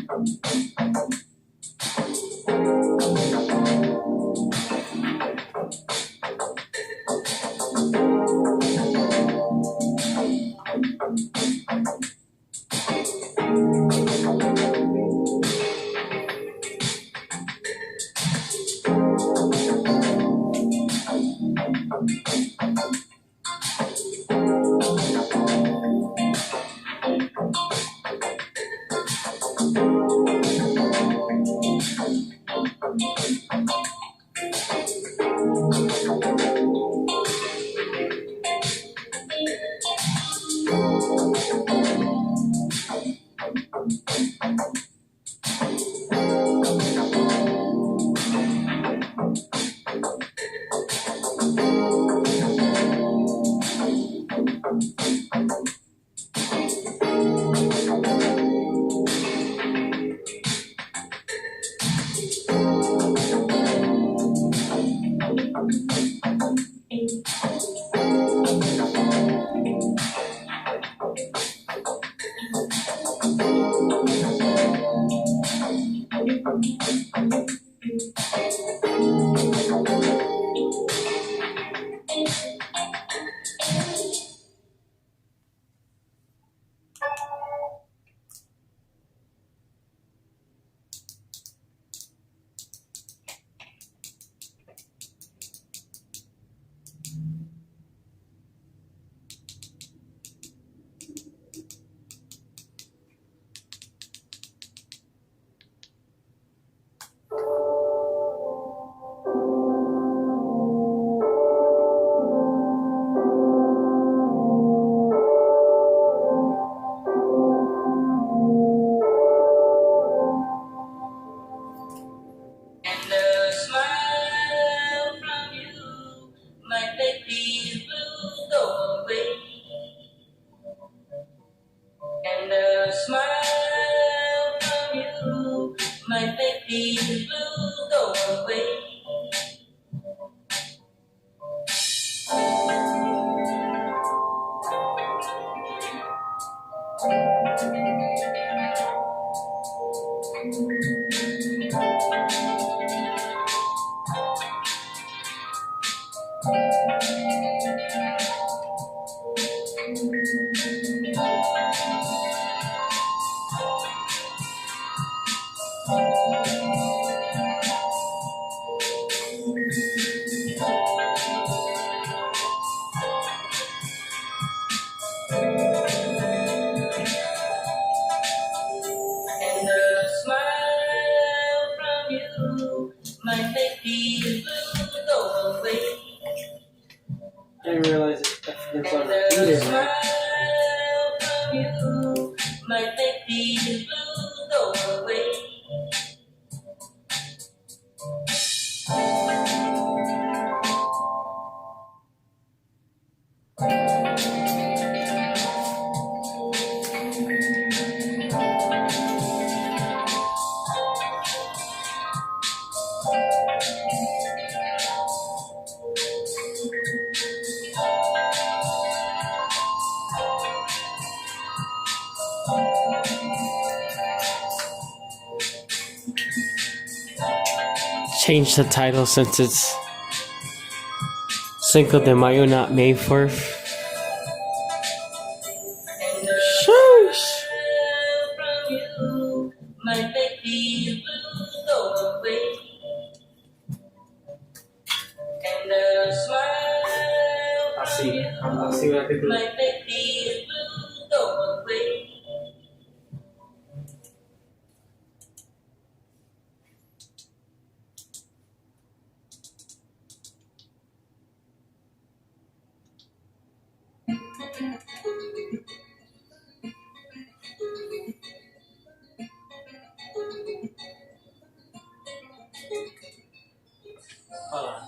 I didn't realize it's on repeated, man. Change the title since it's Cinco de Mayo, not May 4th. Sheesh. I'll see what I can do. Hold on.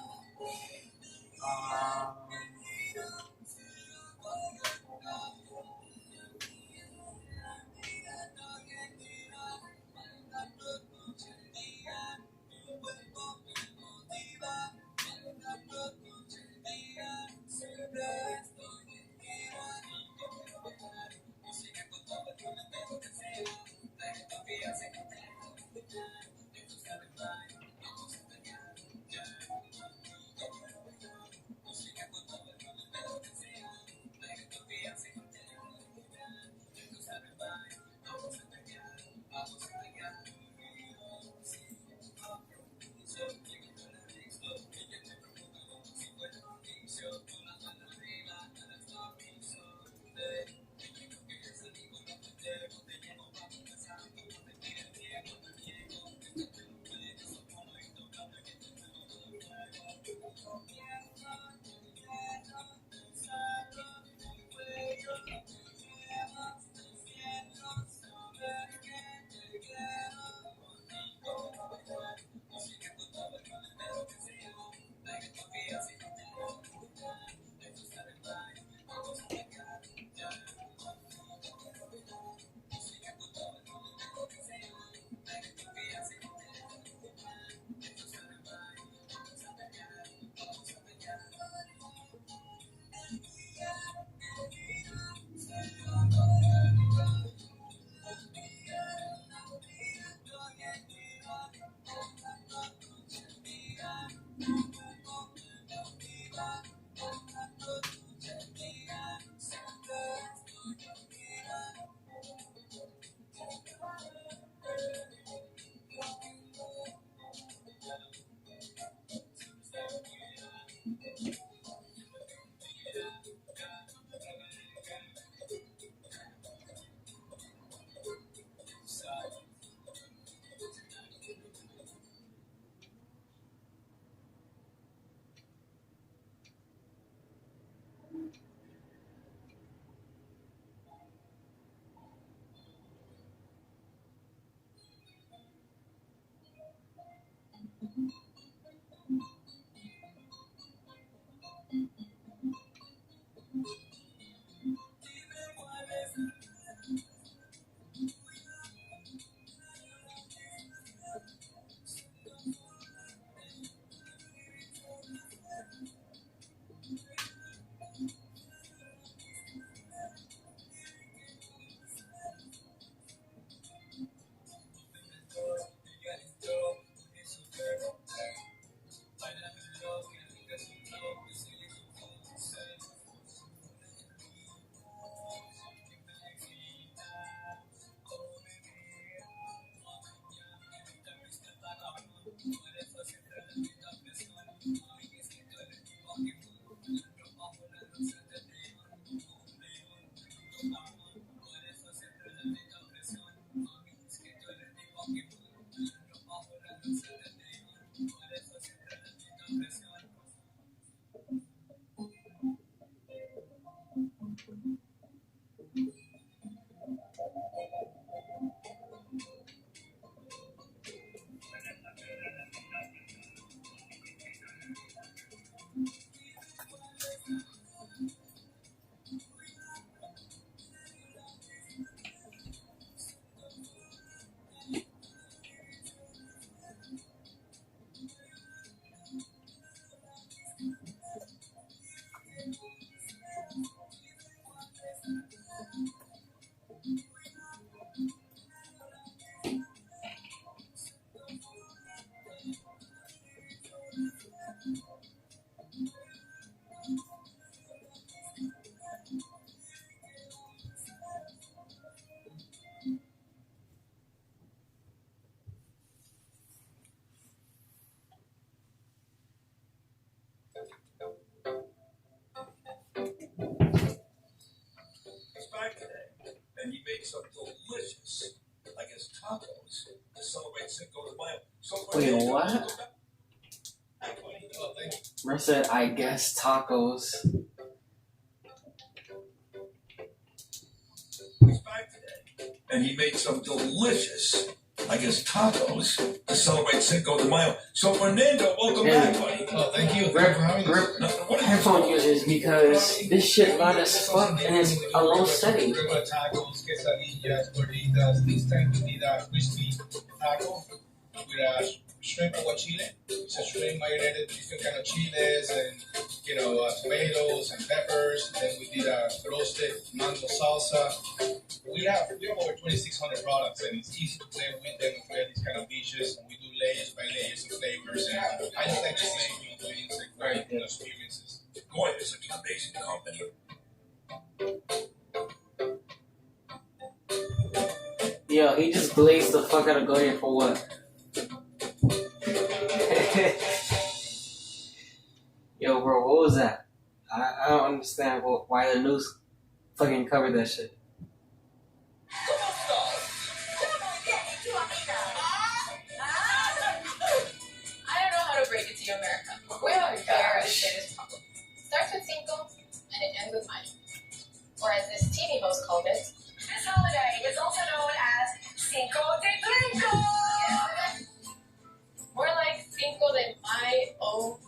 and he made some delicious, I guess, tacos to celebrate Cinco de Mayo. So Wait, what? I said, I guess tacos. He's back today, and he made some delicious, I guess, tacos to celebrate Cinco de Mayo. So Fernando, welcome back, buddy. Oh, thank you. Rip headphone users because this shit loud as fuck and it's a low setting. Tacos, quesadillas, gorditas. This time we did a crispy taco with a shrimp aguachile. It's a shrimp marinated with different kind of chiles and tomatoes and peppers. Then we did a roasted mango salsa. We have over 2,600 products, and it's easy to play with them and create these kind of dishes. And we do layers by layers of flavors, and I just like the same ingredients and great experiences. Boy, this is an amazing company. Yo, he just glazed the fuck out of Goya for what? Yo, bro, what was that? I don't understand why the news fucking covered that shit. Break it to you, America. We have a very serious problem. Starts with Cinco and it ends with Mayo. Or as this TV host called it, this holiday is also known as Cinco de Trinco. More like Cinco de Mayo.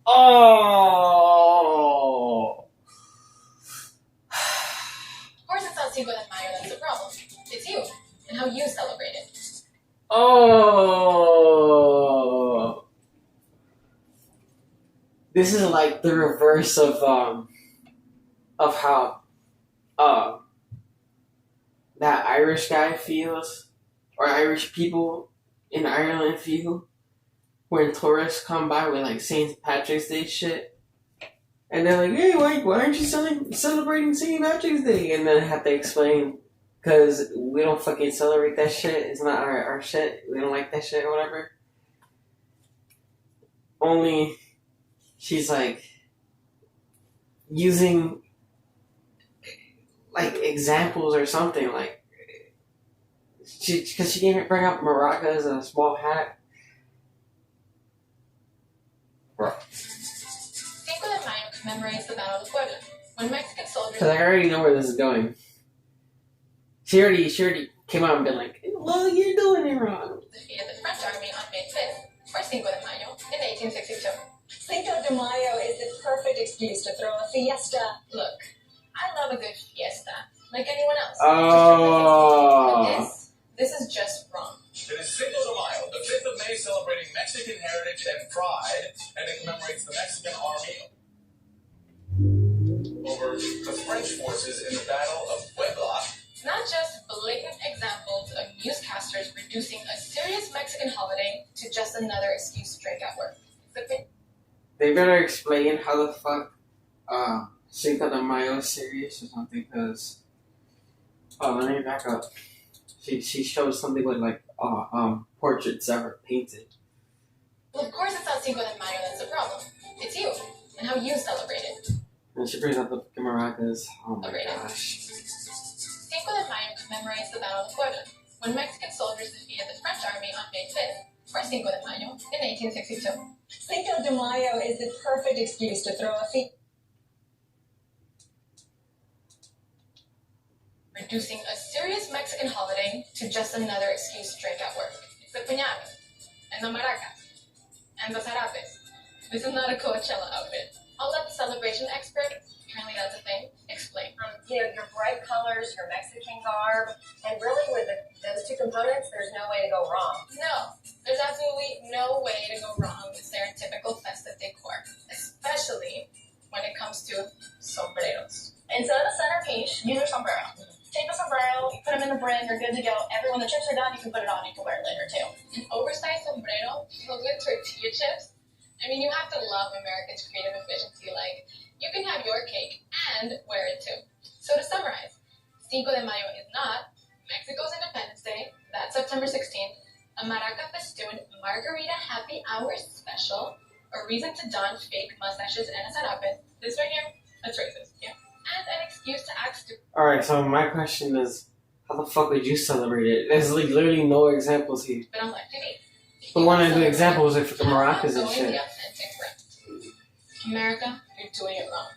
Oh! Of course, it's not Cinco de Mayo that's the problem. It's you and how you celebrate it. Oh! This is like the reverse of how that Irish guy feels, or Irish people in Ireland feel when tourists come by with like St. Patrick's Day shit, and they're like, "Hey, why aren't you celebrating St. Patrick's Day?" And then I have to explain. Because we don't fucking celebrate that shit. It's not our shit. We don't like that shit or whatever. Only she's like using like examples or something. Like because she can't bring up maracas and a small hat. Bro. Cinco de Mayo commemorates the Battle of Puebla, when Mexican soldiers... Because I already know where this is going. She already came out and been like, well, you're doing it wrong. Defeated the French army on May 5th, or Cinco de Mayo, in 1862. Cinco de Mayo is the perfect excuse to throw a fiesta. Look, I love a good fiesta, like anyone else. Oh. But this is just wrong. It is Cinco de Mayo, the 5th of May, celebrating Mexican heritage and pride, and it commemorates the Mexican army over the French forces in the Battle of Puebla. It's not just blatant examples of newscasters reducing a serious Mexican holiday to just another excuse to drink at work. They better explain how the fuck Cinco de Mayo is serious or something, because... Oh, let me back up. She showed something with like portraits that were painted. Well, of course it's not Cinco de Mayo that's the problem. It's you and how you celebrate it. And she brings up the fucking maracas. Oh my gosh. Cinco de Mayo commemorates the Battle of Puebla, when Mexican soldiers defeated the French army on May 5th, or Cinco de Mayo, in 1862. Cinco de Mayo is the perfect excuse to throw a fiesta. Reducing a serious Mexican holiday to just another excuse to drink at work. It's the piñata, and the maracas, and the zarapes. This is not a Coachella outfit. I'll let the celebration expert, apparently that's a thing, explain. Your bright colors, your Mexican garb, and really with those two components, there's no way to go wrong. No, there's absolutely no way to go wrong with stereotypical festive decor, especially when it comes to sombreros. Instead of the centerpiece, use a sombrero. Take the sombrero, you put them in the brim, you're good to go. When the chips are done, you can put it on, you can wear it later too. An oversized sombrero filled with tortilla chips? I mean, you have to love Americans' creative efficiency. Like, you can have your cake and wear it too. So to summarize, Cinco de Mayo is not Mexico's Independence Day, that's September 16th, a maraca festoon margarita happy hour special, a reason to don fake mustaches and a zarape, this right here, that's racist, yeah, an excuse to act stupid. Alright, so my question is, how the fuck would you celebrate it? There's like literally no examples here. But on black TV. But when I do examples, like for the maracas and Going shit. the authentic route. America, you're doing it wrong.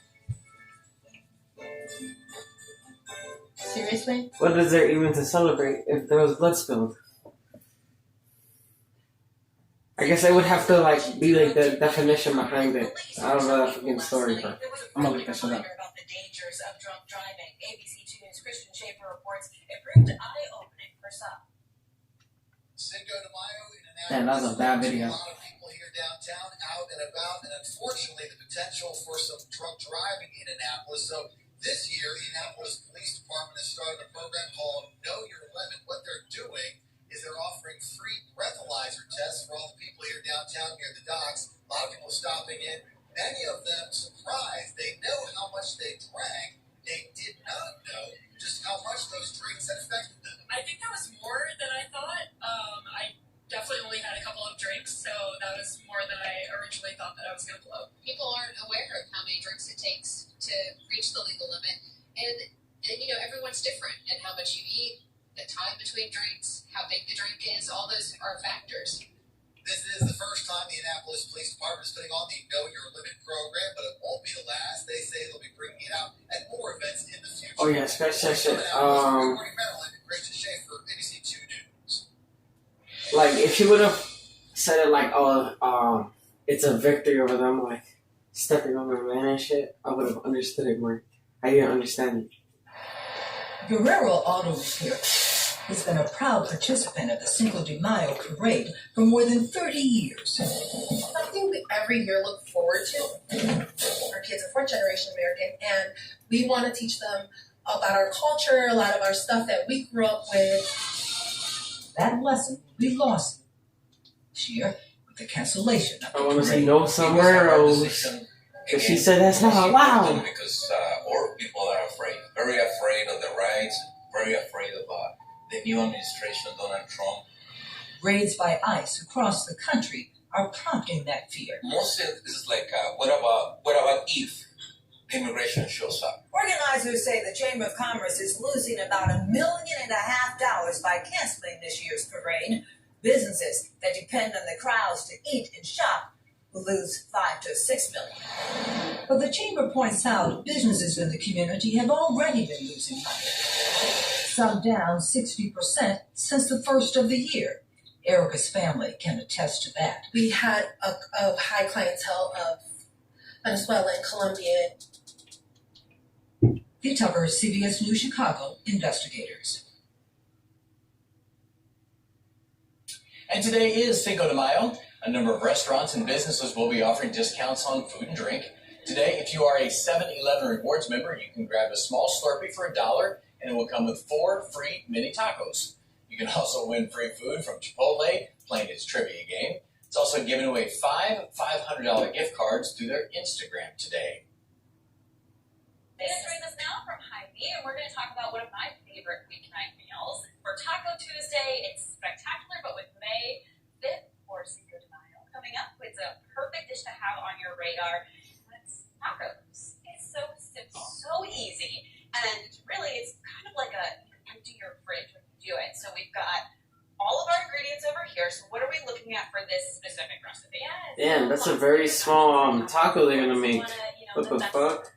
Seriously? What is there even to celebrate if there was blood spilled? I guess I would have to like be like the definition behind it. I don't know that fucking story, but I'm gonna look that shit up. About the dangers of drunk driving, ABC 2 News' Christian Schaefer reports it proved eye-opening for some. Cinco de Mayo in Annapolis. Damn, that was a bad video. A lot of people here downtown, out and about, and unfortunately, the potential for some drunk driving in Annapolis. So this year, the Annapolis Police Department has started a program called Know Your Limit. What they're doing is they're offering free breathalyzer tests for all the people here downtown near the docks. A lot of people stopping in. Many of them surprised. They know how much they drank. They did not know just how much those drinks had affected them. I think that was more than I thought. I definitely only had a couple of drinks, so that was more than I originally thought that I was going to blow. People aren't aware of how many drinks it takes to reach the legal limit, and you know, everyone's different, and how much you eat, the time between drinks, how big the drink is, all those are factors. This is the first time the Annapolis Police Department is putting on the Know Your Limit program, but it won't be the last. They say they'll be bringing it out at more events in the future. Oh yeah, scratch that shit. Good morning, Maryland. Rachel Schaefer, ABC 2 News. Like if you would have said it like, it's a victory over them, like stepping on their man and shit, I would have understood it more. I didn't understand it. Guerrero Auto Repair has been a proud participant of the Cinco de Mayo parade for more than 30 years. Something we every year look forward to. Our kids are fourth generation American, and we want to teach them about our culture, a lot of our stuff that we grew up with. That lesson will be lost this year with the cancellation of the I want to see parade. no sombreros. But she said that's not allowed. Because our people are afraid, very afraid of the rights, very afraid of the new administration of Donald Trump. Raids by ICE across the country are prompting that fear. Most of this is like, what about if the immigration shows up? Organizers say the Chamber of Commerce is losing about $1.5 million by canceling this year's parade. Businesses that depend on the crowds to eat and shop will lose $5 to $6 million. But the Chamber points out businesses in the community have already been losing money. Some down 60% since the first of the year. Erica's family can attest to that. We had a high clientele of Venezuela and Colombia. The Tucker CBS News Chicago investigators. And today is Cinco de Mayo. A number of restaurants and businesses will be offering discounts on food and drink. Today, if you are a 7-Eleven Rewards member, you can grab a small Slurpee for $1, and it will come with 4 free mini tacos. You can also win free food from Chipotle, playing its trivia game. It's also giving away 5 $500 gift cards through their Instagram today. It's joining us now from Hy-Vee, and we're going to talk about one of my favorite weeknight meals. For Taco Tuesday, it's spectacular, but with May 5th or Cinco de Mayo coming up, it's a perfect dish to have on your radar. It's tacos. It's so simple, so easy, and really, it's kind of like empty your fridge when you do it. So we've got all of our ingredients over here. So what are we looking at for this specific recipe? Damn, that's a very small taco they're gonna make. What the fuck?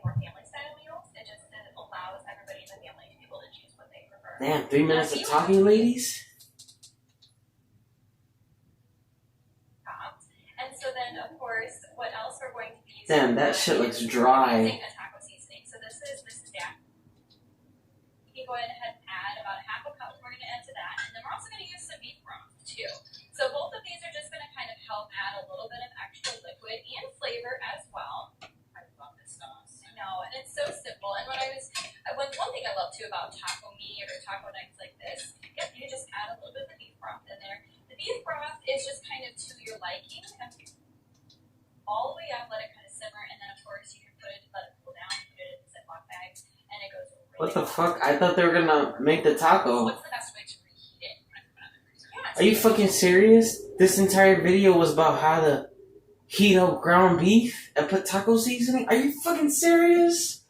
More family style meals. It just allows everybody in the family to be able to choose what they prefer. Damn, 3 minutes of talking, ladies? And so then, of course, what else we're going to be using? Damn, that shit looks dry. A taco seasoning. So this is Jack. You can go ahead and add about a half a cup. We're going to add to that. And then we're also going to use some beef broth, too. So both of these are just going to kind of help add a little bit of extra liquid and flavor as well. I love this sauce. I know, and it's so simple. And one thing I love, too, about taco meat or taco nights like this, yep, you just add a little bit of the beef broth in there. The beef broth is just kind of to your liking. All the way up, let it kind of simmer, and then of course you can let it cool down, put it in the Ziploc bags, and it goes really What the fuck? I thought they were gonna make the taco. What's the best way to reheat it? Are you fucking serious? This entire video was about how to heat up ground beef and put taco seasoning? Are you fucking serious?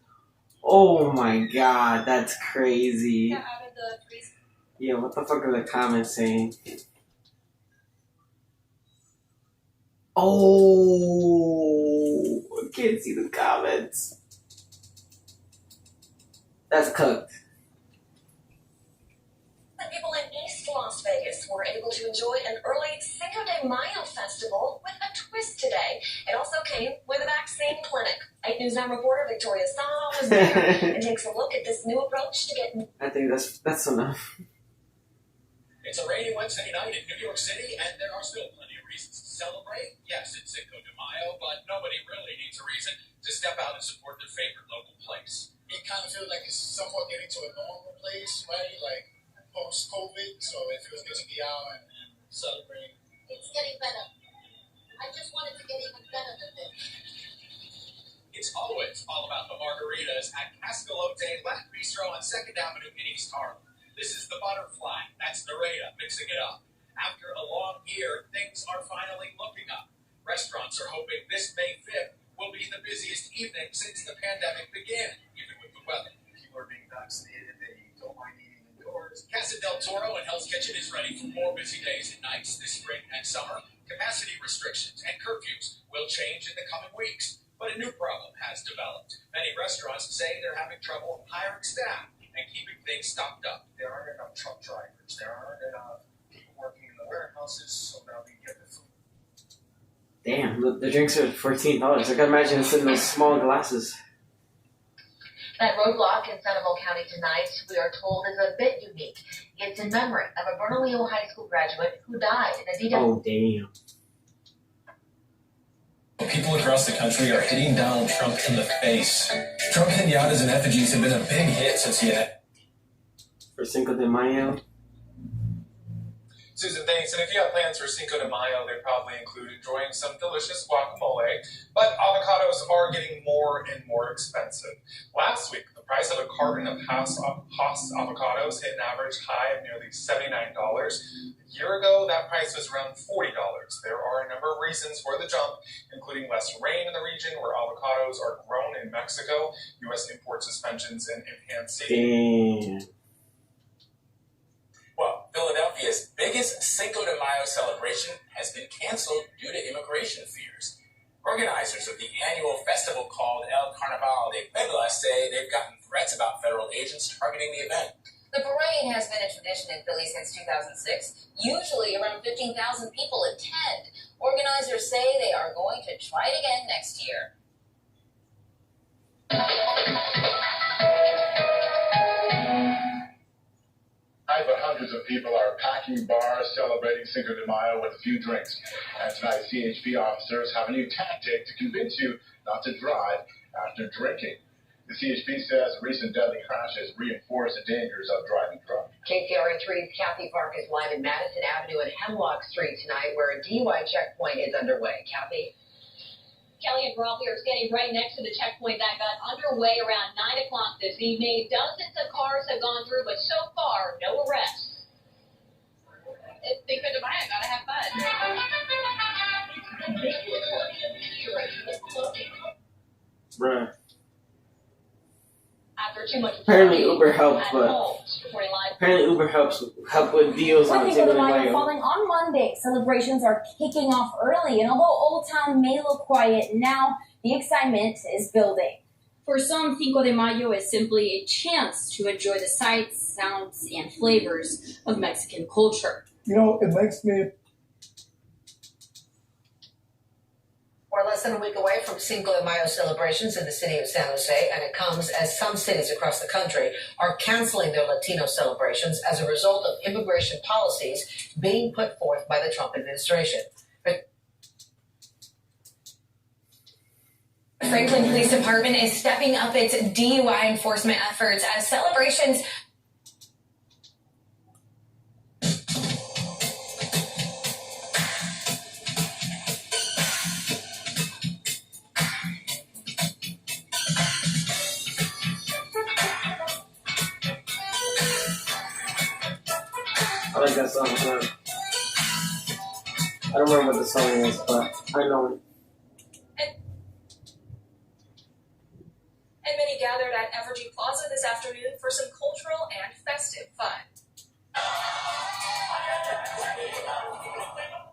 Oh my god, that's crazy. Got out of the freezer. Yeah, what the fuck are the comments saying? Oh, I can't see the comments. That's cooked. People in East Las Vegas were able to enjoy an early Cinco de Mayo festival with a twist today. It also came with a vaccine clinic. 8 News 9 reporter Victoria Sano was there and takes a look at this new approach to get. I think that's enough. It's a rainy Wednesday night in New York City, and there are still plenty of reasons to celebrate. Yes, it's Cinco de Mayo, but nobody really needs a reason to step out and support their favorite local place. It kind of feels like it's somewhat getting to a normal place, right? Like post-COVID, so it feels good to be out and celebrate. It's getting better. I just want it to get even better than this. It's always all about the margaritas at Cascalote Latin Bistro on 2nd Avenue in East Harlem. This is the Butterfly. That's Nareda mixing it up. After a long year, things are finally looking up. Restaurants are hoping this May 5th will be the busiest evening since the pandemic began, even with the weather. People are being vaccinated, they don't mind eating indoors. Casa del Toro and Hell's Kitchen is ready for more busy days and nights this spring and summer. Capacity restrictions and curfews will change in the coming weeks, but a new problem has developed. Many restaurants say they're having trouble hiring staff and keeping things stocked up. There aren't enough truck drivers. There aren't enough people working in the warehouses, so now we get the food. Damn, the drinks are $14. I can imagine it's in those small glasses. That roadblock in Seminole County tonight, we are told, is a bit unique. It's in memory of a Bernalillo High School graduate who died in a DW. Oh, damn. People across the country are hitting Donald Trump in the face. Trump pinatas and effigies have been a big hit since he had. For Cinco de Mayo. Susan, thanks. And if you have plans for Cinco de Mayo, they probably include enjoying some delicious guacamole. But avocados are getting more and more expensive. Last week, the price of a carton of Hass avocados hit an average high of nearly $79. A year ago, that price was around $40. There are a number of reasons for the jump, including less rain in the region where avocados are grown in Mexico, U.S. import suspensions, and enhanced safety. Damn. Well, Philadelphia's biggest Cinco de Mayo celebration has been canceled due to immigration fears. Organizers of the annual festival called El Carnaval de Puebla say they've gotten threats about federal agents targeting the event. The parade has been a tradition in Philly since 2006. Usually around 15,000 people attend. Organizers say they are going to try it again next year. But hundreds of people are packing bars, celebrating Cinco de Mayo with a few drinks. And tonight, CHP officers have a new tactic to convince you not to drive after drinking. The CHP says recent deadly crashes reinforce the dangers of driving drunk. KCRA3's Kathy Park is live in Madison Avenue and Hemlock Street tonight, where a DUI checkpoint is underway. Kathy? Kelly and Rob, we are standing right next to the checkpoint that got underway around 9 o'clock this evening. Dozens of cars have gone through, but so far, no arrests. It's Cinco de Mayo, gotta have fun. Bruh. After too much Apparently Uber helped, but reporting live. apparently Uber help with deals on Cinco Cinco de de Mayo Mayo. falling on Monday. Celebrations are kicking off early, and although Old Town may look quiet now, the excitement is building. For some, Cinco de Mayo is simply a chance to enjoy the sights, sounds, and flavors of Mexican culture. You know, it makes me. We're less than a week away from Cinco de Mayo celebrations in the city of San Jose, and it comes as some cities across the country are canceling their Latino celebrations as a result of immigration policies being put forth by the Trump administration. Franklin Police Department is stepping up its DUI enforcement efforts as celebrations. I like that song. I don't remember what the song is, but I know it. festive fun.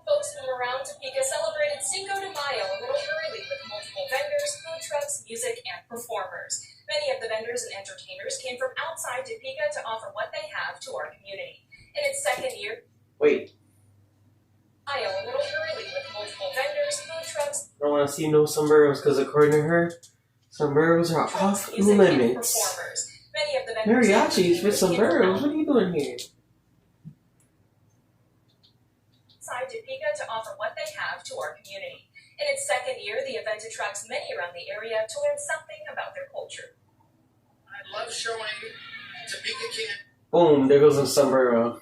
Folks from around Topeka celebrated Cinco de Mayo a little early with multiple vendors, food trucks, music, and performers. Many of the vendors and entertainers came from outside Topeka to offer what they have to our community. In its second year, Wait, Mayo a little early with multiple vendors, food trucks, I don't want to see no sombreros because according to her, sombreros are off music, and limits. performers. Many of the vendors Mariachis with sombreros? What are you doing here? outside Topeka to offer what they have to our community. In its second year, the event attracts many around the area to learn something about their culture. I love showing Topeka kids Boom, there goes a sombrero.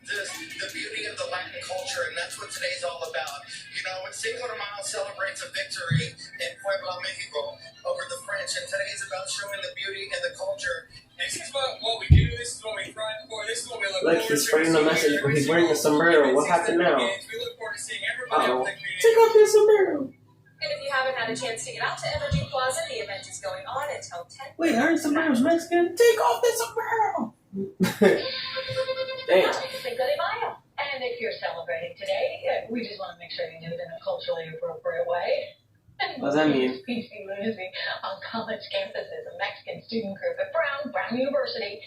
the beauty of the Latin culture, and that's what today's all about. You know, Cinco de Mayo celebrates a victory in Puebla, Mexico, over the French, and today is about showing the beauty and the culture. This is what we do, this is what we grind for, this is what we look Like forward he's to. spreading a message, but he's wearing a sombrero. What happened now? We look forward to seeing everybody Uh-oh. up in the community. Take off your sombrero. And if you haven't had a chance to get out to Energy Plaza, the event is going on until 10. Wait, aren't sombreros Mexican? Take off the sombrero! Damn. Cinco de Mayo. And if you're celebrating today, we just want to make sure you do it in a culturally appropriate way. What does that mean? Lucy on college campuses, a Mexican student group at Brown University,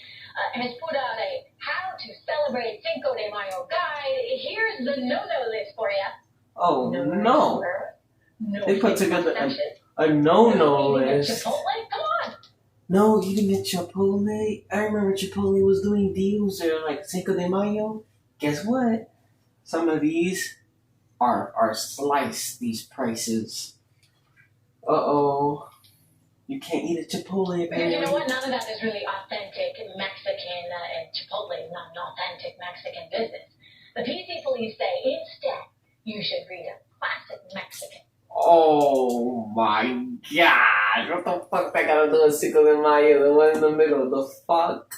has put out a how to celebrate Cinco de Mayo guide. Here's the no-no list for you. Oh, no. No They put together a no-no list. Chipotle? Come on. No eating at Chipotle. I remember Chipotle was doing deals there, like Cinco de Mayo. Guess what? Some of these are sliced, these prices. Uh-oh. You can't eat at Chipotle. Because you know what? None of that is really authentic Mexican, and Chipotle is not an authentic Mexican business. The PC police say instead you should read a classic Mexican. Oh my god. What the fuck that gotta do with Cinco de Mayo? The one in the middle. The fuck?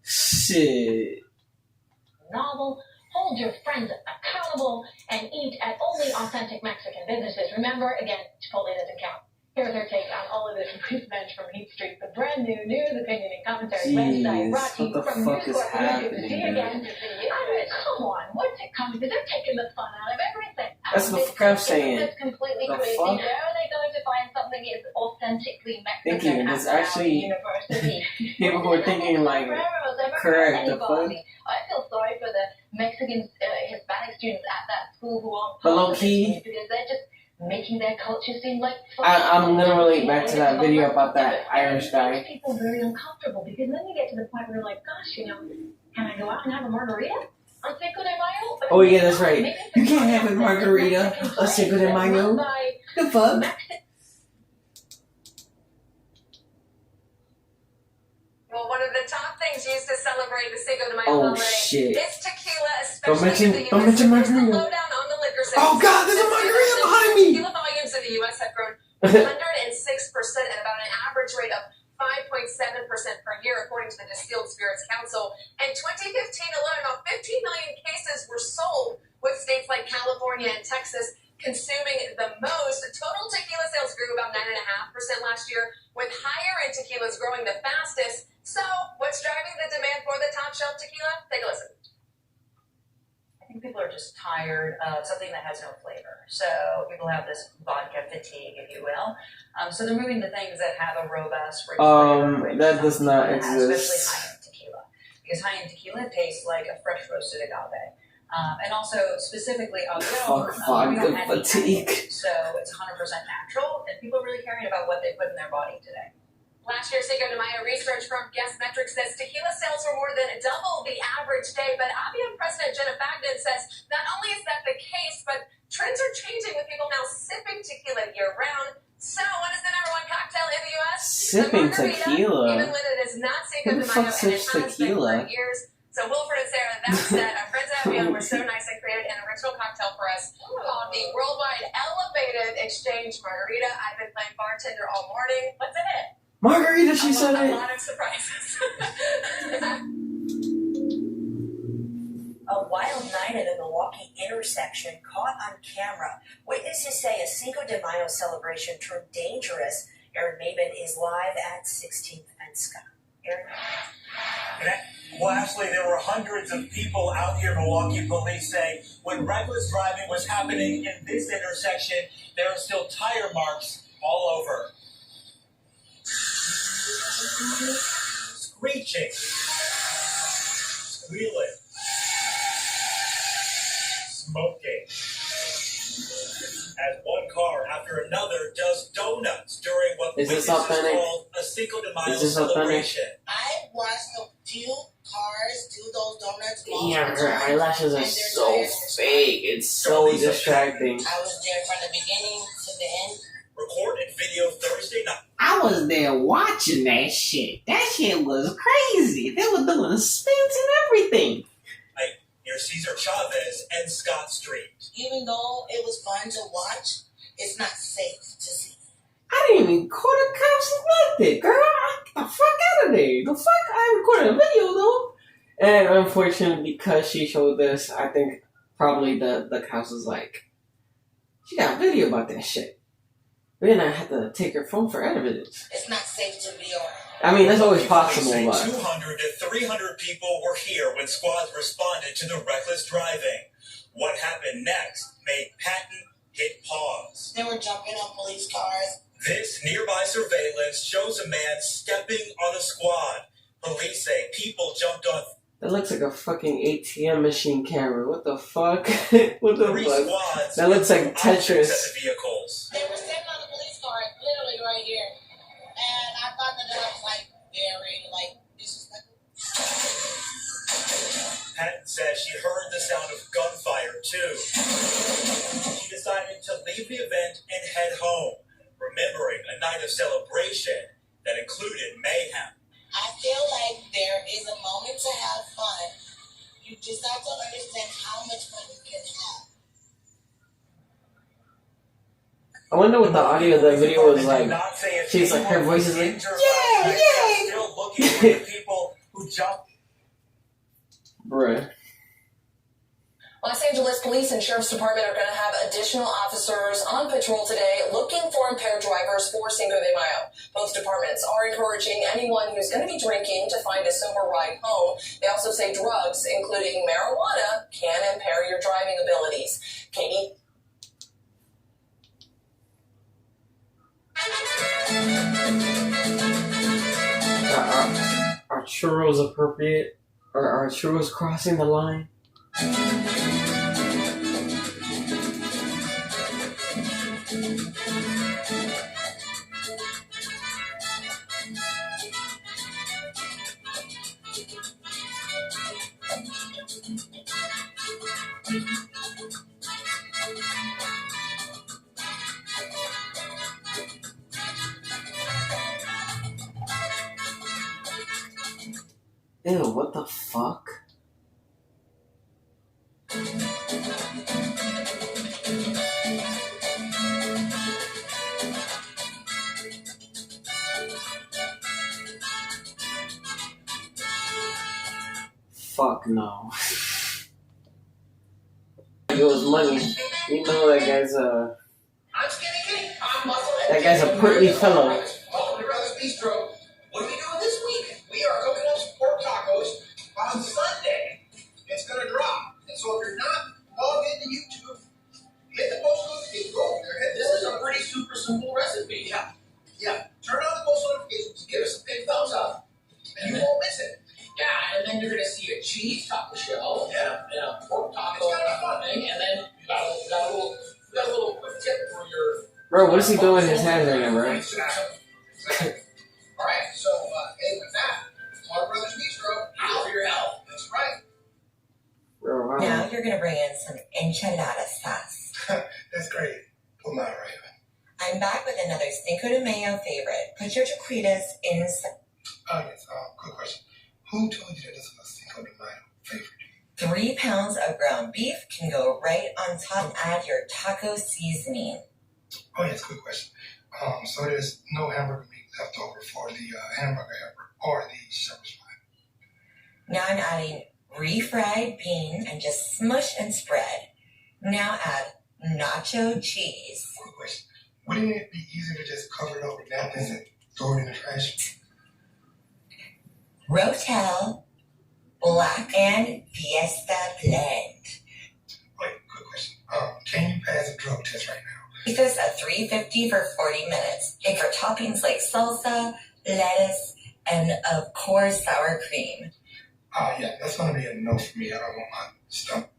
Shit. Novel, hold your friends accountable, and eat at only authentic Mexican businesses. Remember, again, Chipotle doesn't count. Here's our take on all of this from Bench from Heat Street, the brand new news, opinion, and commentary website brought to you what the from fuck News is Corp. happening, See again. I mean, come on, what's it coming to? They're taking the fun out of everything. That's what I'm saying. It's completely The crazy. fuck? Where are they going to find something is authentically Thank you. Mexican There's at actually university? people who are thinking like, correct, the fuck? I feel sorry for the Mexican, Hispanic students at that school who aren't But part low of key, it because they're just making their culture seem like I'm gonna relate back to that video about that Irish It guy. makes people very uncomfortable because then you get to the point where you're like, gosh, you know, can I go out and have a margarita on Cinco de Mayo? Oh yeah, that's right. You can't have a margarita on Cinco de Mayo. The fuck? Well, one of the top things used to celebrate the Cinco de Mayo Oh, holiday shit. is tequila, Don't especially in the mention U.S. Here's the margarita. lowdown on the liquor sales. Oh god, there's a margarita behind me! Tequila volumes in the U.S. have grown 106% at about an average rate of 5.7% per year, according to the Distilled Spirits Council. In 2015 alone, about 15 million cases were sold, with states like California and Texas consuming the most. Total tequila sales grew about 9.5% last year, with higher-end tequilas growing the fastest. So, what's driving the demand for the top-shelf tequila? Take a listen. I think people are just tired of something that has no flavor. So people have this vodka fatigue, if you will. So they're moving to things that have a robust, rich flavor. That does not Especially exist. high-end tequila. Because high-end tequila tastes like a fresh roasted agave. And also, specifically, Fuck we vodka don't add any fatigue. additives, so it's 100% natural, and people are really caring about what they put in their body today. Last year's Cinco de Mayo research from Guess Metrics says tequila sales were more than double the average day, but Avian President Jenna Fagnan says not only is that the case, but trends are changing with people now sipping tequila year-round. So, what is the #1 cocktail in the U.S.? Sipping The margarita, tequila? even when it is not Cinco Who de the Mayo, fuck and it sips has been tequila? for years. So, Wilfred and Sarah, that said, our friends at Avian were so nice and created an original cocktail for us called the Worldwide Elevated Exchange Margarita. I've been playing bartender all morning. What's in it? Margarita, she said A it. lot of surprises. A wild night at a Milwaukee intersection caught on camera. Witnesses say a Cinco de Mayo celebration turned dangerous. Aaron Maben is live at 16th and Scott. Well, actually, there were hundreds of people out here, Milwaukee police say. When reckless driving was happening in this intersection, there are still tire marks all over. Screeching, squealing, smoking. As one car after another does donuts during what Is this witnesses authentic? called a Cinco de Mayo Is this authentic? celebration. I watched a few cars do those donuts. Yeah, her eyelashes are so fake. It's so distracting. I was there from the beginning to the end. Recorded video Thursday night. I was there watching that shit. That shit was crazy. They were doing spins and everything. Near Cesar Chavez and Scott Street. Even though it was fun to watch, it's not safe to see. I didn't even call the cops nothing, girl. Get the fuck out of there. The fuck? I recorded a video though. And unfortunately, because she showed this, I think probably the cops was like, she got a video about that shit. But then I had to take her phone for evidence. It's not safe to be on. I mean, that's always possible, Police but say 200 to 300 people were here when squads responded to the reckless driving. What happened next made Patton hit pause. They were jumping on police cars. This nearby surveillance shows a man stepping on a squad. Police say people jumped on that looks like a fucking ATM machine camera. What the fuck? What the three fuck? squads. That looks like objects Tetris. at the vehicles. They were sitting on the police car, literally right here. And I thought that was like very, disrespectful. Patton says she heard the sound of gunfire too. She decided to leave the event and head home, remembering a night of celebration that included mayhem. I feel like there is a moment to have fun. You just have to understand how much fun you can have. I wonder what the audio of that video was like. She's like, her voice is like, yeah, yeah. Still looking for the people who jumped. Bruh. Los Angeles Police and Sheriff's Department are going to have additional officers on patrol today looking for impaired drivers for Cinco de Mayo. Both departments are encouraging anyone who's going to be drinking to find a sober ride home. They also say drugs, including marijuana, can impair your driving abilities. Katie? Are churros appropriate? Or are churros crossing the line? Ew, what the fuck? Fuck no. It was money. You know that guy's a portly fellow. Welcome to Brothers Bistro. What are we doing this week? We are cooking up some pork tacos on Sunday. It's going to drop. And so if you're not logged into YouTube, hit the post notification. This is a pretty super simple recipe. Yeah. Turn on the post notifications. Give us a big thumbs up. And you won't miss it. Yeah, and then you're going to see a cheese taco shell. Yeah. And a pork taco. It's going to be fun. And then you got a little quick tip for your... Bro, what is he doing with his hands right now, bro? All right, so, hey, with that, Smart Brothers Bistro, out for your health. That's right. Bro, wow. Now you're going to bring in some enchilada sauce. That's great. Pull my Raven. I'm back with another Cinco de Mayo favorite. Put your taquitas in some... Oh, yes. Good question. Who told you that this was a Cinco de Mayo favorite? 3 pounds of ground beef can go right on top and add your taco seasoning. Oh, yes. Good question. So there's no hamburger meat left over for the hamburger helper or the shepherd's pie. Now I'm adding refried beans and just smush and spread. Now add nacho cheese. Quick question. Wouldn't it be easier to just cover it over with napkins and throw it in the trash? Rotel, Black, and Fiesta Blend. Wait, quick question. Can you pass a drug test right now? It says at $3.50 for 40 minutes. And for toppings like salsa, lettuce, and of course sour cream. Yeah, that's gonna be a no for me. I don't want my stomach.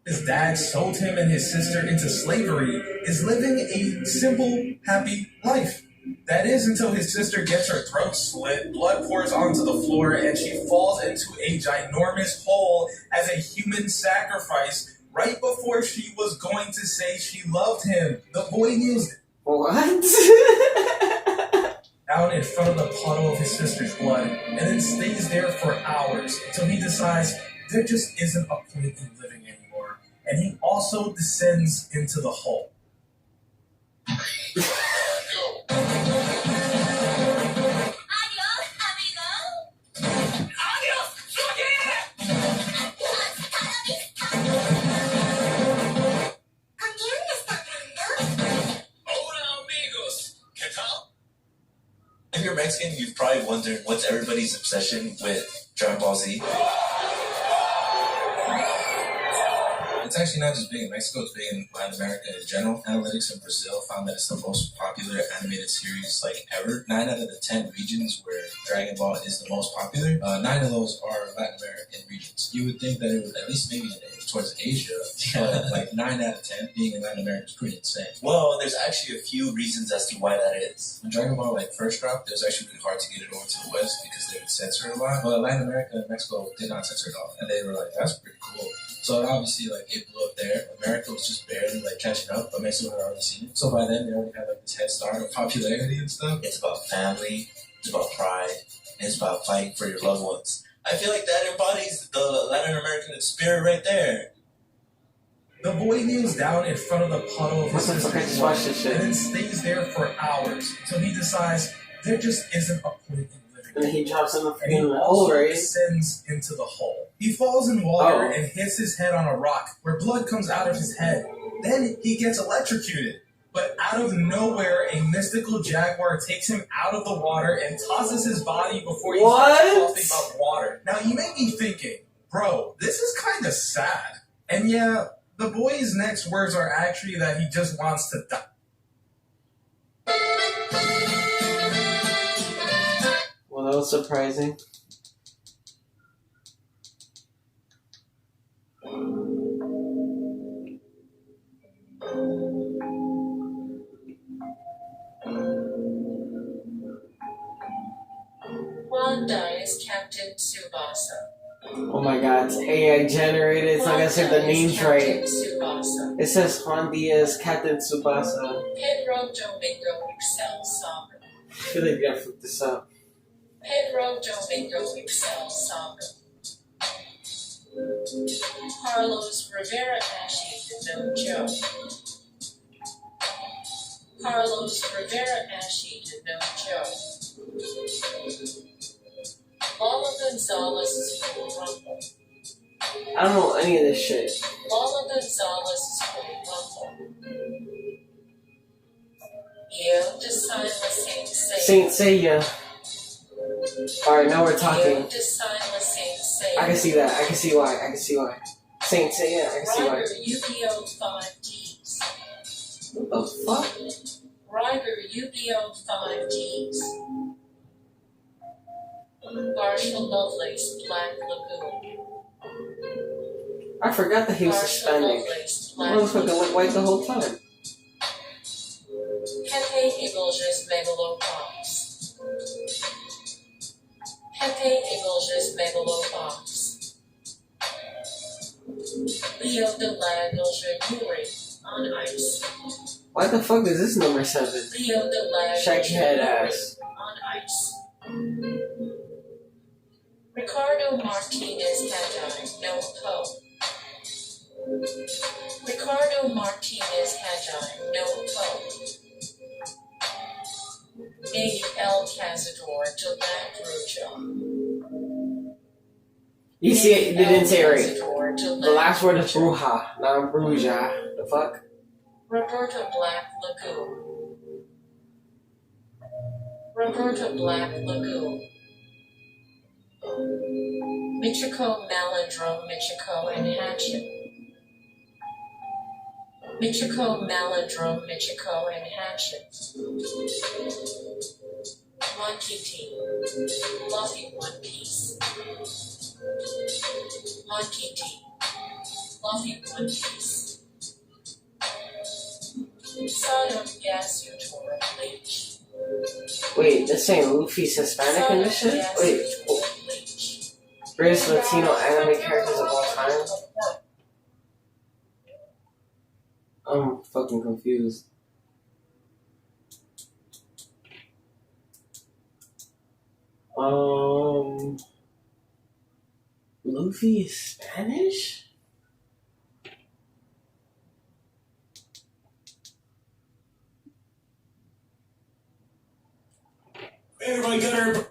His dad sold him and his sister into slavery, is living a simple, happy life. That is until his sister gets her throat slit, blood pours onto the floor, and she falls into a ginormous hole as a human sacrifice right before she was going to say she loved him. The boy kneels down in front of the puddle of his sister's blood and then stays there for hours until he decides there just isn't a point in living anymore. And he also descends into the hole. If you're Mexican, you've probably wondered what's everybody's obsession with Dragon Ball Z. It's actually not just big in Mexico, it's big in Latin America in general. Analytics in Brazil found that it's the most popular animated series ever. 9 out of the 10 regions where Dragon Ball is the most popular, 9 of those are Latin American regions. You would think that it would at least maybe towards Asia, but 9 out of 10 being in Latin America is pretty insane. Well, there's actually a few reasons as to why that is. When Dragon Ball first dropped, it was actually really hard to get it over to the West because they would censor it a lot. But Latin America and Mexico did not censor it all, and they were like, that's pretty cool. So obviously, it blew up there. America was just barely catching up, but Mexico had already seen it. So by then, they already had this head start of popularity and stuff. It's about family, it's about pride, and it's about fighting for your loved ones. I feel like that embodies the Latin American spirit right there. The boy kneels down in front of the puddle of his sister's blood and then stays there for hours until he decides there just isn't a point in living. And then he drops in the And he also descends into the hole. He falls in water and hits his head on a rock where blood comes out of his head. Then he gets electrocuted. But out of nowhere, a mystical jaguar takes him out of the water and tosses his body before he starts coughing up water. Now you may be thinking, bro, this is kind of sad. And yeah, the boy's next words are actually that he just wants to die. Well, that was surprising. Juan dies Captain Tsubasa. Oh my god, it's AI generated. It's not gonna say the names right. Tsubasa. It says Juan Diaz, Captain Tsubasa. Pedro Domingo excels soccer. I feel like we gotta flip this up. Pedro Domingo excels soccer. Carlos Rivera Ashe no joke. Carlos Rivera Ashe no joke. Lola Gonzalez will rumble. I don't know any of this shit. Lola Gonzalez will rumble. Yo de Silva Saint Saint Seiya. Alright, now we're talking. Yo de Silva Saint Seiya. I can see that. I can see why. Saint Seiya, I can see why. Riger Yu-Gi-Oh! 5Ds. What the fuck? Riger Yu-Gi-Oh! 5Ds. Marshall Lovelace Black Lagoon. I forgot that he was Hispanic. Motherfucker looked white the whole time. Pepe Eagles Megalopods. Pepe Eagles Megalopods. Leo de Lagos Yuri on ice. Why the fuck is this number 7? Leo de Lagos Shaggy head ass. on ice. Ricardo Martinez Hadjai, no Poe. Ricardo Martinez Hadjai, no Poe. Nate El Cazador de La Bruja. You see it, they didn't say it right. The last word is Bruja, not Bruja. The fuck? Roberta Black Lagoon. Roberta Black Lagoon. Michiko, Maladrome, Michiko, and Hatchet. Michiko, Maladrome, Michiko, and Hatchet. Monkey Tea. Love you, One Piece. Monkey Tea. Love you, One Piece. Sodom Gas Utora Bleach. Wait, this ain't Luffy's Hispanic in this shit? Wait, greatest Latino anime characters of all time? I'm fucking confused. Luffy is Spanish? Everybody got her.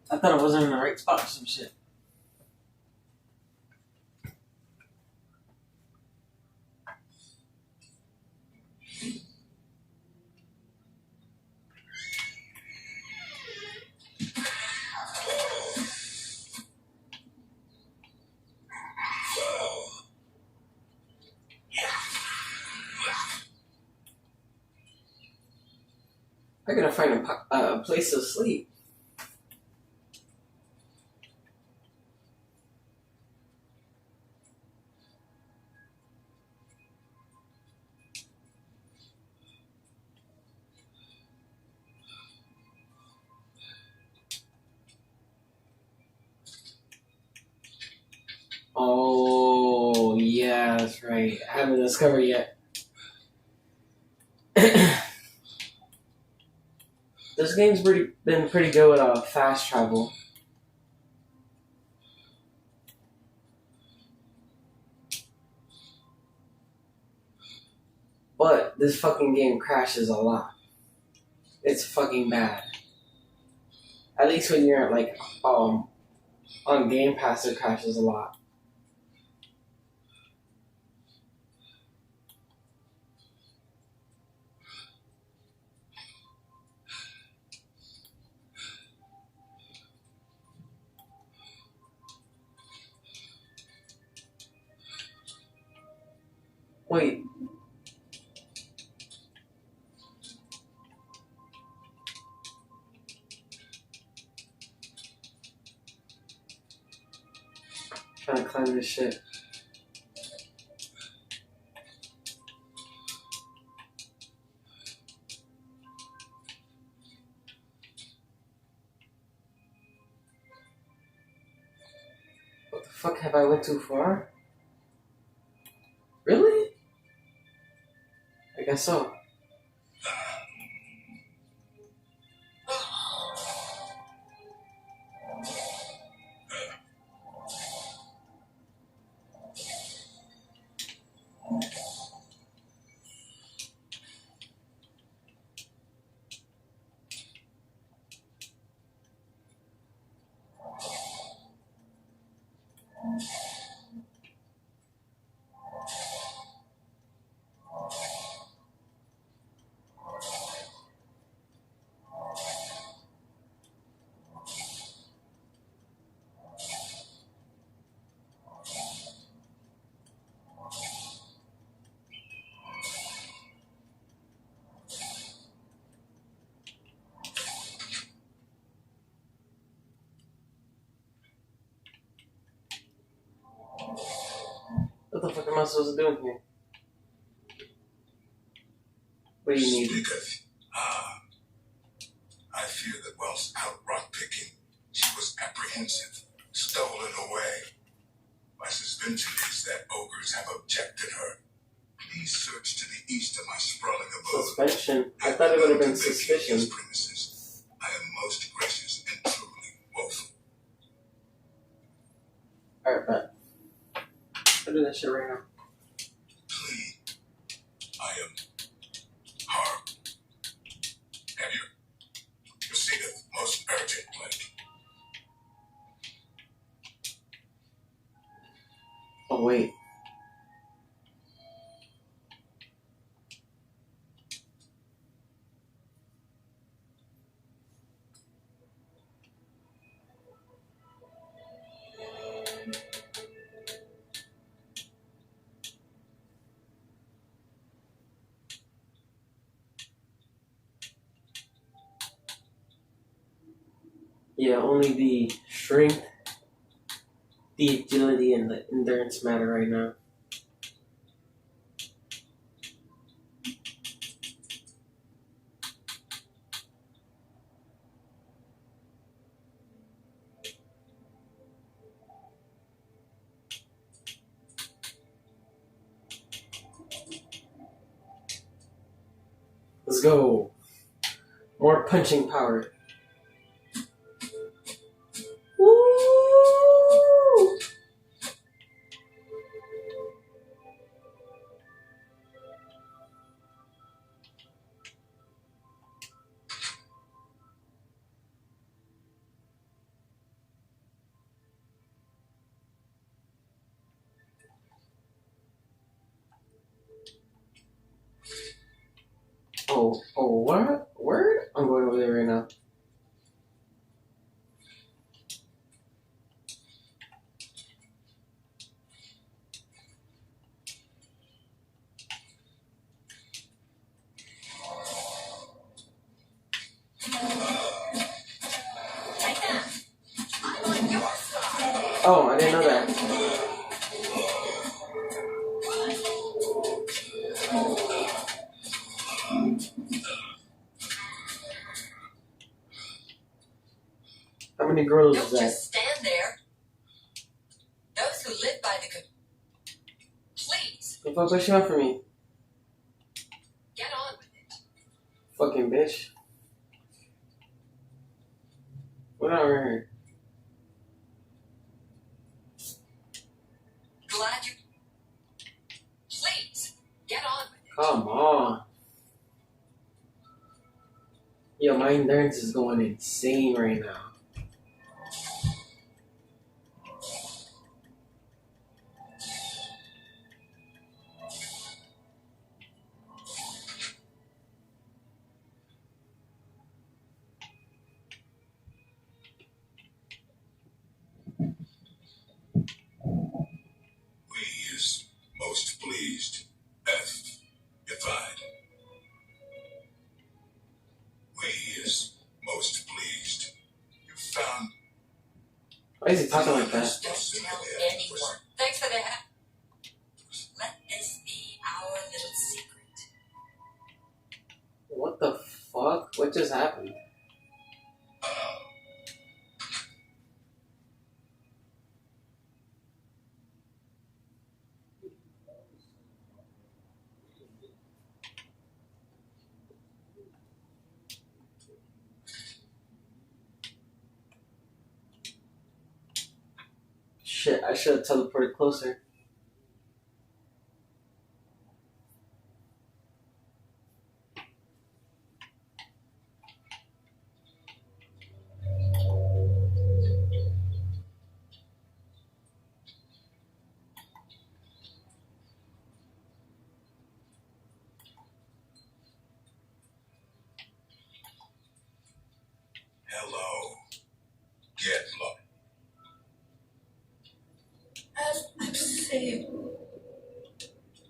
I thought I wasn't in the right spot or some shit. I gotta find a place to sleep. Oh, yeah, that's right. I haven't discovered yet. This game's been pretty good with fast travel. But this fucking game crashes a lot. It's fucking bad. At least when you're like on Game Pass, it crashes a lot. Wait. Trying to climb this shit. What the fuck, have I went too far? guess so. What the fuck am I supposed to do in here? What do you need? Speaketh. I fear that whilst out rock picking, she was apprehensive, stolen away. My suspension is that ogres have objected her. Please search to the east of my sprawling abode. Suspension? I thought it would have been suspicion. Premises. I am most gracious and truly woeful. Alright, bet. I'll do that shit right now. Please. I am harm. Have you proceeded most urgently? Oh, wait. Yeah, only the strength, the agility, and the endurance matter right now. Let's go. More punching power. Woo! Oh, what? Word? I'm going over there right now. Oh, I didn't know that. How many girls is Don't that? just stand there. Those who live by the please If I push you out for me, get on with it. fucking bitch. What on her? Glad you. Please get on with it. Come on. Yo, my endurance is going insane right now. We is most pleased. F. Divide. We is most pleased. You found. Why is he talking like that? Don't tell anyone. Thanks for the help. Let this be our little secret. What the fuck? What just happened? shit, I should have teleported closer. Hello. Get lost. As I'm saying,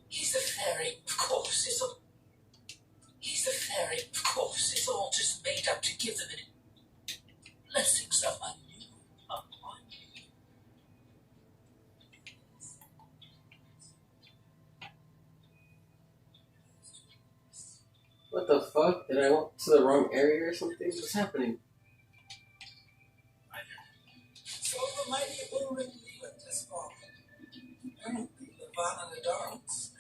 he's a fairy, of course. He's a fairy, of course. It's all just made up to give them blessings of my new upon you. What the fuck? Did I walk to the wrong area or something? What's happening? So the mighty Ulrich Leland has fallen. Apparently, Levana the Darlings.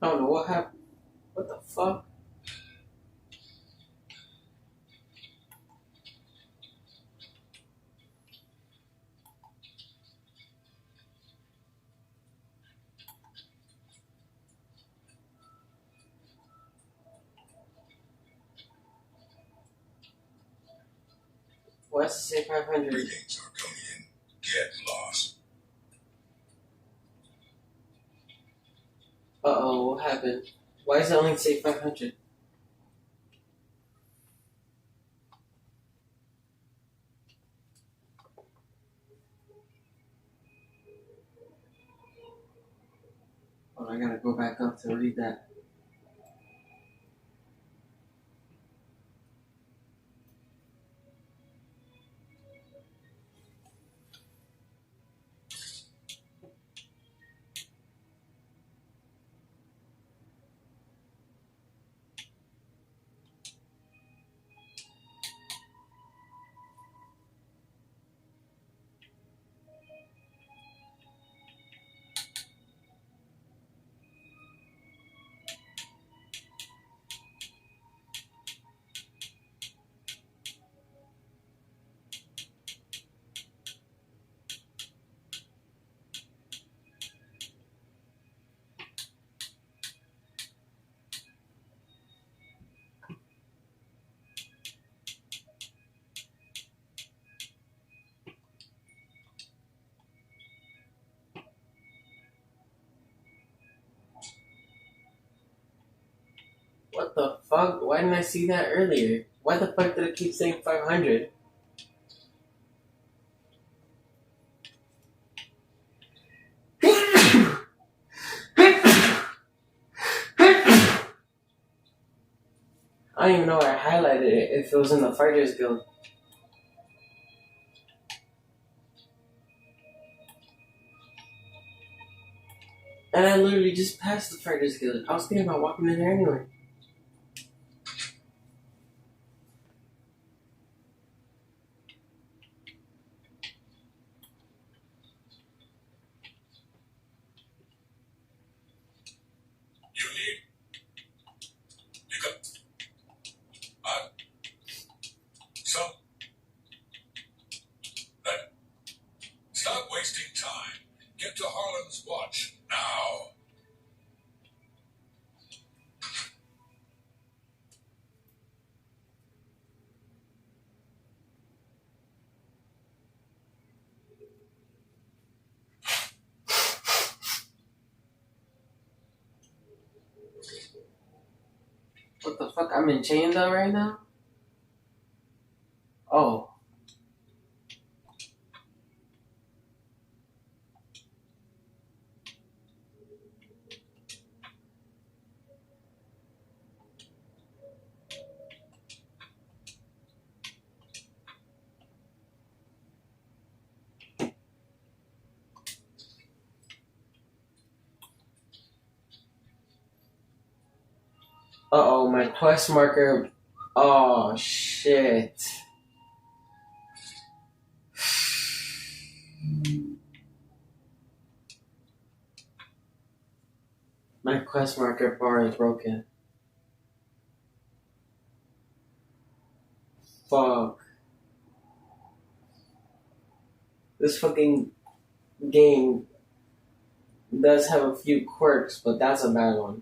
I don't know what happened. What the fuck? What's the say 500? Greetings, Argonian. Get lost. Uh-oh, what happened? Why does it only say 500? Oh, I gotta go back up to read that. What the fuck? Why didn't I see that earlier? Why the fuck did it keep saying 500? I don't even know where I highlighted it, if it was in the Fighters Guild. And I literally just passed the Fighters Guild. I was thinking about walking in there anyway. You need. You got. Some. Stop wasting time. Get to Harlan's watch now. What the fuck? I'm in chain though right now? Oh. Uh-oh, my quest marker Oh, shit. My quest marker bar is broken. Fuck. This fucking game does have a few quirks, but that's a bad one.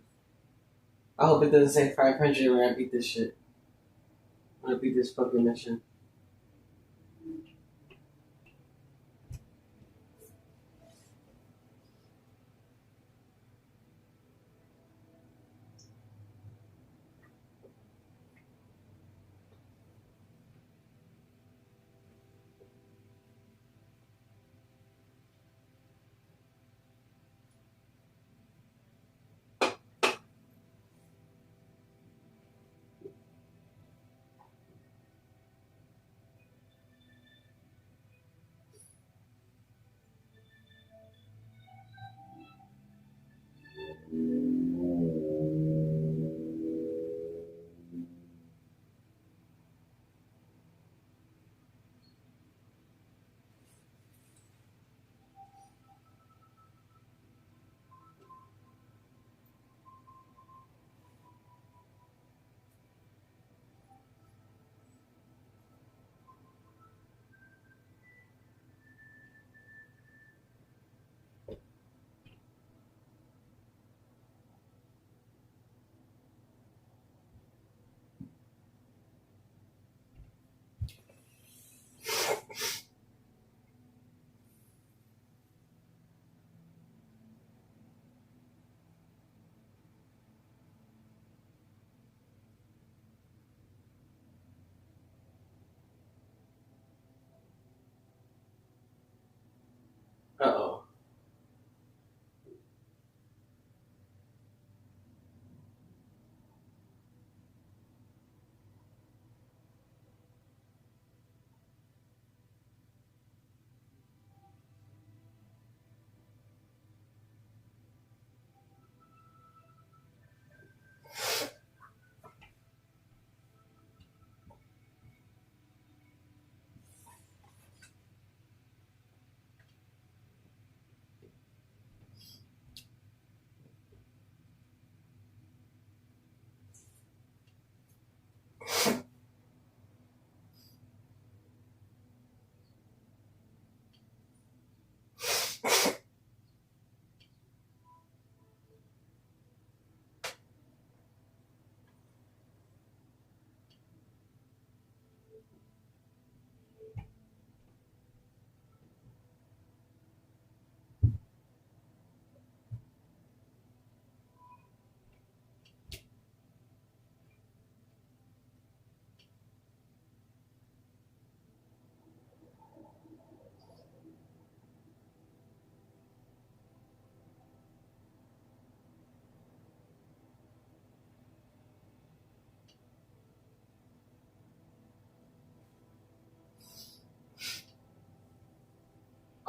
I hope it doesn't say 500 when I beat this shit. When I beat this fucking mission. Uh-oh.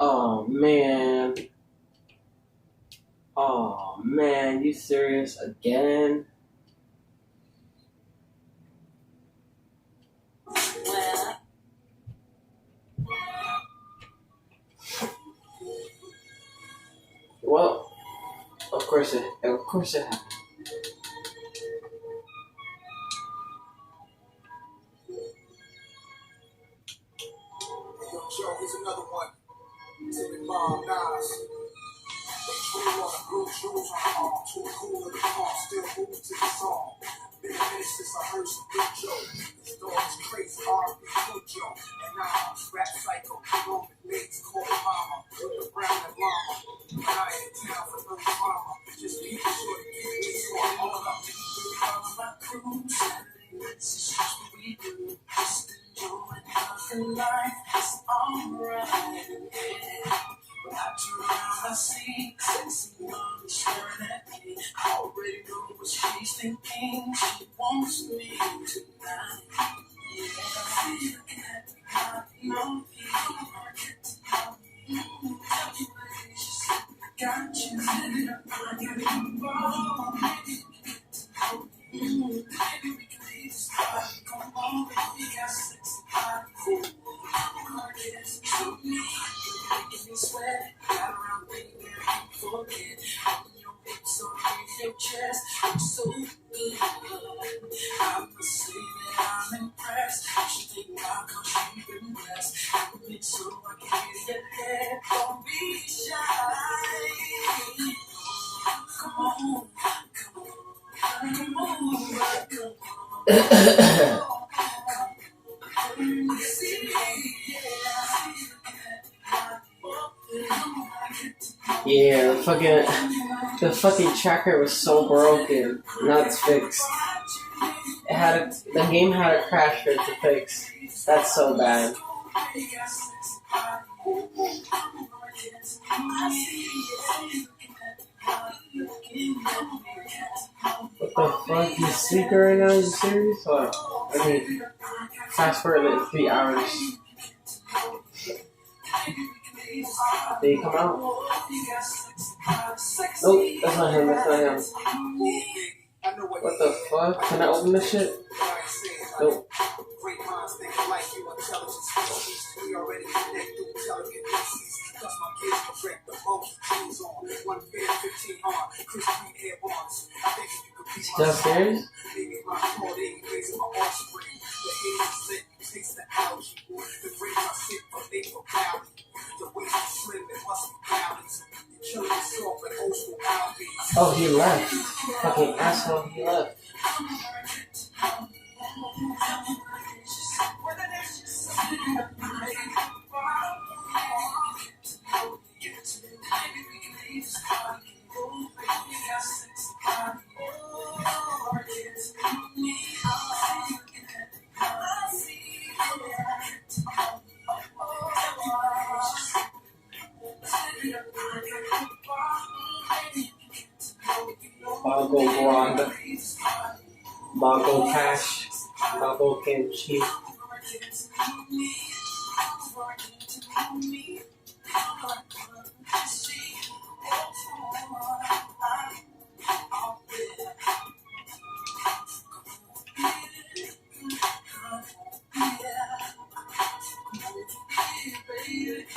Oh, man. Oh, man. You serious again? Well, of course it happened. Joe, here's another one. Timmy Bomb, Nas. Blue on blue shoes on the arm, too cool in the car, still moving to the song. Been a minute since I heard some good Joe. This dog is crazy, R&B good Joe. And now I'm rap psycho, Roman legs, call mama, with the brown and llama. And I ain't in town for no drama, just people sure to keep me so I'm all up. My crew, Saturday nights is just what we do. Just enjoying the life, it's alright, yeah. When I turn around, I see sexy young staring at me. I already know what she's thinking. She wants me tonight. Yeah, looking at me, got no peace. Yeah, the fucking tracker was so broken. Now it's fixed. The game had a crash for it to fix. That's so bad. What the fuck? You sleeping right now? You serious? What? I mean, fast forward like 3 hours. Did he come out? Nope, that's not him. That's not him. What the fuck? Can I open this shit? Nope. Downstairs? Oh, he left. Fucking asshole, he left. Bago Guanda, Bago Cash, Bago Kimchi.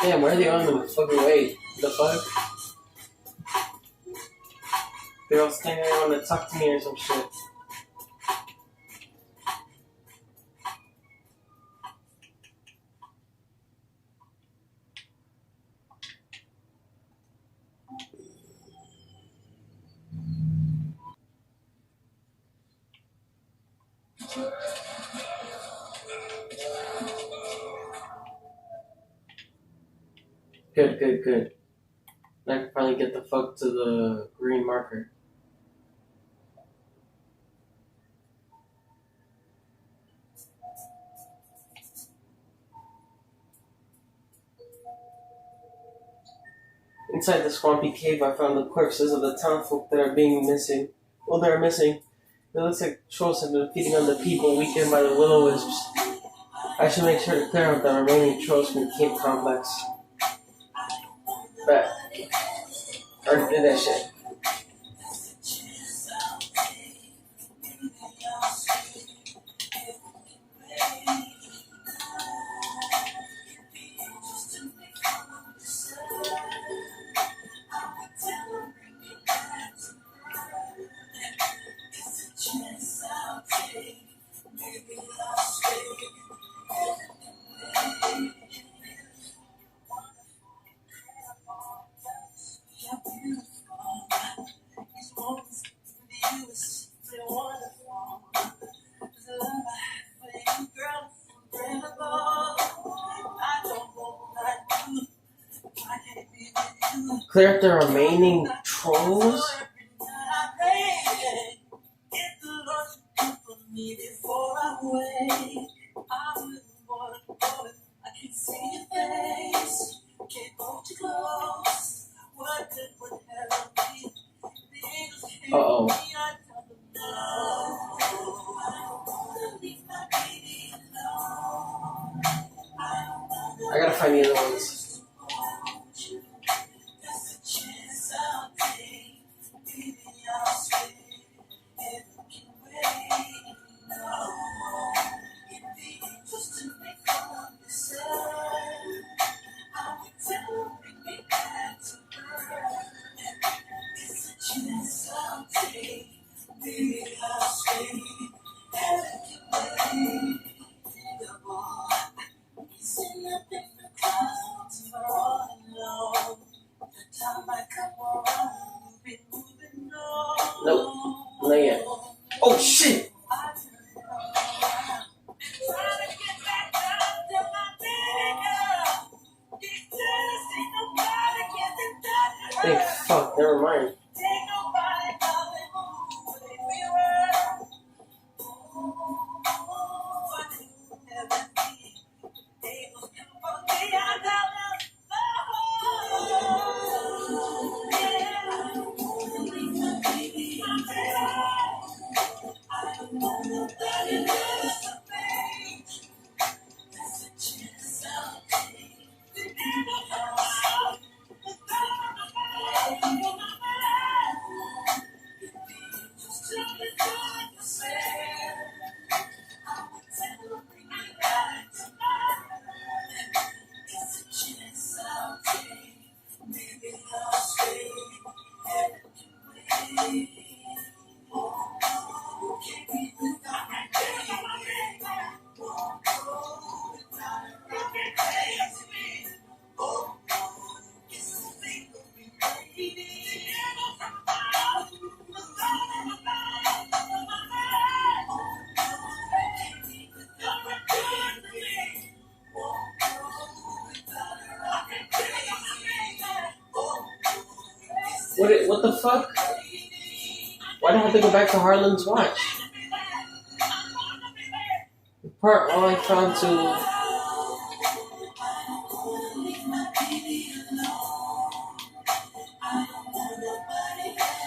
Damn, where are they on the fucking way? The fuck? They're all standing there on to talk to me or some shit. Good. I can finally get the fuck to the green marker. Inside the swampy cave, I found the corpses of the townfolk that are missing. Well, they're missing. It looks like trolls have been feeding on the people weakened by the will-o-wisps. I should make sure to clear out the remaining trolls from the cave complex. But I already did that shit. Clear up the remaining trolls? Uh-oh. I gotta find the other ones. Fuck, never mind. What the fuck? Why do I have to go back to Harlan's Watch? The part all I found to.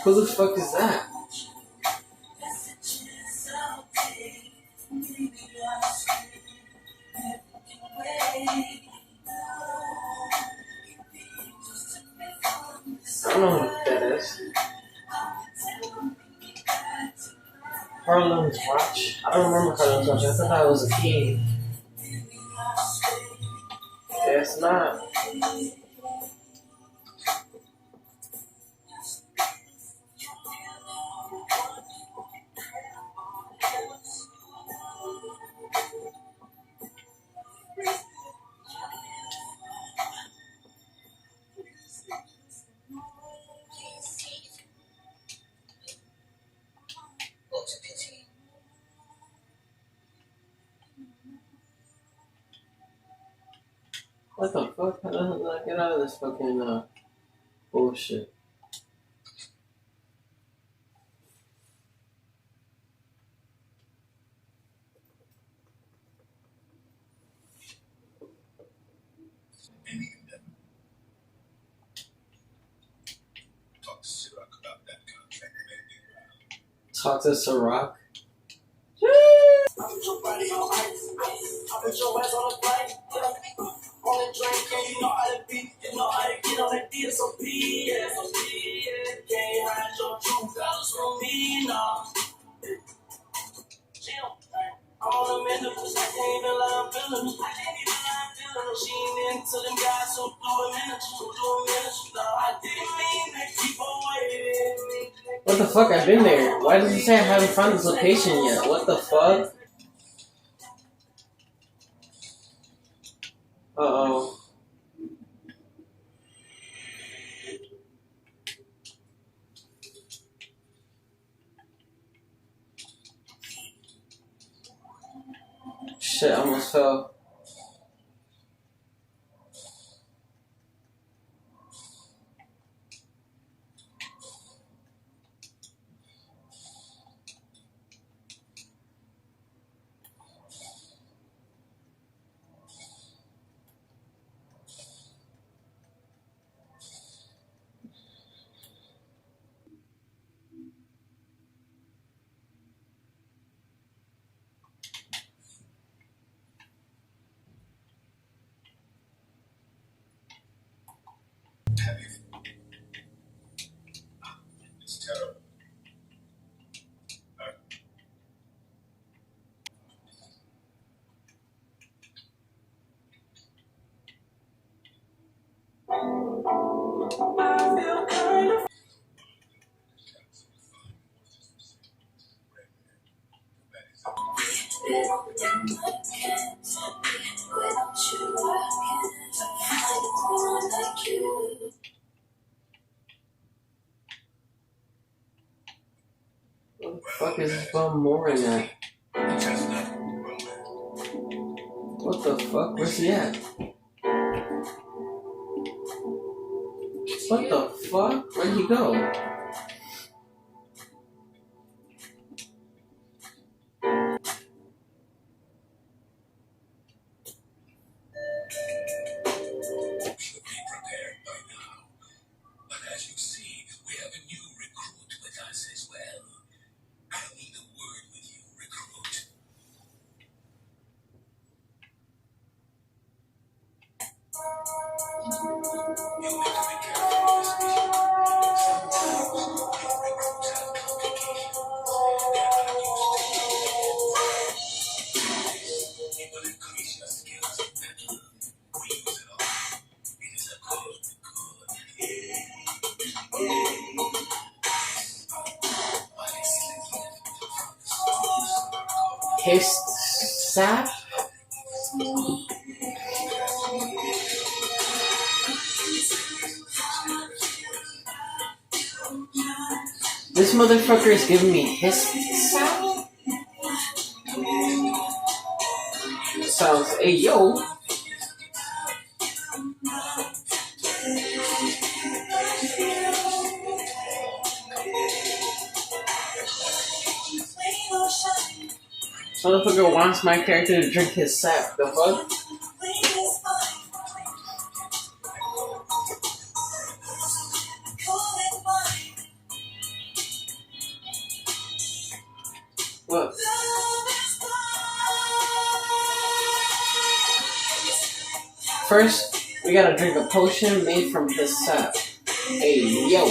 Who the fuck is that? I don't know who that is. Harlan's Watch? I don't remember Harlan's Watch. I thought that was a game. Yeah, it's not. What the fuck? How the hell did I get out of this fucking bullshit? Talk to Ciroc. I put your body on ice. I put your ass on a flight. On the drink, and you know how to beat. You know how to get on that DSOP. Yeah, can't hide your true colors from me, no. I'm on a minute, I can't even lie, I'm feeling it. She ain't into them guys who do a minute, no, I didn't mean to keep away. What the fuck? I've been there. Why does it say I haven't found this location yet? What the fuck? Uh-oh. Shit, I almost fell. It's terrible. What the fuck is this bum mooring at? What the fuck? Where's he at? What the fuck? Where'd he go? Should be prepared by now. But as you see, we have a new recruit with us as well. I need a word with you, recruit. You'll need to be careful with this mission. Sometimes new recruits have complications. They're not used to it will increase your skills in battle. We use it all. It is a good. His sap? This motherfucker is giving me his sap? Sounds, hey yo. Motherfucker wants my character to drink his sap. The fuck? What? First, we gotta drink a potion made from his sap. Hey yo.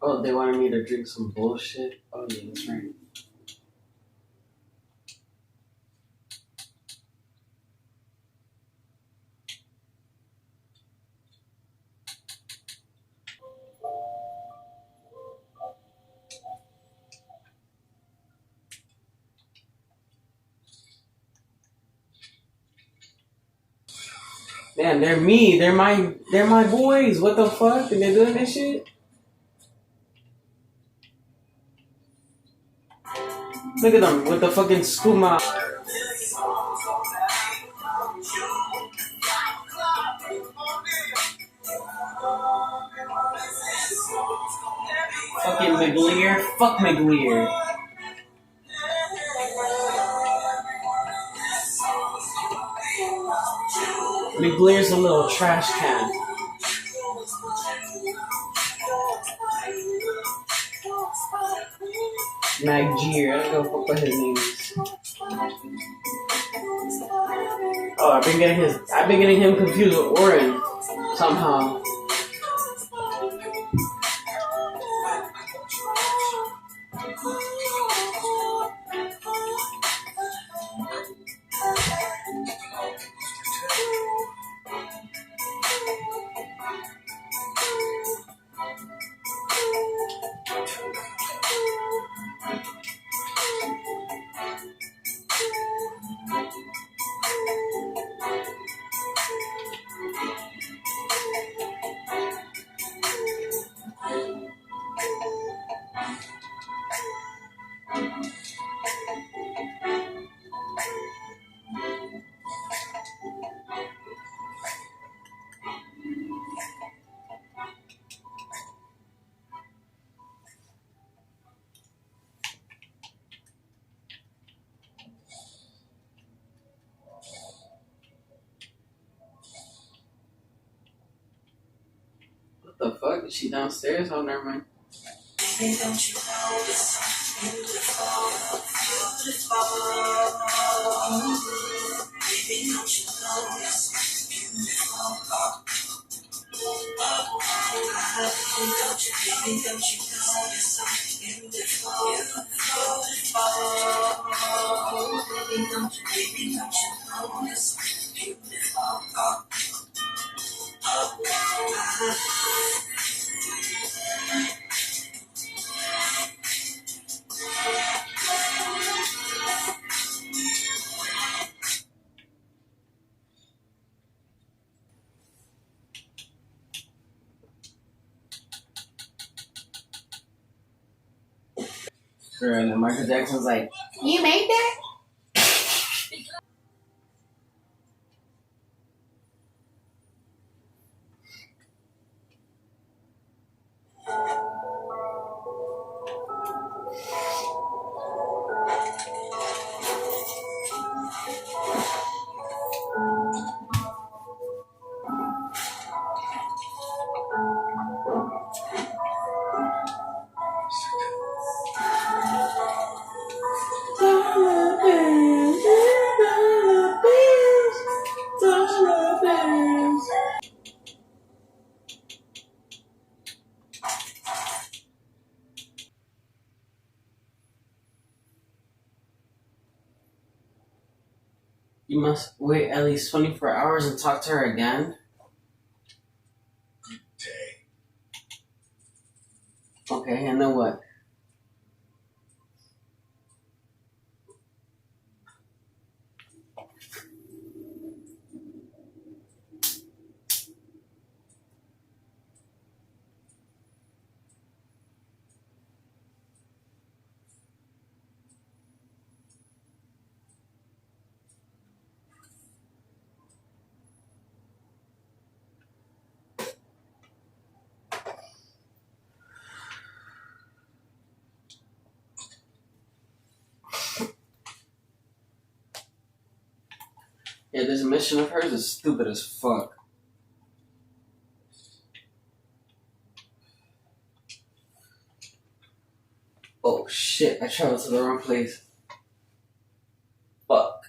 Oh, they wanted me to drink some bullshit? Oh, yeah, that's right. Damn, they're me. They're my boys. What the fuck? And they're doing this shit? Look at them with the fucking skooma. McLear? Fuck McLear. McLear's a little trash can. Maggier, I don't know what his name is. Oh, I've been getting him confused with Oren somehow. What the fuck? Is she downstairs? Oh, never mind. Baby, don't you know it's beautiful, beautiful. Baby, don't you know it's beautiful. Don't you, baby, don't you know it's so beautiful, beautiful. Baby, don't you know it's beautiful. Girl, and then Michael Jackson's like, "You made that?" You must wait at least 24 hours and talk to her again? Good day. Okay, and then what? Yeah, this mission of hers is stupid as fuck. Oh shit, I traveled to the wrong place. Fuck.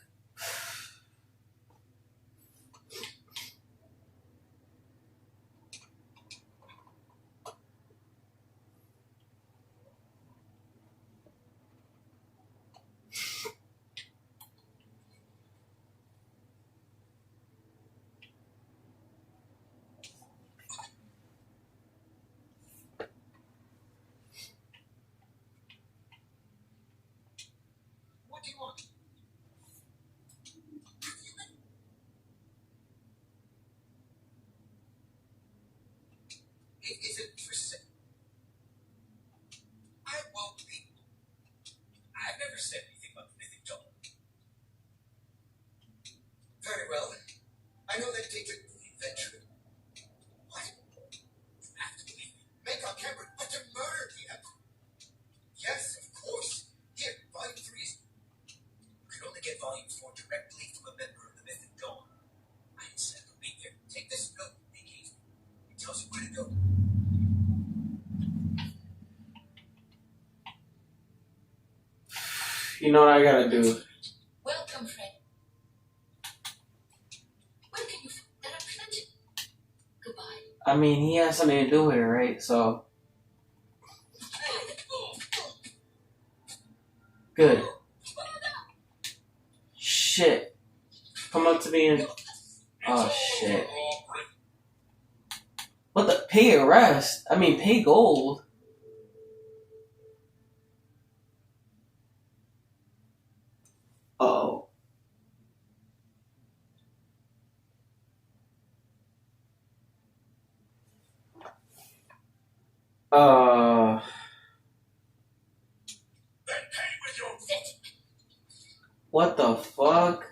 What do you want? Is it for sale? I won't be. I've never said anything about anything dull. Very well. I know that data venture. What? You have to believe me. Make our camera, but to murder the Emperor. You know what I gotta do. Welcome, Fred. Where can you find? There are plenty. Goodbye. I mean, he has something to do with it, right? So. Good. Shit. Come up to me and. Oh, shit. What the? Pay arrest? I mean, pay gold. Uh-oh. What the fuck?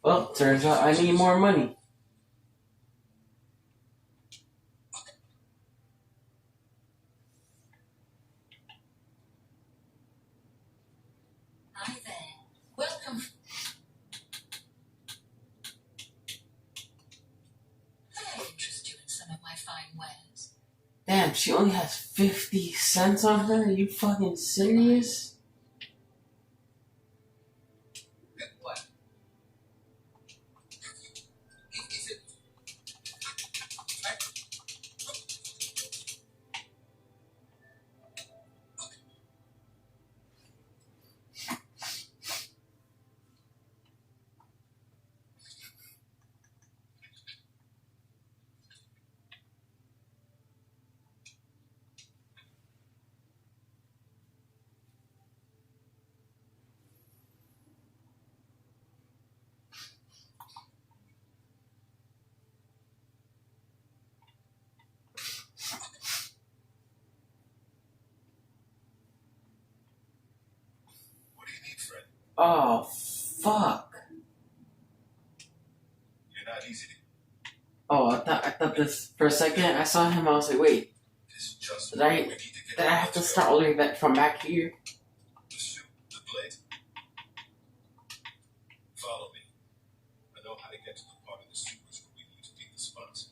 Well, turns out I need more money. Hi there. Welcome. May I interest you in some of my fine wares? Damn, she only has 50 cents on her? Are you fucking serious? Oh, fuck. You're not easy to. Oh, I thought this for a second. I saw him. I was like, wait, did I have to start ordering that from back here? The suit, the blade. Follow me. I know how to get to the part of the sewers where we need to beat the spots.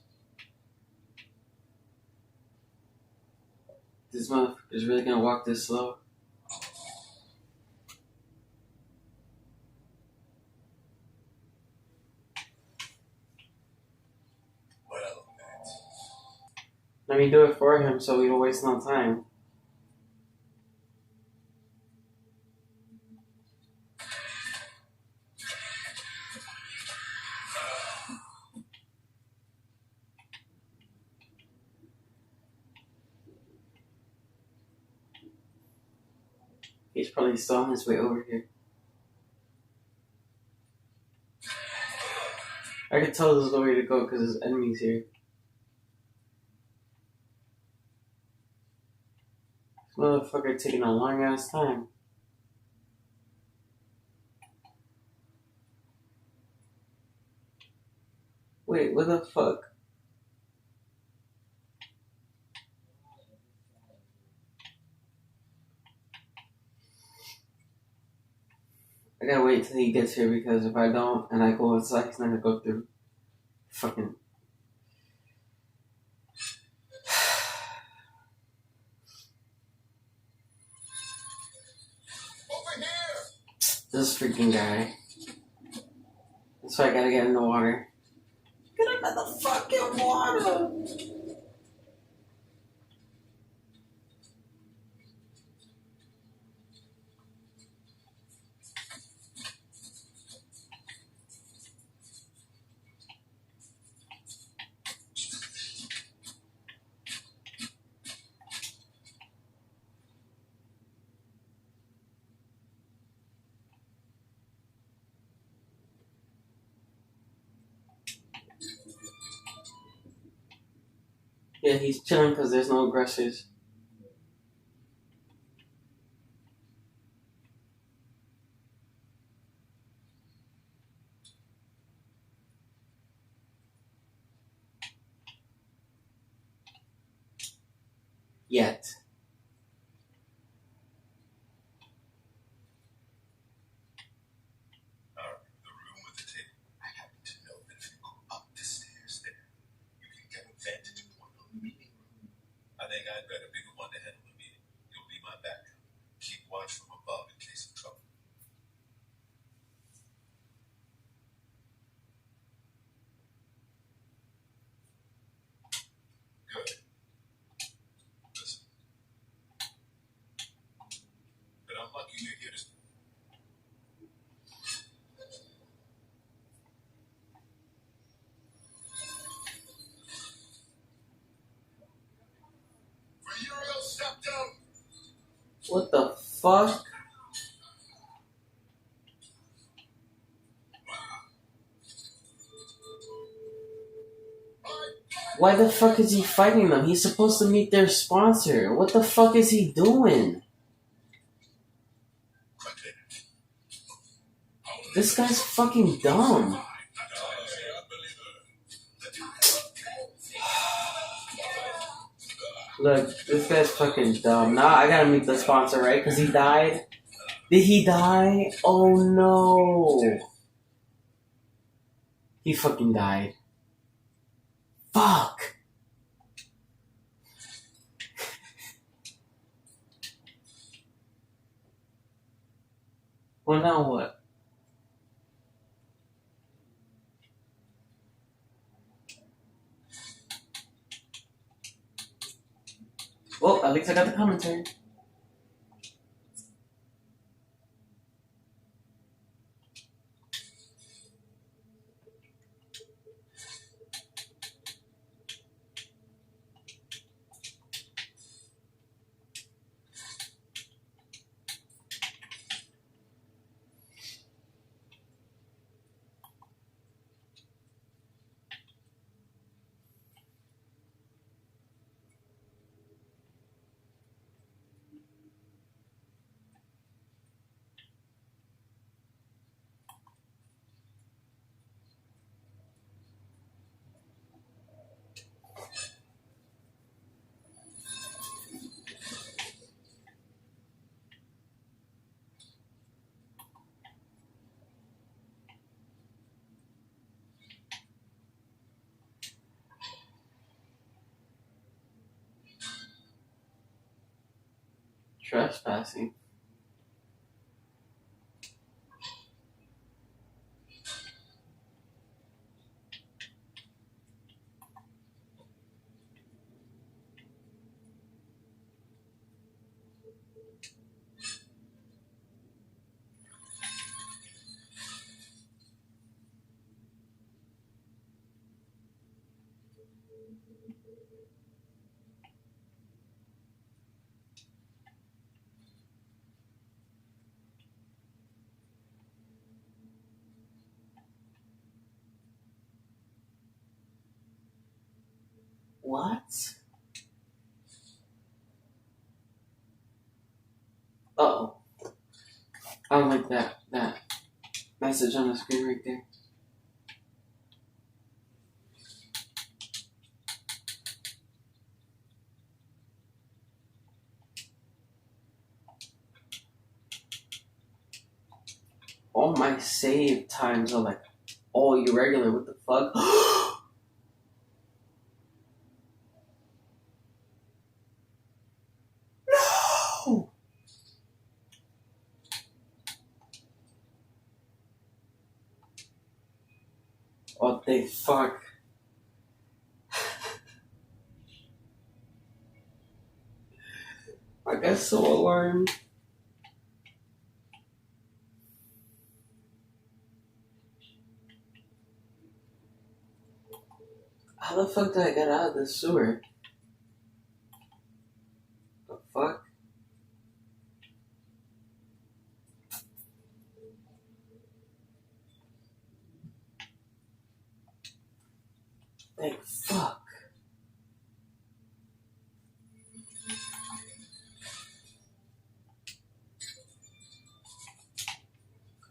This motherfucker is really gonna walk this slow. Let me do it for him so we don't waste no time. He's probably still on his way over here. I can tell this is the way to go because there's enemies here. This motherfucker taking a long ass time. Wait, what the fuck? I gotta wait till he gets here because if I don't and I go inside, he's not gonna go through. Fucking. Over here! This freaking guy. That's why I gotta get in the water. Get out of the fucking water! Yeah, he's chilling because there's no aggressors. Yet. Alright, the room with the table. I happen to know that if you go up the stairs there, you can get a vantage point on the meeting room. I think I'd better be the one to handle the meeting. You'll be my backup. Keep watch from above in case of trouble. Good. Listen. But I'm lucky you're here to. For Uriel Septum! What the fuck? Why the fuck is he fighting them? He's supposed to meet their sponsor. What the fuck is he doing? This guy's fucking dumb. Look, this guy's fucking dumb. Now I gotta meet the sponsor, right? Because he died. Did he die? Oh no. He fucking died. Fuck. Well, now what? Well, at least I got the commentary. Trespassing. What? Uh-oh. I don't like that message on the screen right there. All my save times are like all irregular. What the fuck? No! Oh, they fuck. I got so alarmed. How the fuck did I get out of the sewer? The fuck? Thank fuck.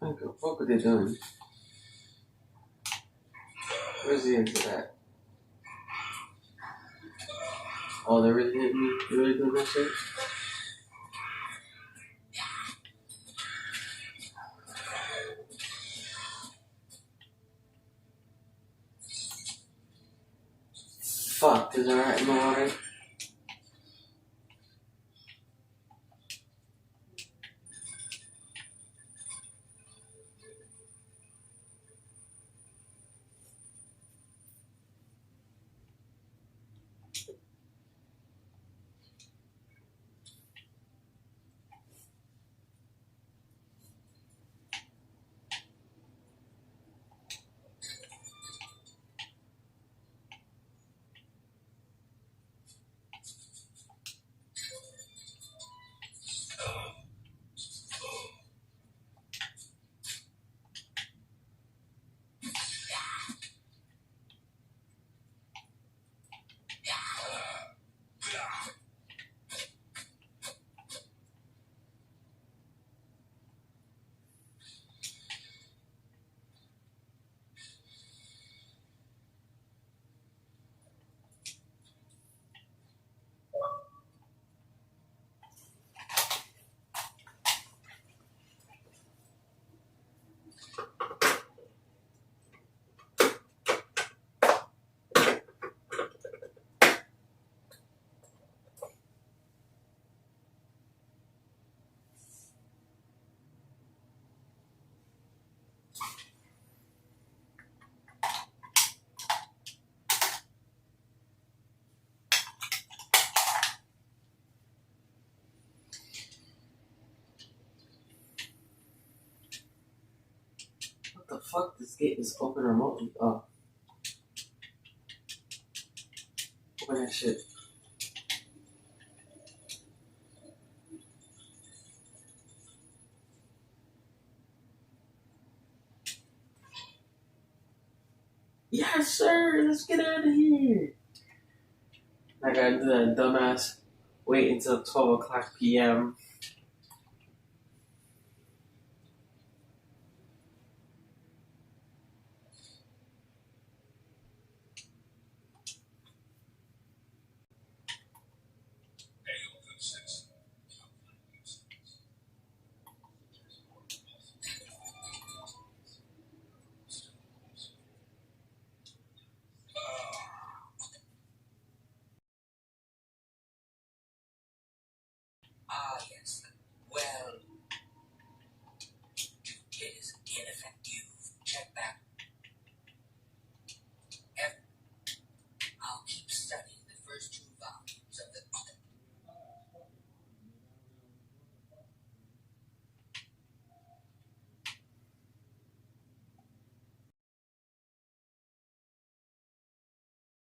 I don't give a fuck what they're doing. Where's the exit at? Oh, they really hit me? They really doing that shit? Fuck, is there rat in the water? What the fuck? This gate is open remotely. Oh. Open that shit. Yes, sir. Let's get out of here. I gotta do that dumbass. Wait until 12 o'clock p.m. Ah, yes. Well, it is ineffective. Check back. I'll keep studying the first 2 volumes of the.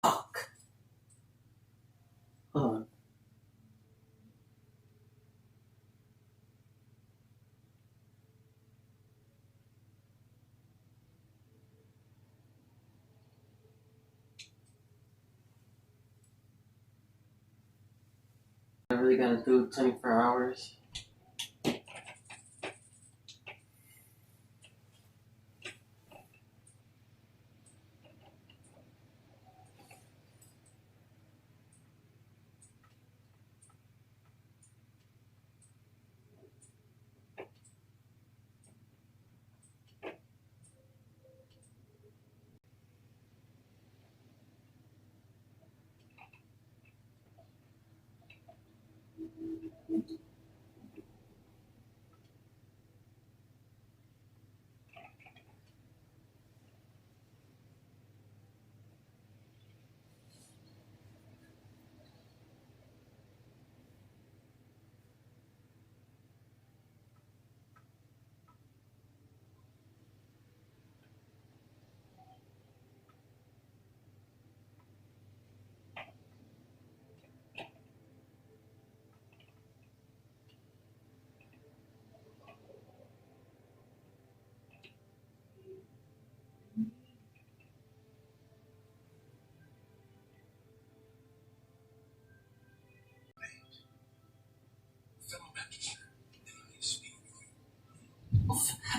Fuck. Hold on. I really gotta do 24 hours.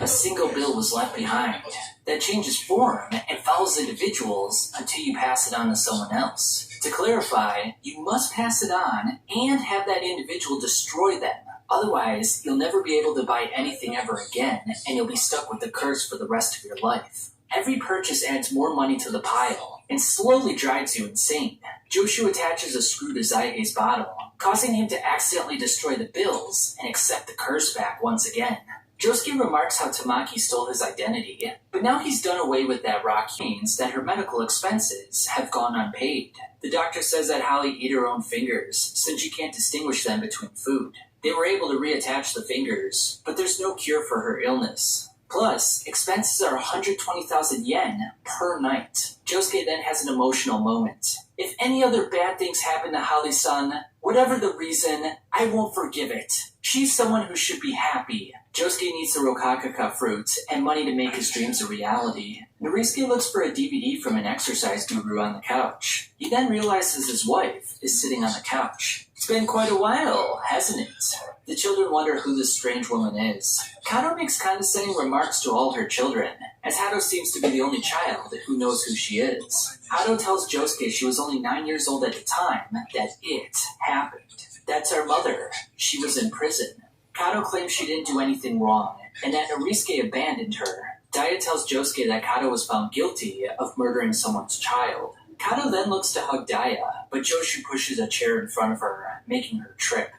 A single bill was left behind that changes form and follows individuals until you pass it on to someone else. To clarify, you must pass it on and have that individual destroy them. Otherwise, you'll never be able to buy anything ever again, and you'll be stuck with the curse for the rest of your life. Every purchase adds more money to the pile and slowly drives you insane. Joshu attaches a screw to Zaihei's bottle, causing him to accidentally destroy the bills and accept the curse back once again. Josuke remarks how Tamaki stole his identity, but now he's done away with that rock means that her medical expenses have gone unpaid. The doctor says that Holly ate her own fingers since she can't distinguish them between food. They were able to reattach the fingers, but there's no cure for her illness. Plus, expenses are 120,000 yen per night. Josuke then has an emotional moment. If any other bad things happen to Holly-san, whatever the reason, I won't forgive it. She's someone who should be happy. Josuke needs the Rokakaka fruit and money to make his dreams a reality. Norisuke looks for a DVD from an exercise guru on the couch. He then realizes his wife is sitting on the couch. It's been quite a while, hasn't it? The children wonder who this strange woman is. Kato makes condescending remarks to all her children, as Hato seems to be the only child who knows who she is. Hato tells Josuke she was only 9 years old at the time that it happened. That's our mother. She was in prison. Kato claims she didn't do anything wrong, and that Norisuke abandoned her. Daya tells Josuke that Kato was found guilty of murdering someone's child. Kato then looks to hug Daya, but Joshu pushes a chair in front of her, making her trip.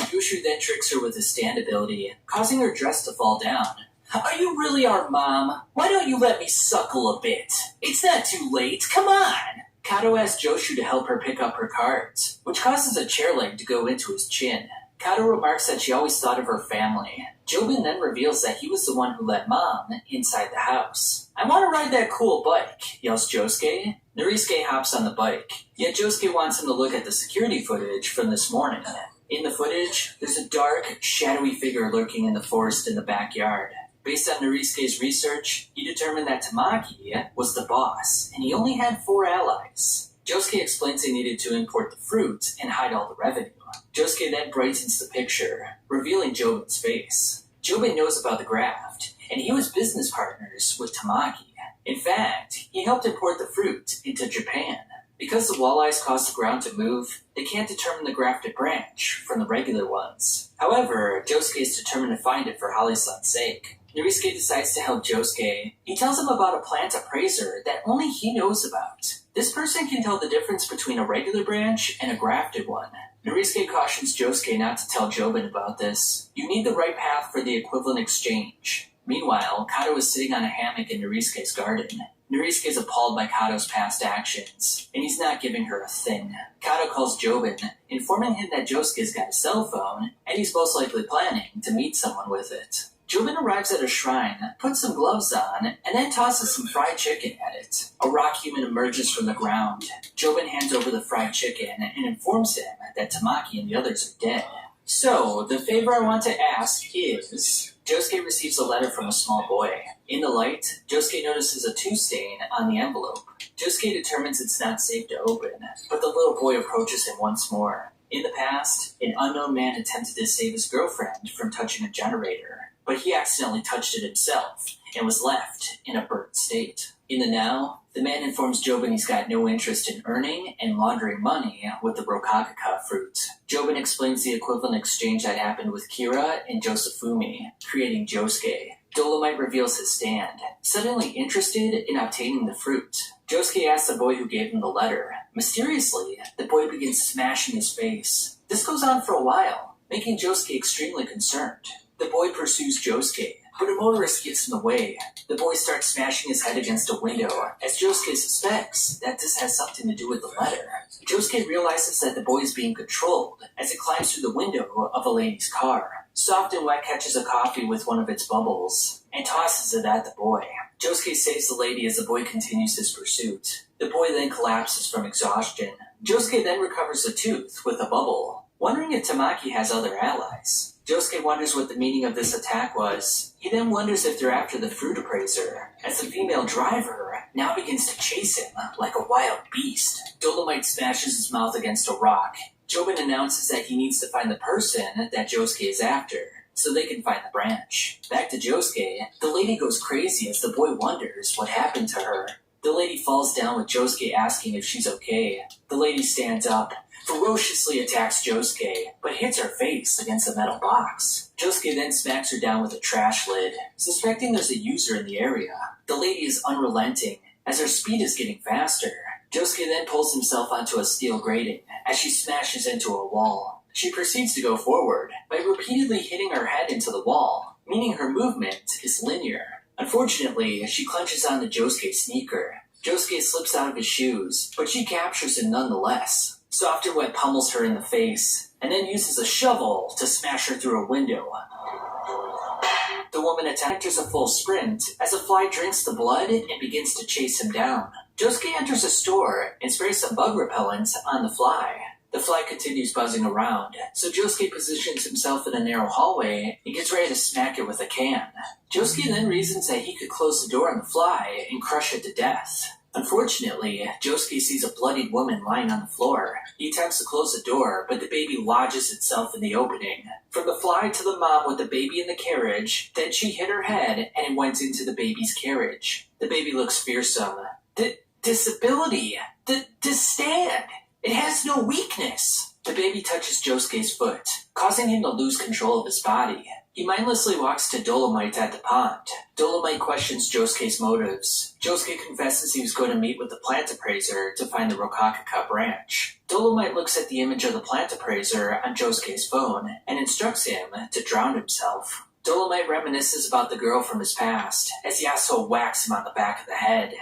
Joshu then tricks her with his stand ability, causing her dress to fall down. Are you really our mom? Why don't you let me suckle a bit? It's not too late, come on! Kato asks Joshu to help her pick up her cards, which causes a chair leg to go into his chin. Kato remarks that she always thought of her family. Jobin then reveals that he was the one who let Mom inside the house. I want to ride that cool bike, yells Josuke. Norisuke hops on the bike, yet Josuke wants him to look at the security footage from this morning. In the footage, there's a dark, shadowy figure lurking in the forest in the backyard. Based on Norisuke's research, he determined that Tamaki was the boss, and he only had 4 allies. Josuke explains they needed to import the fruit and hide all the revenue. Josuke then brightens the picture, revealing Jobin's face. Jobin knows about the graft, and he was business partners with Tamaki. In fact, he helped import the fruit into Japan. Because the walleyes cause the ground to move, they can't determine the grafted branch from the regular ones. However, Josuke is determined to find it for Holly-san's sake. Norisuke decides to help Josuke. He tells him about a plant appraiser that only he knows about. This person can tell the difference between a regular branch and a grafted one. Norisuke cautions Josuke not to tell Jobin about this. You need the right path for the equivalent exchange. Meanwhile, Kato is sitting on a hammock in Norisuke's garden. Norisuke is appalled by Kato's past actions, and he's not giving her a thing. Kato calls Jobin, informing him that Josuke's got a cell phone, and he's most likely planning to meet someone with it. Jobin arrives at a shrine, puts some gloves on, and then tosses some fried chicken at it. A rock human emerges from the ground. Jobin hands over the fried chicken and informs him that Tamaki and the others are dead. So, the favor I want to ask is... Josuke receives a letter from a small boy. In the light, Josuke notices a 2 stain on the envelope. Josuke determines it's not safe to open, but the little boy approaches him once more. In the past, an unknown man attempted to save his girlfriend from touching a generator, but he accidentally touched it himself and was left in a burnt state. In the now, the man informs Jobin he's got no interest in earning and laundering money with the Rokakaka fruit. Jobin explains the equivalent exchange that happened with Kira and Josefumi, creating Josuke. Dolomite reveals his stand, suddenly interested in obtaining the fruit. Josuke asks the boy who gave him the letter. Mysteriously, the boy begins smashing his face. This goes on for a while, making Josuke extremely concerned. The boy pursues Josuke, but a motorist gets in the way. The boy starts smashing his head against a window, as Josuke suspects that this has something to do with the letter. Josuke realizes that the boy is being controlled as it climbs through the window of a lady's car. Soft and Wet catches a coffee with one of its bubbles and tosses it at the boy. Josuke saves the lady as the boy continues his pursuit. The boy then collapses from exhaustion. Josuke then recovers a tooth with a bubble, wondering if Tamaki has other allies. Josuke wonders what the meaning of this attack was. He then wonders if they're after the fruit appraiser, as the female driver now begins to chase him like a wild beast. Dolomite smashes his mouth against a rock. Jobin announces that he needs to find the person that Josuke is after, so they can find the branch. Back to Josuke, the lady goes crazy as the boy wonders what happened to her. The lady falls down with Josuke asking if she's okay. The lady stands up, ferociously attacks Josuke, but hits her face against a metal box. Josuke then smacks her down with a trash lid, suspecting there's a user in the area. The lady is unrelenting, as her speed is getting faster. Josuke then pulls himself onto a steel grating, as she smashes into a wall. She proceeds to go forward, by repeatedly hitting her head into the wall, meaning her movement is linear. Unfortunately, she clenches onto Josuke's sneaker. Josuke slips out of his shoes, but she captures him nonetheless. Soft and Wet pummels her in the face, and then uses a shovel to smash her through a window. The woman enters a full sprint as a fly drinks the blood and begins to chase him down. Josuke enters a store and sprays some bug repellent on the fly. The fly continues buzzing around, so Josuke positions himself in a narrow hallway and gets ready to smack it with a can. Josuke then reasons that he could close the door on the fly and crush it to death. Unfortunately, Josuke sees a bloodied woman lying on the floor. He attempts to close the door, but the baby lodges itself in the opening. From the fly to the mom with the baby in the carriage, then she hit her head and it went into the baby's carriage. The baby looks fearsome. Disability! Stand! It has no weakness! The baby touches Josuke's foot, causing him to lose control of his body. He mindlessly walks to Dolomite at the pond. Dolomite questions Josuke's motives. Josuke confesses he was going to meet with the plant appraiser to find the Rokakaka branch. Dolomite looks at the image of the plant appraiser on Josuke's phone and instructs him to drown himself. Dolomite reminisces about the girl from his past, as Yasuo whacks him on the back of the head.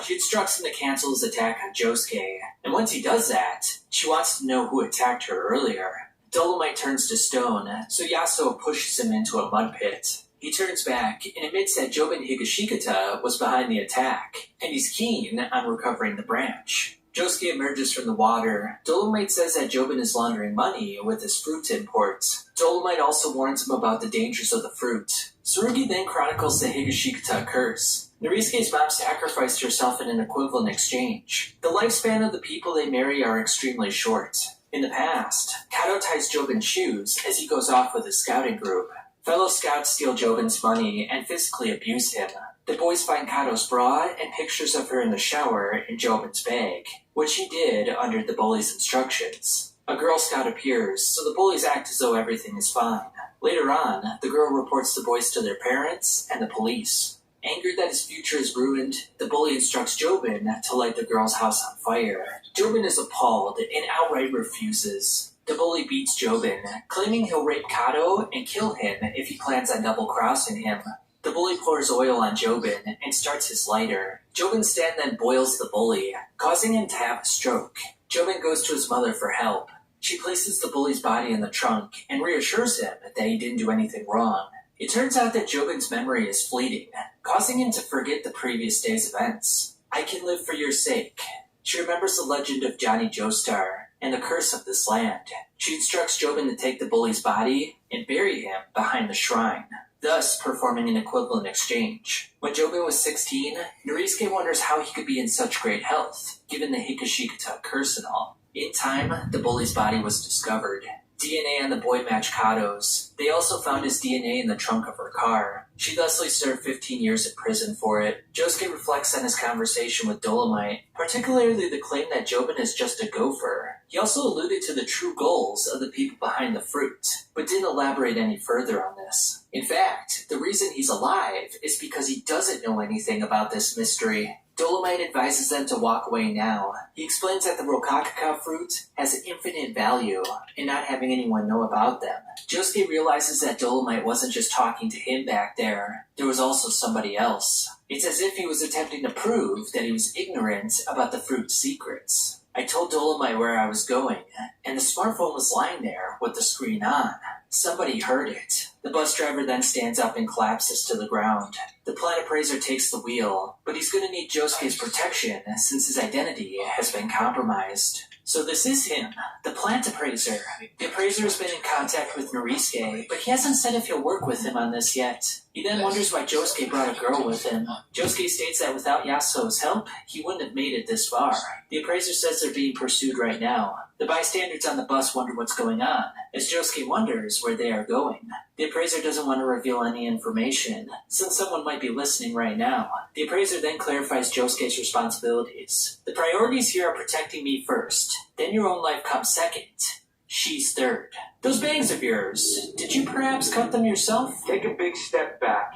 She instructs him to cancel his attack on Josuke, and once he does that, she wants to know who attacked her earlier. Dolomite turns to stone, so Yasuo pushes him into a mud pit. He turns back and admits that Jobin Higashikata was behind the attack, and he's keen on recovering the branch. Josuke emerges from the water. Dolomite says that Jobin is laundering money with his fruit imports. Dolomite also warns him about the dangers of the fruit. Tsurugi then chronicles the Higashikata curse. Norisuke's mom sacrificed herself in an equivalent exchange. The lifespan of the people they marry are extremely short. In the past, Kato ties Jobin's shoes as he goes off with his scouting group. Fellow scouts steal Jobin's money and physically abuse him. The boys find Kato's bra and pictures of her in the shower in Jobin's bag, which he did under the bully's instructions. A Girl Scout appears, so the bullies act as though everything is fine. Later on, the girl reports the boys to their parents and the police. Angered that his future is ruined, the bully instructs Jobin to light the girl's house on fire. Jobin is appalled and outright refuses. The bully beats Jobin, claiming he'll rape Kato and kill him if he plans on double-crossing him. The bully pours oil on Jobin and starts his lighter. Jobin's stand then boils the bully, causing him to have a stroke. Jobin goes to his mother for help. She places the bully's body in the trunk and reassures him that he didn't do anything wrong. It turns out that Jobin's memory is fleeting, causing him to forget the previous day's events. I can live for your sake. She remembers the legend of Johnny Joestar and the curse of this land. She instructs Jobin to take the bully's body and bury him behind the shrine, thus performing an equivalent exchange. When Jobin was 16, Norisuke wonders how he could be in such great health, given the Higashikata curse and all. In time, the bully's body was discovered. DNA on the boy matched Kato's. They also found his DNA in the trunk of her car. She thusly served 15 years in prison for it. Josuke reflects on his conversation with Dolomite, particularly the claim that Jobin is just a gopher. He also alluded to the true goals of the people behind the fruit, but didn't elaborate any further on this. In fact, the reason he's alive is because he doesn't know anything about this mystery. Dolomite advises them to walk away now. He explains that the Rokakaka fruit has infinite value, and not having anyone know about them. Josuke realizes that Dolomite wasn't just talking to him back there. There was also somebody else. It's as if he was attempting to prove that he was ignorant about the fruit's secrets. I told Dolomite where I was going, and the smartphone was lying there with the screen on. Somebody heard it. The bus driver then stands up and collapses to the ground. The plant appraiser takes the wheel, but he's going to need Josuke's protection since his identity has been compromised. So this is him, the plant appraiser. The appraiser has been in contact with Norisuke, but he hasn't said if he'll work with him on this yet. He then wonders why Josuke brought a girl with him. Josuke states that without Yasuo's help, he wouldn't have made it this far. The appraiser says they're being pursued right now. The bystanders on the bus wonder what's going on, as Josuke wonders where they are going. The appraiser doesn't want to reveal any information, since someone might might be listening right now. The appraiser then clarifies Josuke's responsibilities. The priorities here are protecting me first. Then your own life comes second. She's third. Those bangs of yours, did you perhaps cut them yourself? Take a big step back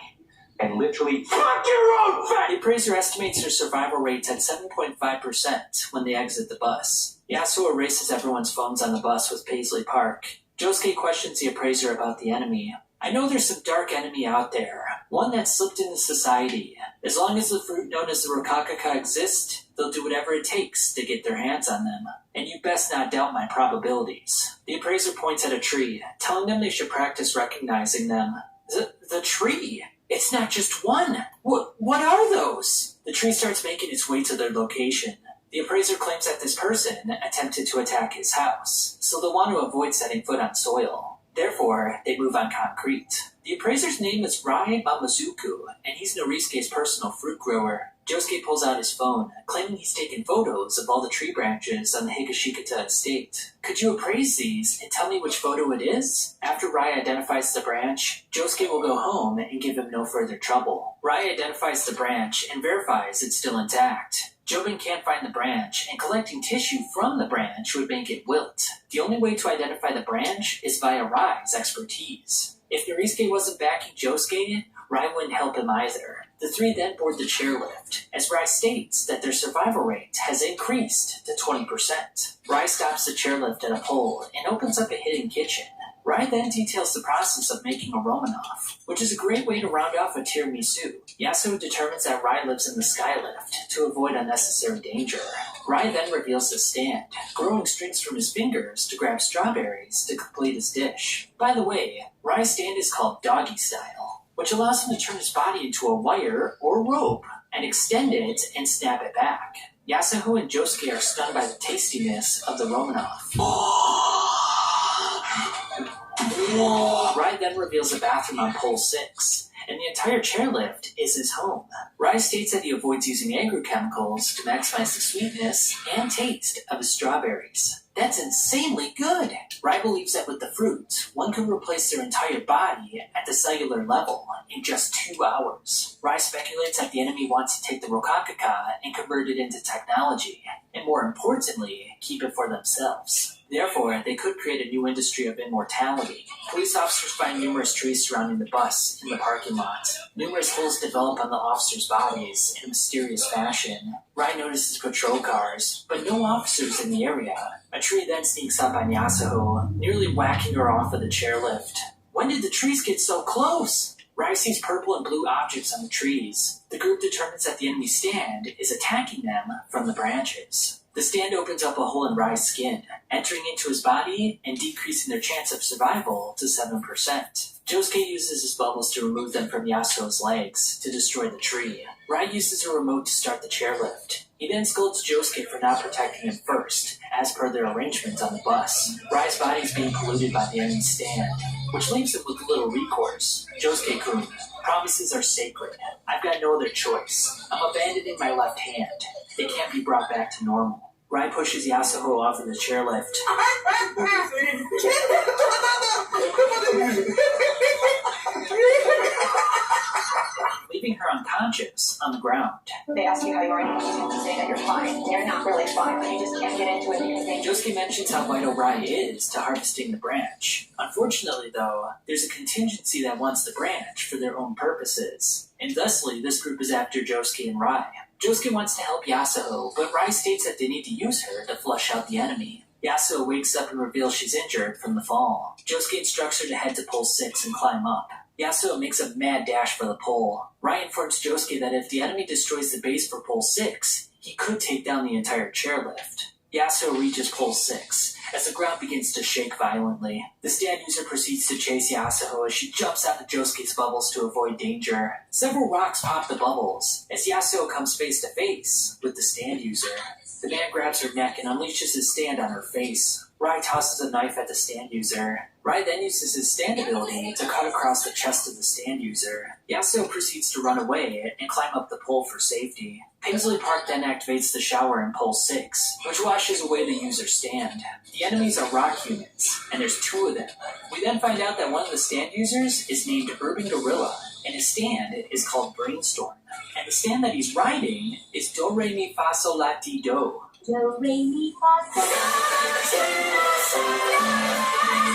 and literally fuck your own face! The appraiser estimates her survival rate at 7.5% when they exit the bus. Yasuo erases everyone's phones on the bus with Paisley Park. Josuke questions the appraiser about the enemy. I know there's some dark enemy out there, one that slipped into society. As long as the fruit known as the Rokakaka exists, they'll do whatever it takes to get their hands on them. And you best not doubt my probabilities. The appraiser points at a tree, telling them they should practice recognizing them. The tree? It's not just one. What are those? The tree starts making its way to their location. The appraiser claims that this person attempted to attack his house, so they'll want to avoid setting foot on soil. Therefore, they move on concrete. The appraiser's name is Rai Mamazuku, and he's Norisuke's personal fruit grower. Josuke pulls out his phone, claiming he's taken photos of all the tree branches on the Higashikata estate. Could you appraise these and tell me which photo it is? After Rai identifies the branch, Josuke will go home and give him no further trouble. Rai identifies the branch and verifies it's still intact. Jobin can't find the branch, and collecting tissue from the branch would make it wilt. The only way to identify the branch is via Rai's expertise. If Norisuke wasn't backing Josuke, Rai wouldn't help him either. The three then board the chairlift, as Rai states that their survival rate has increased to 20%. Rai stops the chairlift at a pole and opens up a hidden kitchen. Rai then details the process of making a Romanoff, which is a great way to round off a tiramisu. Yasuo determines that Rai lives in the skylift to avoid unnecessary danger. Rai then reveals his stand, growing strings from his fingers to grab strawberries to complete his dish. By the way, Rai's stand is called doggy style, which allows him to turn his body into a wire or rope and extend it and snap it back. Yasuo and Josuke are stunned by the tastiness of the Romanoff. Rai then reveals a bathroom on pole 6, and the entire chairlift is his home. Rai states that he avoids using agrochemicals to maximize the sweetness and taste of his strawberries. That's insanely good! Rai believes that with the fruit, one can replace their entire body at the cellular level in just 2 hours. Rai speculates that the enemy wants to take the Rokakaka and convert it into technology, and more importantly, keep it for themselves. Therefore, they could create a new industry of immortality. Police officers find numerous trees surrounding the bus in the parking lot. Numerous holes develop on the officers' bodies in a mysterious fashion. Rai notices patrol cars, but no officers in the area. A tree then sneaks up on Yasuo, nearly whacking her off of the chairlift. When did the trees get so close? Rai sees purple and blue objects on the trees. The group determines that the enemy stand is attacking them from the branches. The stand opens up a hole in Rai's skin, entering into his body and decreasing their chance of survival to 7%. Josuke uses his bubbles to remove them from Yasuo's legs to destroy the tree. Rai uses a remote to start the chairlift. He then scolds Josuke for not protecting him first, as per their arrangement on the bus. Rai's body is being polluted by the enemy stand, which leaves him with little recourse. Josuke-kun, promises are sacred. I've got no other choice. I'm abandoning my left hand. They can't be brought back to normal. Rai pushes Yasuo off of the chairlift. Leaving her unconscious on the ground. They ask you how you are, and you have to say that you're fine. They're not really fine, but you just can't get into it because they... Josuke mentions how vital Rai is to harvesting the branch. Unfortunately, though, there's a contingency that wants the branch for their own purposes, and thusly this group is after Josuke and Rai. Josuke wants to help Yasuo, but Rai states that they need to use her to flush out the enemy. Yasuo wakes up and reveals she's injured from the fall. Josuke instructs her to head to pole 6 and climb up. Yasuo makes a mad dash for the pole. Rai informs Josuke that if the enemy destroys the base for pole 6, he could take down the entire chairlift. Yasuo reaches pole 6, as the ground begins to shake violently. The stand user proceeds to chase Yasuo as she jumps out of Josuke's bubbles to avoid danger. Several rocks pop the bubbles, as Yasuo comes face to face with the stand user. The man grabs her neck and unleashes his stand on her face. Rai tosses a knife at the stand user. Rai then uses his stand ability to cut across the chest of the stand user. Yasuo proceeds to run away and climb up the pole for safety. Paisley Park then activates the shower in pole 6, which washes away the user's stand. The enemies are rock humans, and there's 2 of them. We then find out that one of the stand users is named Urban Gorilla, and his stand is called Brainstorm. And the stand that he's riding is Do Re Mi Fa Sol La Ti Do. Do, re, mi, fa, sol.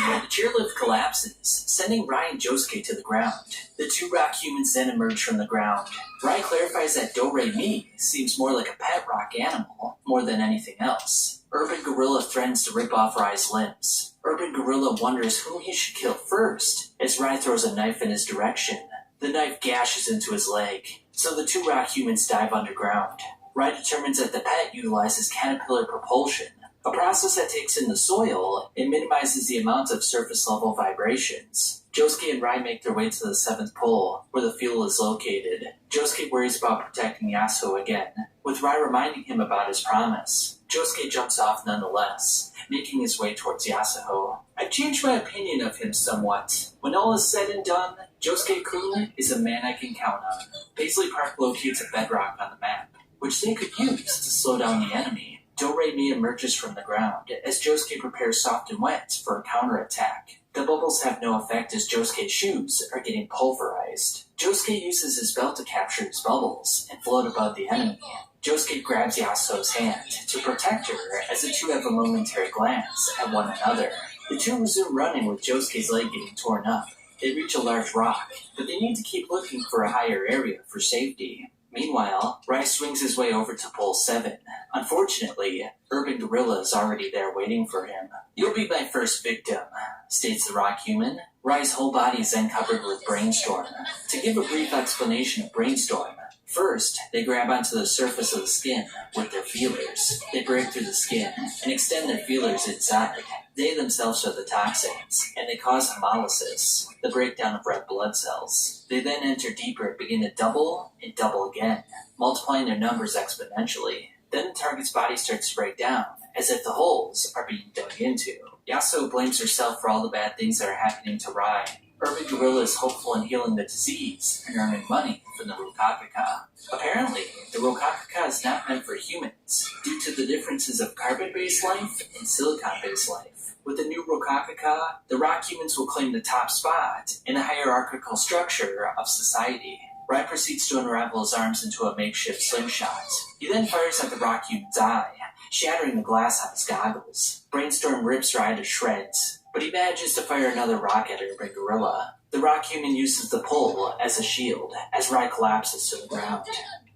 The chairlift collapses, sending Rai and Josuke to the ground. The 2 rock humans then emerge from the ground. Rai clarifies that Do Re Mi seems more like a pet rock animal more than anything else. Urban Gorilla threatens to rip off Rai's limbs. Urban Gorilla wonders whom he should kill first, as Rai throws a knife in his direction. The knife gashes into his leg, so the 2 rock humans dive underground. Rai determines that the pet utilizes caterpillar propulsion, a process that takes in the soil and minimizes the amount of surface level vibrations. Josuke and Rai make their way to the 7th pole, where the fuel is located. Josuke worries about protecting Yasuo again, with Rai reminding him about his promise. Josuke jumps off nonetheless, making his way towards Yasuo. I've changed my opinion of him somewhat. When all is said and done, Josuke-kun is a man I can count on. Paisley Park locates a bedrock on the map, which they could use to slow down the enemy. Do Re Mi emerges from the ground as Josuke prepares soft and wet for a counterattack. The bubbles have no effect as Josuke's shoes are getting pulverized. Josuke uses his belt to capture his bubbles and float above the enemy. Josuke grabs Yasuo's hand to protect her as the 2 have a momentary glance at one another. The 2 resume running with Josuke's leg getting torn up. They reach a large rock, but they need to keep looking for a higher area for safety. Meanwhile, Rai swings his way over to pole 7. Unfortunately, Urban Gorilla is already there waiting for him. You'll be my first victim, states the rock human. Rai's whole body is then covered with Brainstorm. To give a brief explanation of Brainstorm, first, they grab onto the surface of the skin with their feelers. They break through the skin and extend their feelers inside. They themselves are the toxins, and they cause hemolysis, the breakdown of red blood cells. They then enter deeper and begin to double and double again, multiplying their numbers exponentially. Then the target's body starts to break down, as if the holes are being dug into. Yasuo blames herself for all the bad things that are happening to Rai. Urban Gorilla is hopeful in healing the disease and earning money from the Rokakaka. Apparently, the Rokakaka is not meant for humans, due to the differences of carbon-based life and silicon-based life. With the new Rokakaka, the rock humans will claim the top spot in the hierarchical structure of society. Rai proceeds to unravel his arms into a makeshift slingshot. He then fires at the rock human's eye, shattering the glass on his goggles. Brainstorm rips Rai to shreds, but he manages to fire another rock at Urban Gorilla. The rock human uses the pole as a shield as Rai collapses to the ground.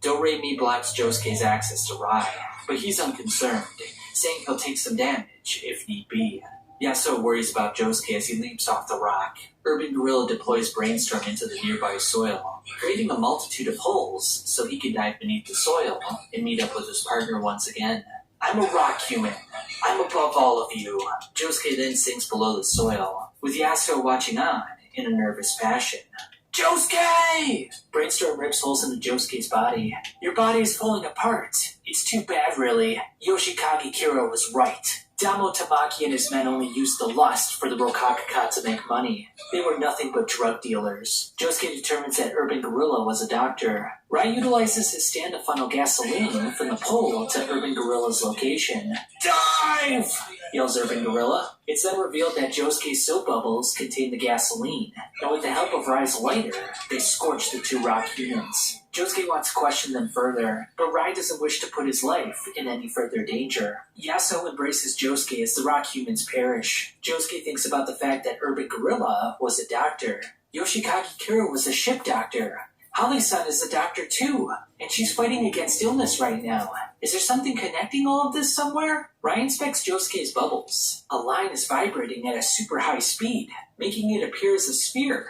Do Re Mi blocks Josuke's access to Rai, but he's unconcerned, saying he'll take some damage if need be. Yasuo worries about Josuke as he leaps off the rock. Urban Gorilla deploys Brainstorm into the nearby soil, creating a multitude of holes so he can dive beneath the soil and meet up with his partner once again. I'm a rock human. I'm above all of you. Josuke then sinks below the soil, with Yasuo watching on in a nervous fashion. Josuke! Brainstorm rips holes into Josuke's body. Your body is falling apart. It's too bad, really. Yoshikage Kira was right. Damo Tamaki and his men only used the lust for the Rokakaka to make money. They were nothing but drug dealers. Josuke determines that Urban Gorilla was a doctor. Rai utilizes his stand to funnel gasoline from the pole to Urban Gorilla's location. Dive! Yells Urban Gorilla. It's then revealed that Josuke's soap bubbles contain the gasoline, and with the help of Rai's lighter, they scorch the 2 rock humans. Josuke wants to question them further, but Rai doesn't wish to put his life in any further danger. Yasuo embraces Josuke as the rock humans perish. Josuke thinks about the fact that Urban Gorilla was a doctor. Yoshikage Kira was a ship doctor. Holly-san is a doctor too, and she's fighting against illness right now. Is there something connecting all of this somewhere? Rai inspects Josuke's bubbles. A line is vibrating at a super high speed, making it appear as a sphere.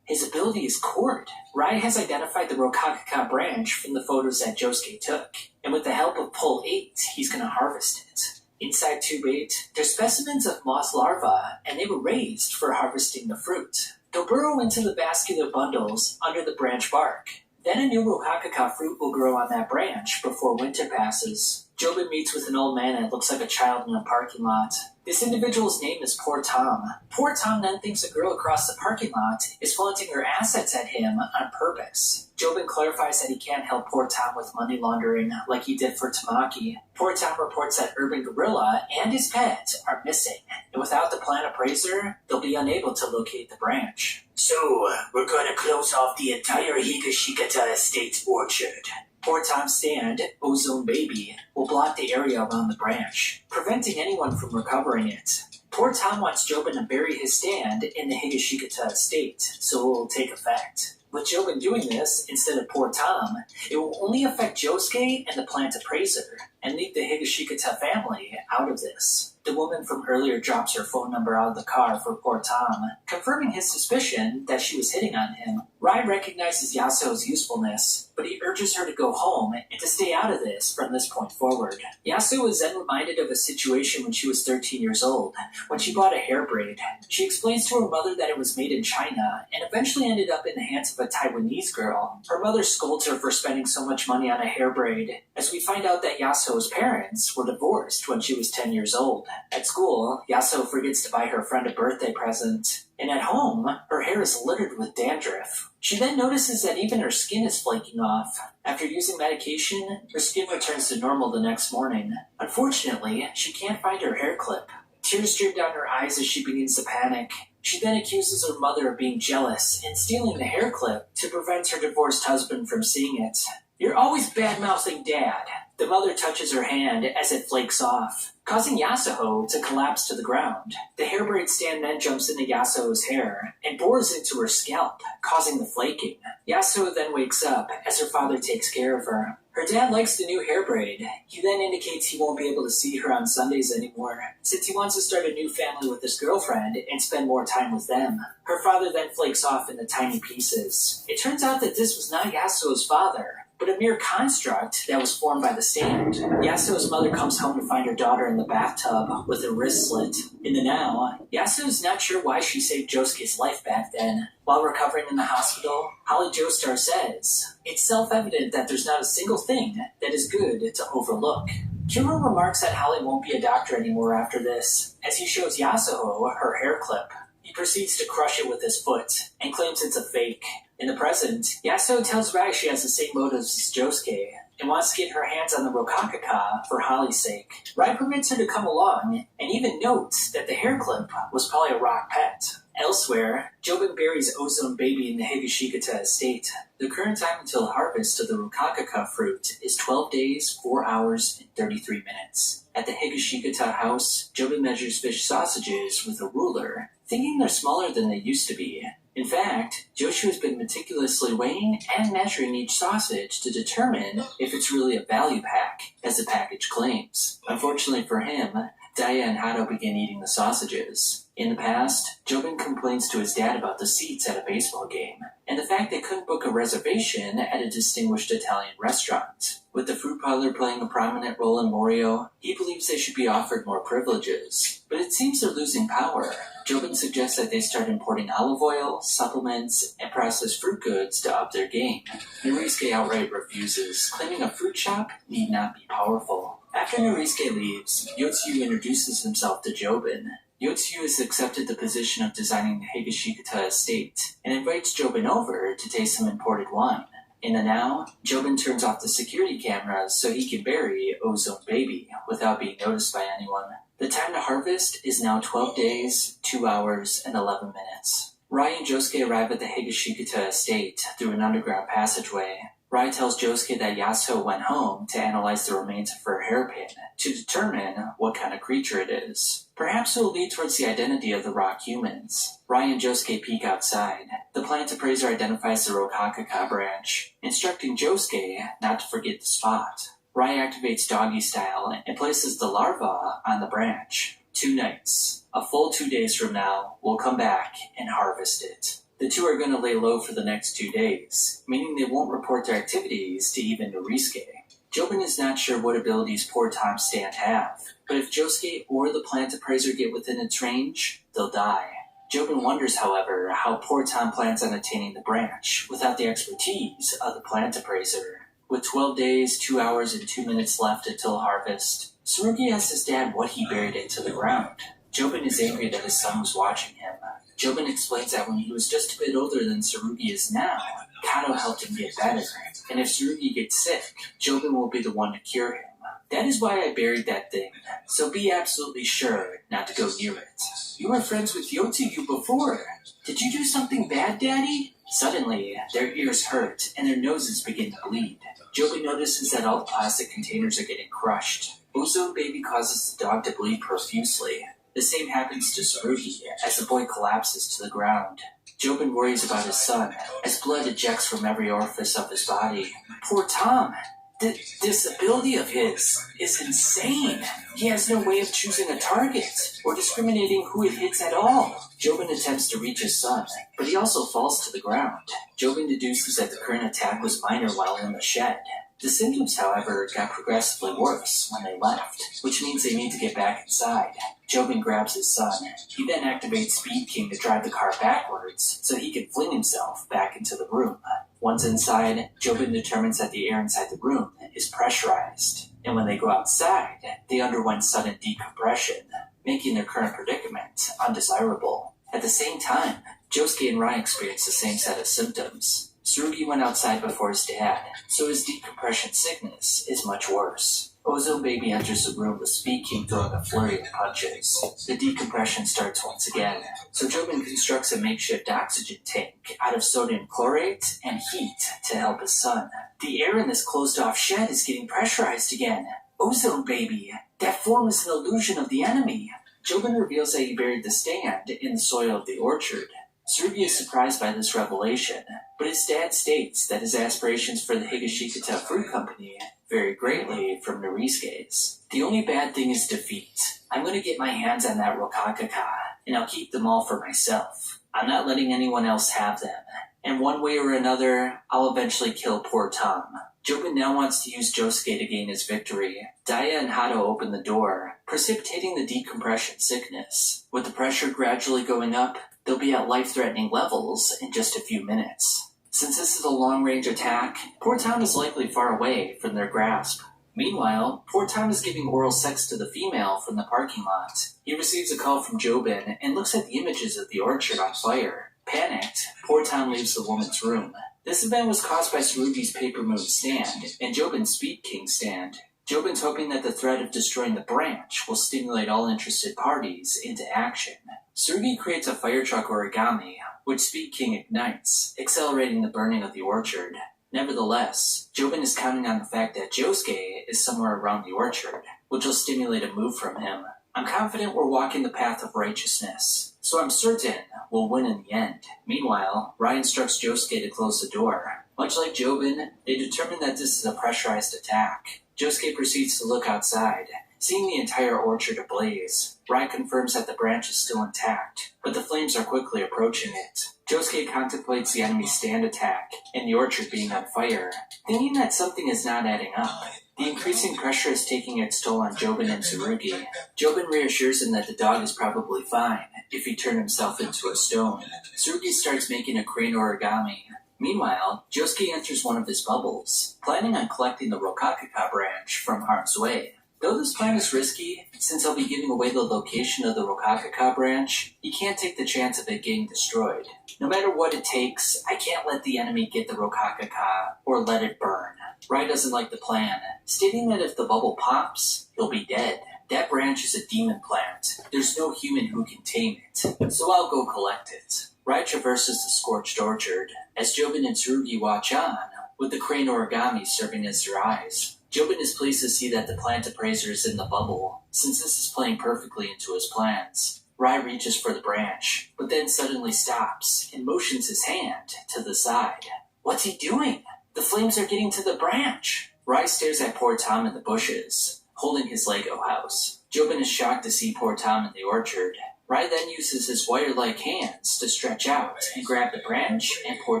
His ability is cord. Rai has identified the Rokakaka branch from the photos that Josuke took, and with the help of Pole 8, he's going to harvest it. Inside Tube 8, they're specimens of moss larvae, and they were raised for harvesting the fruit. They'll burrow into the vascular bundles under the branch bark. Then a new Rokakaka fruit will grow on that branch before winter passes. Jobin meets with an old man that looks like a child in a parking lot. This individual's name is Poor Tom. Poor Tom then thinks a girl across the parking lot is flaunting her assets at him on purpose. Jobin clarifies that he can't help Poor Tom with money laundering like he did for Tamaki. Poor Tom reports that Urban Gorilla and his pet are missing, and without the plant appraiser, they'll be unable to locate the branch. So, we're gonna close off the entire Higashikata Estate orchard. Poor Tom's stand, Ozone Baby, will block the area around the branch, preventing anyone from recovering it. Poor Tom wants Jobin to bury his stand in the Higashikata Estate, so it will take effect. With Jobin doing this, instead of Poor Tom, it will only affect Josuke and the plant appraiser, and leave the Higashikata family out of this. The woman from earlier drops her phone number out of the car for Poor Tom, confirming his suspicion that she was hitting on him. Rai recognizes Yasuo's usefulness, but he urges her to go home and to stay out of this from this point forward. Yasuo is then reminded of a situation when she was 13 years old, when she bought a hair braid. She explains to her mother that it was made in China, and eventually ended up in the hands of a Taiwanese girl. Her mother scolds her for spending so much money on a hair braid, as we find out that Yasuo's parents were divorced when she was 10 years old. At school, Yasuo forgets to buy her friend a birthday present, and at home, her hair is littered with dandruff. She then notices that even her skin is flaking off. After using medication, her skin returns to normal the next morning. Unfortunately, she can't find her hair clip. Tears stream down her eyes as she begins to panic. She then accuses her mother of being jealous and stealing the hair clip to prevent her divorced husband from seeing it. "You're always bad-mouthing Dad." The mother touches her hand as it flakes off, causing Yasuo to collapse to the ground. The hair braid stand then jumps into Yasuo's hair and bores into her scalp, causing the flaking. Yasuo then wakes up as her father takes care of her. Her dad likes the new hair braid. He then indicates he won't be able to see her on Sundays anymore, since he wants to start a new family with his girlfriend and spend more time with them. Her father then flakes off into tiny pieces. It turns out that this was not Yasuo's father, but a mere construct that was formed by the stand. Yasuo's mother comes home to find her daughter in the bathtub with her wrist slit. In the now, Yasuo's not sure why she saved Josuke's life back then. While recovering in the hospital, Holly Joestar says, "It's self-evident that there's not a single thing that is good to overlook." Kira remarks that Holly won't be a doctor anymore after this, as he shows Yasuo her hair clip. He proceeds to crush it with his foot and claims it's a fake. In the present, Yasuo tells Rai she has the same motives as Josuke and wants to get her hands on the Rokakaka for Holly's sake. Rai permits her to come along and even notes that the hair clip was probably a rock pet. Elsewhere, Jobin buries Ozone Baby in the Higashikata estate. The current time until harvest of the Rokakaka fruit is 12 days, 4 hours, and 33 minutes. At the Higashikata house, Jobin measures fish sausages with a ruler, thinking they're smaller than they used to be. In fact, Joshua has been meticulously weighing and measuring each sausage to determine if it's really a value pack, as the package claims. Unfortunately for him, Daya and Hado begin eating the sausages. In the past, Jobin complains to his dad about the seats at a baseball game, and the fact they couldn't book a reservation at a distinguished Italian restaurant. With the fruit parlor playing a prominent role in Morio, he believes they should be offered more privileges. But it seems they're losing power. Jobin suggests that they start importing olive oil, supplements, and processed fruit goods to up their game. Norisuke outright refuses, claiming a fruit shop need not be powerful. After Norisuke leaves, Yotsuyu introduces himself to Jobin. Yotsuyu has accepted the position of designing the Higashikata estate and invites Jobin over to taste some imported wine. In the now, Jobin turns off the security cameras so he can bury Ozone Baby without being noticed by anyone. The time to harvest is now 12 days, 2 hours, and 11 minutes. Rai and Josuke arrive at the Higashikata estate through an underground passageway. Rai tells Josuke that Yasuo went home to analyze the remains of her hairpin to determine what kind of creature it is. Perhaps it will lead towards the identity of the rock humans. Rai and Josuke peek outside. The plant appraiser identifies the Rokakaka branch, instructing Josuke not to forget the spot. Rai activates doggy style and places the larva on the branch. 2 nights. A full 2 days from now, we'll come back and harvest it. The two are going to lay low for the next 2 days, meaning they won't report their activities to even Norisuke. Jobin is not sure what abilities Poor Tom's stand have, but if Josuke or the plant appraiser get within its range, they'll die. Jobin wonders, however, how Poor Tom plans on attaining the branch without the expertise of the plant appraiser. With 12 days, 2 hours, and 2 minutes left until harvest, Tsurugi asks his dad what he buried into the ground. Jobin is angry that his son was watching him. Jobin explains that when he was just a bit older than Tsurugi is now, Kato helped him get better, and if Tsurugi gets sick, Jobin will be the one to cure him. That is why I buried that thing, so be absolutely sure not to go near it. You were friends with Yotsuyu before. Did you do something bad, Daddy? Suddenly, their ears hurt, and their noses begin to bleed. Jobin notices that all the plastic containers are getting crushed. Ozone Baby causes the dog to bleed profusely. The same happens to Tsurugi as the boy collapses to the ground. Jobin worries about his son as blood ejects from every orifice of his body. Poor Tom! This ability of his is insane. He has no way of choosing a target or discriminating who it hits at all. Jobin attempts to reach his son, but he also falls to the ground. Jobin deduces that the current attack was minor while in the shed. The symptoms, however, got progressively worse when they left, which means they need to get back inside. Jobin grabs his son. He then activates Speed King to drive the car backwards so he can fling himself back into the room. Once inside, Jobin determines that the air inside the room is pressurized, and when they go outside, they underwent sudden decompression, making their current predicament undesirable. At the same time, Josuke and Rai experience the same set of symptoms. Tsurugi went outside before his dad, so his decompression sickness is much worse. Ozone Baby enters the room with Speed King throwing a flurry of punches. The decompression starts once again, so Jobin constructs a makeshift oxygen tank out of sodium chlorate and heat to help his son. The air in this closed-off shed is getting pressurized again. Ozone Baby, that form is an illusion of the enemy. Jobin reveals that he buried the stand in the soil of the orchard. Tsurugi is surprised by this revelation, but his dad states that his aspirations for the Higashikata Fruit Company vary greatly from Norisuke's. The only bad thing is defeat. I'm going to get my hands on that Rokakaka, and I'll keep them all for myself. I'm not letting anyone else have them, and one way or another, I'll eventually kill poor Tom. Jobin now wants to use Josuke to gain his victory. Daya and Hato open the door, precipitating the decompression sickness. With the pressure gradually going up, they'll be at life-threatening levels in just a few minutes. Since this is a long-range attack, poor Tom is likely far away from their grasp. Meanwhile, poor Tom is giving oral sex to the female from the parking lot. He receives a call from Jobin and looks at the images of the orchard on fire. Panicked, poor Tom leaves the woman's room. This event was caused by Tsurugi's Paper Moon stand and Jobin's Speed King stand. Jobin's hoping that the threat of destroying the branch will stimulate all interested parties into action. Tsurugi creates a fire truck origami, which Speed King ignites, accelerating the burning of the orchard. Nevertheless, Jobin is counting on the fact that Josuke is somewhere around the orchard, which will stimulate a move from him. I'm confident we're walking the path of righteousness, so I'm certain we'll win in the end. Meanwhile, Rai instructs Josuke to close the door. Much like Jobin, they determine that this is a pressurized attack. Josuke proceeds to look outside, seeing the entire orchard ablaze. Rai confirms that the branch is still intact, but the flames are quickly approaching it. Josuke contemplates the enemy's stand attack and the orchard being on fire, thinking that something is not adding up. The increasing pressure is taking its toll on Jobin and Tsurugi. Jobin reassures him that the dog is probably fine if he turned himself into a stone. Tsurugi starts making a crane origami. Meanwhile, Josuke enters one of his bubbles, planning on collecting the Rokakaka branch from harm's way. Though this plan is risky, since I'll be giving away the location of the Rokakaka branch, he can't take the chance of it getting destroyed. No matter what it takes, I can't let the enemy get the Rokakaka or let it burn. Rai doesn't like the plan, stating that if the bubble pops, he'll be dead. That branch is a demon plant. There's no human who can tame it, so I'll go collect it. Rai traverses the scorched orchard, as Jobin and Tsurugi watch on, with the crane origami serving as their eyes. Jobin is pleased to see that the plant appraiser is in the bubble, since this is playing perfectly into his plans. Rai reaches for the branch, but then suddenly stops and motions his hand to the side. What's he doing? The flames are getting to the branch. Rai stares at poor Tom in the bushes, holding his Lego house. Jobin is shocked to see poor Tom in the orchard. Rai then uses his wire-like hands to stretch out and grab the branch and poor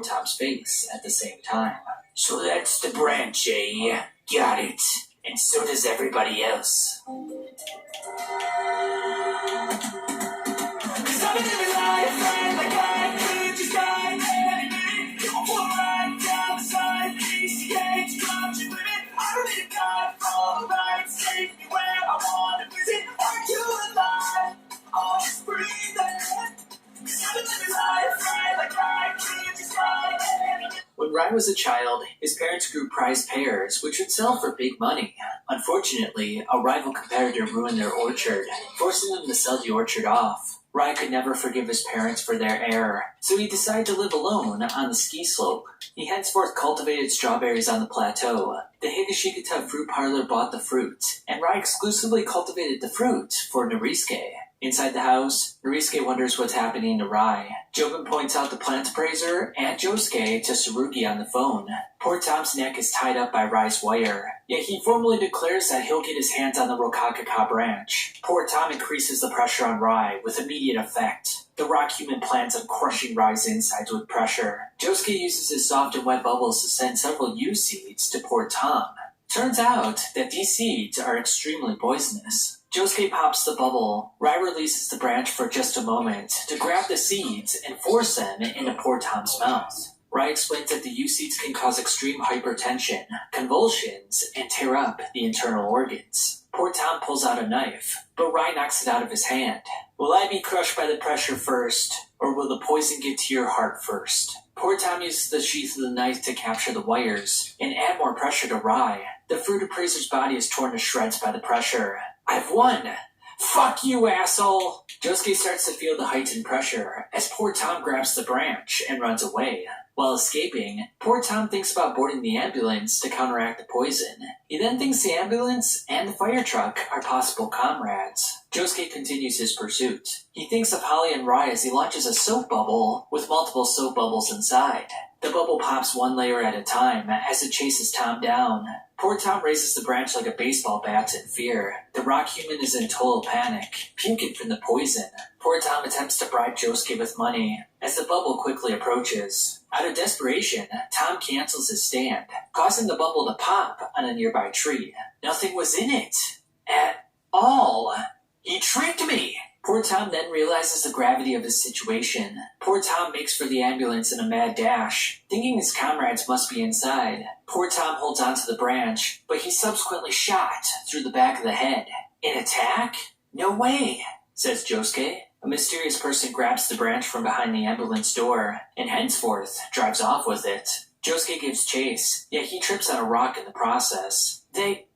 Tom's face at the same time. So that's the branch, eh? Got it. And so does everybody else. Rai was a child, his parents grew prized pears, which would sell for big money. Unfortunately, a rival competitor ruined their orchard, forcing them to sell the orchard off. Rai could never forgive his parents for their error, so he decided to live alone on the ski slope. He henceforth cultivated strawberries on the plateau. The Higashikata fruit parlor bought the fruit, and Rai exclusively cultivated the fruit for Norisuke. Inside the house, Norisuke wonders what's happening to Rai. Jobin points out the plant appraiser and Josuke to Tsurugi on the phone. Poor Tom's neck is tied up by Rai's wire, yet he formally declares that he'll get his hands on the Rokakaka branch. Poor Tom increases the pressure on Rai with immediate effect. The rock human plans on crushing Rai's insides with pressure. Josuke uses his soft and wet bubbles to send several U seeds to poor Tom. Turns out that these seeds are extremely poisonous. Josuke pops the bubble. Rai releases the branch for just a moment to grab the seeds and force them into poor Tom's mouth. Rai explains that the U seeds can cause extreme hypertension, convulsions, and tear up the internal organs. Poor Tom pulls out a knife, but Rai knocks it out of his hand. Will I be crushed by the pressure first, or will the poison get to your heart first? Poor Tom uses the sheath of the knife to capture the wires and add more pressure to Rai. The fruit appraiser's body is torn to shreds by the pressure. I've won! Fuck you, asshole! Josuke starts to feel the heightened pressure as poor Tom grabs the branch and runs away. While escaping, poor Tom thinks about boarding the ambulance to counteract the poison. He then thinks the ambulance and the fire truck are possible comrades. Josuke continues his pursuit. He thinks of Holly and Rai as he launches a soap bubble with multiple soap bubbles inside. The bubble pops one layer at a time as it chases Tom down. Poor Tom raises the branch like a baseball bat in fear. The rock human is in total panic, puking from the poison. Poor Tom attempts to bribe Josuke with money as the bubble quickly approaches. Out of desperation, Tom cancels his stand, causing the bubble to pop on a nearby tree. Nothing was in it at all. He tricked me! Poor Tom then realizes the gravity of his situation. Poor Tom makes for the ambulance in a mad dash, thinking his comrades must be inside. Poor Tom holds onto the branch, but he's subsequently shot through the back of the head. An attack? No way, says Josuke. A mysterious person grabs the branch from behind the ambulance door, and henceforth drives off with it. Josuke gives chase, yet he trips on a rock in the process. They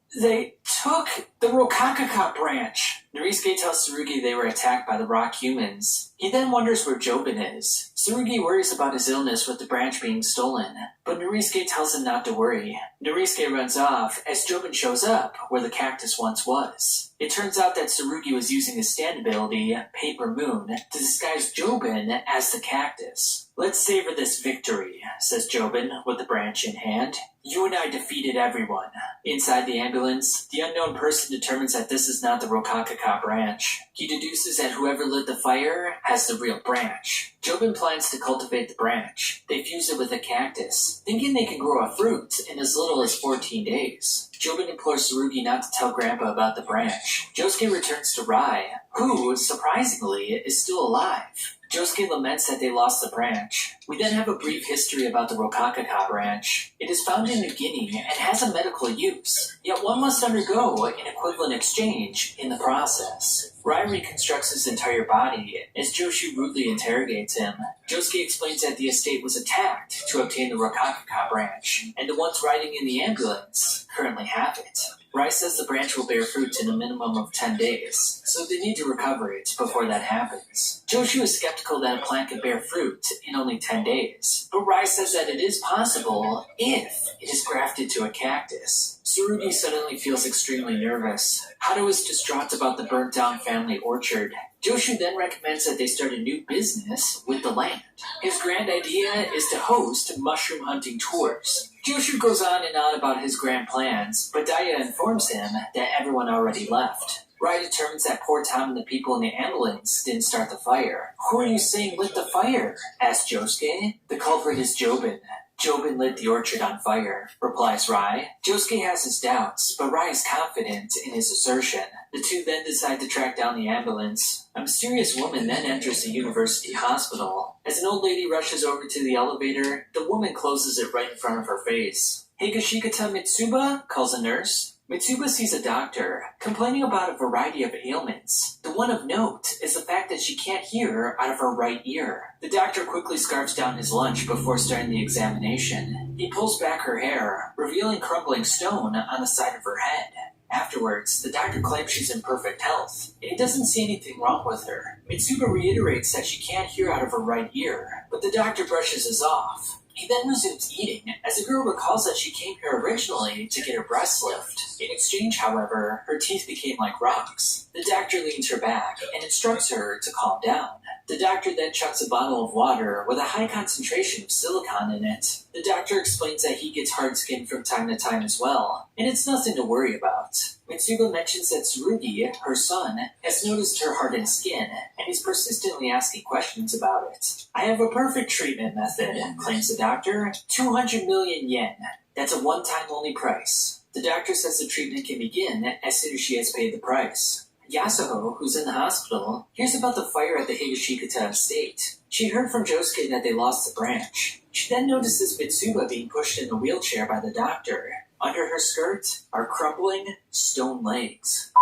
took the Rokakaka branch. Norisuke tells Tsurugi they were attacked by the rock humans. He then wonders where Jobin is. Tsurugi worries about his illness with the branch being stolen, but Norisuke tells him not to worry. Norisuke runs off as Jobin shows up where the cactus once was. It turns out that Tsurugi was using his stand ability, Paper Moon, to disguise Jobin as the cactus. Let's savor this victory, says Jobin with the branch in hand. You and I defeated everyone. Inside the ambulance, the unknown person determines that this is not the Rokakaka branch. He deduces that whoever lit the fire has the real branch. Jobin plans to cultivate the branch. They fuse it with a cactus, thinking they can grow a fruit in as little as 14 days. Jobin implores Tsurugi not to tell Grandpa about the branch. Josuke returns to Rai, who, surprisingly, is still alive. Josuke laments that they lost the branch. We then have a brief history about the Rokakaka branch. It is found in New Guinea and has a medical use, yet one must undergo an equivalent exchange in the process. Rai reconstructs his entire body as Joshu rudely interrogates him. Josuke explains that the estate was attacked to obtain the Rokakaka branch, and the ones riding in the ambulance currently have it. Rai says the branch will bear fruit in a minimum of 10 days, so they need to recover it before that happens. Joshu is skeptical that a plant can bear fruit in only 10 days, but Rai says that it is possible if it is grafted to a cactus. Tsurugi suddenly feels extremely nervous. Hato is distraught about the burnt-down family orchard. Joshu then recommends that they start a new business with the land. His grand idea is to host mushroom hunting tours. Joshu goes on and on about his grand plans, but Daya informs him that everyone already left. Rai determines that poor Tom and the people in the ambulance didn't start the fire. Who are you saying lit the fire? Asks Josuke. The culprit is Jobin. Jobin lit the orchard on fire, replies Rai. Josuke has his doubts, but Rai is confident in his assertion. The two then decide to track down the ambulance. A mysterious woman then enters the university hospital. As an old lady rushes over to the elevator, the woman closes it right in front of her face. Higashikata Mitsuba, calls a nurse. Mitsuba sees a doctor, complaining about a variety of ailments. The one of note is the fact that she can't hear out of her right ear. The doctor quickly scarfs down his lunch before starting the examination. He pulls back her hair, revealing crumbling stone on the side of her head. Afterwards, the doctor claims she's in perfect health, and he doesn't see anything wrong with her. Mitsuba reiterates that she can't hear out of her right ear, but the doctor brushes this off. He then resumes eating, as the girl recalls that she came here originally to get her breast lift. In exchange, however, her teeth became like rocks. The doctor leans her back and instructs her to calm down. The doctor then chucks a bottle of water with a high concentration of silicone in it. The doctor explains that he gets hard skin from time to time as well, and it's nothing to worry about. Mitsuba mentions that Tsurugi, her son, has noticed her hardened skin, and he's persistently asking questions about it. I have a perfect treatment method, claims the doctor. 200 million yen. That's a one-time only price. The doctor says the treatment can begin as soon as she has paid the price. Yasuho, who's in the hospital, hears about the fire at the Higashikata estate. She heard from Josuke that they lost the branch. She then notices Mitsuba being pushed in a wheelchair by the doctor. Under her skirt are crumbling stone legs.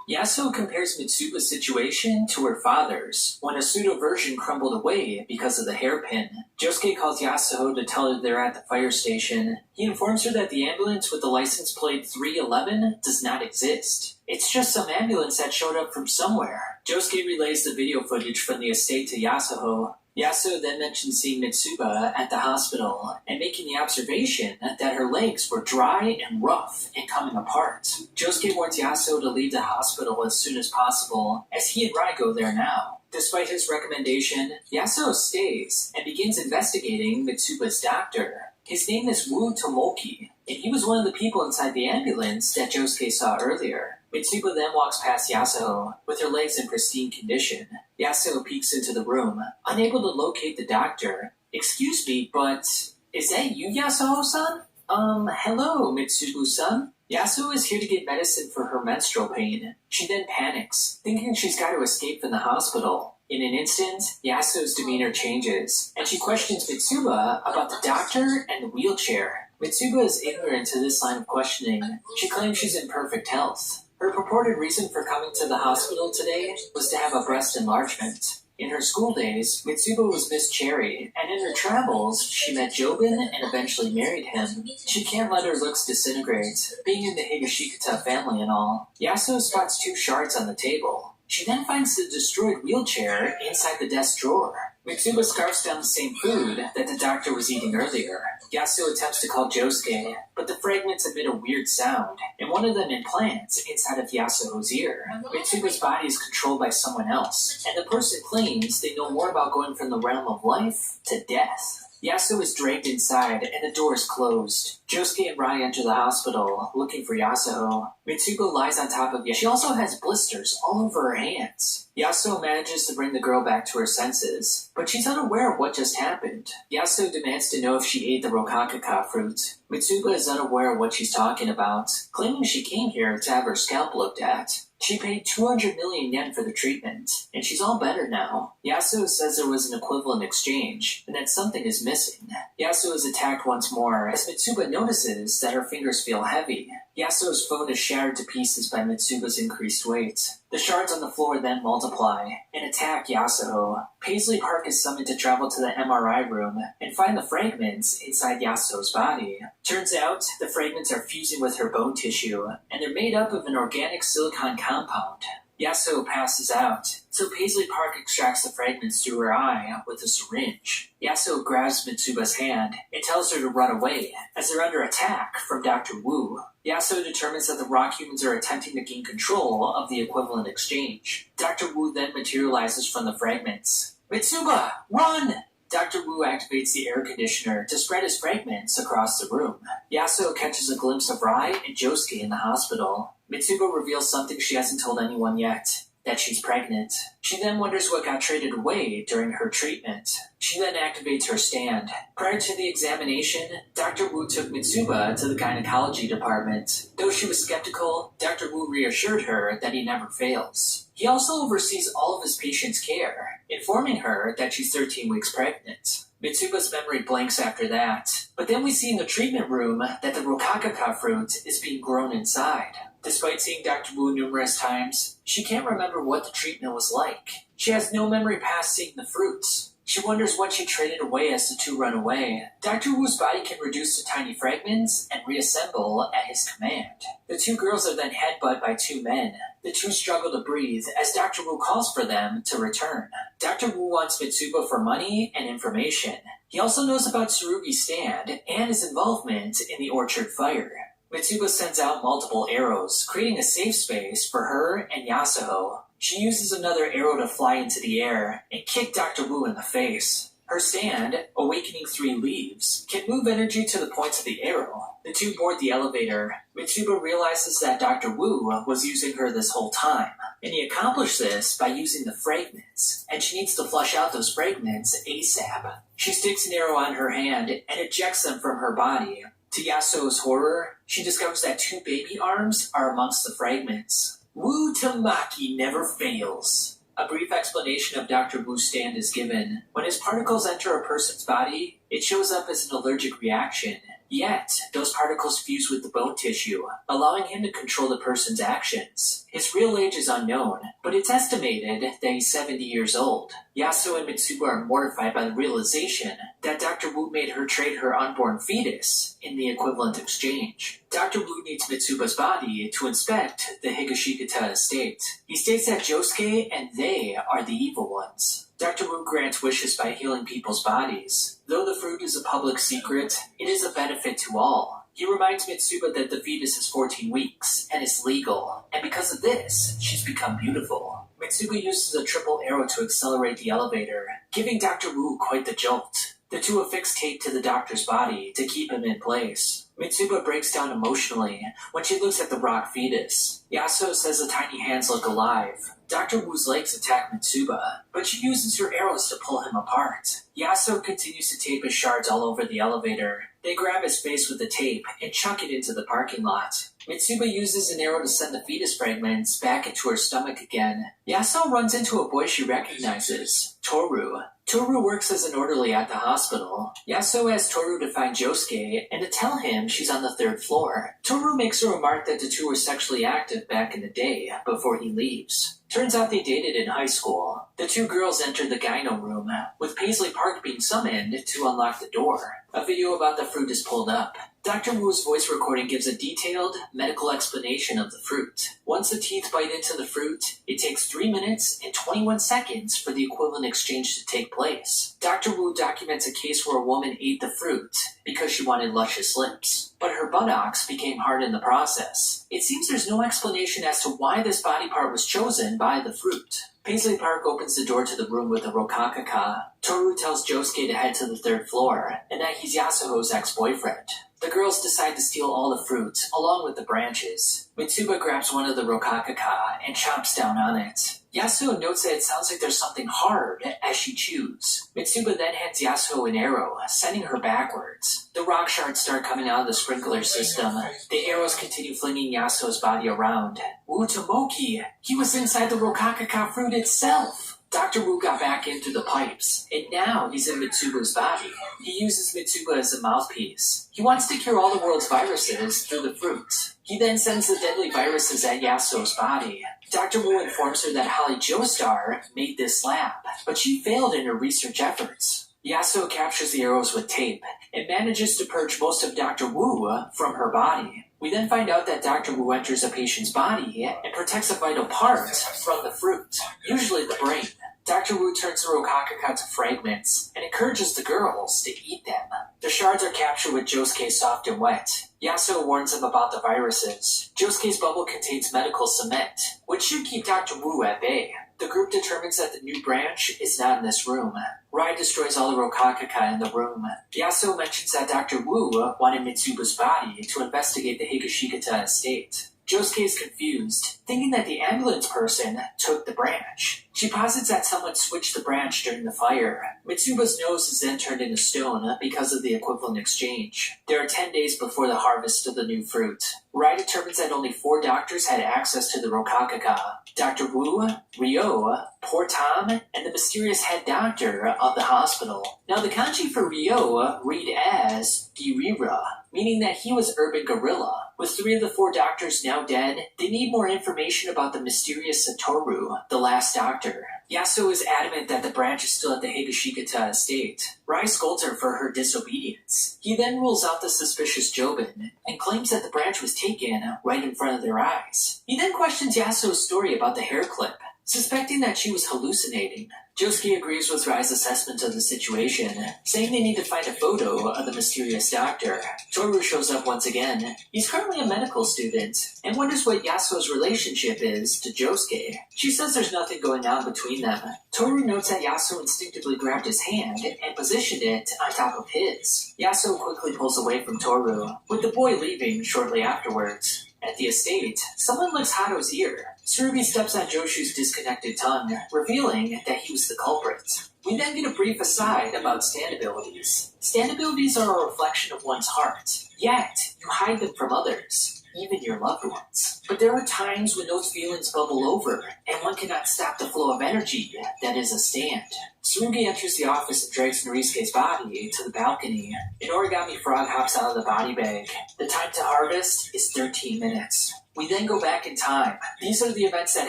Yasuo compares Mitsuba's situation to her father's, when a pseudo-version crumbled away because of the hairpin. Josuke calls Yasuo to tell her they're at the fire station. He informs her that the ambulance with the license plate 311 does not exist. It's just some ambulance that showed up from somewhere. Josuke relays the video footage from the estate to Yasuo. Yasuo then mentions seeing Mitsuba at the hospital and making the observation that her legs were dry and rough and coming apart. Josuke wants Yasuo to leave the hospital as soon as possible, as he and Rai go there now. Despite his recommendation, Yasuo stays and begins investigating Mitsuba's doctor. His name is Wu Tomoki, and he was one of the people inside the ambulance that Josuke saw earlier. Mitsuba then walks past Yasuo, with her legs in pristine condition. Yasuo peeks into the room, unable to locate the doctor. Excuse me, but is that you, Yasuo-san? Hello, Mitsubu-san. Yasuo is here to get medicine for her menstrual pain. She then panics, thinking she's got to escape from the hospital. In an instant, Yasuo's demeanor changes, and she questions Mitsuba about the doctor and the wheelchair. Mitsuba is ignorant to this line of questioning. She claims she's in perfect health. Her purported reason for coming to the hospital today was to have a breast enlargement. In her school days, Mitsuba was Miss Cherry, and in her travels, she met Jobin and eventually married him. She can't let her looks disintegrate, being in the Higashikata family and all. Yasuo spots 2 shards on the table. She then finds the destroyed wheelchair inside the desk drawer. Mitsuba scarfs down the same food that the doctor was eating earlier. Yasuo attempts to call Josuke, but the fragments emit a weird sound, and one of them implants inside of Yasuo's ear. Mitsuba's body is controlled by someone else, and the person claims they know more about going from the realm of life to death. Yasuo is dragged inside, and the door is closed. Josuke and Rai enter the hospital, looking for Yasuo. Mitsuba lies on top of Yasuo. She also has blisters all over her hands. Yasuo manages to bring the girl back to her senses, but she's unaware of what just happened. Yasuo demands to know if she ate the Rokakaka fruit. Mitsuba is unaware of what she's talking about, claiming she came here to have her scalp looked at. She paid 200 million yen for the treatment, and she's all better now. Yasuo says there was an equivalent exchange, and that something is missing. Yasuo is attacked once more, as Mitsuba notices that her fingers feel heavy. Yasuo's phone is shattered to pieces by Mitsuba's increased weight. The shards on the floor then multiply and attack Yasuo. Paisley Park is summoned to travel to the MRI room and find the fragments inside Yasuo's body. Turns out, the fragments are fusing with her bone tissue, and they're made up of an organic silicon compound. Yasuo passes out, so Paisley Park extracts the fragments through her eye with a syringe. Yasuo grabs Mitsuba's hand and tells her to run away, as they're under attack from Dr. Wu. Yasuo determines that the rock humans are attempting to gain control of the equivalent exchange. Dr. Wu then materializes from the fragments. Mitsuba, run! Dr. Wu activates the air conditioner to spread his fragments across the room. Yasuo catches a glimpse of Rai and Josuke in the hospital. Mitsuba reveals something she hasn't told anyone yet, that she's pregnant. She then wonders what got traded away during her treatment. She then activates her stand. Prior to the examination, Dr. Wu took Mitsuba to the gynecology department. Though she was skeptical, Dr. Wu reassured her that he never fails. He also oversees all of his patients' care, informing her that she's 13 weeks pregnant. Mitsuba's memory blanks after that. But then we see in the treatment room that the rokakaka fruit is being grown inside. Despite seeing Dr. Wu numerous times, she can't remember what the treatment was like. She has no memory past seeing the fruits. She wonders what she traded away as the two run away. Dr. Wu's body can reduce to tiny fragments and reassemble at his command. The two girls are then headbutted by two men. The two struggle to breathe as Dr. Wu calls for them to return. Dr. Wu wants Mitsuba for money and information. He also knows about Tsurugi's stand and his involvement in the orchard fire. Mitsuba sends out multiple arrows, creating a safe space for her and Yasuho. She uses another arrow to fly into the air and kick Dr. Wu in the face. Her stand, Awakening 3 Leaves, can move energy to the points of the arrow. The two board the elevator. Mitsuba realizes that Dr. Wu was using her this whole time, and he accomplished this by using the fragments, and she needs to flush out those fragments ASAP. She sticks an arrow on her hand and ejects them from her body. To Yasuo's horror, she discovers that two baby arms are amongst the fragments. Wu Tamaki never fails. A brief explanation of Dr. Wu's stand is given. When his particles enter a person's body, it shows up as an allergic reaction. Yet, those particles fuse with the bone tissue, allowing him to control the person's actions. His real age is unknown, but it's estimated that he's 70 years old. Yasuo and Mitsuba are mortified by the realization that Dr. Wu made her trade her unborn fetus in the equivalent exchange. Dr. Wu needs Mitsuba's body to inspect the Higashikata estate. He states that Josuke and they are the evil ones. Dr. Wu grants wishes by healing people's bodies. Though the fruit is a public secret, it is a benefit to all. He reminds Mitsuba that the fetus is 14 weeks and is legal, and because of this, she's become beautiful. Mitsuba uses a triple arrow to accelerate the elevator, giving Dr. Wu quite the jolt. The two affix tape to the doctor's body to keep him in place. Mitsuba breaks down emotionally when she looks at the rock fetus. Yasuo says the tiny hands look alive. Dr. Wu's legs attack Mitsuba, but she uses her arrows to pull him apart. Yasuo continues to tape his shards all over the elevator. They grab his face with the tape and chuck it into the parking lot. Mitsuba uses an arrow to send the fetus fragments back into her stomach again. Yasuo runs into a boy she recognizes, Toru. Toru works as an orderly at the hospital. Yasuo asks Toru to find Josuke and to tell him she's on the 3rd floor. Toru makes a remark that the two were sexually active back in the day before he leaves. Turns out they dated in high school. The two girls enter the gyno room, with Paisley Park being summoned to unlock the door. A video about the fruit is pulled up. Dr. Wu's voice recording gives a detailed medical explanation of the fruit. Once the teeth bite into the fruit, it takes 3 minutes and 21 seconds for the equivalent exchange to take place. Dr. Wu documents a case where a woman ate the fruit because she wanted luscious lips, but her buttocks became hard in the process. It seems there's no explanation as to why this body part was chosen by the fruit. Paisley Park opens the door to the room with the rokakaka. Toru tells Josuke to head to the 3rd floor, and that he's Yasuho's ex-boyfriend. The girls decide to steal all the fruit, along with the branches. Mitsuba grabs one of the rokakaka and chomps down on it. Yasuo notes that it sounds like there's something hard as she chews. Mitsuba then hands Yasuo an arrow, sending her backwards. The rock shards start coming out of the sprinkler system. The arrows continue flinging Yasuo's body around. Wu Tomoki! He was inside the rokakaka fruit itself! Dr. Wu got back in through the pipes, and now he's in Mitsuba's body. He uses Mitsuba as a mouthpiece. He wants to cure all the world's viruses through the fruit. He then sends the deadly viruses at Yasuo's body. Dr. Wu informs her that Holly Joestar made this lab, but she failed in her research efforts. Yasuo captures the arrows with tape and manages to purge most of Dr. Wu from her body. We then find out that Dr. Wu enters a patient's body and protects a vital part from the fruit, usually the brain. Dr. Wu turns the rokakaka to fragments and encourages the girls to eat them. The shards are captured with Josuke soft and wet. Yasuo warns them about the viruses. Josuke's bubble contains medical cement, which should keep Dr. Wu at bay. The group determines that the new branch is not in this room. Rai destroys all the rokakaka in the room. Yasuo mentions that Dr. Wu wanted Mitsuba's body to investigate the Higashikata estate. Josuke is confused, thinking that the ambulance person took the branch. She posits that someone switched the branch during the fire. Mitsuba's nose is then turned into stone because of the equivalent exchange. There are 10 days before the harvest of the new fruit. Rai determines that only 4 doctors had access to the Rokakaka: Dr. Wu, Ryo, Poor Tom, and the mysterious head doctor of the hospital. Now, the kanji for Ryo read as Girira, meaning that he was urban gorilla. With 3 of the 4 doctors now dead, they need more information about the mysterious Satoru, the last doctor. Yasuo is adamant that the branch is still at the Higashikata estate. Rai scolds her for her disobedience. He then rules out the suspicious Jobin, and claims that the branch was taken right in front of their eyes. He then questions Yasuo's story about the hair clip, suspecting that she was hallucinating. Josuke agrees with Rai's assessment of the situation, saying they need to find a photo of the mysterious doctor. Toru shows up once again. He's currently a medical student, and wonders what Yasuo's relationship is to Josuke. She says there's nothing going on between them. Toru notes that Yasuo instinctively grabbed his hand and positioned it on top of his. Yasuo quickly pulls away from Toru, with the boy leaving shortly afterwards. At the estate, someone licks Hato's ear. Tsurugi steps on Joshu's disconnected tongue, revealing that he was the culprit. We then get a brief aside about stand abilities. Stand abilities are a reflection of one's heart, yet you hide them from others, even your loved ones. But there are times when those feelings bubble over, and one cannot stop the flow of energy that is a stand. Tsurugi enters the office and drags Norisuke's body to the balcony. An origami frog hops out of the body bag. The time to harvest is 13 minutes. We then go back in time. These are the events that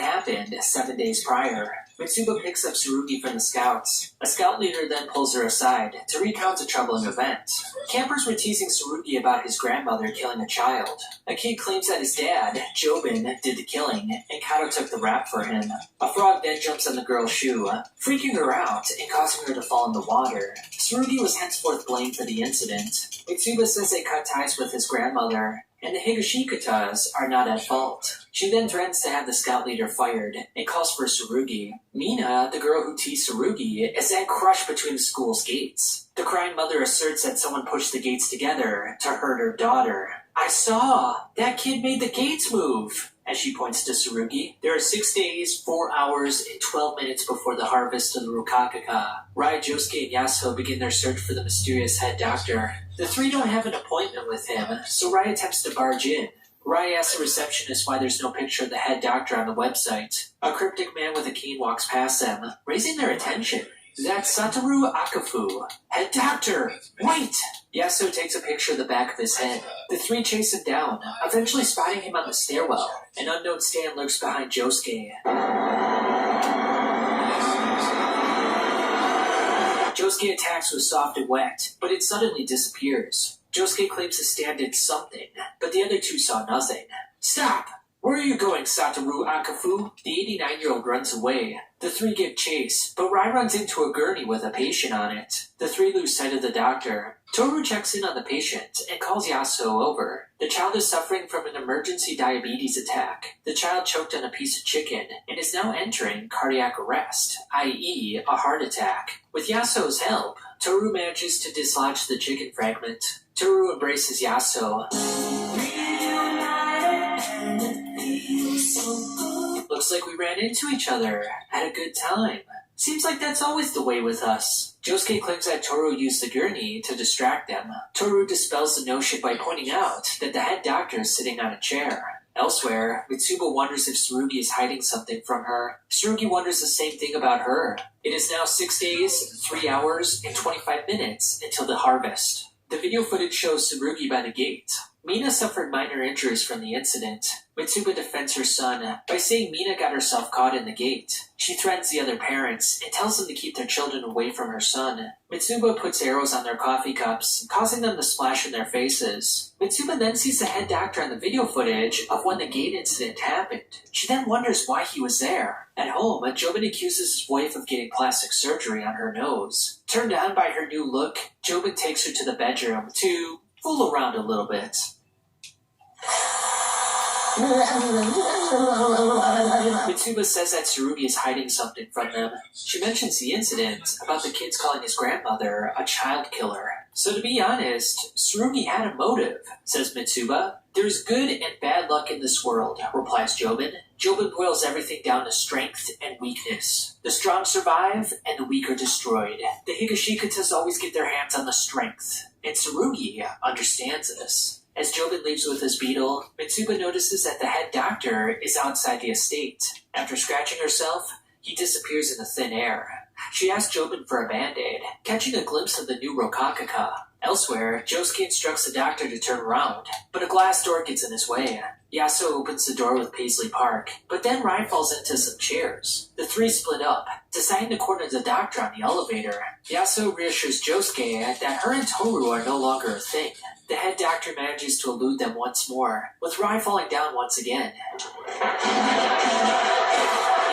happened 7 days prior. Mitsuba picks up Tsurugi from the scouts. A scout leader then pulls her aside to recount a troubling event. Campers were teasing Tsurugi about his grandmother killing a child. A kid claims that his dad, Jobin, did the killing, and Kato took the rap for him. A frog then jumps on the girl's shoe, freaking her out and causing her to fall in the water. Tsurugi was henceforth blamed for the incident. Mitsuba says they cut ties with his grandmother, and the Higashikatas are not at fault. She then threatens to have the scout leader fired and calls for Tsurugi. Mina, the girl who teased Tsurugi, is then crushed between the school's gates. The crying mother asserts that someone pushed the gates together to hurt her daughter. I saw! That kid made the gates move! As she points to Tsurugi. There are 6 days, 4 hours, and 12 minutes before the harvest of the Rokakaka. Rai, Josuke, and Yasuo begin their search for the mysterious head doctor. The 3 don't have an appointment with him, so Rai attempts to barge in. Rai asks the receptionist why there's no picture of the head doctor on the website. A cryptic man with a cane walks past them, raising their attention. That's Satoru Akafu. Head doctor! Wait! Yasuo takes a picture of the back of his head. The 3 chase him down, eventually spotting him on the stairwell. An unknown stand lurks behind Josuke. Josuke attacks with soft and wet, but it suddenly disappears. Josuke claims the stand did something, but the other 2 saw nothing. Stop! Where are you going, Satoru Akafu? The 89-year-old runs away. The 3 give chase, but Rai runs into a gurney with a patient on it. The 3 lose sight of the doctor. Toru checks in on the patient and calls Yasuo over. The child is suffering from an emergency diabetes attack. The child choked on a piece of chicken and is now entering cardiac arrest, i.e. a heart attack. With Yasuo's help, Toru manages to dislodge the chicken fragment. Toru embraces Yasuo. Looks like we ran into each other. Had a good time. Seems like that's always the way with us. Josuke claims that Toru used the gurney to distract them. Toru dispels the notion by pointing out that the head doctor is sitting on a chair. Elsewhere, Mitsuba wonders if Tsurugi is hiding something from her. Tsurugi wonders the same thing about her. It is now 6 days, 3 hours, and 25 minutes until the harvest. The video footage shows Tsurugi by the gate. Mina suffered minor injuries from the incident. Mitsuba defends her son by saying Mina got herself caught in the gate. She threatens the other parents and tells them to keep their children away from her son. Mitsuba puts arrows on their coffee cups, causing them to splash in their faces. Mitsuba then sees the head doctor on the video footage of when the gate incident happened. She then wonders why he was there. At home, Jobin accuses his wife of getting plastic surgery on her nose. Turned on by her new look, Jobin takes her to the bedroom to fool around a little bit. Mitsuba says that Tsurugi is hiding something from them. She mentions the incident about the kids calling his grandmother a child killer. So to be honest, Tsurugi had a motive, says Mitsuba. There's good and bad luck in this world, replies Jobin. Jobin boils everything down to strength and weakness. The strong survive, and the weak are destroyed. The Higashikatas always get their hands on the strength, and Tsurugi understands this. As Jobin leaves with his beetle, Mitsuba notices that the head doctor is outside the estate. After scratching herself, he disappears in the thin air. She asks Jobin for a band-aid, catching a glimpse of the new Rokakaka. Elsewhere, Josuke instructs the doctor to turn around, but a glass door gets in his way. Yasuo opens the door with Paisley Park, but then Ryan falls into some chairs. The three split up, deciding to corner the doctor on the elevator. Yasuo reassures Josuke that her and Toru are no longer a thing. The head doctor manages to elude them once more, with Rai falling down once again.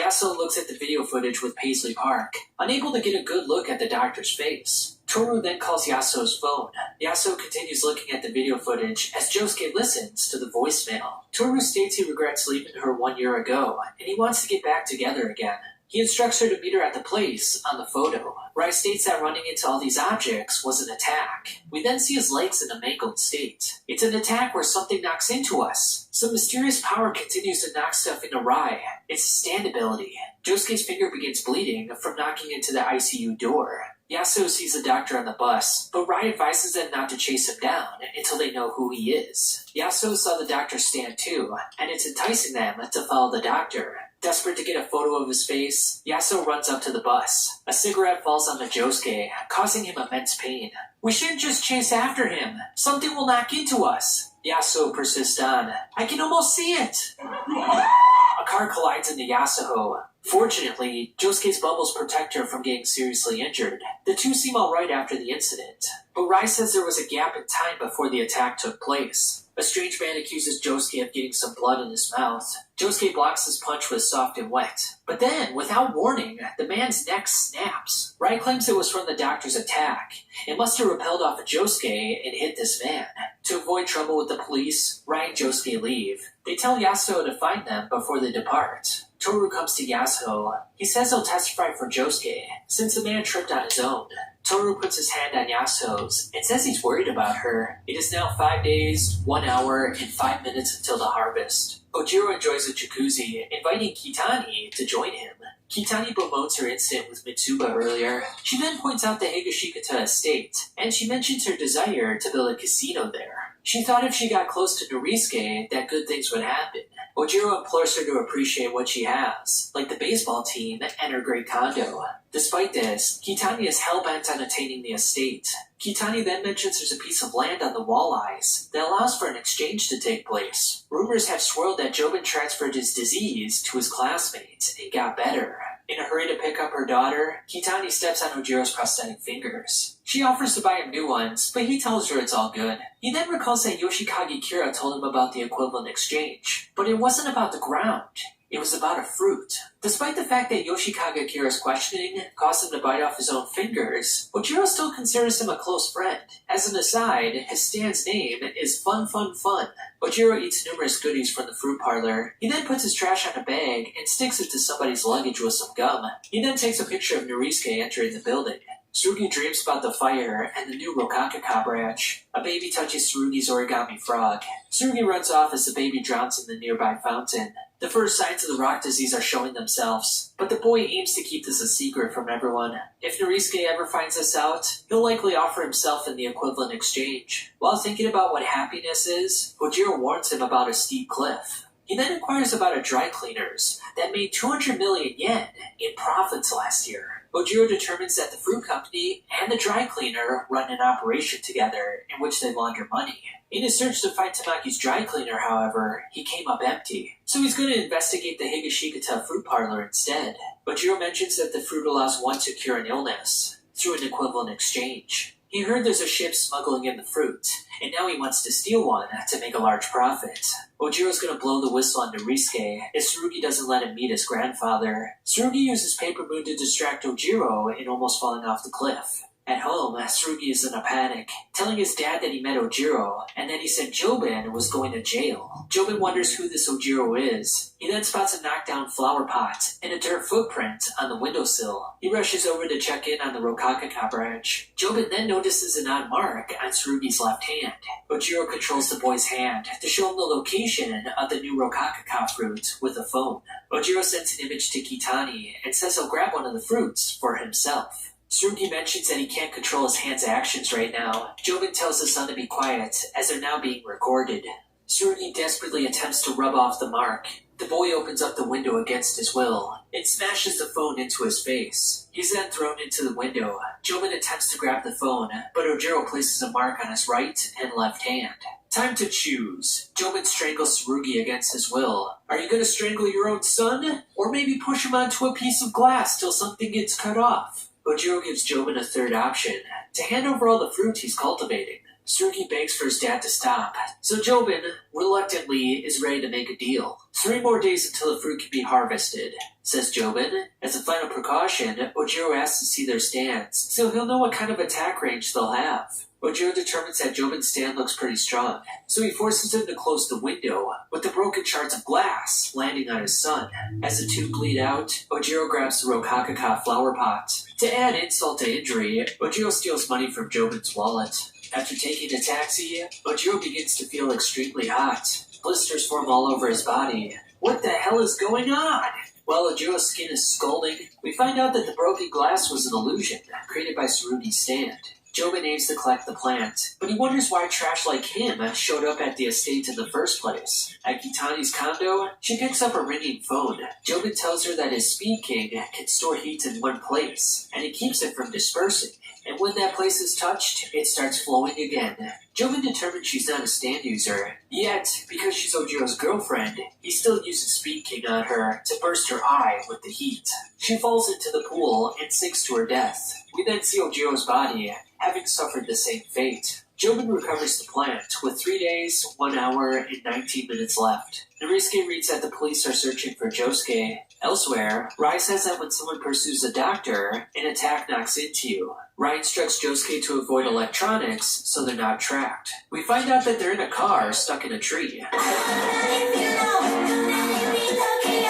Yasuo looks at the video footage with Paisley Park, unable to get a good look at the doctor's face. Toru then calls Yasuo's phone. Yasuo continues looking at the video footage as Josuke listens to the voicemail. Toru states he regrets leaving her 1 year ago, and he wants to get back together again. He instructs her to meet her at the place on the photo. Rai states that running into all these objects was an attack. We then see his legs in a mangled state. It's an attack where something knocks into us. Some mysterious power continues to knock stuff into Rai. It's a stand ability. Josuke's finger begins bleeding from knocking into the ICU door. Yasuo sees the doctor on the bus, but Rai advises them not to chase him down until they know who he is. Yasuo saw the doctor stand too, and it's enticing them to follow the doctor. Desperate to get a photo of his face, Yasuo runs up to the bus. A cigarette falls onto Josuke, causing him immense pain. We shouldn't just chase after him. Something will knock into us. Yasuo persists on. I can almost see it. A car collides into Yasuo. Fortunately, Josuke's bubbles protect her from getting seriously injured. The two seem alright after the incident, but Rai says there was a gap in time before the attack took place. A strange man accuses Josuke of getting some blood in his mouth. Josuke blocks his punch with soft and wet. But then, without warning, the man's neck snaps. Rai claims it was from the doctor's attack. It must have repelled off of Josuke and hit this man. To avoid trouble with the police, Rai and Josuke leave. They tell Yasuo to find them before they depart. Toru comes to Yasuo. He says he'll testify for Josuke, since the man tripped on his own. Toru puts his hand on Yasuo's and says he's worried about her. It is now 5 days, 1 hour, and 5 minutes until the harvest. Ojiro enjoys a jacuzzi, inviting Kitani to join him. Kitani bemoans her incident with Mitsuba earlier. She then points out the Higashikata estate, and she mentions her desire to build a casino there. She thought if she got close to Norisuke, that good things would happen. Ojiro implores her to appreciate what she has, like the baseball team and her great condo. Despite this, Kitani is hell-bent on attaining the estate. Kitani then mentions there's a piece of land on the Walleyes that allows for an exchange to take place. Rumors have swirled that Jobin transferred his disease to his classmates and got better. In a hurry to pick up her daughter, Kitani steps on Ojiro's prosthetic fingers. She offers to buy him new ones, but he tells her it's all good. He then recalls that Yoshikage Kira told him about the equivalent exchange, but it wasn't about the ground. It was about a fruit. Despite the fact that Yoshikage Kira's questioning caused him to bite off his own fingers, Ojiro still considers him a close friend. As an aside, his stand's name is Fun Fun Fun. Ojiro eats numerous goodies from the fruit parlor. He then puts his trash on a bag and sticks it to somebody's luggage with some gum. He then takes a picture of Norisuke entering the building. Tsurugi dreams about the fire and the new Rokakaka branch. A baby touches Tsurugi's origami frog. Tsurugi runs off as the baby drowns in the nearby fountain. The first signs of the rock disease are showing themselves, but the boy aims to keep this a secret from everyone. If Norisuke ever finds this out, he'll likely offer himself in the equivalent exchange. While thinking about what happiness is, Ojiro warns him about a steep cliff. He then inquires about a dry cleaners that made 200 million yen in profits last year. Ojiro determines that the fruit company and the dry cleaner run an operation together in which they launder money. In his search to find Tamaki's dry cleaner, however, he came up empty. So he's going to investigate the Higashikata fruit parlor instead. Ojiro mentions that the fruit allows one to cure an illness through an equivalent exchange. He heard there's a ship smuggling in the fruit, and now he wants to steal one to make a large profit. Ojiro's gonna blow the whistle on Norisuke if Tsurugi doesn't let him meet his grandfather. Tsurugi uses Paper Moon to distract Ojiro in almost falling off the cliff. At home, Tsurugi is in a panic, telling his dad that he met Ojiro, and that he said Jobin was going to jail. Jobin wonders who this Ojiro is. He then spots a knocked-down flower pot and a dirt footprint on the windowsill. He rushes over to check in on the Rokakaka branch. Jobin then notices an odd mark on Tsurugi's left hand. Ojiro controls the boy's hand to show him the location of the new Rokakaka fruit with a phone. Ojiro sends an image to Kitani and says he'll grab one of the fruits for himself. Tsurugi mentions that he can't control his hand's actions right now. Jobin tells his son to be quiet, as they're now being recorded. Tsurugi desperately attempts to rub off the mark. The boy opens up the window against his will and smashes the phone into his face. He's then thrown into the window. Jobin attempts to grab the phone, but Ojiro places a mark on his right and left hand. Time to choose. Jobin strangles Tsurugi against his will. Are you going to strangle your own son? Or maybe push him onto a piece of glass till something gets cut off? Ojiro gives Jobin a third option, to hand over all the fruit he's cultivating. Tsurugi begs for his dad to stop, so Jobin, reluctantly, is ready to make a deal. 3 more days until the fruit can be harvested, says Jobin. As a final precaution, Ojiro asks to see their stands, so he'll know what kind of attack range they'll have. Ojiro determines that Jobin's stand looks pretty strong, so he forces him to close the window, with the broken shards of glass landing on his son. As the two bleed out, Ojiro grabs the Rokakaka flower pot. To add insult to injury, Ojiro steals money from Jobin's wallet. After taking a taxi, Ojiro begins to feel extremely hot. Blisters form all over his body. What the hell is going on? While Ojiro's skin is scalding, we find out that the broken glass was an illusion created by Tsurugi's stand. Jobin aims to collect the plant, but he wonders why trash like him showed up at the estate in the first place. At Kitani's condo, she picks up a ringing phone. Jobin tells her that his Speed King can store heat in one place, and it keeps it from dispersing. And when that place is touched, it starts flowing again. Jobin determines she's not a stand user, yet, because she's Ojiro's girlfriend, he still uses Speed King on her to burst her eye with the heat. She falls into the pool and sinks to her death. We then see Ojiro's body, having suffered the same fate. Jobin recovers the plant, with 3 days, 1 hour, and 19 minutes left. Norisuke reads that the police are searching for Josuke. Elsewhere, Rai says that when someone pursues a doctor, an attack knocks into you. Rai instructs Josuke to avoid electronics so they're not tracked. We find out that they're in a car stuck in a tree.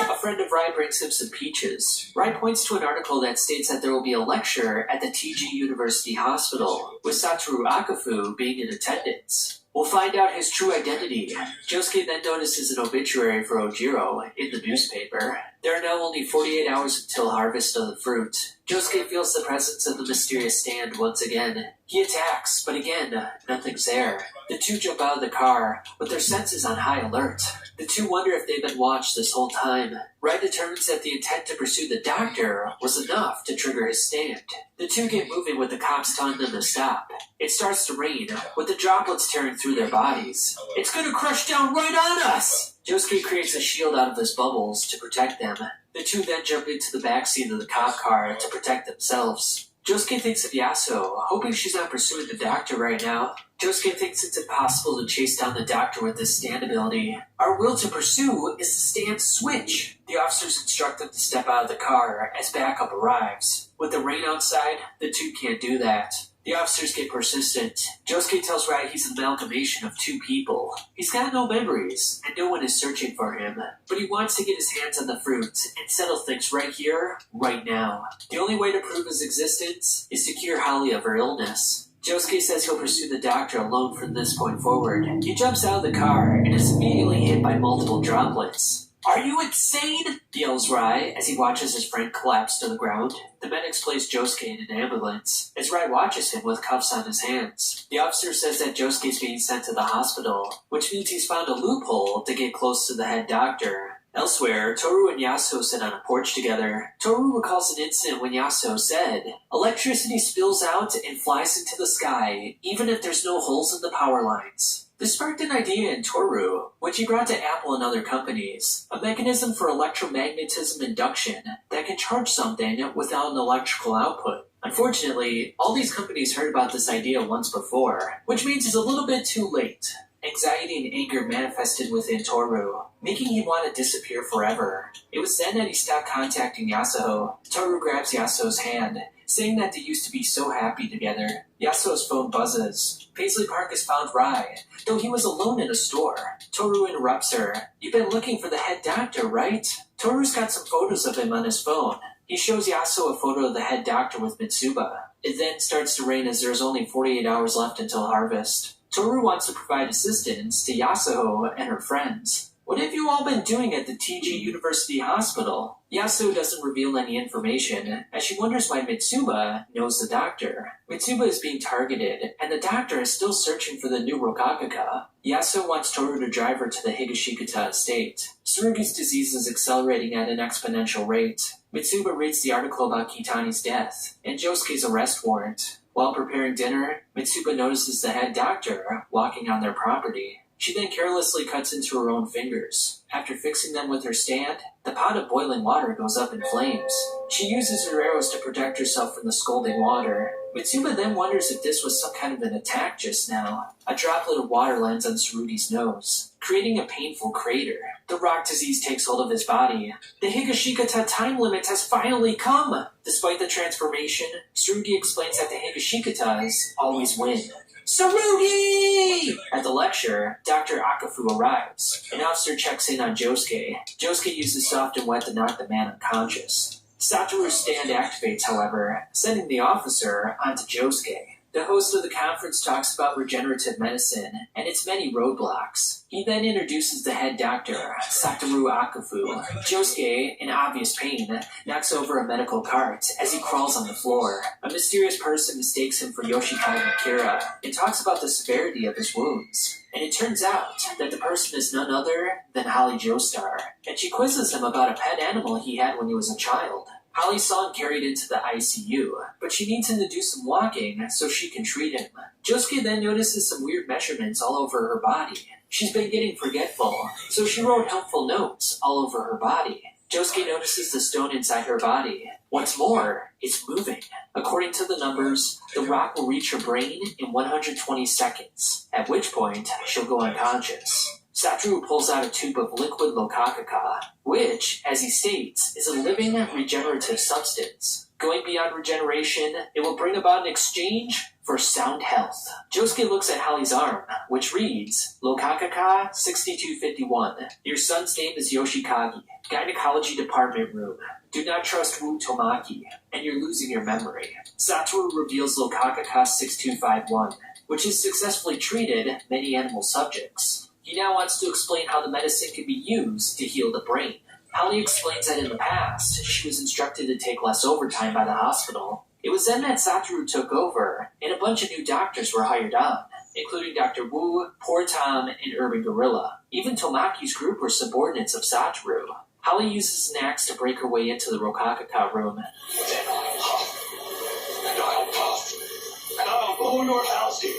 A friend of Rai brings him some peaches. Rai points to an article that states that there will be a lecture at the TG University Hospital, with Satoru Akafu being in attendance. We'll find out his true identity. Josuke then notices an obituary for Ojiro in the newspaper. There are now only 48 hours until harvest of the fruit. Josuke feels the presence of the mysterious stand once again. He attacks, but again, nothing's there. The two jump out of the car, with their senses on high alert. The two wonder if they've been watched this whole time. Rai determines that the intent to pursue the doctor was enough to trigger his stand. The two get moving with the cops telling them to stop. It starts to rain, with the droplets tearing through their bodies. It's gonna crush down right on us! Josuke creates a shield out of his bubbles to protect them. The two then jump into the backseat of the cop car to protect themselves. Josuke thinks of Yasuo, hoping she's not pursuing the doctor right now. Josuke thinks it's impossible to chase down the doctor with this stand ability. Our will to pursue is the stand switch. The officers instruct them to step out of the car as backup arrives. With the rain outside, the two can't do that. The officers get persistent. Josuke tells Rai he's an amalgamation of two people. He's got no memories, and no one is searching for him. But he wants to get his hands on the fruit and settle things right here, right now. The only way to prove his existence is to cure Holly of her illness. Josuke says he'll pursue the doctor alone from this point forward. He jumps out of the car and is immediately hit by multiple droplets. Are you insane? Yells Rai as he watches his friend collapse to the ground. The medics place Josuke in an ambulance as Rai watches him with cuffs on his hands. The officer says that Josuke's being sent to the hospital, which means he's found a loophole to get close to the head doctor. Elsewhere, Toru and Yasuo sit on a porch together. Toru recalls an incident when Yasuo said, "Electricity spills out and flies into the sky, even if there's no holes in the power lines." This sparked an idea in Toru, which he brought to Apple and other companies, a mechanism for electromagnetism induction that can charge something without an electrical output. Unfortunately, all these companies heard about this idea once before, which means it's a little bit too late. Anxiety and anger manifested within Toru, making him want to disappear forever. It was then that he stopped contacting Yasuo. Toru grabs Yasuo's hand saying that they used to be so happy together. Yasuo's phone buzzes. Paisley Park has found Rai, though he was alone in a store. Toru interrupts her. You've been looking for the head doctor, right? Toru's got some photos of him on his phone. He shows Yasuo a photo of the head doctor with Mitsuba. It then starts to rain as there's only 48 hours left until harvest. Toru wants to provide assistance to Yasuo and her friends. What have you all been doing at the TG University Hospital? Yasuo doesn't reveal any information, as she wonders why Mitsuba knows the doctor. Mitsuba is being targeted, and the doctor is still searching for the new Rokakaka. Yasuo wants Toru to drive her to the Higashikata estate. Tsurugi's disease is accelerating at an exponential rate. Mitsuba reads the article about Kitani's death, and Josuke's arrest warrant. While preparing dinner, Mitsuba notices the head doctor walking on their property. She then carelessly cuts into her own fingers. After fixing them with her stand, the pot of boiling water goes up in flames. She uses her arrows to protect herself from the scalding water. Mitsuba then wonders if this was some kind of an attack just now. A droplet of water lands on Tsurugi's nose, creating a painful crater. The rock disease takes hold of his body. The Higashikata time limit has finally come! Despite the transformation, Tsurugi explains that the Higashikatas always win. Tsurugi! At the lecture, Dr. Akafu arrives. An officer checks in on Josuke. Josuke uses soft and wet to knock the man unconscious. Satoru's stand activates, however, sending the officer onto Josuke. The host of the conference talks about regenerative medicine and its many roadblocks. He then introduces the head doctor, Satoru Akafu. Josuke, in obvious pain, knocks over a medical cart as he crawls on the floor. A mysterious person mistakes him for Yoshikawa Akira and talks about the severity of his wounds. And it turns out that the person is none other than Holly Joestar, and she quizzes him about a pet animal he had when he was a child. Holly saw him carried into the ICU, but she needs him to do some walking so she can treat him. Josuke then notices some weird measurements all over her body. She's been getting forgetful, so she wrote helpful notes all over her body. Josuke notices the stone inside her body. What's more, it's moving. According to the numbers, the rock will reach her brain in 120 seconds, at which point she'll go unconscious. Satoru pulls out a tube of liquid Lokakaka, which, as he states, is a living, regenerative substance. Going beyond regeneration, it will bring about an exchange for sound health. Josuke looks at Holly's arm, which reads, Lokakaka 6251. Your son's name is Yoshikage. Gynecology department room. Do not trust Wu Tomaki, and you're losing your memory. Satoru reveals Lokakaka 6251, which has successfully treated many animal subjects. He now wants to explain how the medicine can be used to heal the brain. Holly explains that in the past, she was instructed to take less overtime by the hospital. It was then that Satoru took over, and a bunch of new doctors were hired on, including Dr. Wu, Poor Tom, and Urban Gorilla. Even Tomaki's group were subordinates of Satoru. Holly uses an axe to break her way into the Rokakaka room. Then I'll huff, and I'll puff, and I'll blow your house in.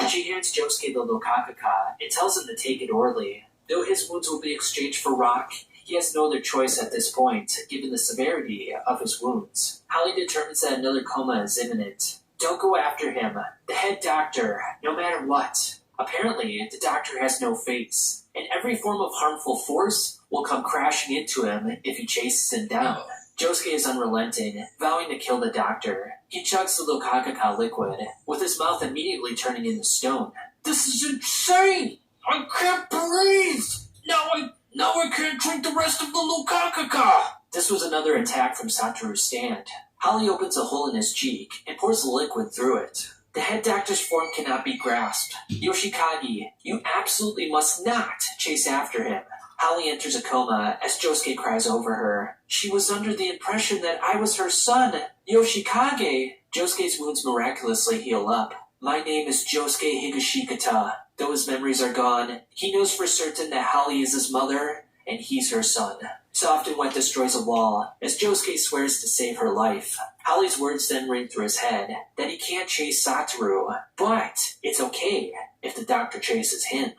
She hands Josuke the Lokakaka and tells him to take it orally. Though his wounds will be exchanged for rock, he has no other choice at this point, given the severity of his wounds. Holly determines that another coma is imminent. Don't go after him. The head doctor, no matter what. Apparently, the doctor has no face, and every form of harmful force will come crashing into him if he chases him down. Josuke is unrelenting, vowing to kill the doctor. He chugs the Lokakaka liquid, with his mouth immediately turning into stone. This is insane! I can't breathe! Now I can't drink the rest of the Lokakaka! This was another attack from Satoru's stand. Holly opens a hole in his cheek and pours the liquid through it. The head doctor's form cannot be grasped. Yoshikage, you absolutely must not chase after him. Holly enters a coma as Josuke cries over her. She was under the impression that I was her son, Yoshikage. Josuke's wounds miraculously heal up. My name is Josuke Higashikata. Though his memories are gone, he knows for certain that Holly is his mother, and he's her son. Soft and Wet destroys a wall as Josuke swears to save her life. Holly's words then ring through his head that he can't chase Satoru, but it's okay if the doctor chases him.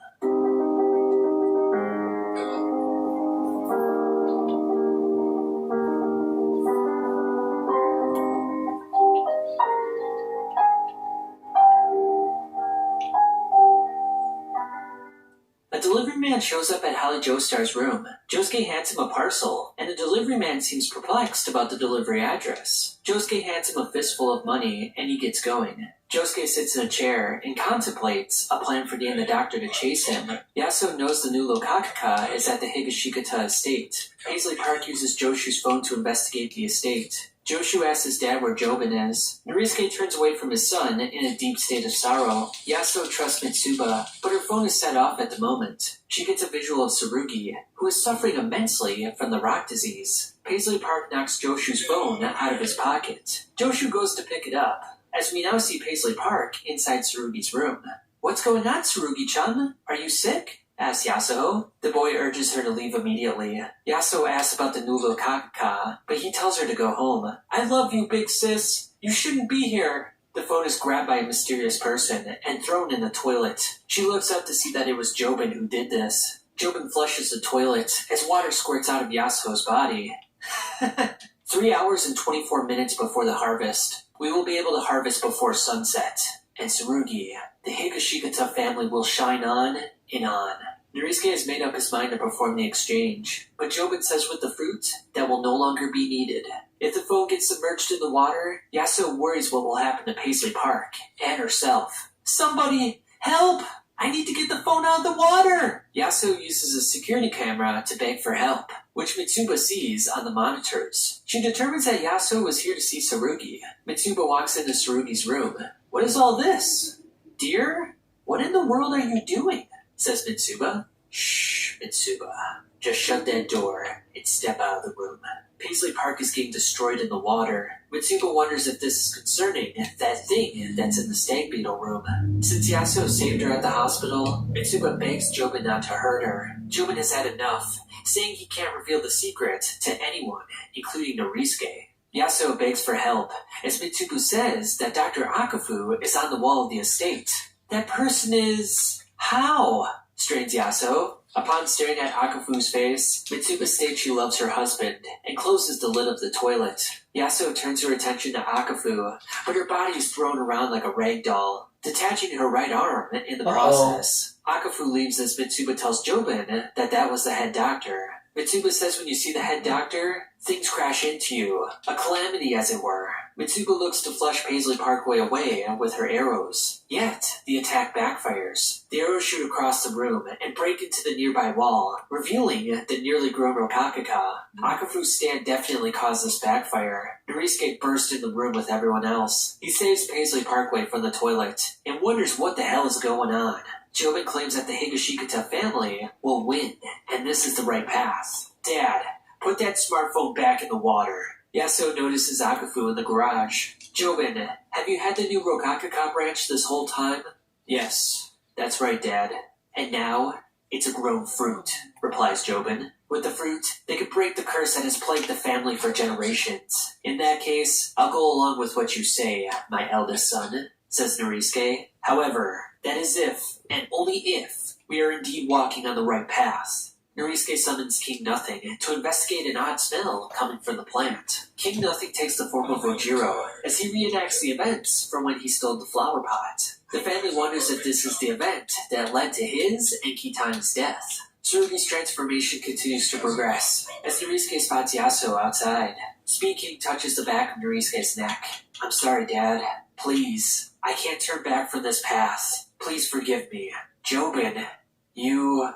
A delivery man shows up at Holly Joestar's room. Josuke hands him a parcel, and the delivery man seems perplexed about the delivery address. Josuke hands him a fistful of money, and he gets going. Josuke sits in a chair and contemplates a plan for getting the doctor to chase him. Yasuo knows the new Lokakaka is at the Higashikata estate. Paisley Park uses Joshu's phone to investigate the estate. Joshu asks his dad where Jobin is. Norisuke turns away from his son in a deep state of sorrow. Yasuo trusts Mitsuba, but her phone is set off at the moment. She gets a visual of Tsurugi, who is suffering immensely from the rock disease. Paisley Park knocks Joshu's phone out of his pocket. Joshu goes to pick it up, as we now see Paisley Park inside Tsurugi's room. "What's going on, Tsurugi-chan? Are you sick?" asks Yasuo. The boy urges her to leave immediately. Yasuo asks about the new Lokakaka, but he tells her to go home. "I love you, big sis. You shouldn't be here." The phone is grabbed by a mysterious person and thrown in the toilet. She looks up to see that it was Jobin who did this. Jobin flushes the toilet as water squirts out of Yasuo's body. 3 hours and 24 minutes before the harvest. We will be able to harvest before sunset. And Tsurugi, the Higashikata family will shine on and on. Norisuke has made up his mind to perform the exchange, but Jobin says with the fruit, that will no longer be needed. If the phone gets submerged in the water, Yasuo worries what will happen to Paisley Park and herself. "Somebody, help! I need to get the phone out of the water!" Yasuo uses a security camera to beg for help, which Mitsuba sees on the monitors. She determines that Yasuo was here to see Tsurugi. Mitsuba walks into Tsurugi's room. "What is all this? Dear, what in the world are you doing?" says Mitsuba. "Shh, Mitsuba. Just shut that door and step out of the room." Paisley Park is getting destroyed in the water. Mitsuba wonders if this is concerning that thing that's in the stag beetle room. Since Yasuo saved her at the hospital, Mitsuba begs Jobin not to hurt her. Jobin has had enough, saying he can't reveal the secret to anyone, including Norisuke. Yasuo begs for help, as Mitsuba says that Dr. Akafu is on the wall of the estate. "That person is... how?" strains Yasuo. Upon staring at Akafu's face, Mitsuba states she loves her husband and closes the lid of the toilet. Yasuo turns her attention to Akafu, but her body is thrown around like a rag doll, detaching her right arm in the process. Akafu leaves as Mitsuba tells Jobin that was the head doctor. Mitsuba says when you see the head doctor, things crash into you. A calamity, as it were. Mitsuba looks to flush Paisley Parkway away with her arrows. Yet, the attack backfires. The arrows shoot across the room and break into the nearby wall, revealing the nearly grown Rokakaka. Akafu's stand definitely caused this backfire. Norisuke bursts in the room with everyone else. He saves Paisley Parkway from the toilet and wonders what the hell is going on. Jobin claims that the Higashikata family will win, and this is the right path. "Dad, put that smartphone back in the water." Yasuo notices Akafu in the garage. "Jobin, have you had the new Rokakaka branch this whole time?" "Yes, that's right, Dad. And now, it's a grown fruit," replies Jobin. "With the fruit, they could break the curse that has plagued the family for generations. In that case, I'll go along with what you say, my eldest son," says Norisuke. "However, that is if, and only if, we are indeed walking on the right path." Norisuke summons King Nothing to investigate an odd smell coming from the plant. King Nothing takes the form of Ojiro, as he reenacts the events from when he stole the flower pot. The family wonders if this is the event that led to his and Kitani's death. Tsurugi's transformation continues to progress, as Norisuke spots Yasuo outside. Speed King touches the back of Norisuke's neck. "I'm sorry, Dad. Please, I can't turn back from this path. Please forgive me. Jobin, you..."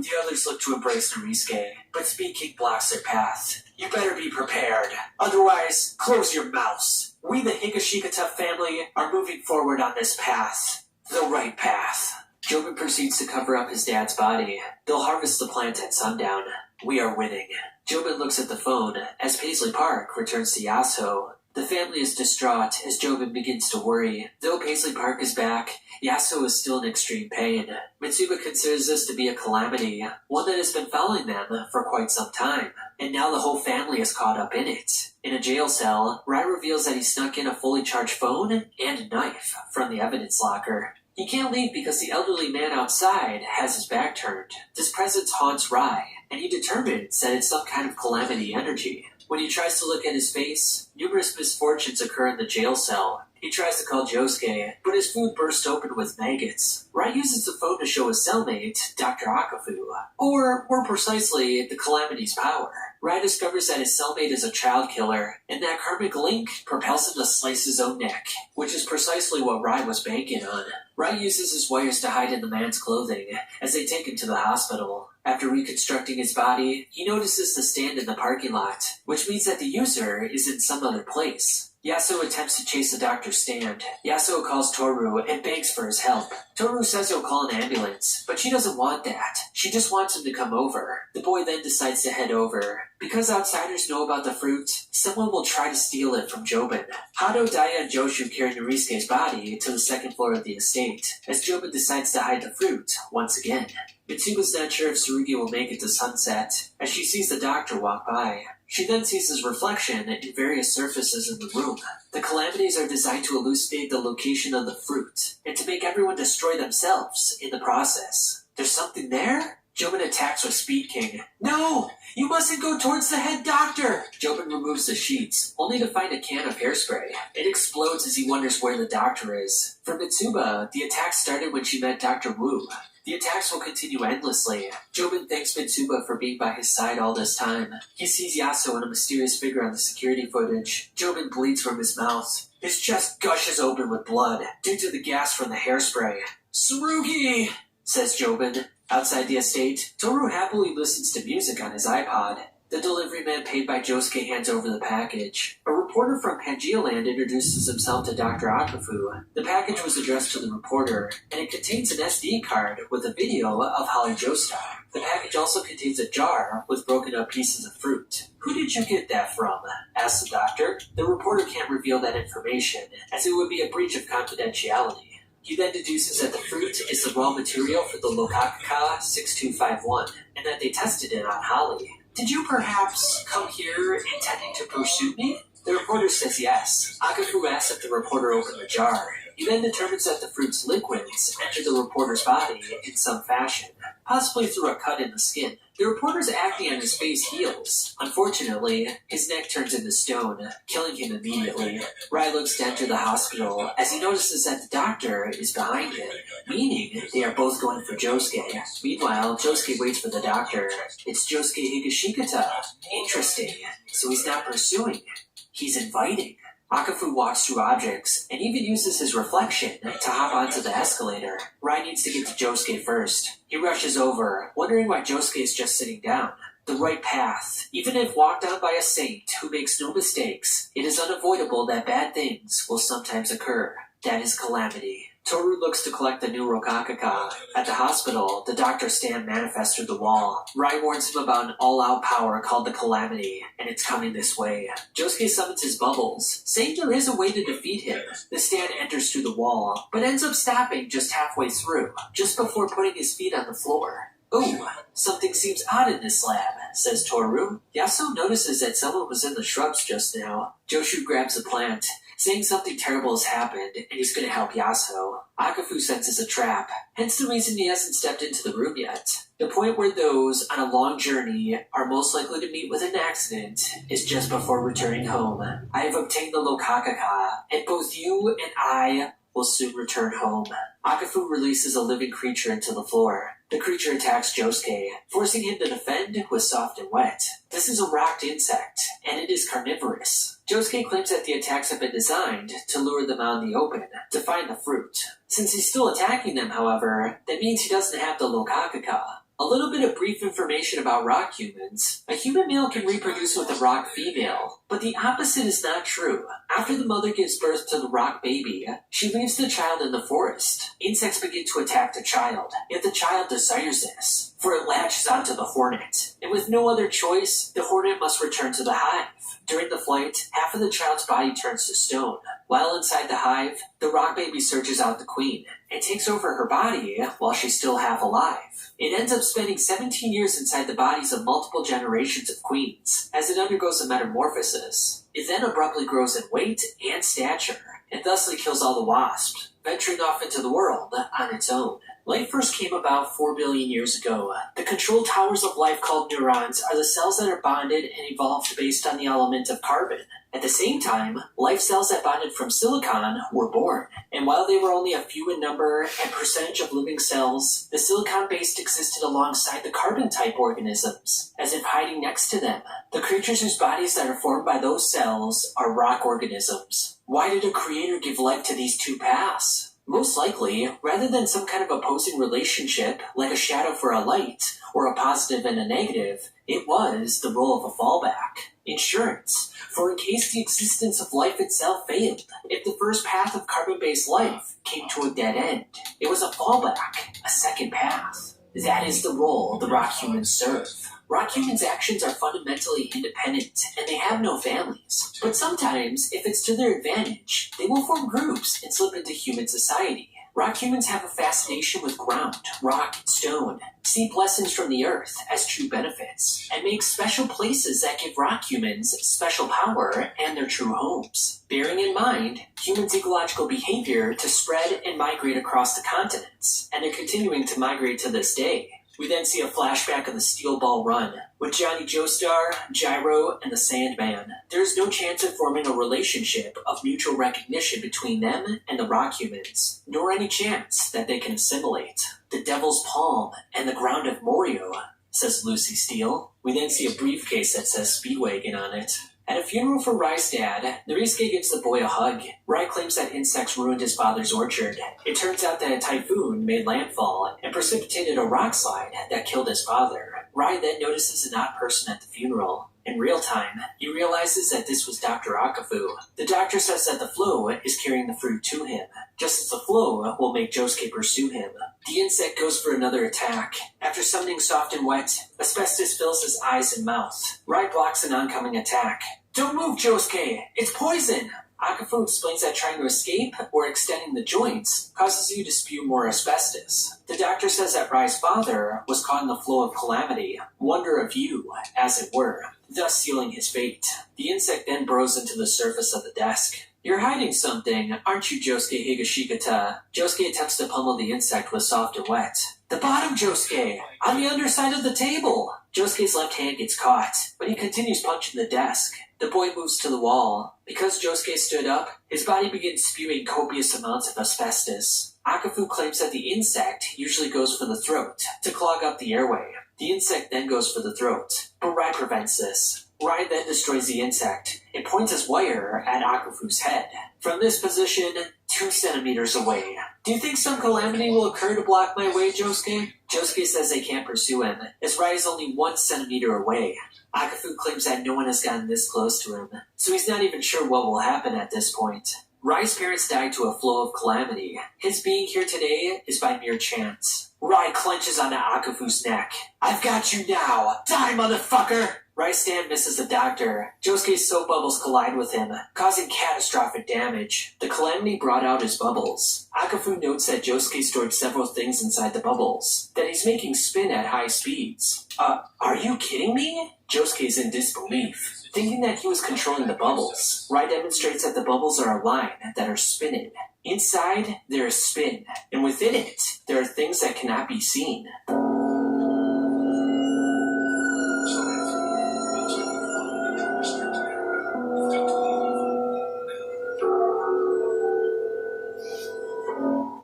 The others look to embrace Norisuke, but Speed King blocks their path. You better be prepared. Otherwise, close your mouths. We, the Higashikata family, are moving forward on this path. The right path. Jobin proceeds to cover up his dad's body. They'll harvest the plant at sundown. We are winning. Jobin looks at the phone as Paisley Park returns to Yasuo. The family is distraught as Jobin begins to worry. Though Paisley Park is back, Yasuo is still in extreme pain. Mitsuba considers this to be a calamity, one that has been following them for quite some time, and now the whole family is caught up in it. In a jail cell, Rai reveals that he snuck in a fully charged phone and a knife from the evidence locker. He can't leave because the elderly man outside has his back turned. This presence haunts Rai, and he determines that it's some kind of calamity energy. When he tries to look at his face, numerous misfortunes occur in the jail cell. He tries to call Josuke, but his food bursts open with maggots. Rai uses the phone to show his cellmate, Dr. Akafu, or, more precisely, the Calamity's power. Rai discovers that his cellmate is a child killer, and that karmic link propels him to slice his own neck, which is precisely what Rai was banking on. Rai uses his wires to hide in the man's clothing as they take him to the hospital. After reconstructing his body, he notices the stand in the parking lot, which means that the user is in some other place. Yasuo attempts to chase the doctor's stand. Yasuo calls Toru and begs for his help. Toru says he'll call an ambulance, but she doesn't want that. She just wants him to come over. The boy then decides to head over. Because outsiders know about the fruit, someone will try to steal it from Jobin. Hado, Daya, and Joshu carry Norisuke's body to the second floor of the estate, as Jobin decides to hide the fruit once again. Mitsuba's not sure if Tsurugi will make it to sunset, as she sees the doctor walk by. She then sees his reflection in various surfaces in the room. The calamities are designed to elucidate the location of the fruit, and to make everyone destroy themselves in the process. There's something there? Jobin attacks with Speed King. No! You mustn't go towards the head doctor! Jobin removes the sheets, only to find a can of hairspray. It explodes as he wonders where the doctor is. For Mitsuba, the attack started when she met Dr. Wu. The attacks will continue endlessly. Jobin thanks Mitsuba for being by his side all this time. He sees Yasuo and a mysterious figure on the security footage. Jobin bleeds from his mouth. His chest gushes open with blood, due to the gas from the hairspray. Tsurugi! Says Jobin. Outside the estate, Toru happily listens to music on his iPod. The delivery man paid by Josuke hands over the package. A reporter from Pangea Land introduces himself to Dr. Akafu. The package was addressed to the reporter, and it contains an SD card with a video of Holly Joestar. The package also contains a jar with broken up pieces of fruit. Who did you get that from? Asks the doctor. The reporter can't reveal that information, as it would be a breach of confidentiality. He then deduces that the fruit is the raw material for the Lokakaka 6251, and that they tested it on Holly. Did you perhaps come here intending to pursue me? The reporter says yes. Akafu asks if the reporter opened the jar. He then determines that the fruit's liquids enter the reporter's body in some fashion, possibly through a cut in the skin. The reporter's acne on his face heals. Unfortunately, his neck turns into stone, killing him immediately. Rai looks to enter the hospital as he notices that the doctor is behind him, meaning they are both going for Josuke. Meanwhile, Josuke waits for the doctor. It's Josuke Higashikata. Interesting. So he's not pursuing. He's inviting. Akafu walks through objects, and even uses his reflection to hop onto the escalator. Rai needs to get to Josuke first. He rushes over, wondering why Josuke is just sitting down. The right path. Even if walked on by a saint who makes no mistakes, it is unavoidable that bad things will sometimes occur. That is calamity. Toru looks to collect the new Rokakaka. At the hospital, the doctor's stand manifests through the wall. Rai warns him about an all-out power called the Calamity, and it's coming this way. Josuke summons his bubbles, saying there is a way to defeat him. The stand enters through the wall, but ends up stopping just halfway through, just before putting his feet on the floor. Ooh, something seems odd in this lab, says Toru. Yasuo notices that someone was in the shrubs just now. Joshu grabs the plant, saying something terrible has happened, and he's going to help Yasuo. Akafu senses a trap, hence the reason he hasn't stepped into the room yet. The point where those on a long journey are most likely to meet with an accident is just before returning home. I have obtained the Lokakaka, and both you and I will soon return home. Akafu releases a living creature into the floor. The creature attacks Josuke, forcing him to defend with soft and wet. This is a rocked insect, and it is carnivorous. Josuke claims that the attacks have been designed to lure them out in the open, to find the fruit. Since he's still attacking them, however, that means he doesn't have the Lokakaka. A little bit of brief information about rock humans. A human male can reproduce with a rock female, but the opposite is not true. After the mother gives birth to the rock baby, she leaves the child in the forest. Insects begin to attack the child, if the child desires this, for it latches onto the hornet. And with no other choice, the hornet must return to the hive. During the flight, half of the child's body turns to stone. While inside the hive, the rock baby searches out the queen and takes over her body while she's still half alive. It ends up spending 17 years inside the bodies of multiple generations of queens as it undergoes a metamorphosis. It then abruptly grows in weight and stature and thusly kills all the wasps, venturing off into the world on its own. Life first came about 4 billion years ago. The control towers of life called neurons are the cells that are bonded and evolved based on the element of carbon. At the same time, life cells that bonded from silicon were born. And while they were only a few in number and percentage of living cells, the silicon-based existed alongside the carbon-type organisms, as if hiding next to them. The creatures whose bodies that are formed by those cells are rock organisms. Why did a creator give life to these two paths? Most likely, rather than some kind of opposing relationship, like a shadow for a light, or a positive and a negative, it was the role of a fallback. Insurance, for in case the existence of life itself failed. If the first path of carbon-based life came to a dead end, it was a fallback, a second path. That is the role the rock humans serve. Rock humans' actions are fundamentally independent, and they have no families. But sometimes, if it's to their advantage, they will form groups and slip into human society. Rock humans have a fascination with ground, rock, and stone, see blessings from the earth as true benefits, and make special places that give rock humans special power and their true homes. Bearing in mind humans' ecological behavior to spread and migrate across the continents, and they're continuing to migrate to this day. We then see a flashback of the Steel Ball Run, with Johnny Joestar, Gyro, and the Sandman. There is no chance of forming a relationship of mutual recognition between them and the rock humans, nor any chance that they can assimilate. The Devil's Palm and the Ground of Morio, says Lucy Steele. We then see a briefcase that says Speedwagon on it. At a funeral for Rai's dad, Norisuke gives the boy a hug. Rai claims that insects ruined his father's orchard. It turns out that a typhoon made landfall and precipitated a rock slide that killed his father. Rai then notices an odd person at the funeral. In real time, he realizes that this was Dr. Akafu. The doctor says that the flow is carrying the fruit to him, just as the flow will make Josuke pursue him. The insect goes for another attack. After summoning Soft and Wet, asbestos fills his eyes and mouth. Rai blocks an oncoming attack. "Don't move, Josuke! It's poison!" Akafu explains that trying to escape or extending the joints causes you to spew more asbestos. The doctor says that Rai's father was caught in the flow of calamity, wonder of you, as it were, thus sealing his fate. The insect then burrows into the surface of the desk. "You're hiding something, aren't you, Josuke Higashikata?" Josuke attempts to pummel the insect with Soft and Wet. "The bottom, Josuke! On the underside of the table!" Josuke's left hand gets caught, but he continues punching the desk. The boy moves to the wall. Because Josuke stood up, his body begins spewing copious amounts of asbestos. Akafu claims that the insect usually goes for the throat, to clog up the airway. The insect then goes for the throat, but Rai prevents this. Rai then destroys the insect and points his wire at Akafu's head. From this position, 2 centimeters away. "Do you think some calamity will occur to block my way, Josuke?" Josuke says they can't pursue him, as Rai is only 1 centimeter away. Akafu claims that no one has gotten this close to him, so he's not even sure what will happen at this point. Rai's parents died to a flow of calamity. His being here today is by mere chance. Rai clenches onto Akafu's neck. "I've got you now! Die, motherfucker!" Rai's stand misses the doctor. Josuke's soap bubbles collide with him, causing catastrophic damage. The calamity brought out his bubbles. Akafu notes that Josuke stored several things inside the bubbles, that he's making spin at high speeds. Are you kidding me?" Josuke's in disbelief, thinking that he was controlling the bubbles. Rai demonstrates that the bubbles are a line that are spinning. Inside, there is spin, and within it, there are things that cannot be seen.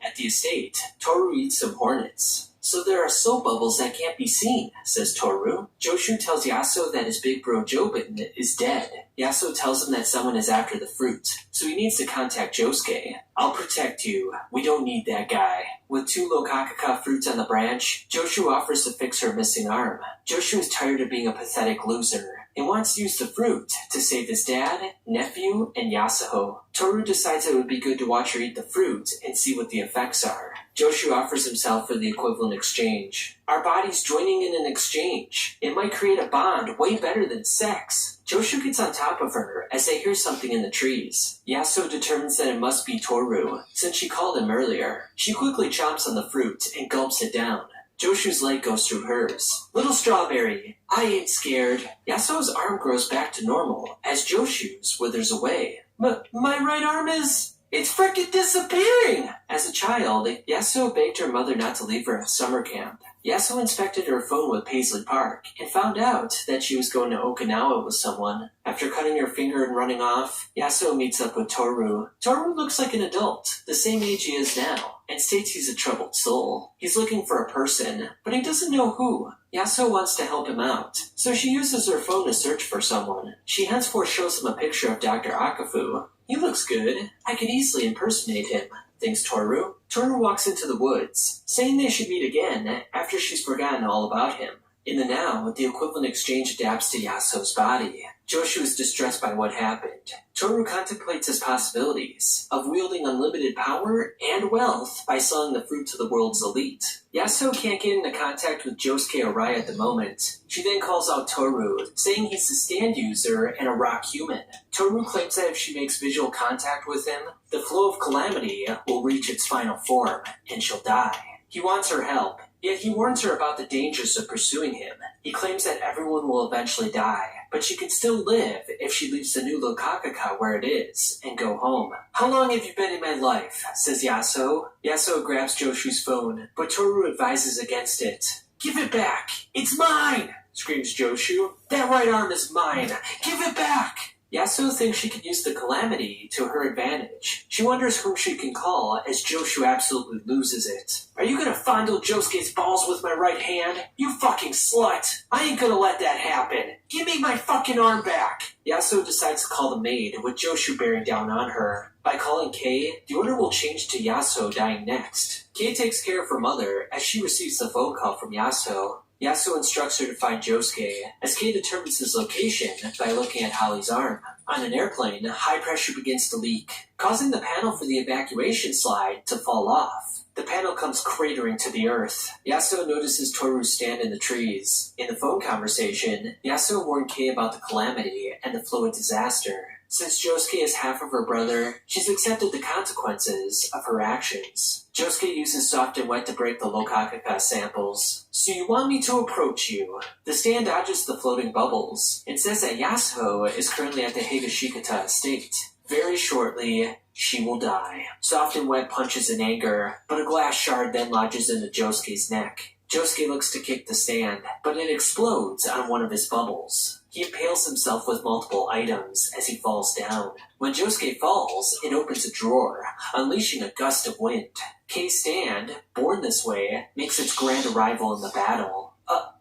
At the estate, Toru eats some hornets. "So there are soap bubbles that can't be seen," says Toru. Joshu tells Yasuo that his big bro Jobin is dead. Yasuo tells him that someone is after the fruit, so he needs to contact Josuke. "I'll protect you. We don't need that guy." With 2 Lokakaka fruits on the branch, Joshu offers to fix her missing arm. Joshu is tired of being a pathetic loser and wants to use the fruit to save his dad, nephew, and Yasuho. Toru decides it would be good to watch her eat the fruit and see what the effects are. Joshu offers himself for the equivalent exchange. Our bodies joining in an exchange. It might create a bond way better than sex. Joshu gets on top of her as they hear something in the trees. Yasuo determines that it must be Toru, since she called him earlier. She quickly chomps on the fruit and gulps it down. Joshu's leg goes through hers. Little strawberry, I ain't scared. Yasuo's arm grows back to normal as Joshu's withers away. My right arm is... It's frickin' disappearing! As a child, Yasuo begged her mother not to leave her at summer camp. Yasuo inspected her phone with Paisley Park and found out that she was going to Okinawa with someone. After cutting her finger and running off, Yasuo meets up with Toru. Toru looks like an adult, the same age he is now, and states he's a troubled soul. He's looking for a person, but he doesn't know who. Yasuo wants to help him out, so she uses her phone to search for someone. She henceforth shows him a picture of Dr. Akafu. He looks good. I could easily impersonate him, thinks Toru. Toru walks into the woods, saying they should meet again after she's forgotten all about him. In the now, the equivalent exchange adapts to Yasuo's body. Joshu is distressed by what happened. Toru contemplates his possibilities of wielding unlimited power and wealth by selling the fruit to the world's elite. Yasuo can't get into contact with Josuke or Rai at the moment. She then calls out Toru, saying he's a stand user and a rock human. Toru claims that if she makes visual contact with him, the flow of calamity will reach its final form, and she'll die. He wants her help, yet he warns her about the dangers of pursuing him. He claims that everyone will eventually die, but she can still live if she leaves the new Lokakaka where it is and go home. How long have you been in my life? Says Yasuo. Yasuo grabs Joshu's phone, but Toru advises against it. Give it back! It's mine! Screams Joshu. That right arm is mine! Give it back! Yasuo thinks she can use the calamity to her advantage. She wonders whom she can call as Joshu absolutely loses it. Are you gonna fondle Josuke's balls with my right hand? You fucking slut! I ain't gonna let that happen! Give me my fucking arm back! Yasuo decides to call the maid, with Joshu bearing down on her. By calling Kei, the order will change to Yasuo dying next. Kei takes care of her mother as she receives the phone call from Yasuo. Yasuo instructs her to find Josuke, as Kei determines his location by looking at Holly's arm. On an airplane, high pressure begins to leak, causing the panel for the evacuation slide to fall off. The panel comes cratering to the earth. Yasuo notices Toru stand in the trees. In the phone conversation, Yasuo warned Kei about the calamity and the flow of disaster. Since Josuke is half of her brother, she's accepted the consequences of her actions. Josuke uses soft and wet to break the Lokakaka samples. So you want me to approach you? The stand dodges the floating bubbles and says that Yasuo is currently at the Higashikata estate. Very shortly, she will die. Soft and wet punches in anger, but a glass shard then lodges into Josuke's neck. Josuke looks to kick the stand, but it explodes on one of his bubbles. He impales himself with multiple items as he falls down. When Josuke falls, it opens a drawer, unleashing a gust of wind. Kei's stand, born this way, makes its grand arrival in the battle.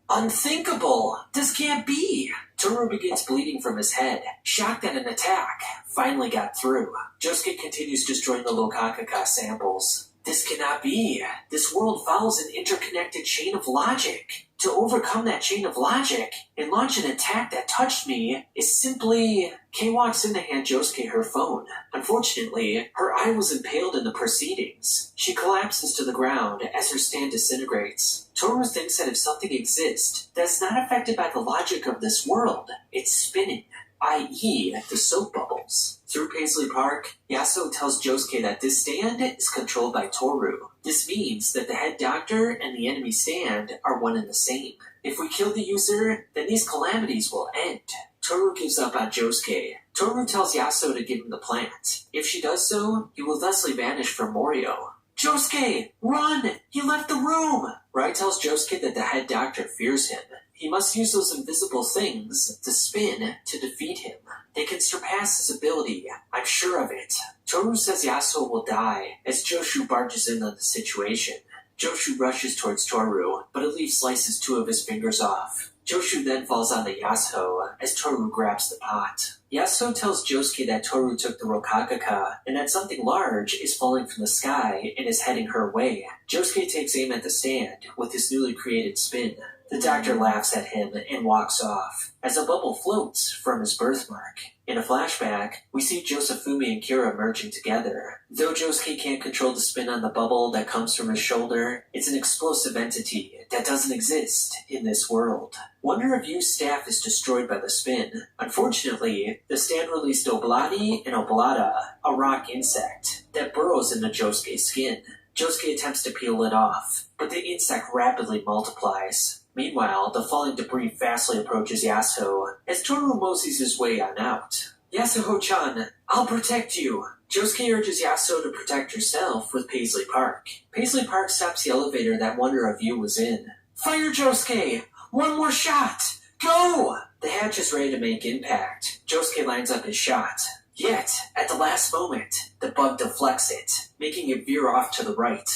Unthinkable! This can't be! Toru begins bleeding from his head, shocked that an attack finally got through. Josuke continues destroying the Lokakaka samples. This cannot be. This world follows an interconnected chain of logic. To overcome that chain of logic and launch an attack that touched me is simply... Kei walks in to hand Josuke her phone. Unfortunately, her eye was impaled in the proceedings. She collapses to the ground as her stand disintegrates. Toru thinks that if something exists that's not affected by the logic of this world, it's spinning, i.e. the soap bubbles. Through Paisley Park, Yasuo tells Josuke that this stand is controlled by Toru. This means that the head doctor and the enemy stand are one and the same. If we kill the user, then these calamities will end. Toru gives up on Josuke. Toru tells Yasuo to give him the plant. If she does so, he will thusly vanish from Morio. Josuke, run! He left the room! Rai tells Josuke that the head doctor fears him. He must use those invisible things to spin to defeat him. They can surpass his ability, I'm sure of it. Toru says Yasuo will die as Joshu barges in on the situation. Joshu rushes towards Toru, but Elif slices two of his fingers off. Joshu then falls on the Yasuo as Toru grabs the pot. Yasuo tells Josuke that Toru took the Rokakaka and that something large is falling from the sky and is heading her way. Josuke takes aim at the stand with his newly created spin. The doctor laughs at him and walks off as a bubble floats from his birthmark. In a flashback, we see Josefumi and Kira merging together. Though Josuke can't control the spin on the bubble that comes from his shoulder, it's an explosive entity that doesn't exist in this world. Wonder if Yu's staff is destroyed by the spin. Unfortunately, the stand released Oblati and Oblata, a rock insect that burrows into Josuke's skin. Josuke attempts to peel it off, but the insect rapidly multiplies. Meanwhile, the falling debris fastly approaches Yasuo as Toru moseys his way on out. Yasuho-chan, I'll protect you! Josuke urges Yasuo to protect herself with Paisley Park. Paisley Park stops the elevator that Wonder of You was in. Fire, Josuke! One more shot! Go! The hatch is ready to make impact. Josuke lines up his shot. Yet, at the last moment, the bug deflects it, making it veer off to the right.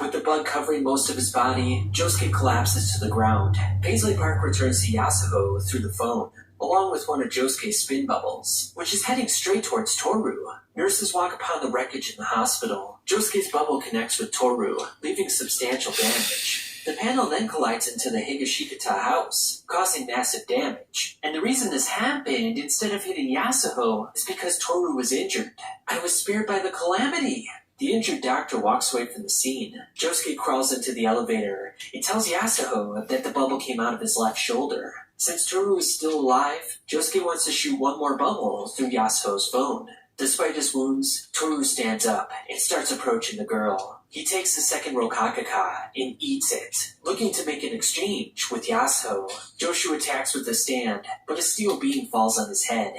With the bug covering most of his body, Josuke collapses to the ground. Paisley Park returns to Yasuho through the phone, along with one of Josuke's spin bubbles, which is heading straight towards Toru. Nurses walk upon the wreckage in the hospital. Josuke's bubble connects with Toru, leaving substantial damage. The panel then collides into the Higashikata house, causing massive damage. And the reason this happened instead of hitting Yasuho is because Toru was injured. I was spared by the calamity. The injured doctor walks away from the scene. Josuke crawls into the elevator and tells Yasuho that the bubble came out of his left shoulder. Since Toru is still alive, Josuke wants to shoot one more bubble through Yasuho's phone. Despite his wounds, Toru stands up and starts approaching the girl. He takes the second Rokakaka and eats it, looking to make an exchange with Yasuho. Joshu attacks with the stand, but a steel beam falls on his head,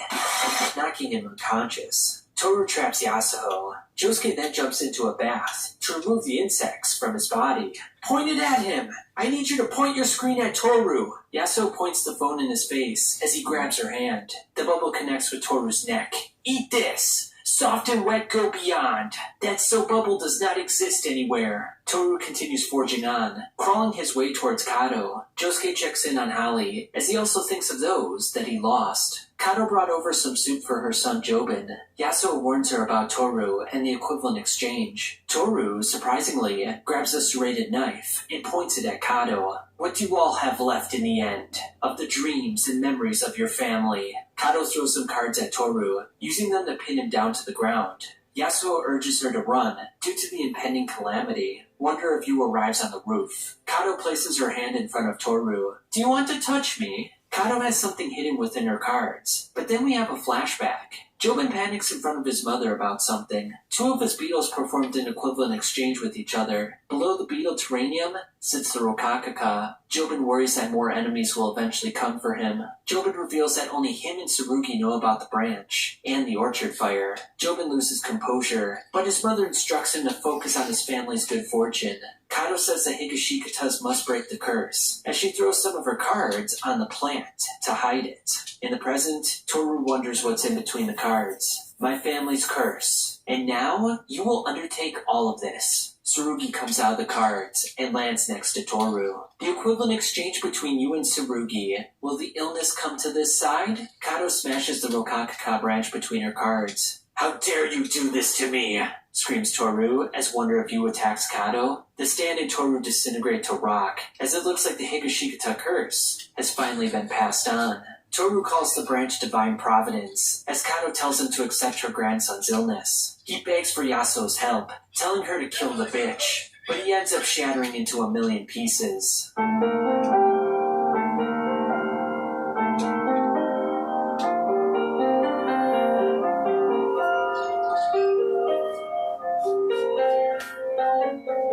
knocking him unconscious. Toru traps Yasuho. Josuke then jumps into a bath to remove the insects from his body. Point it at him! I need you to point your screen at Toru! Yasuho points the phone in his face as he grabs her hand. The bubble connects with Toru's neck. Eat this! Soft and wet go beyond. That soap bubble does not exist anywhere. Toru continues forging on, crawling his way towards Kato. Josuke checks in on Holly, as he also thinks of those that he lost. Kato brought over some soup for her son Jobin. Yasuo warns her about Toru and the equivalent exchange. Toru, surprisingly, grabs a serrated knife and points it at Kato. What do you all have left in the end of the dreams and memories of your family? Kato throws some cards at Toru, using them to pin him down to the ground. Yasuo urges her to run due to the impending calamity. Wonder if you arrives on the roof. Kato places her hand in front of Toru. Do you want to touch me? Kato has something hidden within her cards, but then we have a flashback. Jobin panics in front of his mother about something. Two of his beetles performed an equivalent exchange with each other. Below the beetle terranium sits the Rokakaka. Jobin worries that more enemies will eventually come for him. Jobin reveals that only him and Tsurugi know about the branch and the orchard fire. Jobin loses composure, but his mother instructs him to focus on his family's good fortune. Kato says the Higashikatas must break the curse, as she throws some of her cards on the plant to hide it. In the present, Toru wonders what's in between the cards. My family's curse. And now, you will undertake all of this. Tsurugi comes out of the cards and lands next to Toru. The equivalent exchange between you and Tsurugi. Will the illness come to this side? Kato smashes the Rokakaka branch between her cards. How dare you do this to me? Screams Toru as Wonder of You attacks Kato. The stand and Toru disintegrate to rock, as it looks like the Higashikata curse has finally been passed on. Toru calls the branch Divine Providence, as Kato tells him to accept her grandson's illness. He begs for Yasuo's help, telling her to kill the bitch, but he ends up shattering into a million pieces.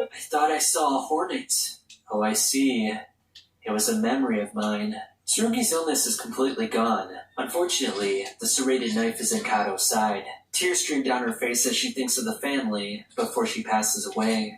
I thought I saw a hornet. Oh, I see. It was a memory of mine. Tsurugi's illness is completely gone. Unfortunately, the serrated knife is in Kato's side. Tears stream down her face as she thinks of the family before she passes away.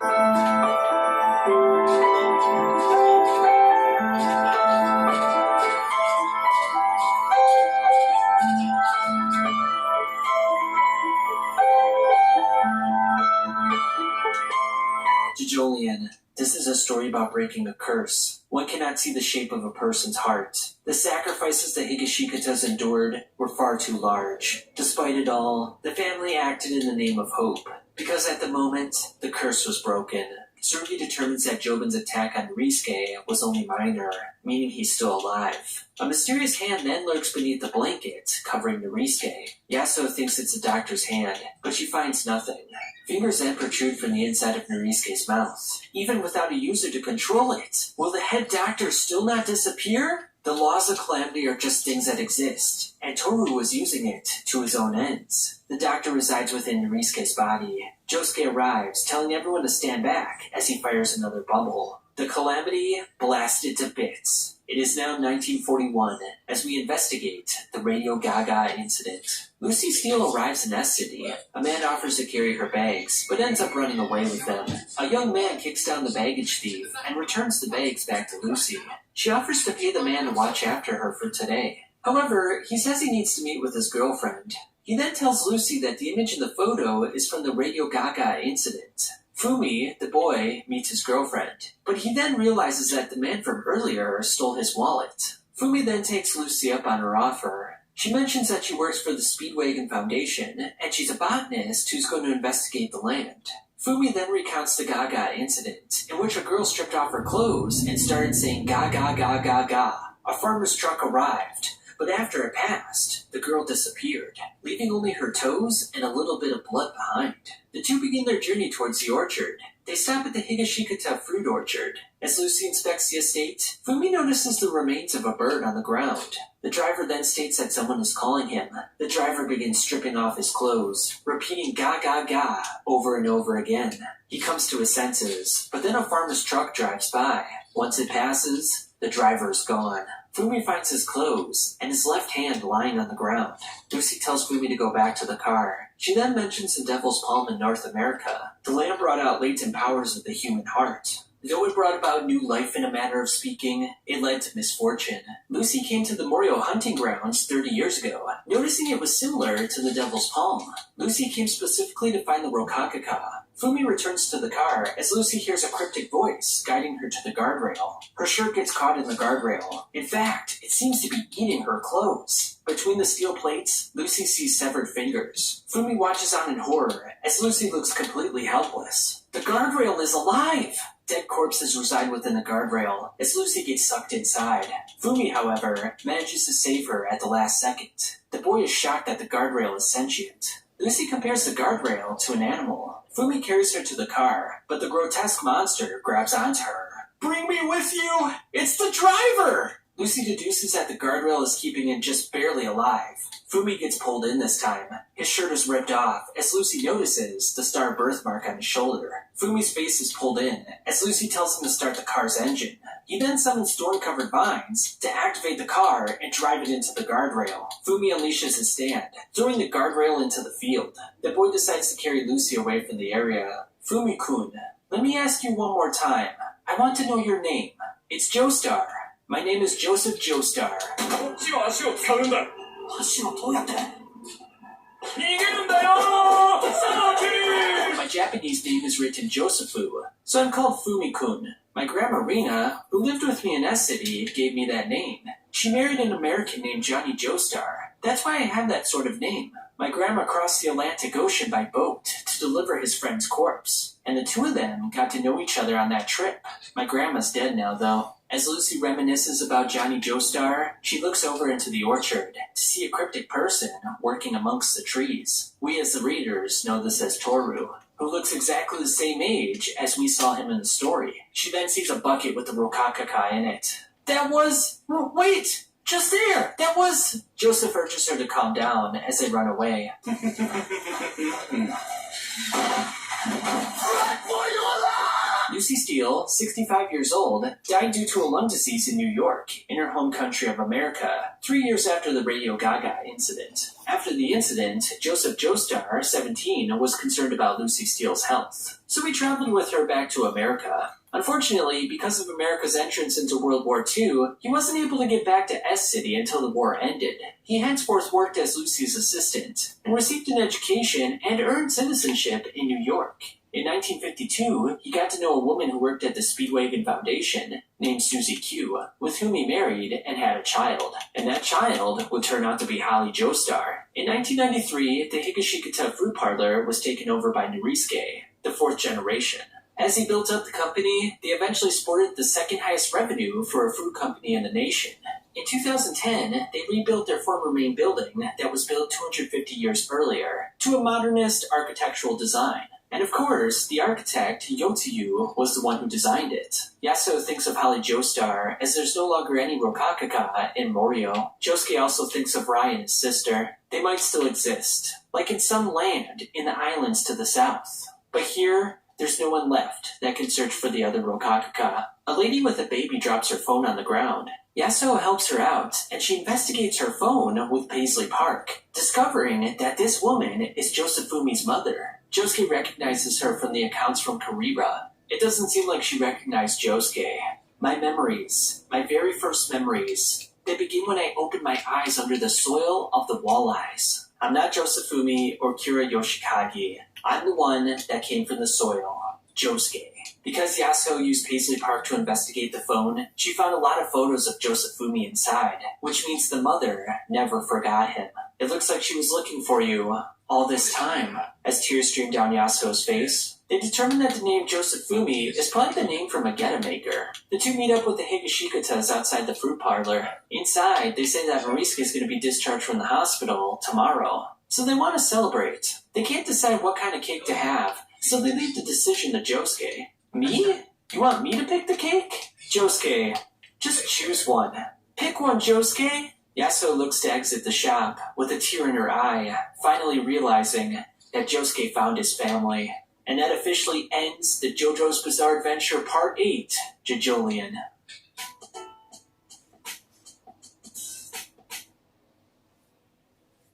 This is a story about breaking a curse. One cannot see the shape of a person's heart. The sacrifices the Higashikatas endured were far too large. Despite it all, the family acted in the name of hope. Because at the moment, the curse was broken. Tsurugi determines that Jobin's attack on Risuke was only minor, meaning he's still alive. A mysterious hand then lurks beneath the blanket, covering Risuke. Yasuo thinks it's a doctor's hand, but she finds nothing. Fingers then protrude from the inside of Norisuke's mouth. Even without a user to control it, will the head doctor still not disappear? The laws of calamity are just things that exist, and Toru was using it to his own ends. The doctor resides within Norisuke's body. Josuke arrives, telling everyone to stand back as he fires another bubble. The calamity blasted to bits. It is now 1941 as we investigate the Radio Gaga incident. Lucy Steele arrives in S City. A man offers to carry her bags, but ends up running away with them. A young man kicks down the baggage thief and returns the bags back to Lucy. She offers to pay the man to watch after her for today. However, he says he needs to meet with his girlfriend. He then tells Lucy that the image in the photo is from the Radio Gaga incident. Fumi, the boy, meets his girlfriend, but he then realizes that the man from earlier stole his wallet. Fumi then takes Lucy up on her offer. She mentions that she works for the Speedwagon Foundation, and she's a botanist who's going to investigate the land. Fumi then recounts the Gaga incident, in which a girl stripped off her clothes and started saying ga ga ga ga ga. A farmer's truck arrived, but after it passed, the girl disappeared, leaving only her toes and a little bit of blood behind. The two begin their journey towards the orchard. They stop at the Higashikata fruit orchard. As Lucy inspects the estate, Fumi notices the remains of a bird on the ground. The driver then states that someone is calling him. The driver begins stripping off his clothes, repeating ga ga ga over and over again. He comes to his senses, but then a farmer's truck drives by. Once it passes, the driver is gone. Fumi finds his clothes and his left hand lying on the ground. Lucy tells Fumi to go back to the car. She then mentions the Devil's Palm in North America. The land brought out latent powers of the human heart. Though it brought about new life in a manner of speaking, it led to misfortune. Lucy came to the Morio hunting grounds 30 years ago, noticing it was similar to the Devil's Palm. Lucy came specifically to find the Rokakaka. Fumi returns to the car as Lucy hears a cryptic voice guiding her to the guardrail. Her shirt gets caught in the guardrail. In fact, it seems to be eating her clothes. Between the steel plates, Lucy sees severed fingers. Fumi watches on in horror as Lucy looks completely helpless. The guardrail is alive! Dead corpses reside within the guardrail as Lucy gets sucked inside. Fumi, however, manages to save her at the last second. The boy is shocked that the guardrail is sentient. Lucy compares the guardrail to an animal. Fumi carries her to the car, but the grotesque monster grabs onto her. Bring me with you! It's the driver! Lucy deduces that the guardrail is keeping him just barely alive. Fumi gets pulled in this time. His shirt is ripped off as Lucy notices the star birthmark on his shoulder. Fumi's face is pulled in as Lucy tells him to start the car's engine. He then summons thorn-covered vines to activate the car and drive it into the guardrail. Fumi unleashes his stand, throwing the guardrail into the field. The boy decides to carry Lucy away from the area. Fumi-kun, let me ask you one more time. I want to know your name. It's Joestar. My name is Joseph Joestar. My Japanese name is written Josephu, so I'm called Fumi-kun. My grandma Rina, who lived with me in S City, gave me that name. She married an American named Johnny Joestar. That's why I have that sort of name. My grandma crossed the Atlantic Ocean by boat to deliver his friend's corpse, and the two of them got to know each other on that trip. My grandma's dead now, though. As Lucy reminisces about Johnny Joestar, she looks over into the orchard to see a cryptic person working amongst the trees. We as the readers know this as Toru, who looks exactly the same age as we saw him in the story. She then sees a bucket with the Rokakaka in it. Wait! Just there! That was... Joseph urges her to calm down as they run away. Lucy Steele, 65 years old, died due to a lung disease in New York, in her home country of America, 3 years after the Radio Gaga incident. After the incident, Joseph Joestar, 17, was concerned about Lucy Steele's health, so he traveled with her back to America. Unfortunately, because of America's entrance into World War II, he wasn't able to get back to S City until the war ended. He henceforth worked as Lucy's assistant, and received an education and earned citizenship in New York. In 1952, he got to know a woman who worked at the Speedwagon Foundation named Susie Q, with whom he married and had a child. And that child would turn out to be Holly Joestar. In 1993, the Higashikata fruit parlor was taken over by Norisuke, the fourth generation. As he built up the company, they eventually sported the second highest revenue for a fruit company in the nation. In 2010, they rebuilt their former main building that was built 250 years earlier to a modernist architectural design. And of course, the architect, Yotsuyu, was the one who designed it. Yasuo thinks of Holly Joestar as there's no longer any Rokakaka in Morio. Josuke also thinks of Rai and his sister. They might still exist, like in some land in the islands to the south. But here, there's no one left that can search for the other Rokakaka. A lady with a baby drops her phone on the ground. Yasuo helps her out, and she investigates her phone with Paisley Park, discovering that this woman is Josefumi's mother. Josuke recognizes her from the accounts from Karira. It doesn't seem like she recognized Josuke. My memories, my very first memories, they begin when I open my eyes under the soil of the walleyes. I'm not Josefumi or Kira Yoshikage. I'm the one that came from the soil, Josuke. Because Yasuo used Paisley Park to investigate the phone, she found a lot of photos of Josefumi inside, which means the mother never forgot him. It looks like she was looking for you all this time. As tears stream down Yasuo's face, they determine that the name Josefumi is probably the name for a Magetta maker. The two meet up with the Higashikatas outside the fruit parlor. Inside, they say that Norisuke is going to be discharged from the hospital tomorrow. So they want to celebrate. They can't decide what kind of cake to have, so they leave the decision to Josuke. Me? You want me to pick the cake? Josuke, just choose one. Pick one, Josuke. Yasuo looks to exit the shop with a tear in her eye, finally realizing that Josuke found his family. And that officially ends the JoJo's Bizarre Adventure Part 8, Jojolian.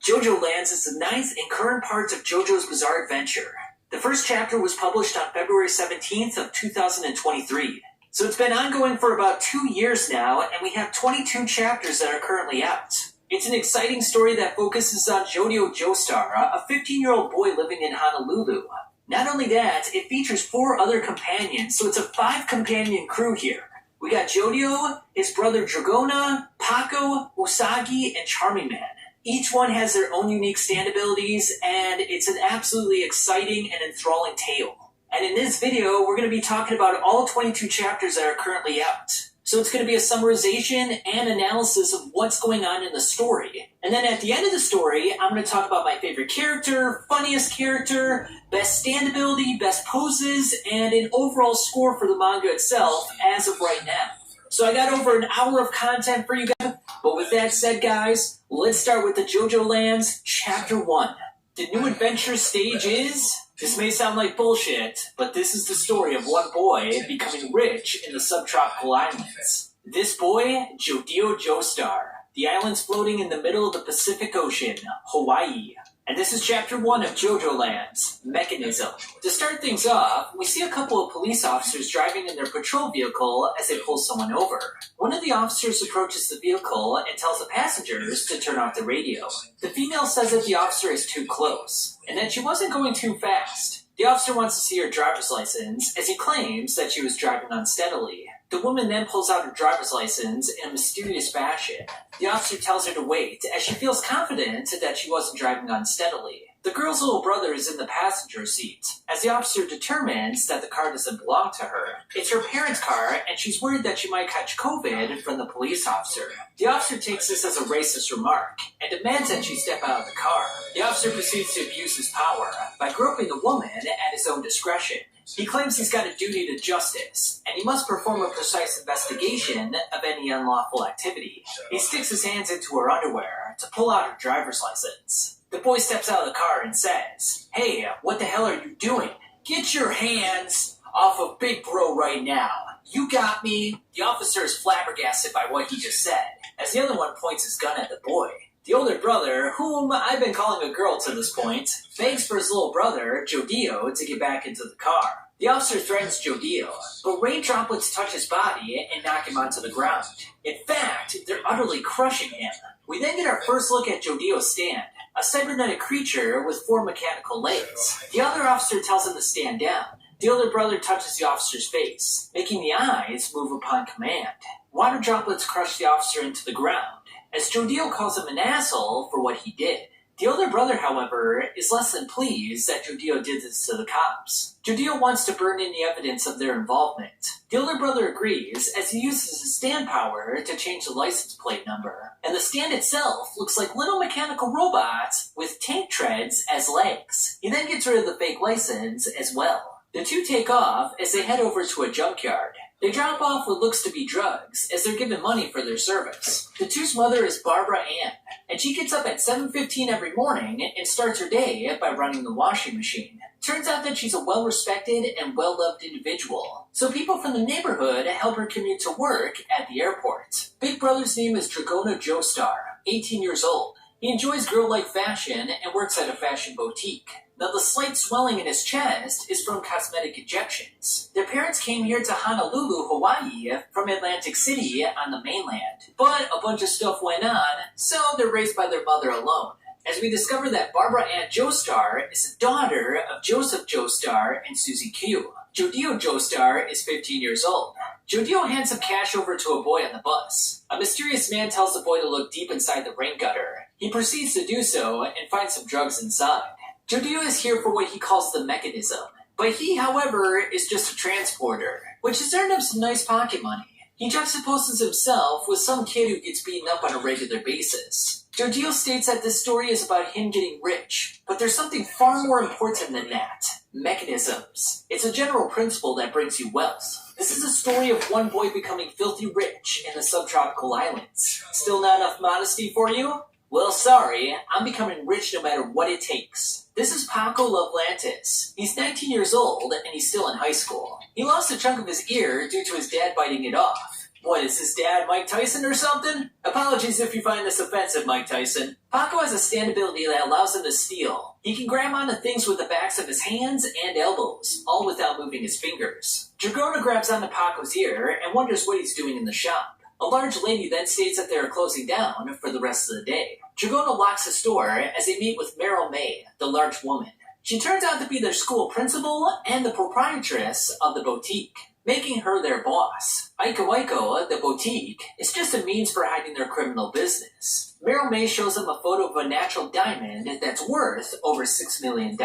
JoJo Lands is the 9th and current part of JoJo's Bizarre Adventure. The first chapter was published on February 17th of 2023. So it's been ongoing for about 2 years now, and we have 22 chapters that are currently out. It's an exciting story that focuses on Jodio Joestar, a 15-year-old boy living in Honolulu. Not only that, it features 4 other companions, so it's a 5-companion crew here. We got Jodio, his brother Dragona, Paco, Usagi, and Charming Man. Each one has their own unique stand abilities, and it's an absolutely exciting and enthralling tale. And in this video, we're going to be talking about all 22 chapters that are currently out. So it's going to be a summarization and analysis of what's going on in the story. And then at the end of the story, I'm going to talk about my favorite character, funniest character, best stand ability, best poses, and an overall score for the manga itself as of right now. So I got over an hour of content for you guys. But with that said, guys, let's start with the JoJo Lands Chapter 1. The new adventure stage is... This may sound like bullshit, but this is the story of one boy becoming rich in the subtropical islands. This boy, Jodio Joestar. The island's floating in the middle of the Pacific Ocean, Hawaii. And this is Chapter 1 of JoJo Lands, Mechanism. To start things off, we see a couple of police officers driving in their patrol vehicle as they pull someone over. One of the officers approaches the vehicle and tells the passengers to turn off the radio. The female says that the officer is too close, and that she wasn't going too fast. The officer wants to see her driver's license, as he claims that she was driving unsteadily. The woman then pulls out her driver's license in a mysterious fashion. The officer tells her to wait, as she feels confident that she wasn't driving unsteadily. The girl's little brother is in the passenger seat, as the officer determines that the car doesn't belong to her. It's her parents' car, and she's worried that she might catch COVID from the police officer. The officer takes this as a racist remark, and demands that she step out of the car. The officer proceeds to abuse his power by groping the woman at his own discretion. He claims he's got a duty to justice, and he must perform a precise investigation of any unlawful activity. He sticks his hands into her underwear to pull out her driver's license. The boy steps out of the car and says, "Hey, what the hell are you doing? Get your hands off of Big Bro right now. You got me." The officer is flabbergasted by what he just said, as the other one points his gun at the boy. The older brother, whom I've been calling a girl to this point, begs for his little brother, Jodio, to get back into the car. The officer threatens Jodio, but rain droplets touch his body and knock him onto the ground. In fact, they're utterly crushing him. We then get our first look at Jodio's stand, a cybernetic creature with 4 mechanical legs. The other officer tells him to stand down. The older brother touches the officer's face, making the eyes move upon command. Water droplets crush the officer into the ground, as Jodio calls him an asshole for what he did. The older brother, however, is less than pleased that Jodio did this to the cops. Jodio wants to burn in the evidence of their involvement. The older brother agrees, as he uses his stand power to change the license plate number. And the stand itself looks like little mechanical robots with tank treads as legs. He then gets rid of the fake license as well. The two take off as they head over to a junkyard. They drop off what looks to be drugs, as they're given money for their service. The two's mother is Barbara Ann, and she gets up at 7:15 every morning and starts her day by running the washing machine. Turns out that she's a well-respected and well-loved individual, so people from the neighborhood help her commute to work at the airport. Big Brother's name is Dragona Joestar, 18 years old. He enjoys girl-like fashion and works at a fashion boutique. Now, the slight swelling in his chest is from cosmetic injections. Their parents came here to Honolulu, Hawaii, from Atlantic City on the mainland. But a bunch of stuff went on, so they're raised by their mother alone. As we discover that Barbara Ann Joestar is the daughter of Joseph Joestar and Susie Q. Jodio Joestar is 15 years old. Jodio hands some cash over to a boy on the bus. A mysterious man tells the boy to look deep inside the rain gutter. He proceeds to do so and finds some drugs inside. Jodio is here for what he calls the mechanism, but he, however, is just a transporter, which has earned him some nice pocket money. He juxtaposes himself with some kid who gets beaten up on a regular basis. Jodio states that this story is about him getting rich, but there's something far more important than that. Mechanisms. It's a general principle that brings you wealth. This is a story of one boy becoming filthy rich in the subtropical islands. Still not enough modesty for you? Well, sorry, I'm becoming rich no matter what it takes. This is Paco Lovelantis. He's 19 years old, and he's still in high school. He lost a chunk of his ear due to his dad biting it off. What, is his dad Mike Tyson or something? Apologies if you find this offensive, Mike Tyson. Paco has a stand ability that allows him to steal. He can grab onto things with the backs of his hands and elbows, all without moving his fingers. Dragona grabs onto Paco's ear and wonders what he's doing in the shop. A large lady then states that they are closing down for the rest of the day. Dragona locks the store as they meet with Meryl May, the large woman. She turns out to be their school principal and the proprietress of the boutique, making her their boss. Aiko, the boutique, is just a means for hiding their criminal business. Meryl May shows them a photo of a natural diamond that's worth over $6 million.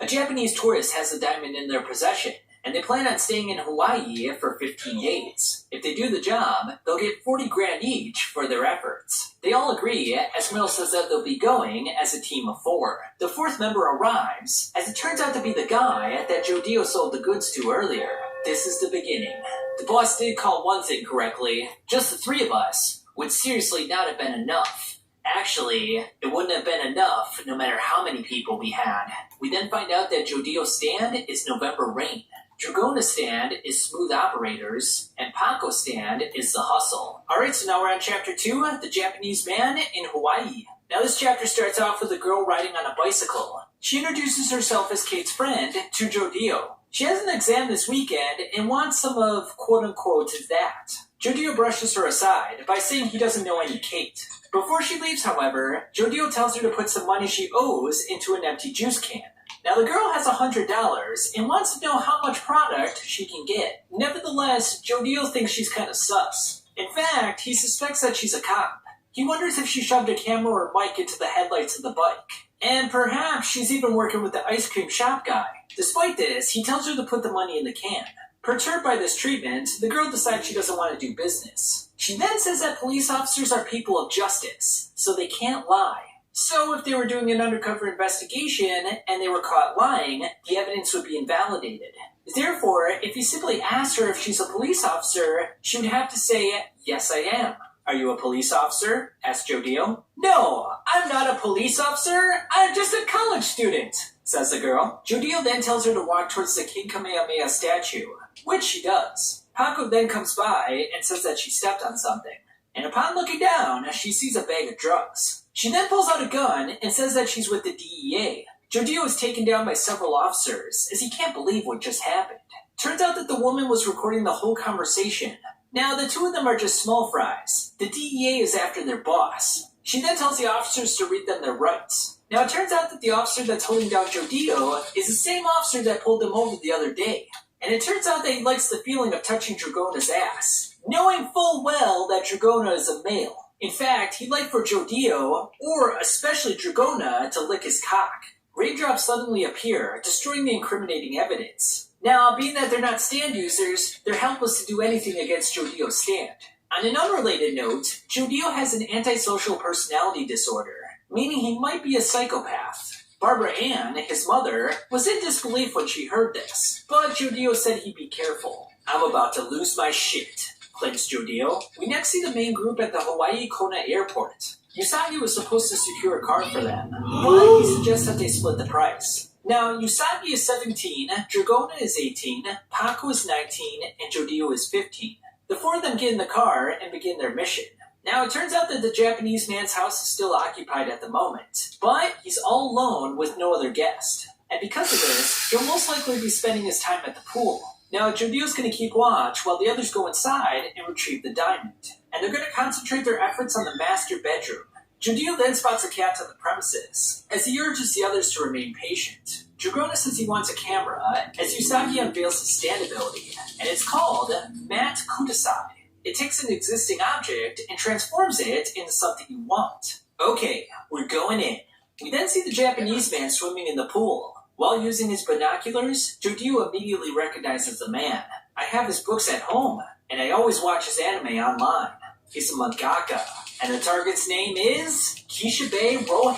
A Japanese tourist has the diamond in their possession, and they plan on staying in Hawaii for 15 days. If they do the job, they'll get $40,000 each for their efforts. They all agree, as Meryl says that they'll be going as a team of 4. The 4th member arrives, as it turns out to be the guy that Jodio sold the goods to earlier. This is the beginning. The boss did call one thing correctly. Just the 3 of us would seriously not have been enough. Actually, it wouldn't have been enough no matter how many people we had. We then find out that Jodio's stand is November Rain. Dragona's stand is Smooth Operators, and Paco's stand is The Hustle. Alright, so now we're on Chapter 2, The Japanese Man in Hawaii. Now this chapter starts off with a girl riding on a bicycle. She introduces herself as Kate's friend to Jodio. She has an exam this weekend and wants some of quote-unquote that. Jodio brushes her aside by saying he doesn't know any Kate. Before she leaves, however, Jodio tells her to put some money she owes into an empty juice can. Now the girl has $100 and wants to know how much product she can get. Nevertheless, Jodio thinks she's kind of sus. In fact, he suspects that she's a cop. He wonders if she shoved a camera or mic into the headlights of the bike. And perhaps she's even working with the ice cream shop guy. Despite this, he tells her to put the money in the can. Perturbed by this treatment, the girl decides she doesn't want to do business. She then says that police officers are people of justice, so they can't lie. So if they were doing an undercover investigation and they were caught lying, the evidence would be invalidated. Therefore, if he simply asked her if she's a police officer, she would have to say, "Yes, I am." "Are you a police officer?" asked Jodio. "No, I'm not a police officer. I'm just a college student," says the girl. Jodio then tells her to walk towards the King Kamehameha statue, which she does. Paco then comes by and says that she stepped on something. And upon looking down, she sees a bag of drugs. She then pulls out a gun and says that she's with the DEA. Jodio is taken down by several officers as he can't believe what just happened. Turns out that the woman was recording the whole conversation. Now, the two of them are just small fries. The DEA is after their boss. She then tells the officers to read them their rights. Now, it turns out that the officer that's holding down Jodio is the same officer that pulled them over the other day. And it turns out that he likes the feeling of touching Dragona's ass, knowing full well that Dragona is a male. In fact, he'd like for Jodio, or especially Dragona, to lick his cock. Raindrops suddenly appear, destroying the incriminating evidence. Now, being that they're not stand users, they're helpless to do anything against Jodio's stand. On an unrelated note, Jodio has an antisocial personality disorder, meaning he might be a psychopath. Barbara Ann, his mother, was in disbelief when she heard this, but Jodio said he'd be careful. I'm about to lose my shit, claims Jodio. We next see the main group at the Hawaii Kona airport. Usagi was supposed to secure a car for them, but he suggests that they split the price. Now, Usagi is 17, Dragona is 18, Paco is 19, and Jodio is 15. The four of them get in the car and begin their mission. Now, it turns out that the Japanese man's house is still occupied at the moment, but he's all alone with no other guest. And because of this, he'll most likely be spending his time at the pool. Now, Jodio's going to keep watch while the others go inside and retrieve the diamond. And they're going to concentrate their efforts on the master bedroom. Jodio then spots a cat on the premises, as he urges the others to remain patient. Dragona says he wants a camera, as Usagi unveils his stand ability, and it's called Mat Kudasai. It takes an existing object and transforms it into something you want. Okay, we're going in. We then see the Japanese man swimming in the pool. While using his binoculars, Jodio immediately recognizes the man. I have his books at home, and I always watch his anime online. He's a mangaka, and the target's name is Kishibe Rohan.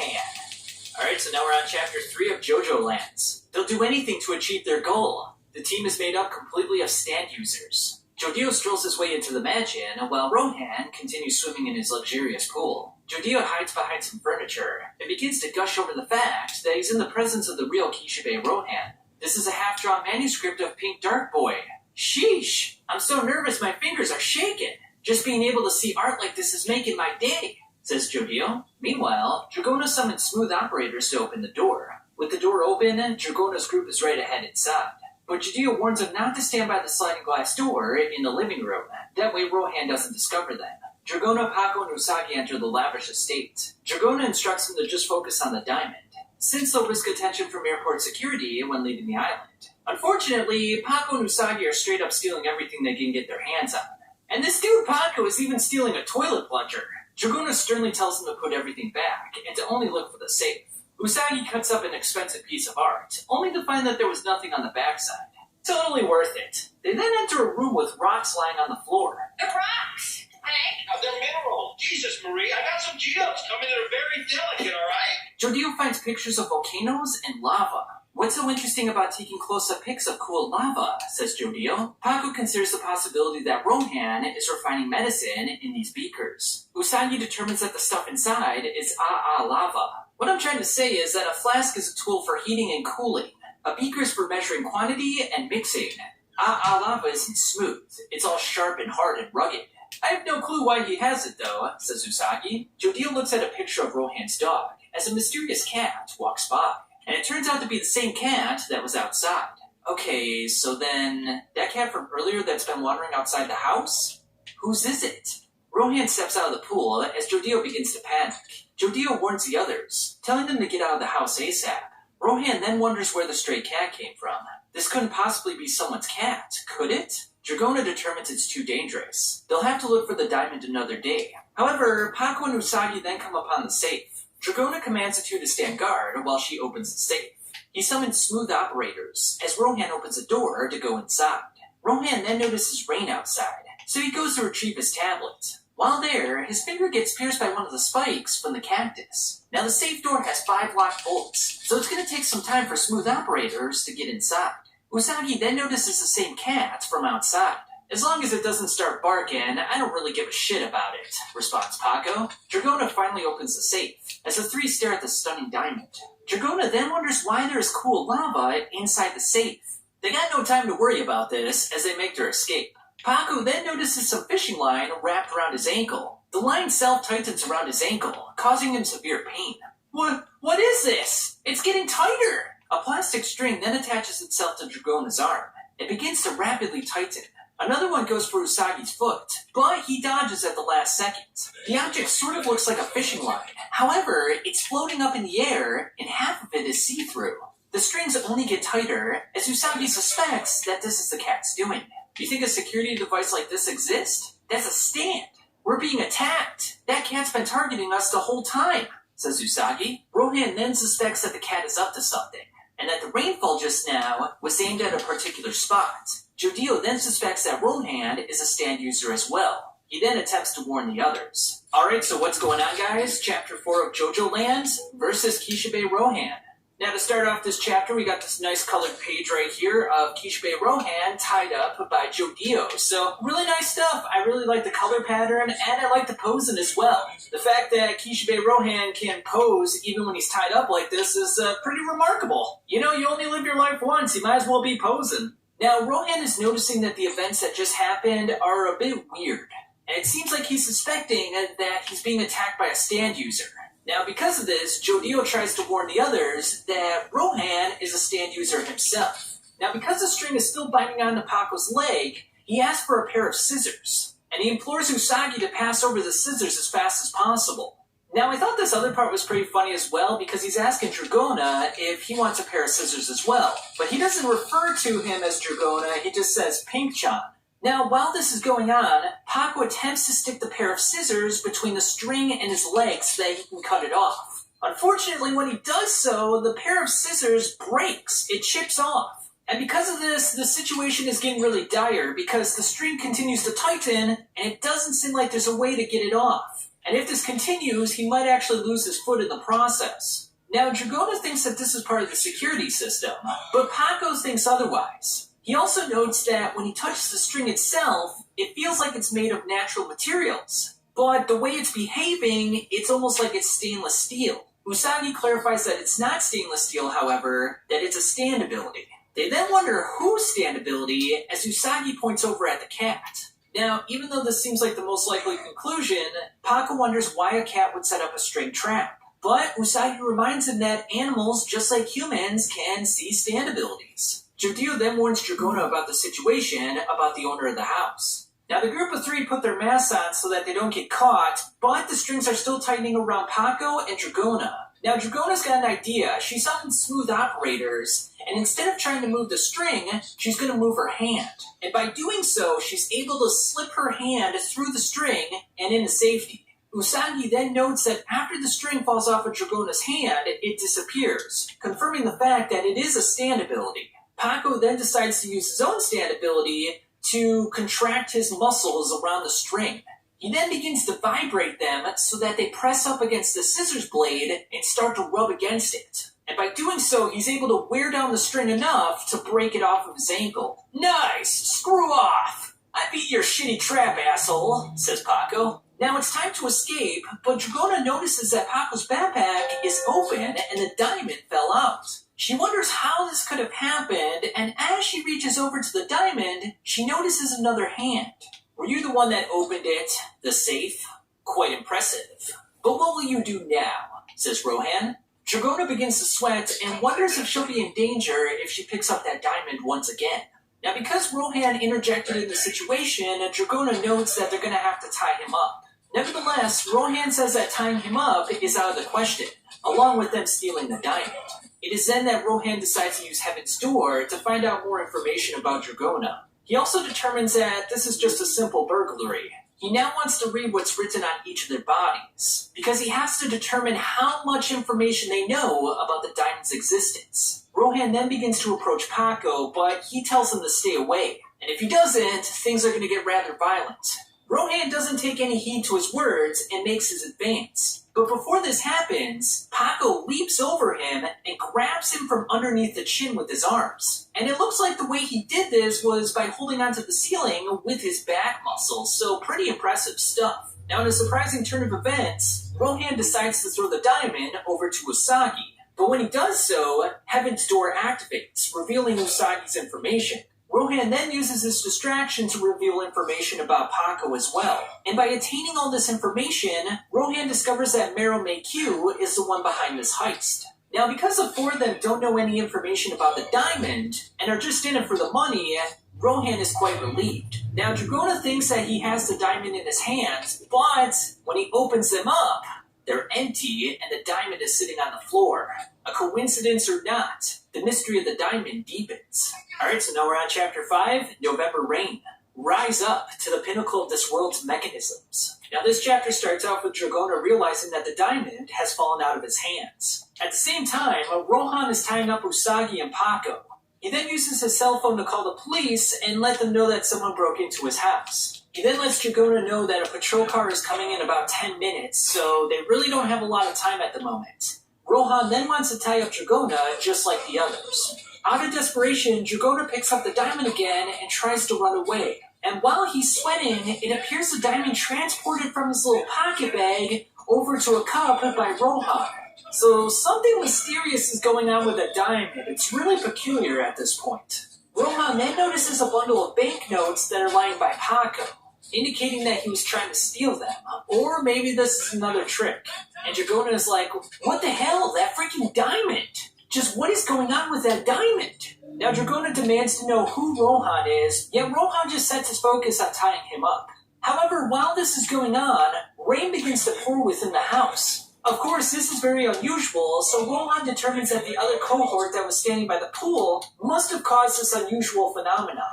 Alright, so now we're on chapter 3 of JoJo Lands. They'll do anything to achieve their goal. The team is made up completely of stand users. Jodio strolls his way into the mansion, while Rohan continues swimming in his luxurious pool. Jodio hides behind some furniture, and begins to gush over the fact that he's in the presence of the real Kishibe Rohan. This is a half-drawn manuscript of Pink Dark Boy. Sheesh! I'm so nervous my fingers are shaking. Just being able to see art like this is making my day, says Jodio. Meanwhile, Dragona summons smooth operators to open the door. With the door open, Dragona's group is right ahead inside. But Jodio warns them not to stand by the sliding glass door in the living room. That way Rohan doesn't discover them. Dragona, Paco, and Usagi enter the lavish estate. Dragona instructs them to just focus on the diamond, since they'll risk attention from airport security when leaving the island. Unfortunately, Paco and Usagi are straight up stealing everything they can get their hands on. And this dude Paco is even stealing a toilet plunger. Dragona sternly tells them to put everything back, and to only look for the safe. Usagi cuts up an expensive piece of art, only to find that there was nothing on the backside. Totally worth it. They then enter a room with rocks lying on the floor. The rocks! Hank? They're mineral. Jesus, Marie, I got some gems coming that are very delicate, all right? Jodio finds pictures of volcanoes and lava. What's so interesting about taking close-up pics of cool lava, says Jodio. Paco considers the possibility that Rohan is refining medicine in these beakers. Usagi determines that the stuff inside is lava. What I'm trying to say is that a flask is a tool for heating and cooling. A beaker is for measuring quantity and mixing. Lava isn't smooth. It's all sharp and hard and rugged. I have no clue why he has it, though, says Usagi. Jodio looks at a picture of Rohan's dog as a mysterious cat walks by. And it turns out to be the same cat that was outside. Okay, so then, that cat from earlier that's been wandering outside the house? Whose is it? Rohan steps out of the pool as Jodio begins to panic. Jodio warns the others, telling them to get out of the house ASAP. Rohan then wonders where the stray cat came from. This couldn't possibly be someone's cat, could it? Dragona determines it's too dangerous. They'll have to look for the diamond another day. However, Paco and Usagi then come upon the safe. Dragona commands the two to stand guard while she opens the safe. He summons smooth operators as Rohan opens a door to go inside. Rohan then notices rain outside, so he goes to retrieve his tablet. While there, his finger gets pierced by one of the spikes from the cactus. Now the safe door has 5 locked bolts, so it's going to take some time for smooth operators to get inside. Usagi then notices the same cat from outside. As long as it doesn't start barking, I don't really give a shit about it, responds Paco. Dragona finally opens the safe, as the three stare at the stunning diamond. Dragona then wonders why there is cool lava inside the safe. They got no time to worry about this, as they make their escape. Paco then notices some fishing line wrapped around his ankle. The line self-tightens around his ankle, causing him severe pain. What is this? It's getting tighter! A plastic string then attaches itself to Dragona's arm. It begins to rapidly tighten. Another one goes for Usagi's foot, but he dodges at the last second. The object sort of looks like a fishing line. However, it's floating up in the air, and half of it is see-through. The strings only get tighter, as Usagi suspects that this is the cat's doing. Do you think a security device like this exists? That's a stand. We're being attacked. That cat's been targeting us the whole time, says Usagi. Rohan then suspects that the cat is up to something, and that the rainfall just now was aimed at a particular spot. Jodio then suspects that Rohan is a stand user as well. He then attempts to warn the others. Alright, so what's going on, guys? Chapter 4 of JoJo Land versus Kishibe Rohan. Now, to start off this chapter, we got this nice colored page right here of Kishibe Rohan tied up by Jodio. So, really nice stuff. I really like the color pattern, and I like the posing as well. The fact that Kishibe Rohan can pose even when he's tied up like this is pretty remarkable. You know, you only live your life once. You might as well be posing. Now, Rohan is noticing that the events that just happened are a bit weird. And it seems like he's suspecting that he's being attacked by a stand user. Now, because of this, Jodio tries to warn the others that Rohan is a stand user himself. Now, because the string is still biting onto Paco's leg, he asks for a pair of scissors, and he implores Usagi to pass over the scissors as fast as possible. Now, I thought this other part was pretty funny as well, because he's asking Dragona if he wants a pair of scissors as well. But he doesn't refer to him as Dragona, he just says Pink-chan. Now, while this is going on, Paco attempts to stick the pair of scissors between the string and his legs so that he can cut it off. Unfortunately, when he does so, the pair of scissors breaks. It chips off. And because of this, the situation is getting really dire because the string continues to tighten and it doesn't seem like there's a way to get it off. And if this continues, he might actually lose his foot in the process. Now, Dragona thinks that this is part of the security system, but Paco thinks otherwise. He also notes that when he touches the string itself, it feels like it's made of natural materials. But the way it's behaving, it's almost like it's stainless steel. Usagi clarifies that it's not stainless steel, however, that it's a stand ability. They then wonder whose stand ability, as Usagi points over at the cat. Now, even though this seems like the most likely conclusion, Paco wonders why a cat would set up a string trap. But Usagi reminds him that animals, just like humans, can see stand abilities. Jodio then warns Dragona about the situation, about the owner of the house. Now, the group of three put their masks on so that they don't get caught, but the strings are still tightening around Paco and Dragona. Now, Dragona's got an idea. She summons smooth operators, and instead of trying to move the string, she's going to move her hand. And by doing so, she's able to slip her hand through the string and into safety. Usagi then notes that after the string falls off of Dragona's hand, it disappears, confirming the fact that it is a stand ability. Paco then decides to use his own stand ability to contract his muscles around the string. He then begins to vibrate them so that they press up against the scissors blade and start to rub against it. And by doing so, he's able to wear down the string enough to break it off of his ankle. Nice! Screw off! I beat your shitty trap, asshole, says Paco. Now it's time to escape, but Dragona notices that Paco's backpack is open and the diamond fell out. She wonders how this could have happened, and as she reaches over to the diamond, she notices another hand. Were you the one that opened it, the safe? Quite impressive. But what will you do now? Says Rohan. Dragona begins to sweat and wonders if she'll be in danger if she picks up that diamond once again. Now, because Rohan interjected in the situation, Dragona notes that they're going to have to tie him up. Nevertheless, Rohan says that tying him up is out of the question, along with them stealing the diamond. It is then that Rohan decides to use Heaven's Door to find out more information about Dragona. He also determines that this is just a simple burglary. He now wants to read what's written on each of their bodies, because he has to determine how much information they know about the diamond's existence. Rohan then begins to approach Paco, but he tells him to stay away. And if he doesn't, things are going to get rather violent. Rohan doesn't take any heed to his words and makes his advance. But before this happens, Paco leaps over him and grabs him from underneath the chin with his arms. And it looks like the way he did this was by holding onto the ceiling with his back muscles, so pretty impressive stuff. Now, in a surprising turn of events, Rohan decides to throw the diamond over to Usagi. But when he does so, Heaven's Door activates, revealing Usagi's information. Rohan then uses this distraction to reveal information about Paco as well. And by attaining all this information, Rohan discovers that Meryl McHugh is the one behind this heist. Now, because the four of them don't know any information about the diamond and are just in it for the money, Rohan is quite relieved. Now, Dragona thinks that he has the diamond in his hands, but when he opens them up, they're empty and the diamond is sitting on the floor. A coincidence or not, the mystery of the diamond deepens. Alright, so now we're on Chapter 5, November Rain. Rise up to the pinnacle of this world's mechanisms. Now this chapter starts off with Dragona realizing that the diamond has fallen out of his hands. At the same time, Rohan is tying up Usagi and Paco. He then uses his cell phone to call the police and let them know that someone broke into his house. He then lets Dragona know that a patrol car is coming in about 10 minutes, so they really don't have a lot of time at the moment. Rohan then wants to tie up Dragona just like the others. Out of desperation, Dragona picks up the diamond again and tries to run away. And while he's sweating, it appears the diamond transported from his little pocket bag over to a cup by Rohan. So something mysterious is going on with the diamond. It's really peculiar at this point. Rohan then notices a bundle of banknotes that are lying by Paco, indicating that he was trying to steal them. Or maybe this is another trick. And Dragona is like, what the hell? That freaking diamond! Just what is going on with that diamond? Now Dragona demands to know who Rohan is, yet Rohan just sets his focus on tying him up. However, while this is going on, rain begins to pour within the house. Of course, this is very unusual, so Rohan determines that the other cohort that was standing by the pool must have caused this unusual phenomena.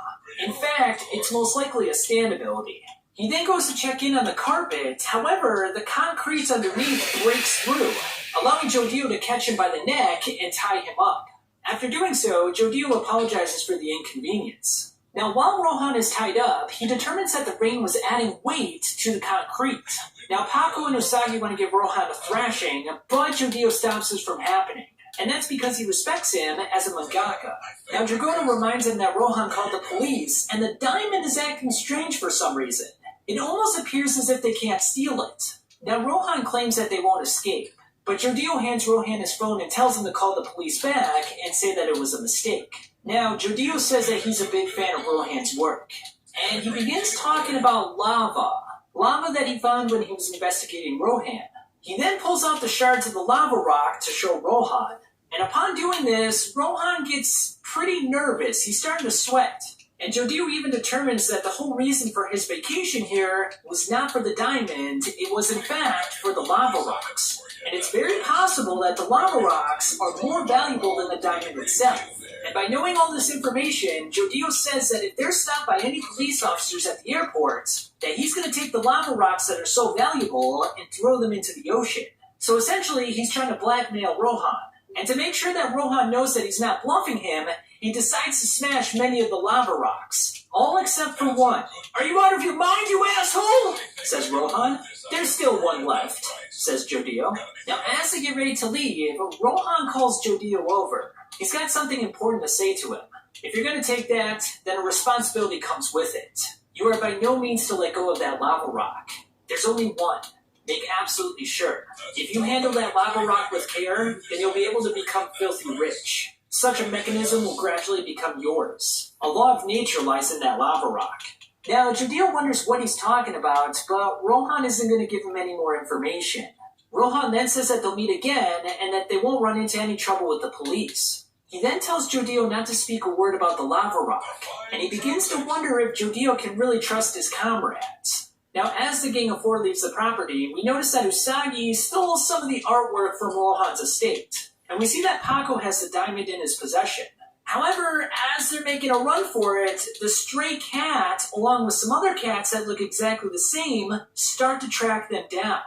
In fact, it's most likely a stand ability. He then goes to check in on the carpet, however, the concrete underneath breaks through, allowing Jodio to catch him by the neck and tie him up. After doing so, Jodio apologizes for the inconvenience. Now, while Rohan is tied up, he determines that the rain was adding weight to the concrete. Now, Paco and Usagi want to give Rohan a thrashing, but Jodio stops this from happening. And that's because he respects him as a mangaka. Now, Dragona reminds him that Rohan called the police, and the diamond is acting strange for some reason. It almost appears as if they can't steal it. Now, Rohan claims that they won't escape, but Jodio hands Rohan his phone and tells him to call the police back and say that it was a mistake. Now, Jodio says that he's a big fan of Rohan's work, and he begins talking about lava that he found when he was investigating Rohan. He then pulls out the shards of the lava rock to show Rohan, and upon doing this, Rohan gets pretty nervous. He's starting to sweat. And Jodio even determines that the whole reason for his vacation here was not for the diamond, it was in fact for the lava rocks. And it's very possible that the lava rocks are more valuable than the diamond itself. And by knowing all this information, Jodio says that if they're stopped by any police officers at the airport, that he's going to take the lava rocks that are so valuable and throw them into the ocean. So essentially, he's trying to blackmail Rohan. And to make sure that Rohan knows that he's not bluffing him, he decides to smash many of the lava rocks. All except for one. Are you out of your mind, you asshole? Says Rohan. There's still one left, says Jodio. Now, as they get ready to leave, Rohan calls Jodio over. He's got something important to say to him. If you're going to take that, then a responsibility comes with it. You are by no means to let go of that lava rock. There's only one. Make absolutely sure. If you handle that lava rock with care, then you'll be able to become filthy rich. Such a mechanism will gradually become yours. A law of nature lies in that lava rock. Now, Jodio wonders what he's talking about, but Rohan isn't going to give him any more information. Rohan then says that they'll meet again, and that they won't run into any trouble with the police. He then tells Jodio not to speak a word about the lava rock, and he begins to wonder if Jodio can really trust his comrades. Now, as the Gang of Four leaves the property, we notice that Usagi stole some of the artwork from Rohan's estate, and we see that Paco has the diamond in his possession. However, as they're making a run for it, the stray cat, along with some other cats that look exactly the same, start to track them down.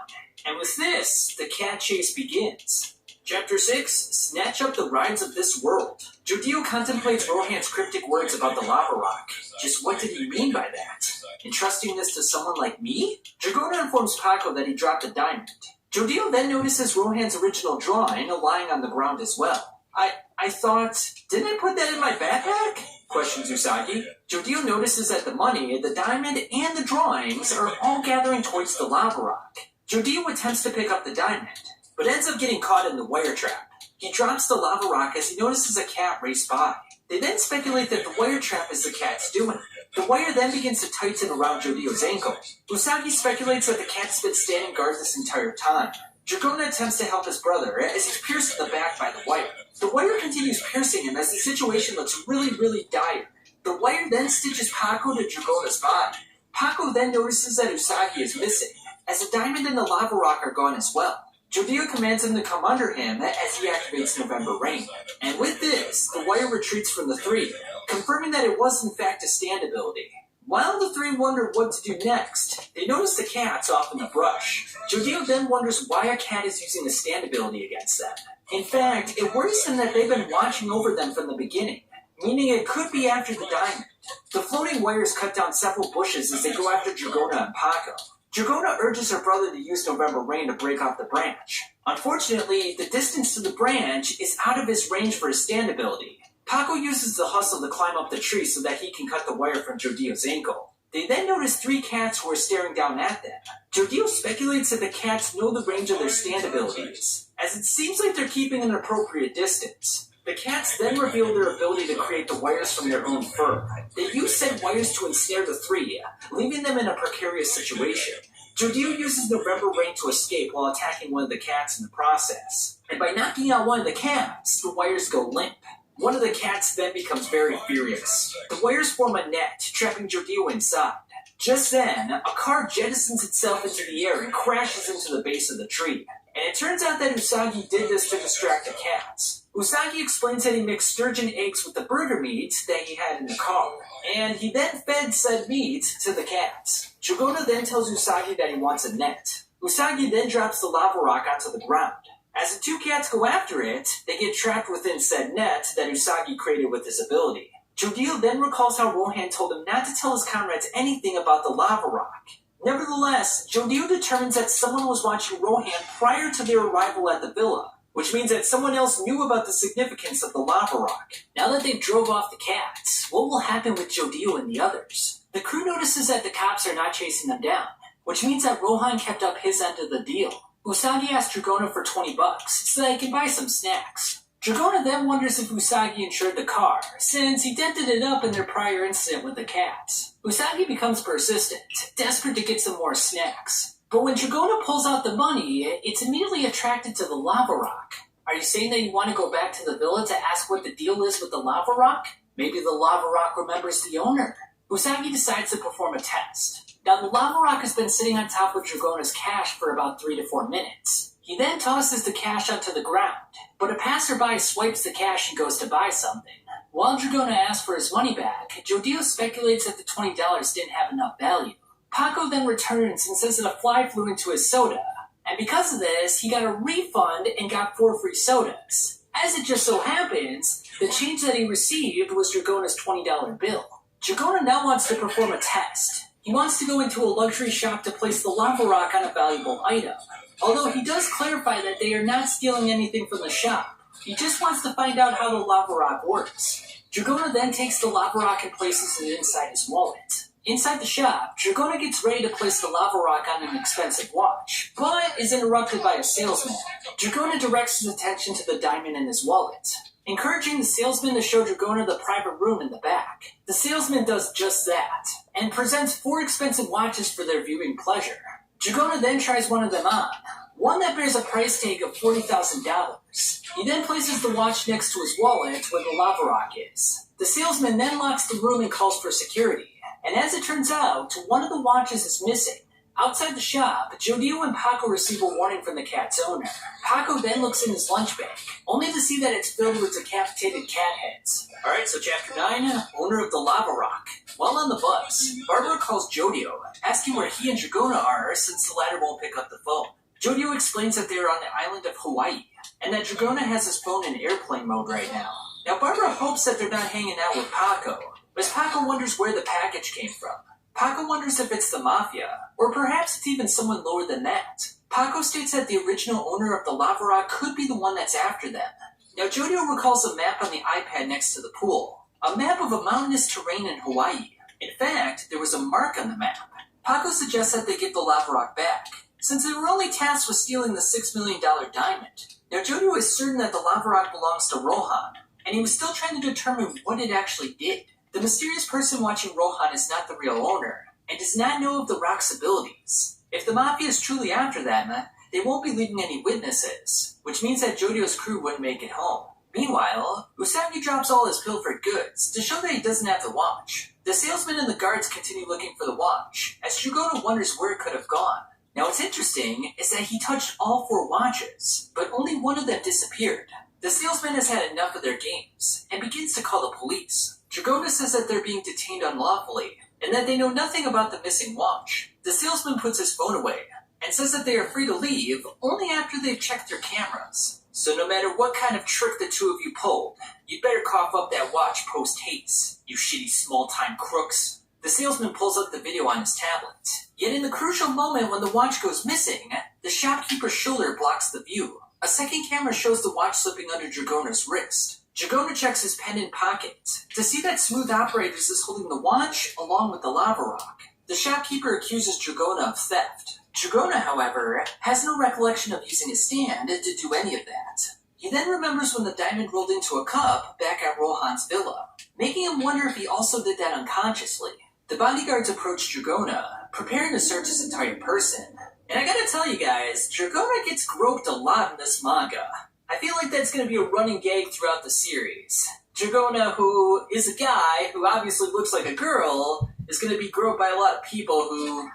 And with this, the cat chase begins. Chapter 6, Snatch Up the Rides of This World. Jodio contemplates Rohan's cryptic words about the lava rock. Just what did he mean by that? Entrusting this to someone like me? Dragona informs Paco that he dropped a diamond. Jodio then notices Rohan's original drawing lying on the ground as well. I thought, didn't I put that in my backpack? Questions Usagi. Jodio notices that the money, the diamond, and the drawings are all gathering towards the lava rock. Jodio attempts to pick up the diamond, but ends up getting caught in the wire trap. He drops the lava rock as he notices a cat race by. They then speculate that the wire trap is the cat's doing. The wire then begins to tighten around Jodio's ankle. Usagi speculates that the cat's been standing guard this entire time. Dragona attempts to help his brother as he's pierced in the back by the wire. The wire continues piercing him as the situation looks really, really dire. The wire then stitches Paco to Dragona's body. Paco then notices that Usagi is missing, as the diamond and the lava rock are gone as well. Jodio commands him to come under him as he activates November Rain. And with this, the wire retreats from the three, confirming that it was in fact a stand ability. While the three wonder what to do next, they notice the cats off in the brush. Jodio then wonders why a cat is using the stand ability against them. In fact, it worries him that they've been watching over them from the beginning, meaning it could be after the diamond. The floating wires cut down several bushes as they go after Dragona and Paco. Dragona urges her brother to use November Rain to break off the branch. Unfortunately, the distance to the branch is out of his range for his stand ability. Paco uses the hustle to climb up the tree so that he can cut the wire from Jodio's ankle. They then notice three cats who are staring down at them. Jodio speculates that the cats know the range of their stand abilities, as it seems like they're keeping an appropriate distance. The cats then reveal their ability to create the wires from their own fur. They use said wires to ensnare the three, leaving them in a precarious situation. Jodio uses November Rain to escape while attacking one of the cats in the process. And by knocking out one of the cats, the wires go limp. One of the cats then becomes very furious. The wires form a net, trapping Jodio inside. Just then, a car jettisons itself into the air and crashes into the base of the tree. And it turns out that Usagi did this to distract the cats. Usagi explains that he mixed sturgeon eggs with the burger meat that he had in the car, and he then fed said meat to the cats. Dragona then tells Usagi that he wants a net. Usagi then drops the lava rock onto the ground. As the two cats go after it, they get trapped within said net that Usagi created with his ability. Jodio then recalls how Rohan told him not to tell his comrades anything about the lava rock. Nevertheless, Jodio determines that someone was watching Rohan prior to their arrival at the villa, which means that someone else knew about the significance of the lava rock. Now that they've drove off the cats, what will happen with Jodio and the others? The crew notices that the cops are not chasing them down, which means that Rohan kept up his end of the deal. Usagi asks Dragona for $20 so that he can buy some snacks. Dragona then wonders if Usagi insured the car, since he dented it up in their prior incident with the cats. Usagi becomes persistent, desperate to get some more snacks. But when Dragona pulls out the money, it's immediately attracted to the lava rock. Are you saying that you want to go back to the villa to ask what the deal is with the lava rock? Maybe the lava rock remembers the owner. Usagi decides to perform a test. Now the lava rock has been sitting on top of Dragona's cash for about 3 to 4 minutes. He then tosses the cash onto the ground, but a passerby swipes the cash and goes to buy something. While Dragona asks for his money back, Jodio speculates that the $20 didn't have enough value. Paco then returns and says that a fly flew into his soda, and because of this, he got a refund and got 4 free sodas. As it just so happens, the change that he received was Dragona's $20 bill. Dragona now wants to perform a test. He wants to go into a luxury shop to place the lava rock on a valuable item. Although he does clarify that they are not stealing anything from the shop. He just wants to find out how the lava rock works. Dragona then takes the lava rock and places it inside his wallet. Inside the shop, Dragona gets ready to place the lava rock on an expensive watch, but is interrupted by a salesman. Dragona directs his attention to the diamond in his wallet, encouraging the salesman to show Dragona the private room in the back. The salesman does just that, and presents 4 expensive watches for their viewing pleasure. Dragona then tries one of them on, one that bears a price tag of $40,000. He then places the watch next to his wallet where the lava rock is. The salesman then locks the room and calls for security, and as it turns out, one of the watches is missing. Outside the shop, Jodio and Paco receive a warning from the cat's owner. Paco then looks in his lunch bag, only to see that it's filled with decapitated cat heads. Alright, so Chapter 9, Owner of the Lava Rock. While on the bus, Barbara calls Jodio, asking where he and Dragona are since the latter won't pick up the phone. Jodio explains that they are on the island of Hawaii, and that Dragona has his phone in airplane mode right now. Now Barbara hopes that they're not hanging out with Paco, as Paco wonders where the package came from. Paco wonders if it's the Mafia, or perhaps it's even someone lower than that. Paco states that the original owner of the lava rock could be the one that's after them. Now Jodio recalls a map on the iPad next to the pool, a map of a mountainous terrain in Hawaii. In fact, there was a mark on the map. Paco suggests that they get the lava rock back, since they were only tasked with stealing the $6 million diamond. Now Jodio is certain that the lava rock belongs to Rohan, and and he was still trying to determine what it actually did. The mysterious person watching Rohan is not the real owner, and does not know of the rock's abilities. If the Mafia is truly after them, they won't be leaving any witnesses, which means that Jodio's crew wouldn't make it home. Meanwhile, Usagi drops all his pilfered goods to show that he doesn't have the watch. The salesman and the guards continue looking for the watch, as Dragono wonders where it could have gone. Now what's interesting is that he touched all 4 watches, but only one of them disappeared. The salesman has had enough of their games, and begins to call the police. Dragono says that they're being detained unlawfully, and that they know nothing about the missing watch. The salesman puts his phone away, and says that they are free to leave only after they've checked their cameras. So no matter what kind of trick the two of you pulled, you'd better cough up that watch post-haste, you shitty small-time crooks. The salesman pulls up the video on his tablet. Yet in the crucial moment when the watch goes missing, the shopkeeper's shoulder blocks the view. A second camera shows the watch slipping under Dragona's wrist. Dragono checks his pendant pocket to see that Smooth Operators is holding the watch along with the lava rock. The shopkeeper accuses Dragono of theft. Dragono, however, has no recollection of using his stand to do any of that. He then remembers when the diamond rolled into a cup back at Rohan's villa, making him wonder if he also did that unconsciously. The bodyguards approach Dragono, preparing to search his entire person. And I gotta tell you guys, Dragono gets groped a lot in this manga. I feel like that's gonna be a running gag throughout the series. Dragono, who is a guy who obviously looks like a girl, is going to be groped by a lot of people who,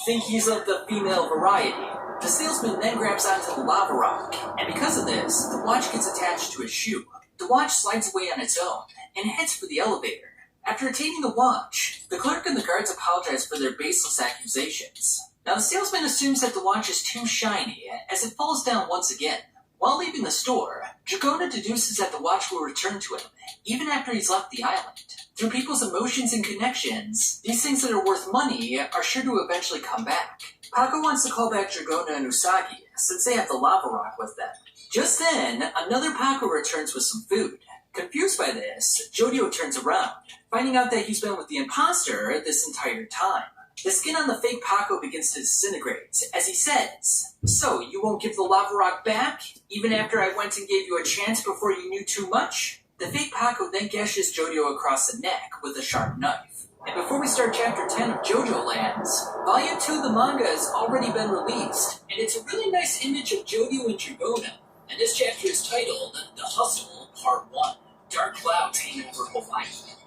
think he's of the female variety. The salesman then grabs onto the lava rock, and because of this, the watch gets attached to his shoe. The watch slides away on its own, and heads for the elevator. After attaining the watch, the clerk and the guards apologize for their baseless accusations. Now the salesman assumes that the watch is too shiny, as it falls down once again. While leaving the store, Dragono deduces that the watch will return to him, even after he's left the island. Through people's emotions and connections, these things that are worth money are sure to eventually come back. Paco wants to call back Dragono and Usagi, since they have the lava rock with them. Just then, another Paco returns with some food. Confused by this, Jodio turns around, finding out that he's been with the imposter this entire time. The skin on the fake Paco begins to disintegrate, as he says, "So, you won't give the lava rock back, even after I went and gave you a chance before you knew too much?" The fake Paco then gashes Jodio across the neck with a sharp knife. And before we start Chapter 10 of JoJo Lands, Volume 2 of the manga has already been released, and it's a really nice image of Jodio and Dragono. And this chapter is titled, The Hustle, Part 1. Dark clouds hang over Hawaii.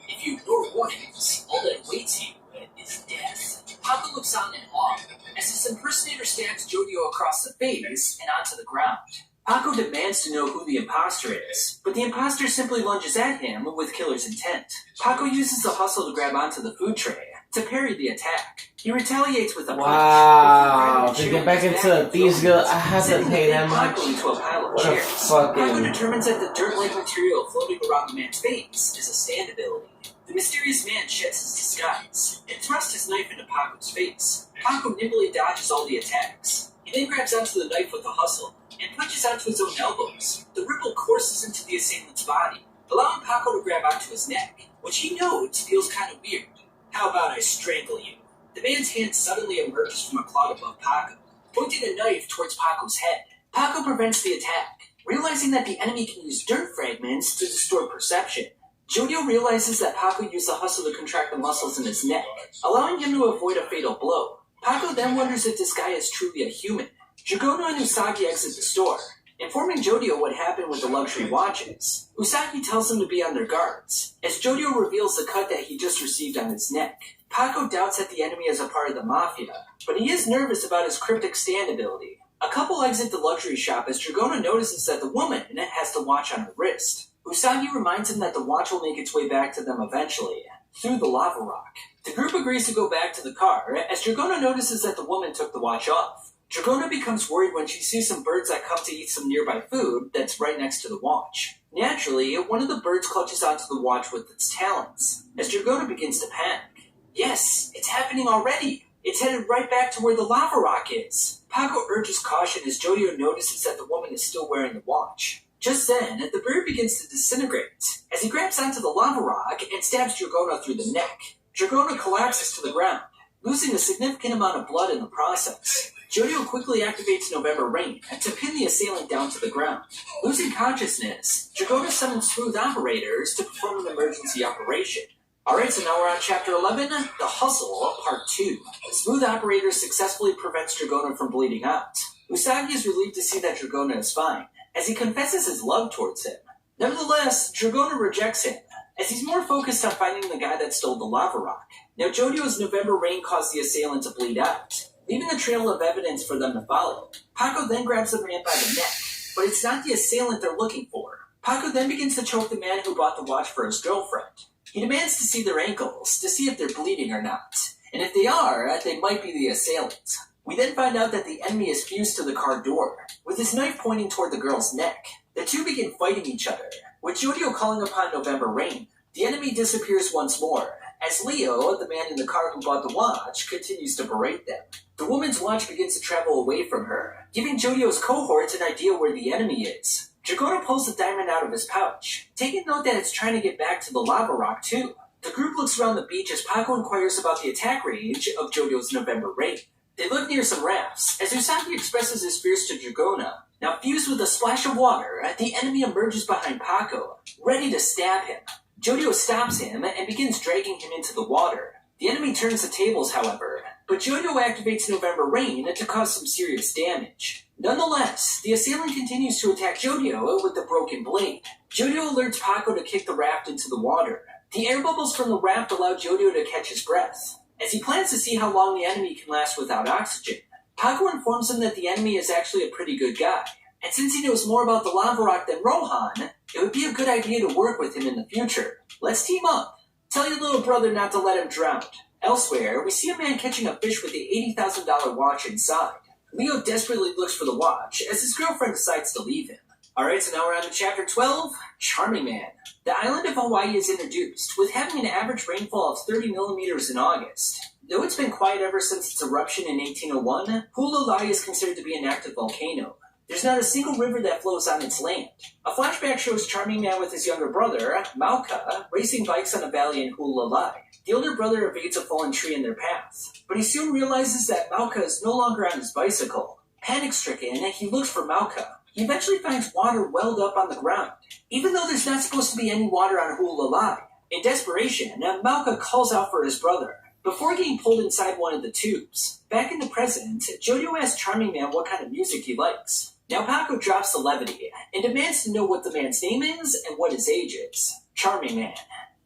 If you ignore warnings, all that awaits you is death. Paco looks on in awe, as his impersonator stabs Jodio across the face and onto the ground. Paco demands to know who the imposter is, but the imposter simply lunges at him with killer's intent. Paco uses the hustle to grab onto the food tray to parry the attack. He retaliates with a punch. Wow, to get back into these girls, I haven't paid that much. Into a pile of What a chairs. fucking... Paco determines that the dirt-like material floating around the man's face is a stand ability. The mysterious man sheds his disguise and thrusts his knife into Paco's face. Paco nimbly dodges all the attacks. He then grabs onto the knife with a hustle and punches onto his own elbows. The ripple courses into the assailant's body, allowing Paco to grab onto his neck, which he notes feels kind of weird. "How about I strangle you?" The man's hand suddenly emerges from a cloud above Paco, pointing a knife towards Paco's head. Paco prevents the attack, realizing that the enemy can use dirt fragments to distort perception. Jodio realizes that Paco used the hustle to contract the muscles in his neck, allowing him to avoid a fatal blow. Paco then wonders if this guy is truly a human. Dragono and Usagi exit the store, informing Jodio what happened with the luxury watches. Usagi tells them to be on their guards, as Jodio reveals the cut that he just received on his neck. Paco doubts that the enemy is a part of the Mafia, but he is nervous about his cryptic stand ability. A couple exit the luxury shop as Dragono notices that the woman has the watch on her wrist. Usagi reminds him that the watch will make its way back to them eventually, through the lava rock. The group agrees to go back to the car, as Dragono notices that the woman took the watch off. Dragono becomes worried when she sees some birds that come to eat some nearby food that's right next to the watch. Naturally, one of the birds clutches onto the watch with its talons, as Dragono begins to panic. Yes, it's happening already! It's headed right back to where the lava rock is! Paco urges caution as Jodio notices that the woman is still wearing the watch. Just then, the bird begins to disintegrate, as he grabs onto the lava rock and stabs Dragono through the neck. Dragono collapses to the ground, losing a significant amount of blood in the process. Jodio quickly activates November Rain to pin the assailant down to the ground. Losing consciousness, Dragona summons Smooth operators to perform an emergency operation. Alright, so now we're on Chapter 11, The Hustle, Part 2. Smooth operators successfully prevents Dragona from bleeding out. Usagi is relieved to see that Dragona is fine, as he confesses his love towards him. Nevertheless, Dragona rejects him, as he's more focused on finding the guy that stole the lava rock. Now, Jodio's November Rain caused the assailant to bleed out, leaving a trail of evidence for them to follow. Paco then grabs the man by the neck, but it's not the assailant they're looking for. Paco then begins to choke the man who bought the watch for his girlfriend. He demands to see their ankles, to see if they're bleeding or not. And if they are, they might be the assailant. We then find out that the enemy is fused to the car door, with his knife pointing toward the girl's neck. The two begin fighting each other, with Jodio calling upon November Rain. The enemy disappears once more, as Leo, the man in the car who bought the watch, continues to berate them. The woman's watch begins to travel away from her, giving Jodio's cohorts an idea where the enemy is. Dragona pulls the diamond out of his pouch, taking note that it's trying to get back to the lava rock too. The group looks around the beach as Paco inquires about the attack range of Jodio's November Rain. They live near some rafts, as Usagi expresses his fears to Dragona. Now fused with a splash of water, the enemy emerges behind Paco, ready to stab him. Jodio stops him and begins dragging him into the water. The enemy turns the tables, however, but Jodio activates November Rain to cause some serious damage. Nonetheless, the assailant continues to attack Jodio with the broken blade. Jodio alerts Paco to kick the raft into the water. The air bubbles from the raft allow Jodio to catch his breath, as he plans to see how long the enemy can last without oxygen. Paco informs him that the enemy is actually a pretty good guy, and since he knows more about the lava rock than Rohan, it would be a good idea to work with him in the future. Let's team up. Tell your little brother not to let him drown. Elsewhere, we see a man catching a fish with the $80,000 watch inside. Leo desperately looks for the watch, as his girlfriend decides to leave him. Alright, so now we're on to Chapter 12, Charming Man. The island of Hawaii is introduced, with having an average rainfall of 30 millimeters in August. Though it's been quiet ever since its eruption in 1801, Hualalai is considered to be an active volcano. There's not a single river that flows on its land. A flashback shows Charming Man with his younger brother, Mauka, racing bikes on a valley in Hualalai. The older brother evades a fallen tree in their path, but he soon realizes that Mauka is no longer on his bicycle. Panic-stricken, he looks for Mauka. He eventually finds water welled up on the ground, even though there's not supposed to be any water on Hualalai. In desperation, Mauka calls out for his brother, before getting pulled inside one of the tubes. Back in the present, Jodio asks Charming Man what kind of music he likes. Now Paco drops the levity, and demands to know what the man's name is and what his age is. Charming Man,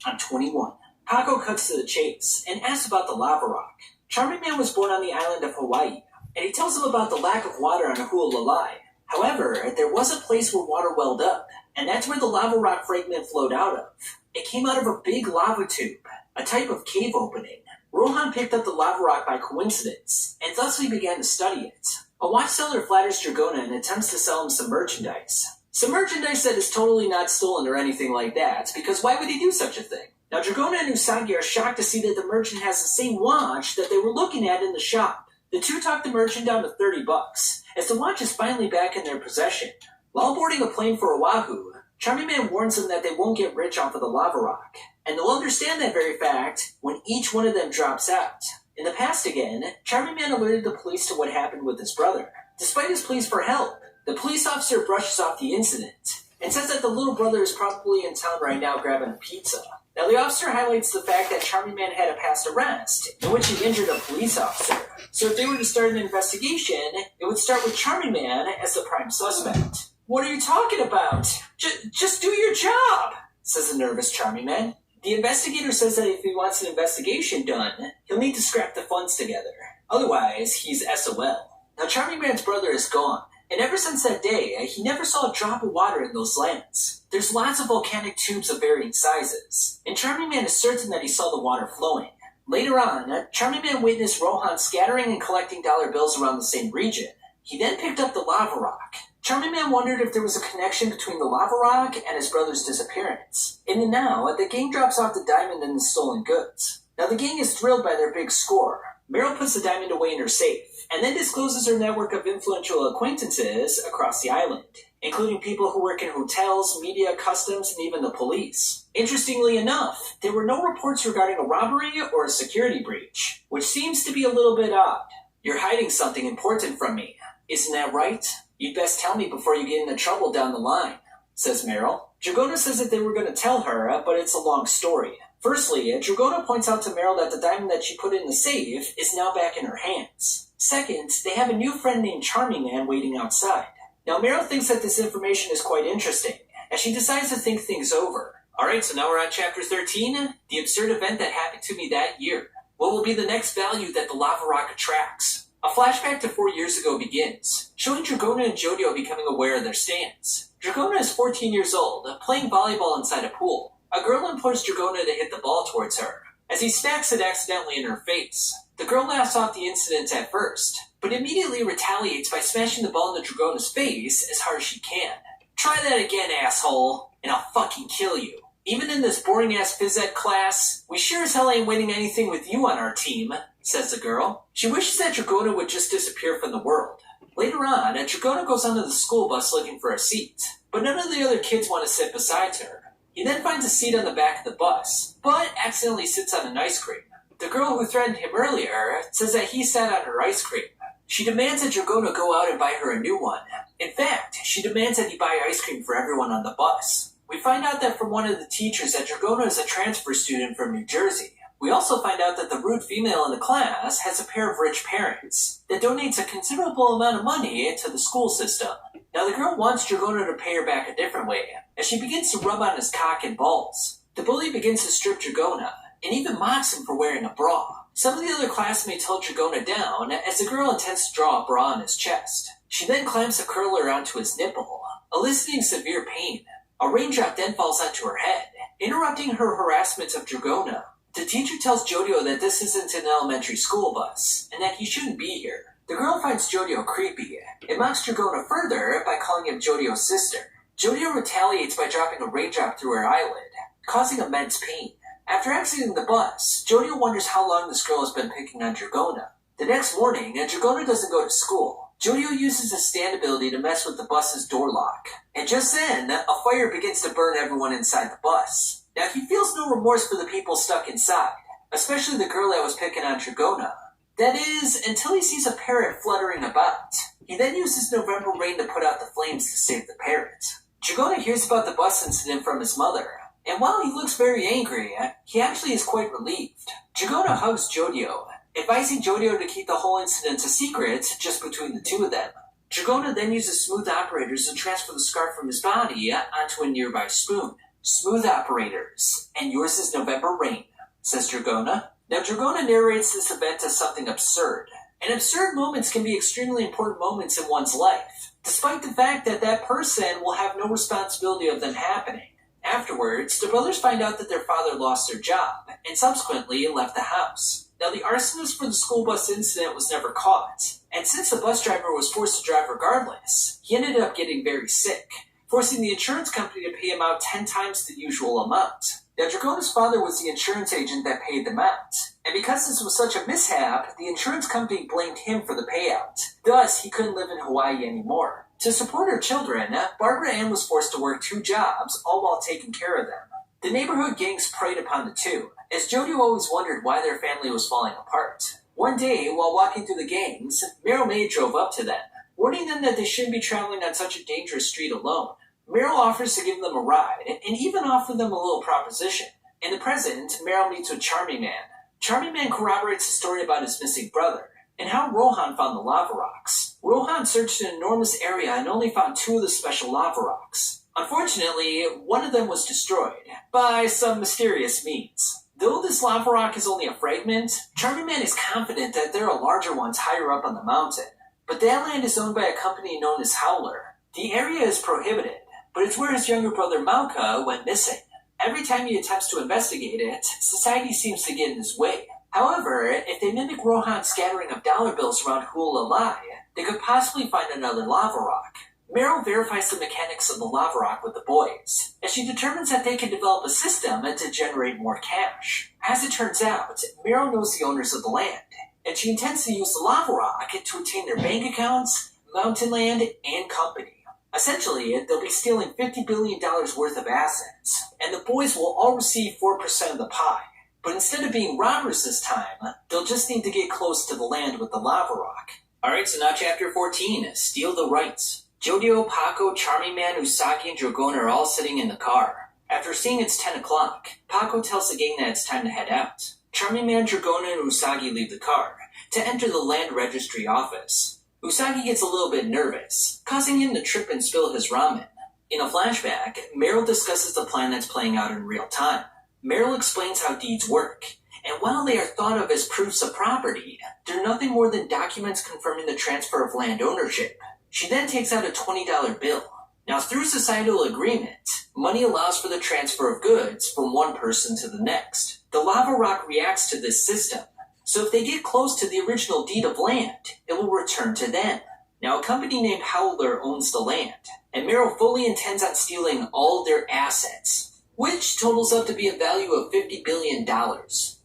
I'm 21. Paco cuts to the chase, and asks about the lava rock. Charming Man was born on the island of Hawaii, and he tells him about the lack of water on Hualalai. However, there was a place where water welled up, and that's where the lava rock fragment flowed out of. It came out of a big lava tube, a type of cave opening. Rohan picked up the lava rock by coincidence, and thusly began to study it. A watch seller flatters Dragona and attempts to sell him some merchandise. Some merchandise that is totally not stolen or anything like that, because why would he do such a thing? Now Dragona and Usagi are shocked to see that the merchant has the same watch that they were looking at in the shop. The two talk the merchant down to $30, as the watch is finally back in their possession. While boarding a plane for Oahu, Charming Man warns them that they won't get rich off of the lava rock, and they'll understand that very fact when each one of them drops out. In the past again, Charming Man alerted the police to what happened with his brother. Despite his pleas for help, the police officer brushes off the incident, and says that the little brother is probably in town right now grabbing a pizza. Now the officer highlights the fact that Charming Man had a past arrest, in which he injured a police officer. So if they were to start an investigation, it would start with Charming Man as the prime suspect. What are you talking about? Just do your job, says the nervous Charming Man. The investigator says that if he wants an investigation done, he'll need to scrap the funds together. Otherwise, he's SOL. Now Charming Man's brother is gone, and ever since that day, he never saw a drop of water in those lands. There's lots of volcanic tubes of varying sizes, and Charming Man is certain that he saw the water flowing. Later on, Charming Man witnessed Rohan scattering and collecting dollar bills around the same region. He then picked up the lava rock. Charming Man wondered if there was a connection between the lava rock and his brother's disappearance. In the now, the gang drops off the diamond and the stolen goods. Now the gang is thrilled by their big score. Meryl puts the diamond away in her safe, and then discloses her network of influential acquaintances across the island, including people who work in hotels, media, customs, and even the police. Interestingly enough, there were no reports regarding a robbery or a security breach, which seems to be a little bit odd. You're hiding something important from me. Isn't that right? You'd best tell me before you get into trouble down the line, says Meryl. Dragona says that they were going to tell her, but it's a long story. Firstly, Dragona points out to Meryl that the diamond that she put in the safe is now back in her hands. Second, they have a new friend named Charming Man waiting outside. Now, Meryl thinks that this information is quite interesting, as she decides to think things over. Alright, so now we're on chapter 13, the absurd event that happened to me that year. What will be the next value that the lava rock attracts? A flashback to 4 years ago begins, showing Dragona and Jodio becoming aware of their stance. Dragona is 14 years old, playing volleyball inside a pool. A girl implores Dragona to hit the ball towards her, as he smacks it accidentally in her face. The girl laughs off the incident at first, but immediately retaliates by smashing the ball into Dragona's face as hard as she can. Try that again, asshole, and I'll fucking kill you. Even in this boring-ass phys ed class, we sure as hell ain't winning anything with you on our team, says the girl. She wishes that Dragona would just disappear from the world. Later on, Dragona goes onto the school bus looking for a seat, but none of the other kids want to sit beside her. He then finds a seat on the back of the bus, but accidentally sits on an ice cream. The girl who threatened him earlier says that he sat on her ice cream. She demands that Dragona go out and buy her a new one. In fact, she demands that he buy ice cream for everyone on the bus. We find out that from one of the teachers that Dragona is a transfer student from New Jersey. We also find out that the rude female in the class has a pair of rich parents that donates a considerable amount of money to the school system. Now the girl wants Dragona to pay her back a different way, as she begins to rub on his cock and balls. The bully begins to strip Dragona, and even mocks him for wearing a bra. Some of the other classmates hold Dragona down, as the girl intends to draw a bra on his chest. She then clamps a curler onto his nipple, eliciting severe pain. A raindrop then falls onto her head, interrupting her harassment of Dragona. The teacher tells Jodio that this isn't an elementary school bus, and that he shouldn't be here. The girl finds Jodio creepy, and mocks Dragona further by calling him Jodio's sister. Jodio retaliates by dropping a raindrop through her eyelid, causing immense pain. After exiting the bus, Jodio wonders how long this girl has been picking on Dragona. The next morning, Dragona doesn't go to school. Jodio uses his stand ability to mess with the bus's door lock, and just then, a fire begins to burn everyone inside the bus. Now, he feels no remorse for the people stuck inside, especially the girl that was picking on Dragona. That is, until he sees a parrot fluttering about. He then uses November rain to put out the flames to save the parrot. Dragona hears about the bus incident from his mother, and while he looks very angry, he actually is quite relieved. Dragona hugs Jodio, advising Jodio to keep the whole incident a secret just between the two of them. Dragona then uses smooth operators to transfer the scarf from his body onto a nearby spoon. Smooth operators, and yours is November rain, says Dragona. Now Dragona narrates this event as something absurd, and absurd moments can be extremely important moments in one's life, despite the fact that that person will have no responsibility of them happening. Afterwards, the brothers find out that their father lost their job, and subsequently left the house. Now the arsonist for the school bus incident was never caught, and since the bus driver was forced to drive regardless, he ended up getting very sick, forcing the insurance company to pay him out 10 times the usual amount. Now, Dragona's father was the insurance agent that paid them out, and because this was such a mishap, the insurance company blamed him for the payout. Thus, he couldn't live in Hawaii anymore. To support her children, Barbara Ann was forced to work 2 jobs, all while taking care of them. The neighborhood gangs preyed upon the two, as Jodio always wondered why their family was falling apart. One day, while walking through the gangs, Meryl May drove up to them, warning them that they shouldn't be traveling on such a dangerous street alone. Meryl offers to give them a ride, and even offer them a little proposition. In the present, Meryl meets with Charming Man. Charming Man corroborates the story about his missing brother, and how Rohan found the lava rocks. Rohan searched an enormous area and only found 2 of the special lava rocks. Unfortunately, one of them was destroyed, by some mysterious means. Though this lava rock is only a fragment, Charming Man is confident that there are larger ones higher up on the mountain. But that land is owned by a company known as Howler. The area is prohibited, but it's where his younger brother Malka went missing. Every time he attempts to investigate it, society seems to get in his way. However, if they mimic Rohan's scattering of dollar bills around Hualalai, they could possibly find another lava rock. Meryl verifies the mechanics of the lava rock with the boys, as she determines that they can develop a system to generate more cash. As it turns out, Meryl knows the owners of the land, and she intends to use the lava rock to obtain their bank accounts, mountain land, and company. Essentially, they'll be stealing $50 billion worth of assets, and the boys will all receive 4% of the pie. But instead of being robbers this time, they'll just need to get close to the land with the lava rock. Alright, so now chapter 14, Steal the Rights. Jodio, Paco, Charming Man, Usagi, and Dragona are all sitting in the car. After seeing it's 10 o'clock, Paco tells the gang that it's time to head out. Charming Man, Dragona, and Usagi leave the car to enter the land registry office. Usagi gets a little bit nervous, causing him to trip and spill his ramen. In a flashback, Meryl discusses the plan that's playing out in real time. Meryl explains how deeds work, and while they are thought of as proofs of property, they're nothing more than documents confirming the transfer of land ownership. She then takes out a $20 bill. Now, through societal agreement, money allows for the transfer of goods from one person to the next. The lava rock reacts to this system, so if they get close to the original deed of land, it will return to them. Now, a company named Howler owns the land, and Meryl fully intends on stealing all their assets, which totals up to be a value of $50 billion.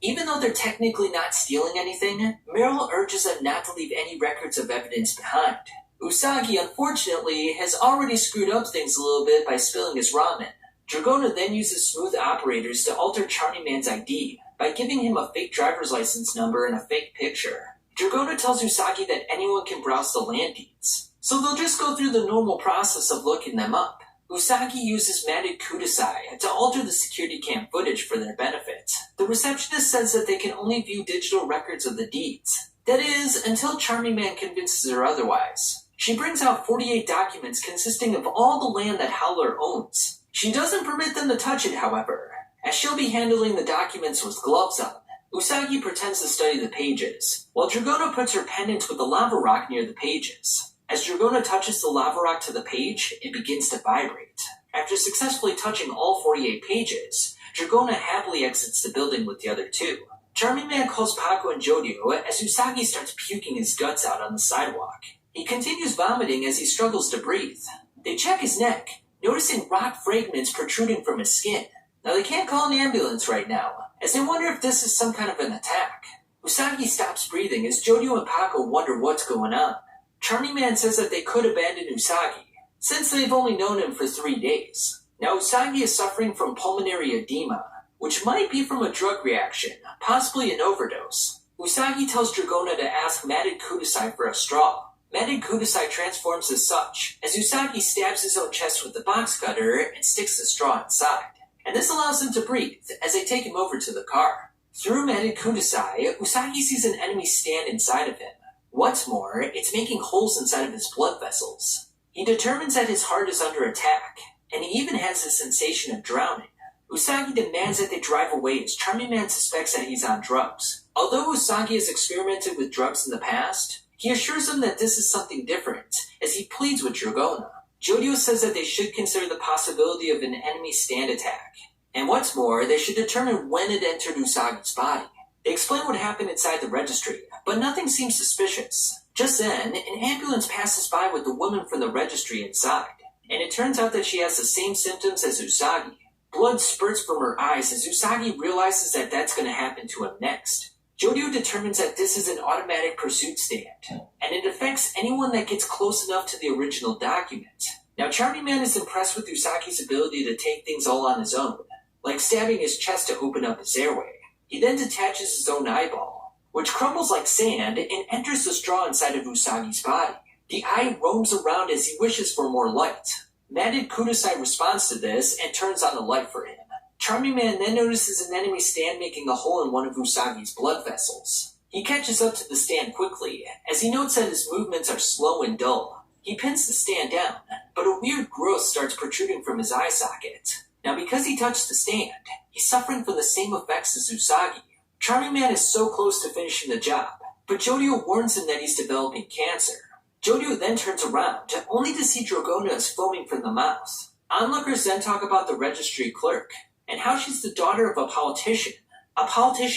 Even though they're technically not stealing anything, Meryl urges them not to leave any records of evidence behind. Usagi, unfortunately, has already screwed up things a little bit by spilling his ramen. Dragona then uses smooth operators to alter Charming Man's ID by giving him a fake driver's license number and a fake picture. Dragona tells Usagi that anyone can browse the land deeds, so they'll just go through the normal process of looking them up. Usagi uses matted kudasai to alter the security cam footage for their benefit. The receptionist says that they can only view digital records of the deeds. That is, until Charming Man convinces her otherwise. She brings out 48 documents consisting of all the land that Howler owns. She doesn't permit them to touch it, however, as she'll be handling the documents with gloves on. Usagi pretends to study the pages, while Dragona puts her pendant with the lava rock near the pages. As Dragona touches the lava rock to the page, it begins to vibrate. After successfully touching all 48 pages, Dragona happily exits the building with the other two. Charming Man calls Paco and Jodio as Usagi starts puking his guts out on the sidewalk. He continues vomiting as he struggles to breathe. They check his neck, noticing rock fragments protruding from his skin. Now they can't call an ambulance right now, as they wonder if this is some kind of an attack. Usagi stops breathing as Jodio and Paco wonder what's going on. Charming Man says that they could abandon Usagi, since they've only known him for 3 days. Now Usagi is suffering from pulmonary edema, which might be from a drug reaction, possibly an overdose. Usagi tells Dragona to ask matted kudasai for a straw. Matted kudasai transforms as such, as Usagi stabs his own chest with the box cutter and sticks the straw inside. And this allows him to breathe as they take him over to the car. Through matted kudasai, Usagi sees an enemy stand inside of him. What's more, it's making holes inside of his blood vessels. He determines that his heart is under attack, and he even has a sensation of drowning. Usagi demands that they drive away as Charming Man suspects that he's on drugs. Although Usagi has experimented with drugs in the past, he assures them that this is something different, as he pleads with Dragona. Jodio says that they should consider the possibility of an enemy stand attack. And what's more, they should determine when it entered Usagi's body. They explain what happened inside the registry, but nothing seems suspicious. Just then, an ambulance passes by with the woman from the registry inside, and it turns out that she has the same symptoms as Usagi. Blood spurts from her eyes as Usagi realizes that that's going to happen to him next. Jodio determines that this is an automatic pursuit stand, and it affects anyone that gets close enough to the original document. Now, Charming Man is impressed with Usagi's ability to take things all on his own, like stabbing his chest to open up his airway. He then detaches his own eyeball, which crumbles like sand and enters the straw inside of Usagi's body. The eye roams around as he wishes for more light. Matted kudasai responds to this and turns on the light for him. Charming Man then notices an enemy stand making a hole in one of Usagi's blood vessels. He catches up to the stand quickly, as he notes that his movements are slow and dull. He pins the stand down, but a weird growth starts protruding from his eye socket. Now, because he touched the stand, he's suffering from the same effects as Usagi. Charming Man is so close to finishing the job, but Jodio warns him that he's developing cancer. Jodio then turns around, only to see Dragona is foaming from the mouth. Onlookers then talk about the registry clerk, and how she's the daughter of a politician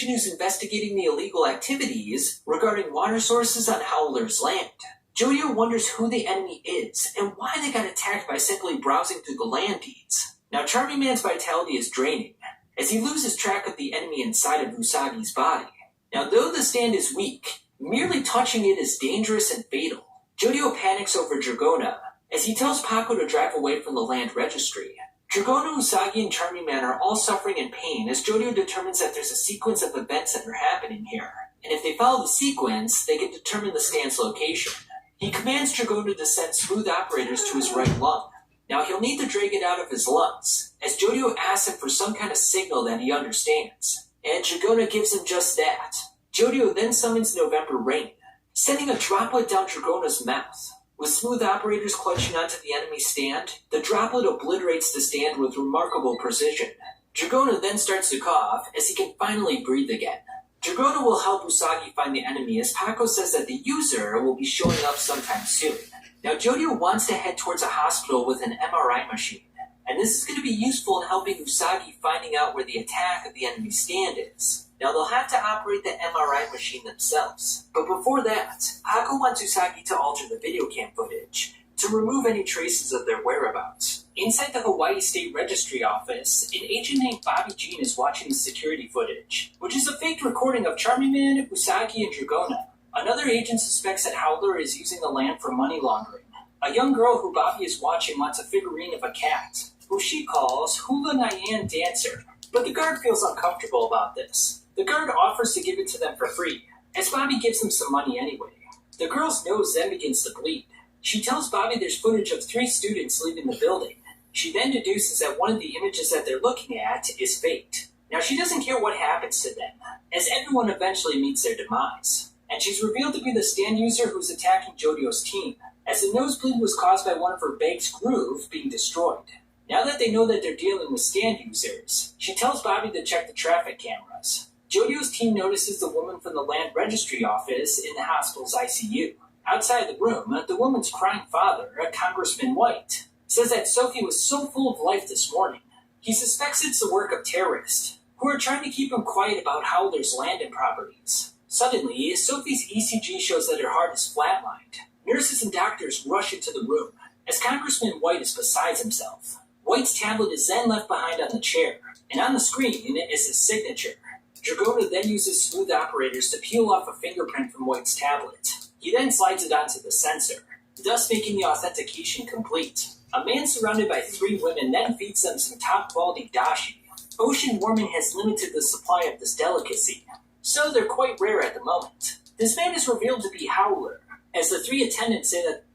who's investigating the illegal activities regarding water sources on Howler's land. Jodio wonders who the enemy is, and why they got attacked by simply browsing through the land deeds. Now, Charming Man's vitality is draining, as he loses track of the enemy inside of Usagi's body. Now, though the stand is weak, merely touching it is dangerous and fatal. Jodio panics over Dragona, as he tells Paco to drive away from the land registry. Dragona, Usagi, and Charming Man are all suffering in pain as Jodio determines that there's a sequence of events that are happening here, and if they follow the sequence, they can determine the stand's location. He commands Dragona to send smooth operators to his right lung. Now he'll need to drag it out of his lungs, as Jodio asks him for some kind of signal that he understands, and Dragona gives him just that. Jodio then summons November Rain, sending a droplet down Dragona's mouth. With smooth operators clutching onto the enemy's stand, the droplet obliterates the stand with remarkable precision. Dragona then starts to cough as he can finally breathe again. Dragona will help Usagi find the enemy as Paco says that the user will be showing up sometime soon. Now Jodio wants to head towards a hospital with an MRI machine, and this is going to be useful in helping Usagi finding out where the attack of the enemy's stand is. Now they'll have to operate the MRI machine themselves. But before that, Paco wants Usagi to alter the video cam footage to remove any traces of their whereabouts. Inside the Hawaii State Registry office, an agent named Bobby Jean is watching the security footage, which is a faked recording of Charming Man, Usagi, and Dragona. Another agent suspects that Howler is using the land for money laundering. A young girl who Bobby is watching wants a figurine of a cat, who she calls Hula Nyan Dancer. But the guard feels uncomfortable about this. The guard offers to give it to them for free, as Bobby gives them some money anyway. The girl's nose then begins to bleed. She tells Bobby there's footage of 3 students leaving the building. She then deduces that one of the images that they're looking at is faked. Now she doesn't care what happens to them, as everyone eventually meets their demise. And she's revealed to be the stand user who's attacking Jodio's team, as the nosebleed was caused by one of her bag's groove being destroyed. Now that they know that they're dealing with stand users, she tells Bobby to check the traffic cameras. Jodio's team notices the woman from the land registry office in the hospital's ICU. Outside the room, the woman's crying father, Congressman White, says that Sophie was so full of life this morning. He suspects it's the work of terrorists, who are trying to keep him quiet about Howler's land and properties. Suddenly, Sophie's ECG shows that her heart is flatlined. Nurses and doctors rush into the room, as Congressman White is beside himself. White's tablet is then left behind on the chair, and on the screen is his signature. Dragona then uses smooth operators to peel off a fingerprint from White's tablet. He then slides it onto the sensor, thus making the authentication complete. A man surrounded by 3 women then feeds them some top-quality dashi. Ocean warming has limited the supply of this delicacy, so they're quite rare at the moment. This man is revealed to be Howler, as the 3 attendants say that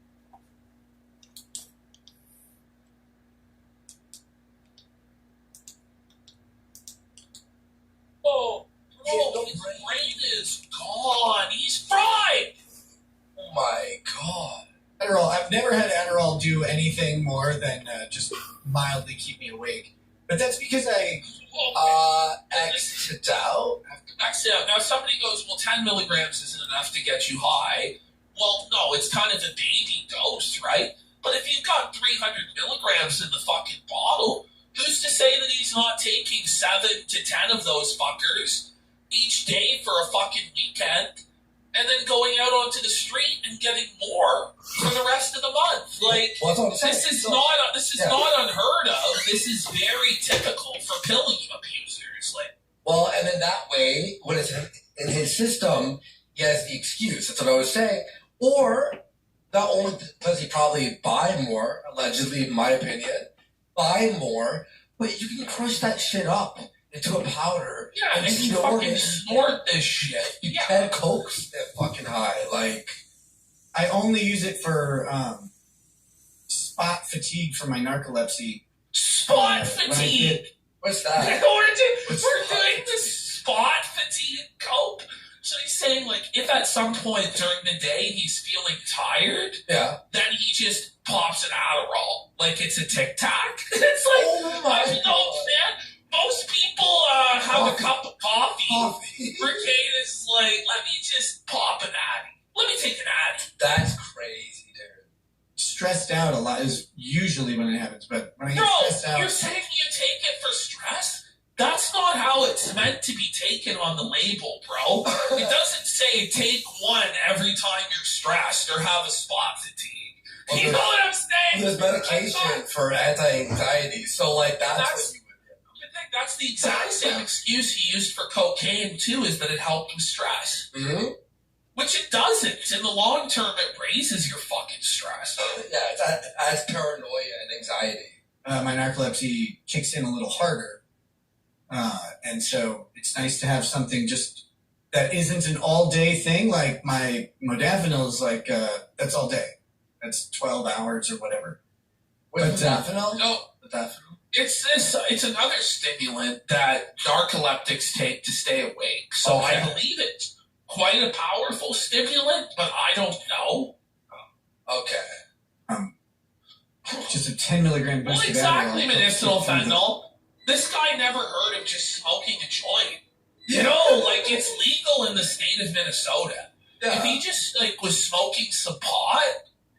Oh, bro, his brain is gone. He's fried. Oh my god. Adderall. I've never had Adderall do anything more than just mildly keep me awake. But that's because I X'd out. X out. Now somebody goes, well, 10 milligrams isn't enough to get you high. Well, no, it's kind of the baby dose, right? But if you've got 300 milligrams in the fucking bottle, who's to say that he's not taking 7 to 10 of those fuckers each day for a fucking weekend, and then going out onto the street and getting more for the rest of the month? Like, this is not unheard of. This is very typical for pill abusers. Like, well, and in that way, when it's in his system, he has the excuse. That's what I was saying. Or not only does he probably buy more, allegedly, in my opinion, buy more, but you can crush that shit up into a powder. Yeah, and you fucking snort this shit. You can coax that fucking high. Like, I only use it for spot fatigue for my narcolepsy. Spot fatigue? What's that? We're doing this spot fatigue cope. So he's saying, like, if at some point during the day he's feeling tired, then he just pops an Adderall like it's a Tic Tac. It's like, man, most people have a cup of coffee. Brigade is like, let me just pop an Addy. Let me take an Addy. That's crazy, dude. Stressed out a lot is usually when it happens, but when I get stressed out... You're saying you take it for stress? That's not how it's meant to be taken on the label, bro. It doesn't say take 1 every time you're stressed or have a spot fatigue. Well, you know what I'm saying? There's medication for anti-anxiety, so like that's what you would do. I think that's the exact same excuse he used for cocaine too, is that it helped with stress. Mm-hmm. Which it doesn't. In the long term, it raises your fucking stress. Yeah, it adds paranoia and anxiety. my narcolepsy kicks in a little harder. And so it's nice to have something just that isn't an all-day thing. Like my modafinil is like, that's all day. That's 12 hours or whatever. With modafinil? No, Modafinil? it's another stimulant that narcoleptics take to stay awake. So Okay. I believe it's quite a powerful stimulant, but I don't know. Okay. Just a 10 milligram boost Well, of exactly, Adderall. medicinal fentanyl. This guy never heard of just smoking a joint. You know, like it's legal in the state of Minnesota. Yeah. If he just like was smoking some pot,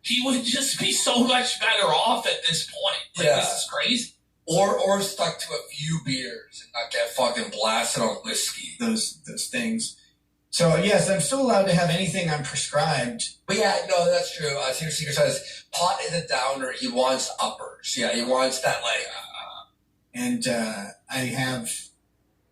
he would just be so much better off at this point. Like Yeah. this is crazy. Or stuck to a few beers and not get fucking blasted on whiskey. Those things. So yes, I'm still allowed to have anything I'm prescribed. But yeah, no, that's true. Secret Seeker says pot is a downer. He wants uppers. Yeah, he wants that like. And I have.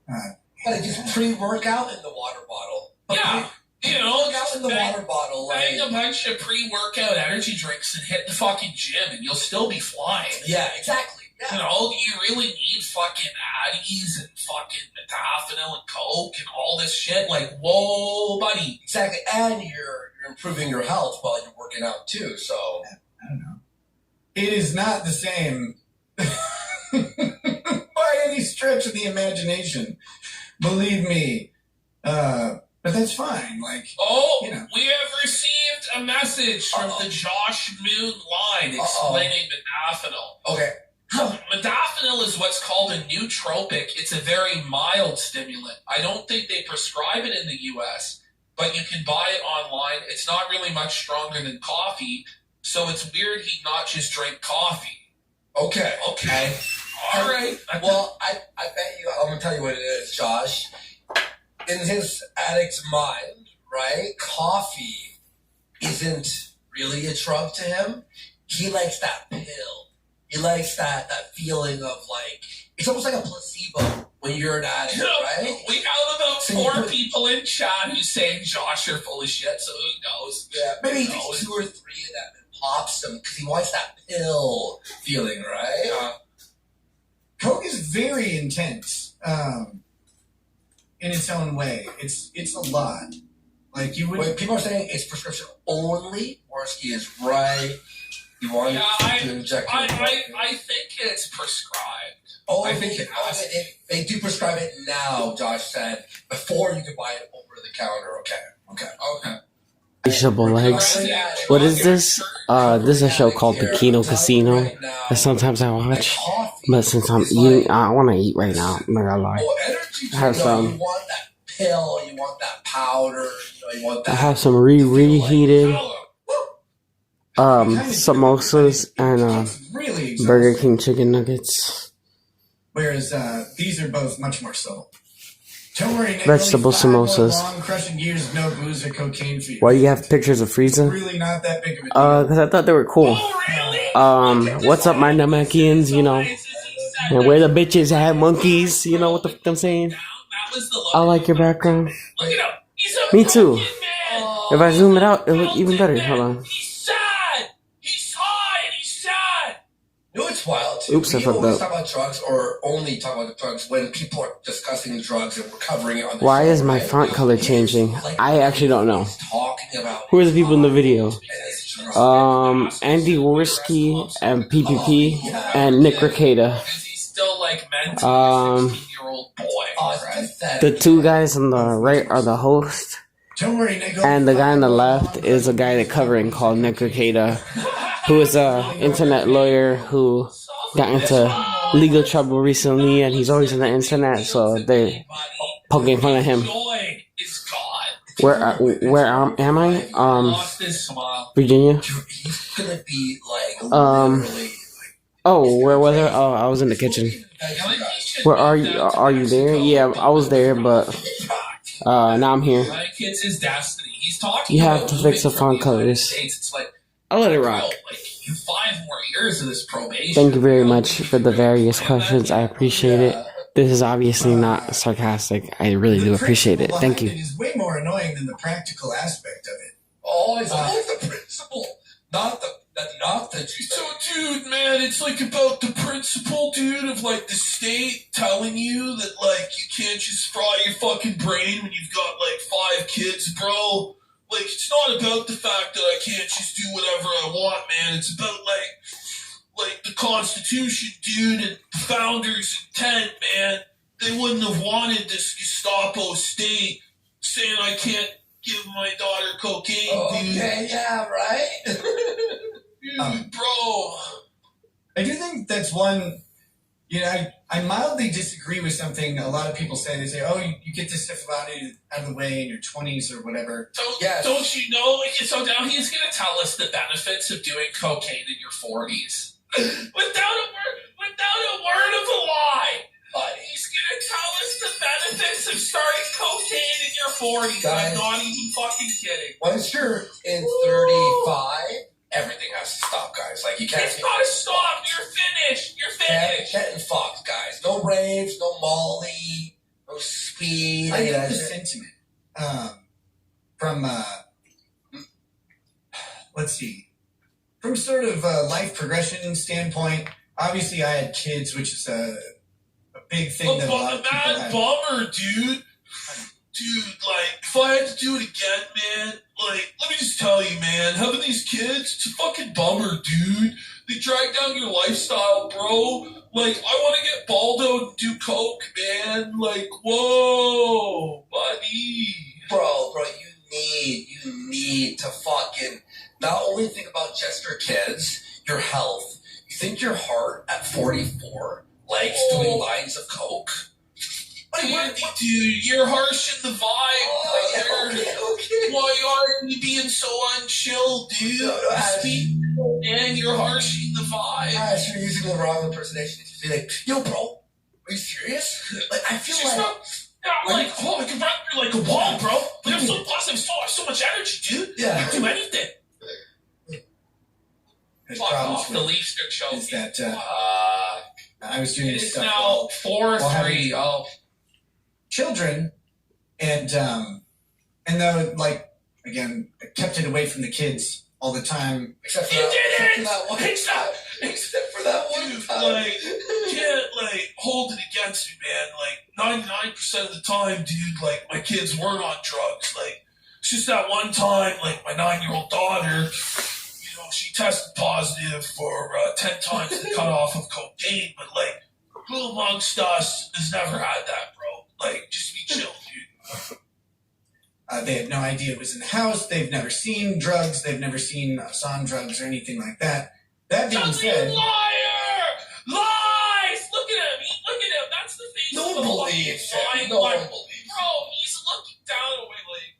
But just pre-workout in the water bottle. Yeah. You know, Out in the bang, water bottle. bang Like, a bunch of pre-workout energy drinks and hit the fucking gym and you'll still be flying. yeah, exactly. You Yeah. know, you really need fucking Addies and fucking modafinil and Coke and all this shit. Like, whoa, buddy. Exactly. And you're improving your health while you're working out too. So I don't know. It is not the same by any stretch of the imagination. Believe me. But that's fine. Like, Oh, you know. we have received a message from the Josh Moon line explaining modafinil. okay. Modafinil is what's called a nootropic. It's a very mild stimulant. I don't think they prescribe it in the U.S., but you can buy it online. It's not really much stronger than coffee, so it's weird he'd not just drink coffee. Okay. Okay. All right. Well, I bet you. I'm gonna tell you what it is, Josh. In his addict's mind, right? Coffee isn't really a drug to him. He likes that pill. He likes that feeling of like it's almost like a placebo when you're an addict, right? We got about So you 4 put- people in chat who's saying Josh are full of shit, so who knows? Yeah, maybe he Who takes knows? 2 or 3 of them and pops them because he wants that pill feeling, right? Coke is very intense in its own way. It's a lot. Like you would. Wait, people are saying it's prescription only. Worski is right. You want to inject it? I think it's prescribed. Oh, I think it has to. they do prescribe it now, Josh said. Before you could buy it over the counter. Okay. Insatiable legs. What is this? This is a show called The Kino Casino that sometimes I watch. But since I'm eating, I want to eat right now. I'm not gonna lie. I have You some. want that pill, you want that powder, you want I that. have some reheated samosas and really exhausting. Burger King chicken nuggets. Whereas these are both much more subtle. Don't worry, Nick, Vegetable only 5 more samosas. long crushing years, no booze or cocaine for you. Why you have pictures of Frieza? Really not that big of a deal. Because I thought they were cool. What's up, my Namekians? You know, and where the bitches have monkeys. You know what the fuck I'm saying? I like your background. Look at him. He's a Me too. broken man. If I zoom it out, it'll look even better. Hold on. He's sad. He's high and he's sad. You know what's wild too? Oops, I we fucked always up. talk about drugs, or only talk about drugs when people are discussing drugs and we're covering it on the Why show, is my right? font color changing? I actually don't know. Talking about Who are the people in the video? Andy Worski and PPP and Nick Ricada. He's still like mentally Um, 16-year-old boy. right? The 2 guys on the right are the host, Don't worry, Nick. and the guy on the left is a guy they're covering called Nick Ricada, who is a internet lawyer who got into legal trouble recently, and he's always on the internet, so they're poking fun at him. Joy is gone. Where am I? Lost his smile. Virginia. He's gonna be like literally. Oh, where was I? Oh, I was in the kitchen. Where are you? Are you there? Yeah, I was there, but now I'm here. Like it's his destiny. He's talking. You about have to moving fix the from font the United colors. States. It's like, I'll let it rock. bro, like you 5 more years of this probation. Thank you very much for the various questions. I appreciate it. This is obviously not sarcastic. I really do appreciate it. Thank It you. is way more annoying than the practical aspect of it. Oh, it's always the principle, not the That knock that you So, dude, man, it's like about the principle, dude, of like the state telling you that like you can't just fry your fucking brain when you've got like 5 kids, bro. Like, it's not about the fact that I can't just do whatever I want, man. It's about like the Constitution, dude, and the founders' intent, man. They wouldn't have wanted this Gestapo state saying I can't give my daughter cocaine, dude. Okay, yeah, right? Dude, bro. I do think that's one, you know, I mildly disagree with something a lot of people say. They say, oh, you get this stuff out of the way in your 20s or whatever. Don't you know? So now he's going to tell us the benefits of doing cocaine in your 40s. Without a word of a lie. But he's going to tell us the benefits of starting cocaine in your 40s. Guys, I'm not even fucking kidding. Once you're in 35, everything has to stop, guys. Like, you can't... It's got to stop. You're finished. You're finished. Getting fucked, guys. No raves, no Molly, no speed. I get the sentiment from, let's see, from sort of a life progression standpoint. Obviously, I had kids, which is a big thing that a lot of people have. Bummer, dude. Dude, like, if I had to do it again, man, like, let me just tell you, man, having these kids, it's a fucking bummer, dude. They drag down your lifestyle, bro. Like, I want to get baldoed and do coke, man. Like, whoa, buddy. Bro, you need to fucking not only think about just your kids, your health. You think your heart at 44 likes doing lines of coke? Dude, you're harsh in the vibe. Why are you being so unchill, dude? Man, you're harsh in the vibe. Ash, you're using the wrong impersonation. It's just like, yo, bro, are you serious? Like, I feel like... I can run through like a wall, bro. Like, I'm so positive, so much energy, dude. Yeah. I can do anything. His Fuck problems off, the with Leafs are choking. is that I was doing this It's stuff now while 4-3. having children, and though, like, again, I kept it away from the kids all the time. Except for that one Dude, time. like, you can't, like, hold it against me, man. Like, 99% of the time, dude, like, my kids weren't on drugs. Like, it's just that one time, like, my 9-year-old daughter, you know, she tested positive for 10 times the cutoff of cocaine, but, like, who amongst us has never had that, bro? Like, just be chill, dude. They had no idea it was in the house. They've never seen drugs. They've never seen us on drugs or anything like that. That being said, Liar! Lies! Look at him. Look at him. That's the face No of the one believes him. lying No liar. one believes Bro, he's looking down at me like...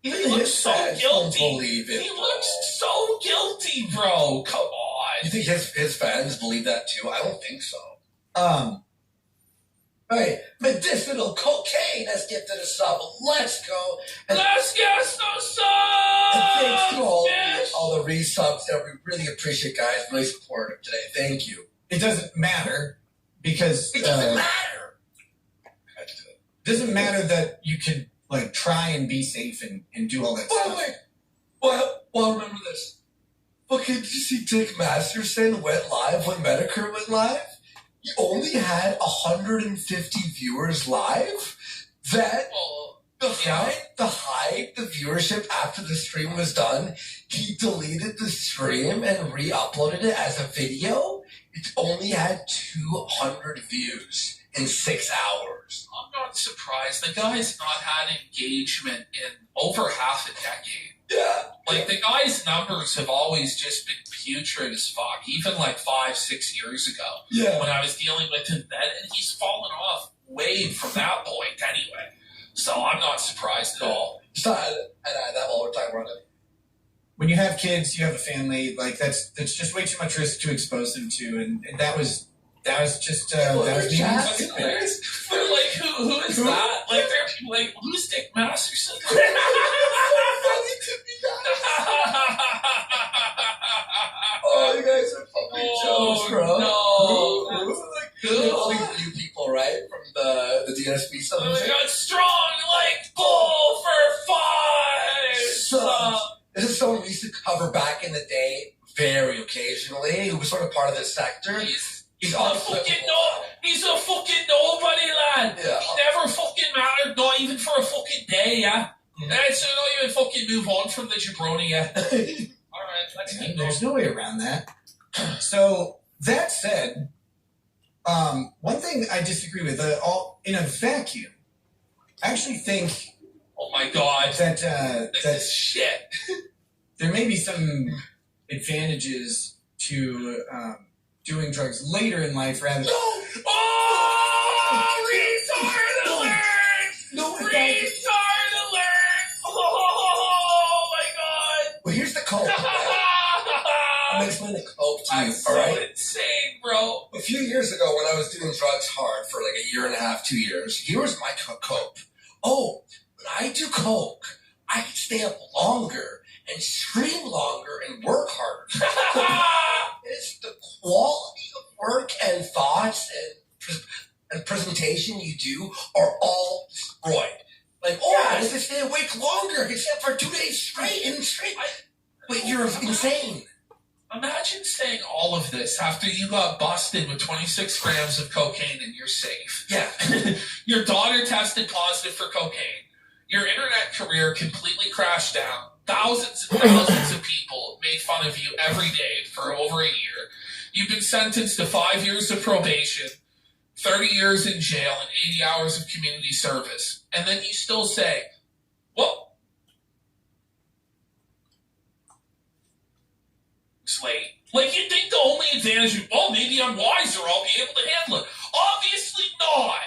Even He looks his so fans guilty. don't believe it, He bro. looks so guilty, bro. Come on. You think his fans believe that too? I don't think so. Right, medicinal cocaine has gifted us sub. Let's go. And Let's get some thanks to subs! all the resubs that we really appreciate, guys. Really supportive today. Thank you. it doesn't matter because It doesn't matter. doesn't matter that you can, like, try and be safe and do all that stuff. Well, remember this. Fucking, did you see Dick Masterson went live when Medicare went live? He only had 150 viewers live. That to hide the viewership after the stream was done, he deleted the stream and re-uploaded it as a video. It only had 200 views in 6 hours. I'm not surprised. The guy's not had engagement in over half a decade. Yeah. Like, the guy's numbers have always just been putrid as fuck, even like 5-6 years ago. Yeah. When I was dealing with him then, and he's fallen off way from that point anyway. So I'm not surprised at all. That all we're talking about it. When you have kids, you have a family, like, that's just way too much risk to expose them to, and that was just that was me. They're like, who is that? Like, they're people like, who's Dick Masterson? Oh, you guys are fucking jokes, bro. No. Who? All these new people, right? From the DSP stuff. Oh my God, strong like bull for 5. So, this is someone we used to cover back in the day way who was sort of part of this sector. He's a fucking nobody, lad. Yeah. He never fucking mattered, not even for a fucking day, yeah. So not even fucking move on from the jabroni, yeah. Alright, let's keep going. There's no way around that. So, that said, one thing I disagree with, in a vacuum, I actually think... Oh my god. That's shit. There may be some advantages to doing drugs later in life rather than... Oh! Retard alert! Retard alert! Oh my god! Well, here's the cope. I'm gonna explain the cope to you, so alright? Insane, bro. A few years ago when I was doing drugs hard for like a year and a half, 2 years, here was my cope. Oh, when I do coke, I can stay up longer and scream longer and work harder. It's the quality of work and thoughts and presentation you do are all destroyed. Like, I can stay awake longer. I can stay up for 2 days straight. Wait, you're insane. Imagine saying all of this after you got busted with 26 grams of cocaine and you're safe. Yeah. Your daughter tested positive for cocaine. Your internet career completely crashed down. Thousands and thousands of people made fun of you every day for over a year. You've been sentenced to 5 years of probation, 30 years in jail, and 80 hours of community service. And then you still say, well, it's late. Like, you'd think the only advantage of, maybe I'm wiser, I'll be able to handle it. Obviously not.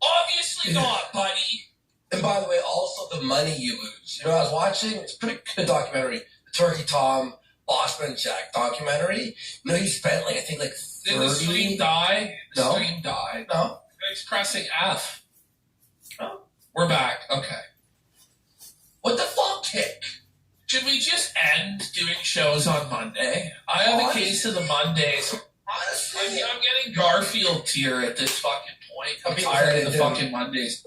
Obviously not, buddy. And by the way, also the money you lose. You know, I was watching, it's a pretty good documentary, the Turkey Tom, Bossman Jack documentary. You know, he spent I think 30... Did the stream die? No. The stream died. No. It's pressing F. Oh. We're back. Okay. What the fuck, Kick? Should we just end doing shows on Monday? I have a case of the Mondays. Honestly, I'm getting Garfield tier at this fucking point. I'm tired of the fucking Mondays.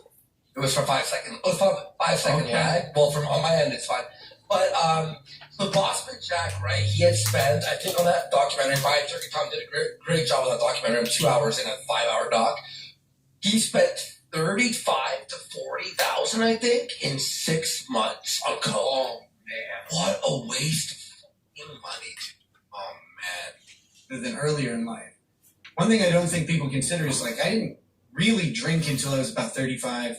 It was for 5 seconds. It was for 5 second lag. Well, from on my end, it's fine. But the Bossman Jack, right? He had spent, I think, on that documentary. Turkey Tom did a great job on that documentary. 2 hours in a 5 hour doc. He spent 35 to 40,000, I think, in 6 months on coke. Oh man, what a waste of fucking money! Oh man. Than earlier in life. One thing I don't think people consider is I didn't really drink until I was about 35.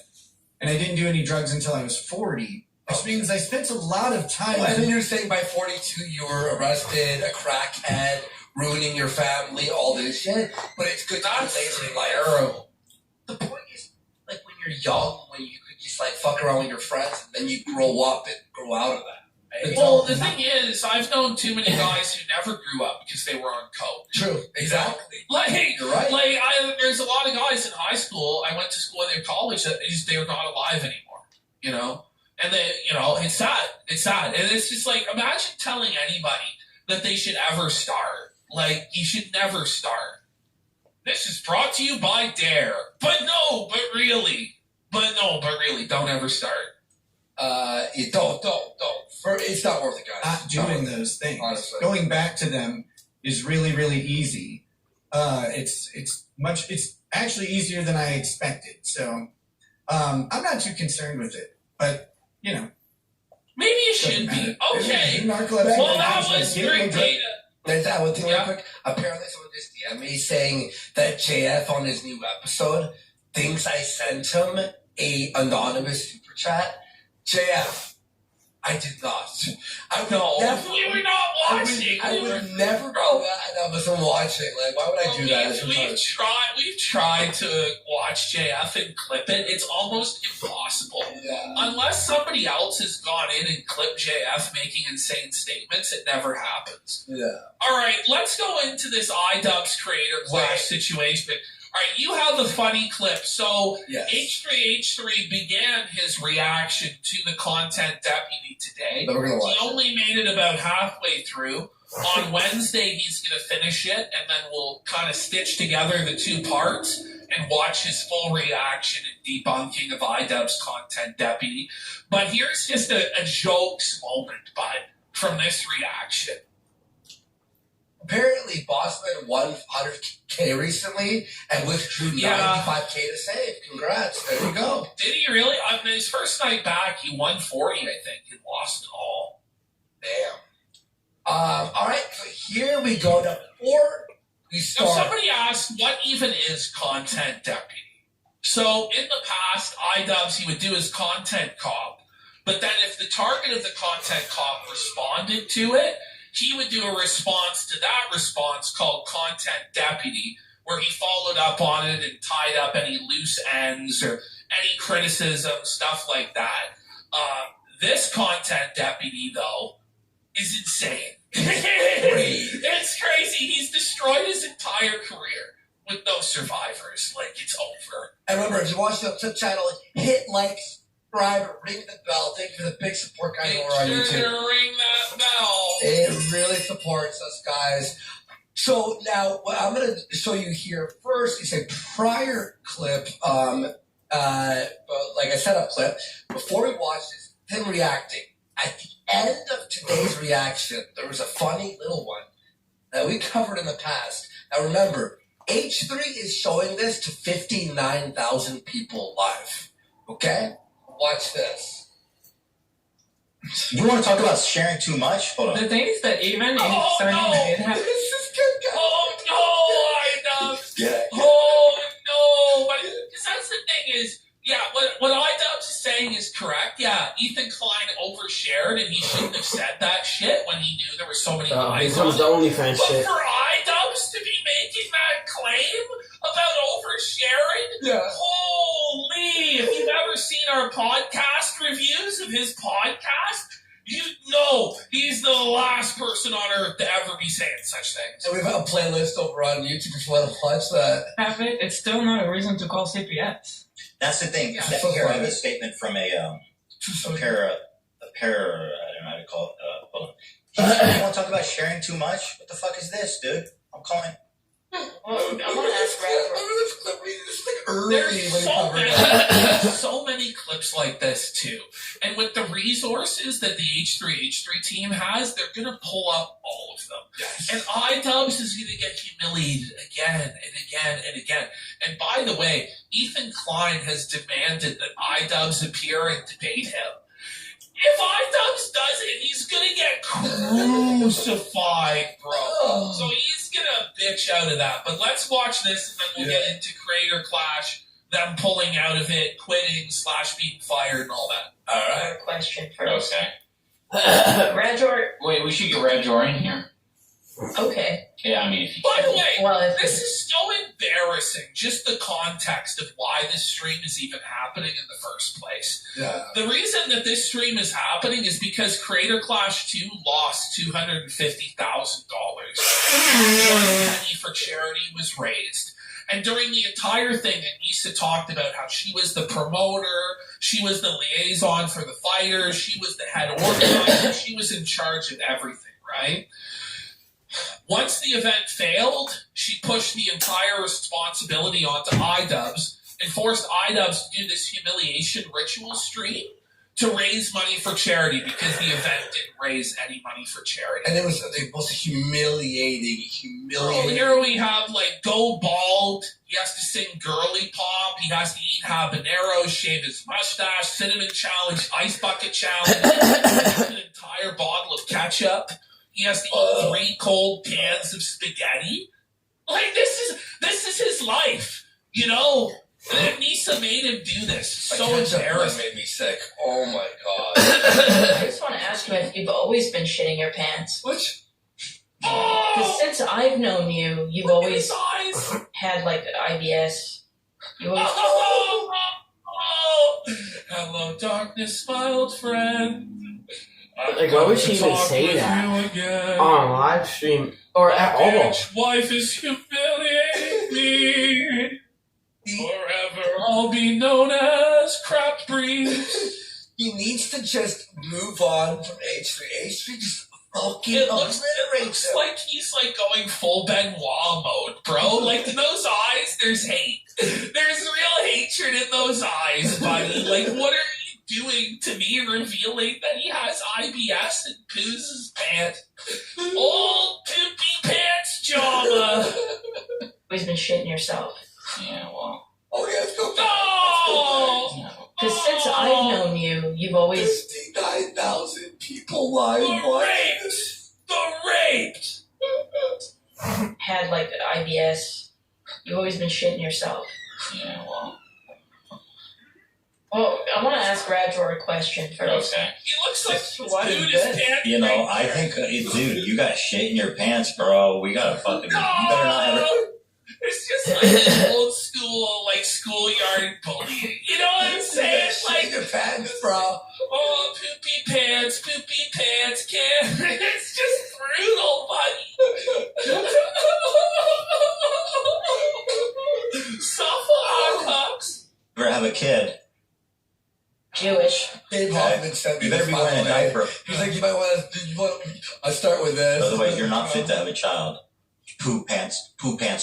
And I didn't do any drugs until I was 40, which means I spent a lot of time... And then you're saying by 42 you were arrested, a crackhead, ruining your family, all this shit. But it's good to be later in life. The point is, when you're young, when you could just fuck around with your friends, and then you grow up and grow out of that. Right? Well, the thing is, I've known too many guys who never grew up because they were on coke. True, exactly. You're right. There's a lot of guys in high school. I went to school and in college that they're not alive anymore. You know, and it's sad. It's sad, and it's just imagine telling anybody that they should ever start. You should never start. This is brought to you by Dare. But really, don't ever start. Don't. It's not worth it, guys. Not doing those things. Honestly. Going back to them is really, really easy. It's actually easier than I expected. So I'm not too concerned with it. But, maybe it should be. Okay. Well, that was great data. There's that one thing real quick. Apparently someone just DM'd me saying that JF on his new episode thinks I sent him a anonymous super chat. JF, I did not. We were not watching. I would never go that and I wasn't watching. Why would I do that? We've tried to watch JF and clip it. It's almost impossible. Yeah. Unless somebody else has gone in and clipped JF making insane statements, it never happens. Yeah. All right, let's go into this iDubbbz creator clash situation. All right, you have the funny clip. So H3H3 began his reaction to the content deputy today. We're gonna watch he only made it about halfway through. On Wednesday, he's going to finish it, and then we'll kind of stitch together the two parts and watch his full reaction and debunking of iDubbbz content deputy. But here's just a jokes moment, bud, from this reaction. Apparently, Bossman won 100K recently and withdrew 95K to save. Congrats. There you go. Did he really? On his first night back, he won 40, I think, and lost it all. Damn. All right, so here we go. Now, before we start... Now, somebody asked, what even is content deputy? So, in the past, iDubbbz, he would do his content cop, but then if the target of the content cop responded to it, he would do a response to that response called content deputy, where he followed up on it and tied up any loose ends or any criticism, stuff like that. This content deputy, though, is insane. It's crazy. He's destroyed his entire career with no survivors. Like, it's over. And remember, if you watch the channel, hit like, subscribe, ring the bell. Thank you for the big support, guys, over on YouTube. Ring that bell. It really supports us, guys. So now, what I'm going to show you here first is a prior clip, like a setup clip. Before we watch this, him reacting. At the end of today's reaction, there was a funny little one that we covered in the past. Now remember, H3 is showing this to 59,000 people live. Okay? Watch this. You want to talk about sharing too much? Hold on. The thing is that even in certain Yeah. Oh no! But because that's the thing is, yeah, what iDubbbz is saying is correct. Yeah, Ethan Klein overshared, and he shouldn't have said that shit when he knew there were so many lies. Here comes the OnlyFans But shit. for iDubbbz to be making that claim about oversharing, holy! If you've ever seen our podcast reviews of his podcast, you know he's the last person on earth to ever be saying such things. And we have a playlist over on YouTube if you want to watch that. have it, it's still not a reason to call CPS. That's the thing. Yeah. Here, I have a statement from I don't know how to call it. Hold on. You want to talk about sharing too much? What the fuck is this, dude? I'm calling. Well, I want to ask There's so many clips like this too, and with the resources that the H3 team has, they're gonna pull up all of them. Yes. And iDubbbz is gonna get humiliated again and again and again. And by the way, Ethan Klein has demanded that iDubbbz appear and debate him. If iDubbbz does it, he's gonna get crucified, bro. So he's gonna bitch out of that. But let's watch this, and then we'll get into Creator Clash, them pulling out of it, quitting / being fired, and all that. All right. Question first. Okay. Radjor. Wait, we should get Radjor in here. Okay. Yeah, I mean, if you By the way, Well, this is so embarrassing, just the context of why this stream is even happening in the first place. Yeah. The reason that this stream is happening is because Creator Clash 2 lost $250,000. One penny for charity was raised. And during the entire thing, Anissa talked about how she was the promoter, she was the liaison for the fighters, she was the head organizer, she was in charge of everything, right? Once the event failed, she pushed the entire responsibility onto iDubbbz and forced iDubbbz to do this humiliation ritual stream to raise money for charity because the event didn't raise any money for charity. And it was the most humiliating. Oh, here we have, like, go bald. He has to sing Girly Pop. He has to eat habaneros, shave his mustache, cinnamon challenge, ice bucket challenge, an entire bottle of ketchup. He has to eat 3 cold cans of spaghetti. Like, this is his life, you know? And Anissa made him do this. So embarrassing. Made me sick. Oh my god. I just want to ask you if you've always been shitting your pants. Which? Because since I've known you, you've always had like IBS. You always. Hello, darkness, my old friend. Like, why would she even say that on live stream or at all? Wife is humiliating me. Forever I'll be known as Crap Breeze. He needs to just move on from H3. H3 just fucking It looks like he's like going full Benoit mode, bro. Like, in those eyes, there's hate. There's real hatred in those eyes, buddy. Like, what are you doing to me, revealing that he has IBS and poos his pants? Old poopy pants Jama. Always been shitting yourself. Yeah, well. Oh, yeah, let's go. No! Because since I've known you, you've always 59,000 people live. The raped! had like IBS. You've always been shitting yourself. Yeah, well. Well, I want to ask Radjor a question first. Okay. He looks like What dude is is this? pants. You know, I think, dude, you got shit in your pants, bro. We gotta fucking. You better not ever. It's just like old school, like schoolyard bullying. You know what I'm saying? Like your pants, bro. Oh, poopy pants, can. It's just brutal, buddy. Suffer Cocks. Ever have a kid? Jewish. Dave Hoffman sent me You better this, be by wearing a the way. diaper. He's like, you might want to. I'll start with this. By the way, you're not fit to have a child. Poop pants,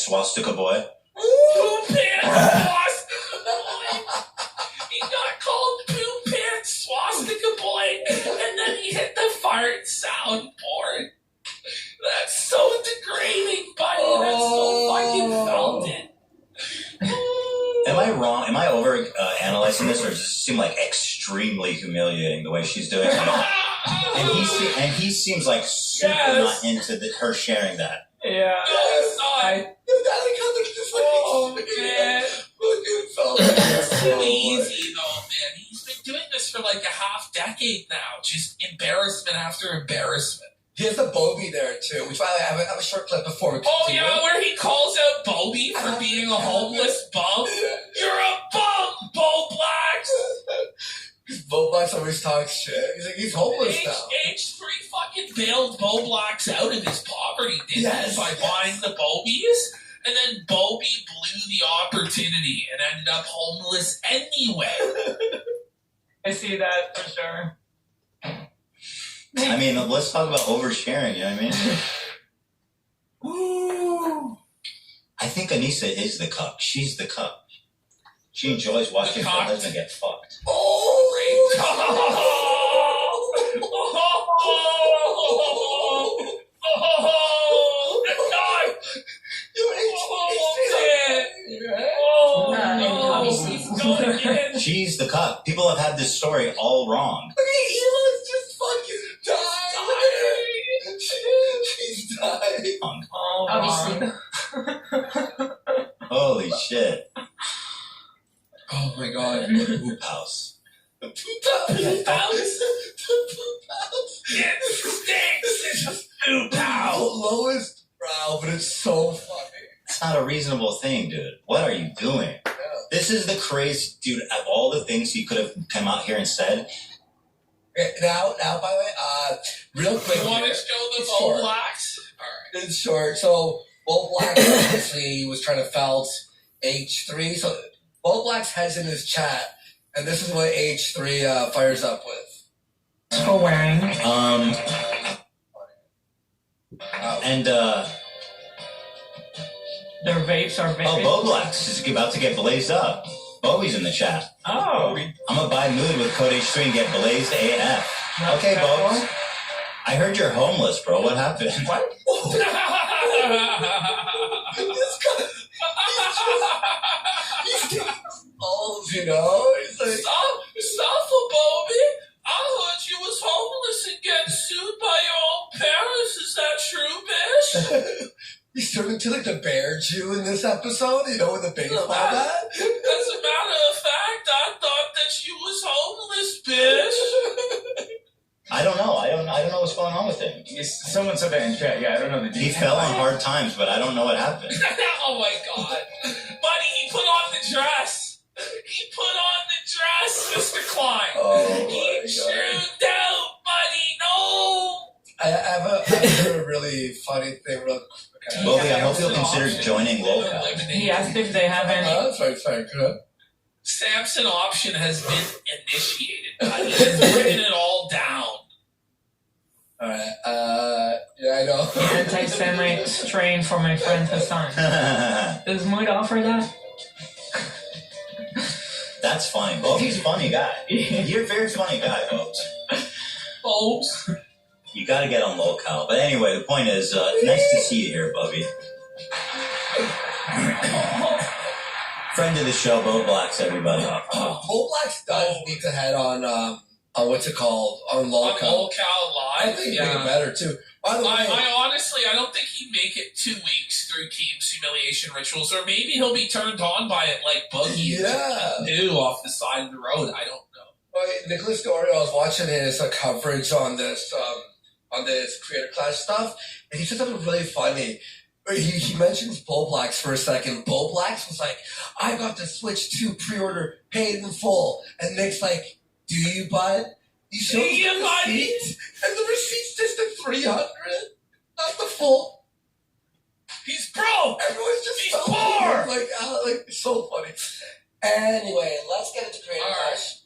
swastika boy. Poop pants, swastika boy. He got called poop pants, swastika boy, and then he hit the fart soundboard. That's so degrading, buddy. That's so fucking felt it. Am I wrong? Am I over analyzing this, or does it seem like extremely humiliating the way she's doing it? And he seems like super not into her sharing that. Yeah. Oh, man. It's too easy, though, man. He's been doing this for like a half decade now. Just embarrassment after embarrassment. He has the Bobby there, too. Which, by the way, I have a short clip before we Oh, continue. yeah, where he calls out Bobby for being a homeless bum. You're a bum, Bo Blacks. Bo Blacks always talks shit. He's like, he's homeless now. H3 fucking bailed Bo Blacks out of his poverty, didn't he? By buying the Bobies. And then Bobby blew the opportunity and ended up homeless anyway. I see that for sure. I mean, let's talk about oversharing, you know what I mean? I think Anissa is the cuck. She's the cuck. She enjoys watching her husband get fucked. She's the cuck. People have had this story all wrong. Elon's just fucking dying. She's dying. Obviously. Holy shit. Oh my god. The poop house. The poop house? The poop house? It stinks. It's a poop house. The lowest brow, but it's so funny. It's not a reasonable thing, dude. What are you doing? Yeah. This is the crazy, dude, of all the things he could have come out here and said. Now, by the way, real quick. You want to show the Bo Blacks? Alright. It's short. So, Bo Black obviously was trying to felt H3. So, Bo Black's heads in his chat, and this is what H3 fires up with. For wearing. Their vapes are vaping. Oh, Bo Blacks is about to get blazed up. Bowie's in the chat. Oh. I'm gonna buy mood with code H3 and get blazed AF. Okay, Bo. I heard you're homeless, bro. What happened? What? You know? He's like, Stop, Bobby. I heard you was homeless and getting sued by your own parents. Is that true, bitch? He's turning into like the bear Jew in this episode, you know, with the baseball bat. As a matter of fact, I thought that you was homeless, bitch. I don't know. I don't know what's going on with him. Someone said that in chat. Yeah, I don't know the details. He fell on hard times, but I don't know what happened. Oh my god. Buddy, he put on the dress. He put on the dress, Mr. Klein. Oh he shrewd out, buddy. No. I have a really funny thing. Real quick. Bobby, I hope you'll consider joining local. He asked if they have any. Sorry. Good. Samson option has been initiated. Buddy. He's written it all down. Alright, yeah, I know. Anti-Semite strain for my friend Hassan. Does Mood offer that? That's funny. Bobby's a funny guy. You're a very funny guy, Bobs. Bobs. You got to get on locale. But anyway, the point is, nice to see you here, Bubby. Friend of the show, Bo Blacks, everybody. Bo Blacks does need to head on what's it called? On locale. On locale live. I think it'd be better too. By the way, I honestly, I don't think he'd make it 2 weeks through Keem's humiliation rituals, or maybe he'll be turned on by it like Boogie do off the side of the road. I don't know. Well, Nicholas Dorio, I was watching his coverage on this Creator Clash stuff, and he said something really funny. He mentions Bo Blacks for a second. Bo Blacks was like, I got the Switch 2 pre-order paid in full. And Nick's like, do you, bud? You show the receipt? And the receipt's just at $300, not the full. He's broke! Everyone's just He's so poor! Like, it's so funny. Anyway, let's get into Creator Clash.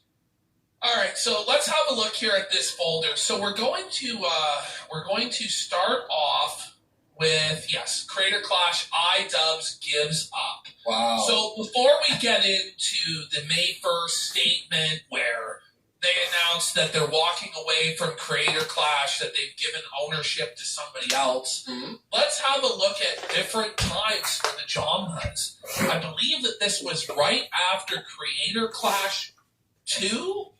All right, so let's have a look here at this folder. So we're going to start off with, Creator Clash iDubbbz gives up. Wow. So before we get into the May 1st statement where they announced that they're walking away from Creator Clash, that they've given ownership to somebody else, let's have a look at different times for the Jomhas. I believe that this was right after Creator Clash 2,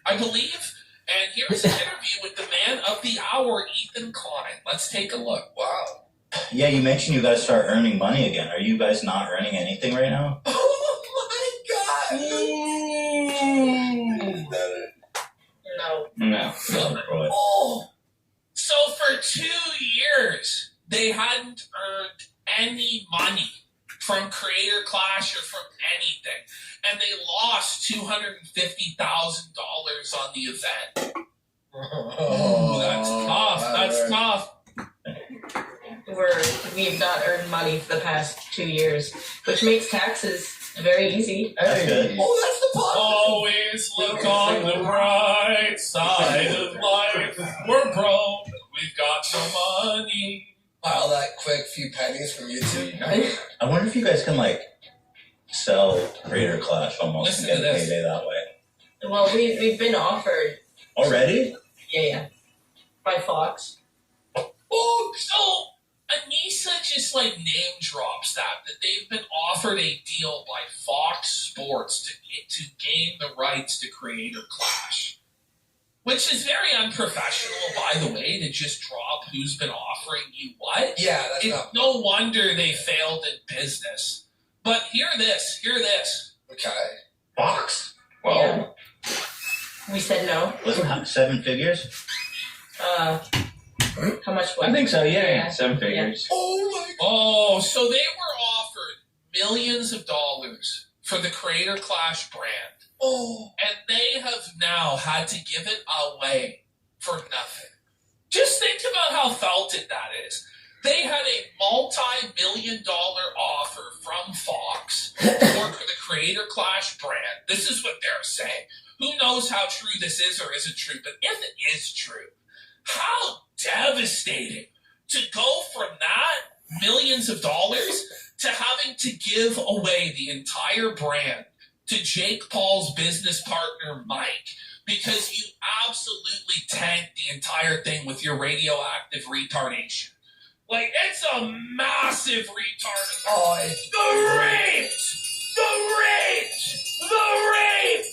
I believe. And here's an interview with the man of the hour, Ethan Klein. Let's take a look. Wow. Yeah, you mentioned you guys start earning money again. Are you guys not earning anything right now? Oh my God. No. Oh. So for 2 years, they hadn't earned any money from Creator Clash or from anything. And they lost $250,000 on the event. Oh, that's tough. That's tough. We've not earned money for the past 2 years, which makes taxes very easy. That's good. Oh, that's the part. Always look on the bright side of life. We're broke. We've got no money. Pile that quick few pennies from YouTube. I wonder if you guys can, sell Creator Clash almost and get a payday that way. Well, we've been offered. Already? Yeah. By Fox. Oh, so Anissa just name drops that they've been offered a deal by Fox Sports to gain the rights to Creator Clash, which is very unprofessional, by the way, to just drop who's been offering you what. Yeah, it's no wonder they failed in business. But hear this. Okay. Fox? Well, yeah. We said no. Was it 7 figures? How much was I think so, yeah. 7 figures. Yeah. Oh my God. Oh, so they were offered millions of dollars for the Creator Clash brand. Oh. And they have now had to give it away for nothing. Just think about how felted that is. They had a multi-million-dollar offer from Fox for the Creator Clash brand. This is what they're saying. Who knows how true this is or isn't true, but if it is true, how devastating to go from that millions of dollars to having to give away the entire brand to Jake Paul's business partner, Mike, because you absolutely tanked the entire thing with your radioactive retardation. It's a massive retardation. Oh, The rape!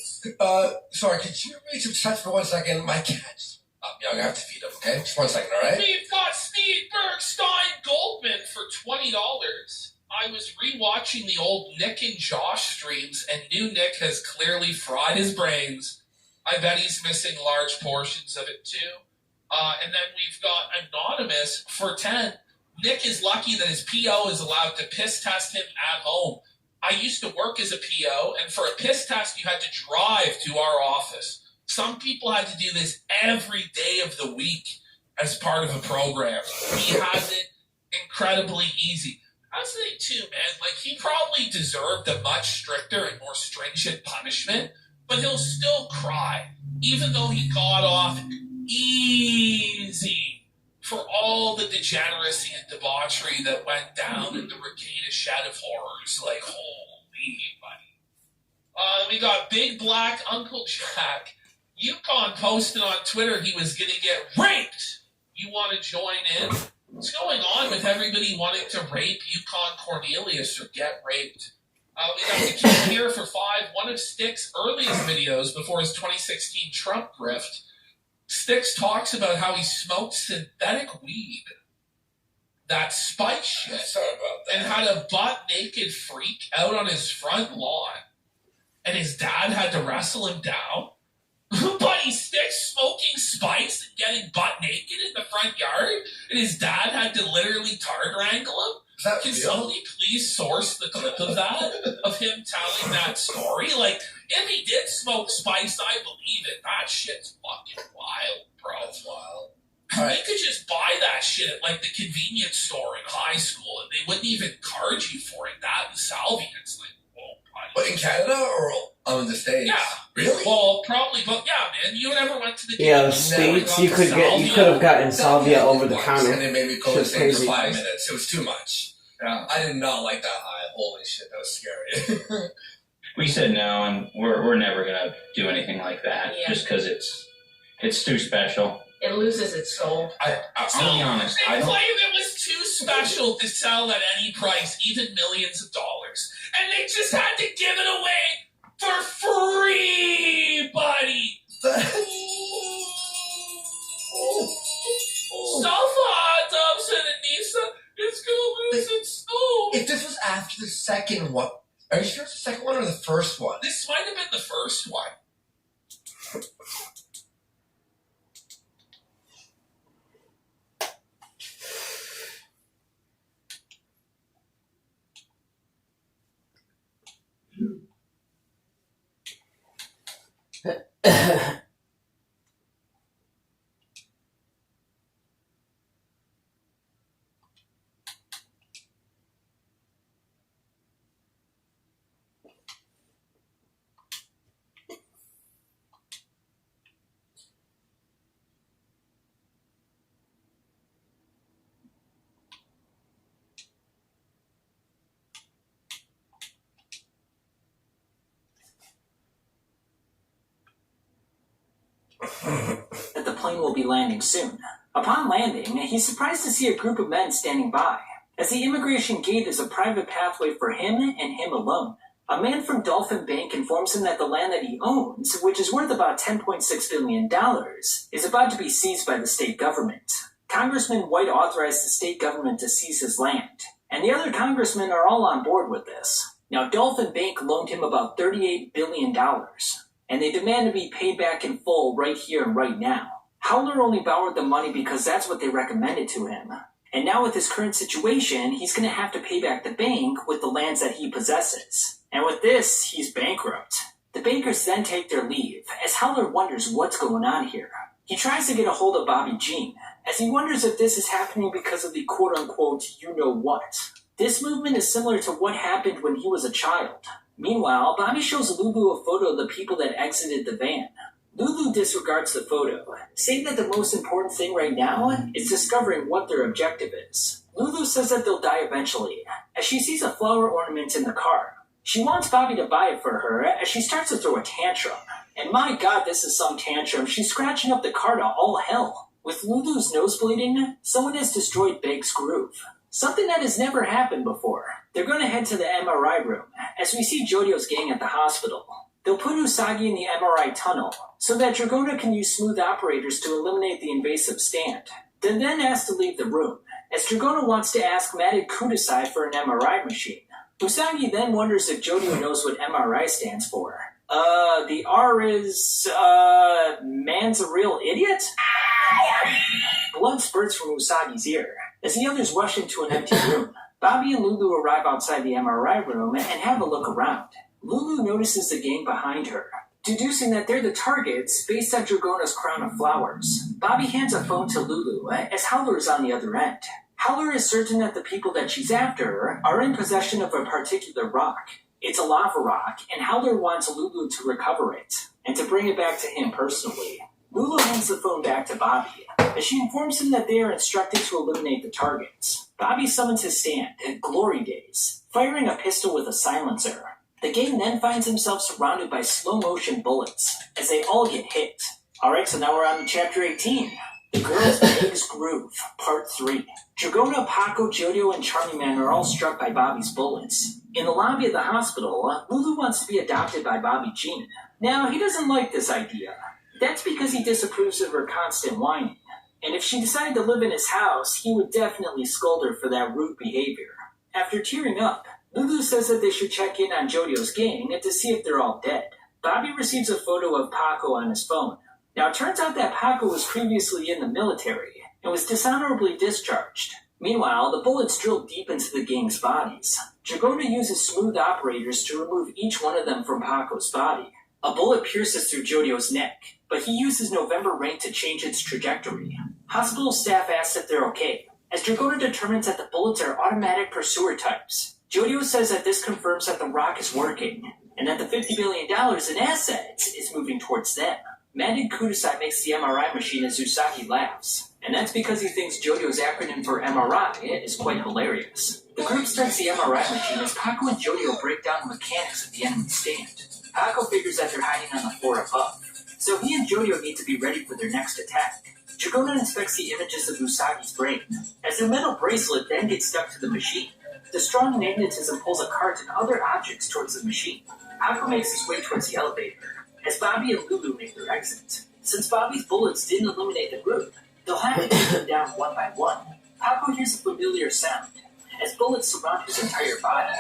Sorry, could you reach some touch for 1 second? My cat's up. I'm gonna have to feed him, okay? Just 1 second, all right? We've got Steve Bergstein Goldman for $20. I was rewatching the old Nick and Josh streams, and new Nick has clearly fried his brains. I bet he's missing large portions of it, too. And then we've got Anonymous for 10. Nick is lucky that his PO is allowed to piss test him at home. I used to work as a PO, and for a piss test, you had to drive to our office. Some people had to do this every day of the week as part of a program. He has it incredibly easy. That's the thing, too, man. He probably deserved a much stricter and more stringent punishment, but he'll still cry, even though he got off easy for all the degeneracy and debauchery that went down in the Regatta Shed of Horrors. Holy buddy. We got Big Black Uncle Jack. Yukon posted on Twitter he was going to get raped You want to join in? What's going on with everybody wanting to rape Yukon Cornelius or get raped? We got the kid here for 5, one of Styx' earliest videos before his 2016 Trump grift. Styx talks about how he smoked synthetic weed, that spice shit, and had a butt-naked freak out on his front lawn. And his dad had to wrestle him down. Buddy Styx smoking spice and getting butt-naked in the front yard, and his dad had to literally target wrangle him. Can somebody please source the clip of that, of him telling that story? Like, if he did smoke spice, I believe it. That shit's fucking wild, bro. That's wild. Right. You could just buy that shit at, like, the convenience store in high school, and they wouldn't even charge you for it. That and salvia. It's like, whoa, buddy. But in Canada or in the States? Yeah. Really? Well, probably, but yeah, man. You never went to the Yeah, the States, you could have gotten salvia over the counter. And it made me go Shit's insane for crazy. 5 minutes. It was too much. Yeah. I did not like that high. Holy shit, that was scary. We said no, and we're never gonna do anything like that, just because it's too special. It loses its soul. I'll be honest. They claim it was too special to sell at any price, even millions of dollars. And they just had to give it away for free, buddy. Sulfur and Anissa, it's gonna lose its soul. If this was after the second one, are you sure it's the second one or the first one? This might have been the first one. That the plane will be landing soon. Upon landing, he's surprised to see a group of men standing by, as the immigration gate is a private pathway for him and him alone. A man from Dolphin Bank informs him that the land that he owns, which is worth about $10.6 billion, is about to be seized by the state government. Congressman White authorized the state government to seize his land, and the other congressmen are all on board with this. Now, Dolphin Bank loaned him about $38 billion, and they demand to be paid back in full right here and right now. Howler only borrowed the money because that's what they recommended to him. And now with his current situation, he's going to have to pay back the bank with the lands that he possesses. And with this, he's bankrupt. The bankers then take their leave, as Howler wonders what's going on here. He tries to get a hold of Bobby Jean, as he wonders if this is happening because of the quote-unquote you-know-what. This movement is similar to what happened when he was a child. Meanwhile, Bobby shows Lulu a photo of the people that exited the van. Lulu disregards the photo, saying that the most important thing right now is discovering what their objective is. Lulu says that they'll die eventually, as she sees a flower ornament in the car. She wants Bobby to buy it for her, as she starts to throw a tantrum. And my god, this is some tantrum. She's scratching up the car to all hell. With Lulu's nose bleeding, someone has destroyed Big's groove. Something that has never happened before. They're going to head to the MRI room, as we see Jodio's gang at the hospital. They'll put Usagi in the MRI tunnel, so that Dragona can use smooth operators to eliminate the invasive stand. They're then asked to leave the room, as Dragona wants to ask Matted Kudasai for an MRI machine. Usagi then wonders if Jodio knows what MRI stands for. The R is, man's a real idiot? Blood spurts from Usagi's ear, as the others rush into an empty room. Bobby and Lulu arrive outside the MRI room and have a look around. Lulu notices the gang behind her, deducing that they're the targets based on Dragona's crown of flowers. Bobby hands a phone to Lulu, as Howler is on the other end. Howler is certain that the people that she's after are in possession of a particular rock. It's a lava rock, and Howler wants Lulu to recover it, and to bring it back to him personally. Lulu hands the phone back to Bobby, as she informs him that they are instructed to eliminate the targets. Bobby summons his stand, Glory Days, firing a pistol with a silencer. The gang then finds himself surrounded by slow-motion bullets, as they all get hit. Alright, so now we're on to Chapter 18. The Girls' Biggest Groove, Part 3. Dragona, Paco, Jodio, and Charlie Man are all struck by Bobby's bullets. In the lobby of the hospital, Lulu wants to be adopted by Bobby Jean. Now, he doesn't like this idea. That's because he disapproves of her constant whining. And if she decided to live in his house, he would definitely scold her for that rude behavior. After tearing up, Lulu says that they should check in on Jodio's gang to see if they're all dead. Bobby receives a photo of Paco on his phone. Now, it turns out that Paco was previously in the military and was dishonorably discharged. Meanwhile, the bullets drilled deep into the gang's bodies. Dragona uses smooth operators to remove each one of them from Paco's body. A bullet pierces through Jodio's neck, but he uses November Rain to change its trajectory. Hospital staff asks if they're okay, as Dragona determines that the bullets are automatic pursuer types. Jodio says that this confirms that the rock is working, and that the $50 billion in assets is moving towards them. Mandan Kudasai makes the MRI machine as Usagi laughs, and that's because he thinks Jodio's acronym for MRI is quite hilarious. The group starts the MRI machine as Paco and Jodio break down the mechanics of the enemy stand. Paco figures that they're hiding on the floor above, so he and Jodio need to be ready for their next attack. Dragona inspects the images of Usagi's brain, as their metal bracelet then gets stuck to the machine. The strong magnetism pulls a cart and other objects towards the machine. Paco makes his way towards the elevator, as Bobby and Lulu make their exit. Since Bobby's bullets didn't eliminate the group, they'll have to take them down one by one. Paco hears a familiar sound, as bullets surround his entire body.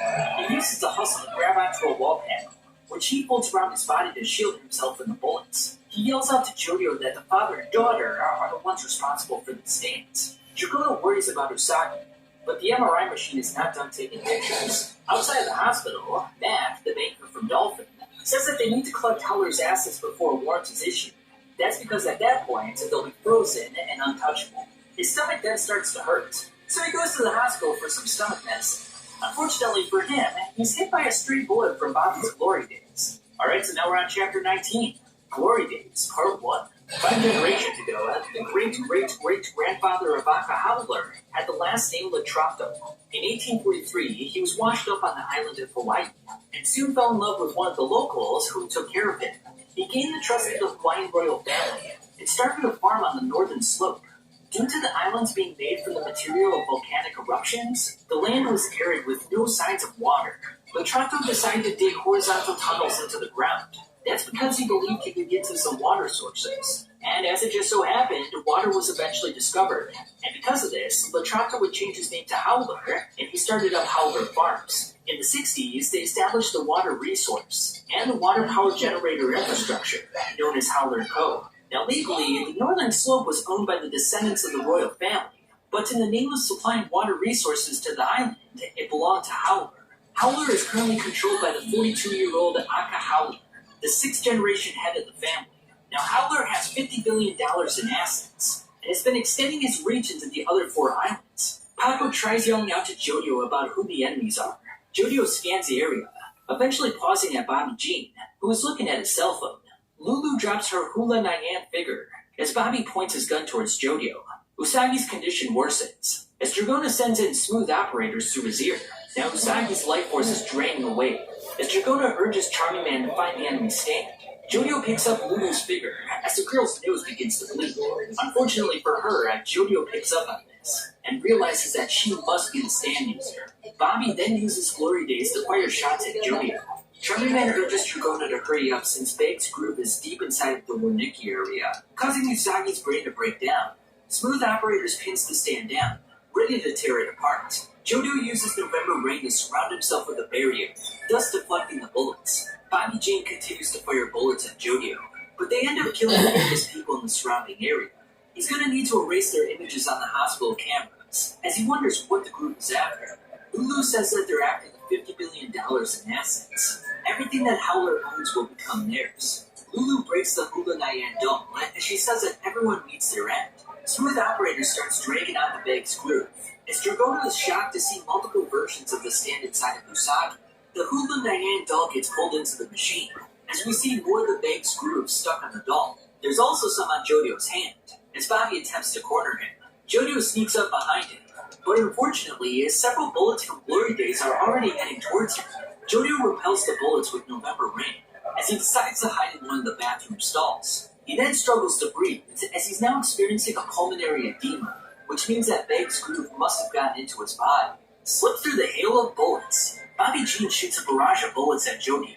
He uses the hustle to grab onto a wall panel, which he folds around his body to shield himself from the bullets. He yells out to Jodio that the father and daughter are the ones responsible for the stands. Dragona worries about Usagi, but the MRI machine is not done taking pictures. Outside of the hospital, Matt, the banker from Dolphin, says that they need to collect Howler's assets before a warrant is issued. That's because at that point, they'll be frozen and untouchable. His stomach then starts to hurt, so he goes to the hospital for some stomach medicine. Unfortunately for him, he's hit by a stray bullet from Bobby's Glory Days. Alright, so now we're on Chapter 19, Glory Days, Part 1. 5 generations ago, the great-great-great-grandfather of Aka Howler had the last name Latrapto. In 1843, he was washed up on the island of Hawaii, and soon fell in love with one of the locals who took care of him. He gained the trust of the Hawaiian royal family, and started a farm on the northern slope. Due to the islands being made from the material of volcanic eruptions, the land was arid with no signs of water. Latrapto decided to dig horizontal tunnels into the ground. That's because he believed he could get to some water sources. And as it just so happened, water was eventually discovered. And because of this, Latrapto would change his name to Howler, and he started up Howler Farms. In the 60s, they established the water resource and the water power generator infrastructure, known as Howler Co. Now legally, the northern slope was owned by the descendants of the royal family, but in the name of supplying water resources to the island, it belonged to Howler. Howler is currently controlled by the 42-year-old Aka Howler, the 6th generation head of the family. Now, Howler has $50 billion in assets, and has been extending his reach into the other 4 islands. Paco tries yelling out to Jodio about who the enemies are. Jodio scans the area, eventually pausing at Bobby Jean, who is looking at his cell phone. Lulu drops her Hula Nyan figure, as Bobby points his gun towards Jodio. Usagi's condition worsens, as Dragona sends in smooth operators through his ear. Now Usagi's life force is draining away, as Dragona urges Charming Man to find the enemy stand. Jodio picks up Lulu's figure, as the girl's nose begins to bleed. Unfortunately for her, Jodio picks up on this, and realizes that she must be the stand user. Bobby then uses Glory Days to fire shots at Jodio. Charming Man urges Dragona to hurry up since Bag's groove is deep inside the Werniki area, causing Usagi's brain to break down. Smooth Operators pins the stand down, ready to tear it apart. Jodio uses November Rain to surround himself with a barrier, thus deflecting the bullets. Bobby Jean continues to fire bullets at Jodio, but they end up killing various people in the surrounding area. He's going to need to erase their images on the hospital cameras, as he wonders what the group is after. Lulu says that they're after the $50 billion in assets. Everything that Howler owns will become theirs. Lulu breaks the Hula Nyan dome, as she says that everyone meets their end. Smooth Operator starts dragging on the Bag's groove, as Dragona is shocked to see multiple versions of the stand inside of Usagi. The Hula Nyan doll gets pulled into the machine, as we see more of the Bag's groove stuck on the doll. There's also some on Jodio's hand, as Bobby attempts to corner him. Jodio sneaks up behind him, but unfortunately, several bullets from Glory Days are already heading towards him. Jodio repels the bullets with November Rain, as he decides to hide in one of the bathroom stalls. He then struggles to breathe, as he's now experiencing a pulmonary edema, which means that Beg's groove must have gotten into his body. Slipped through the hail of bullets, Bobby Jean shoots a barrage of bullets at Jodio.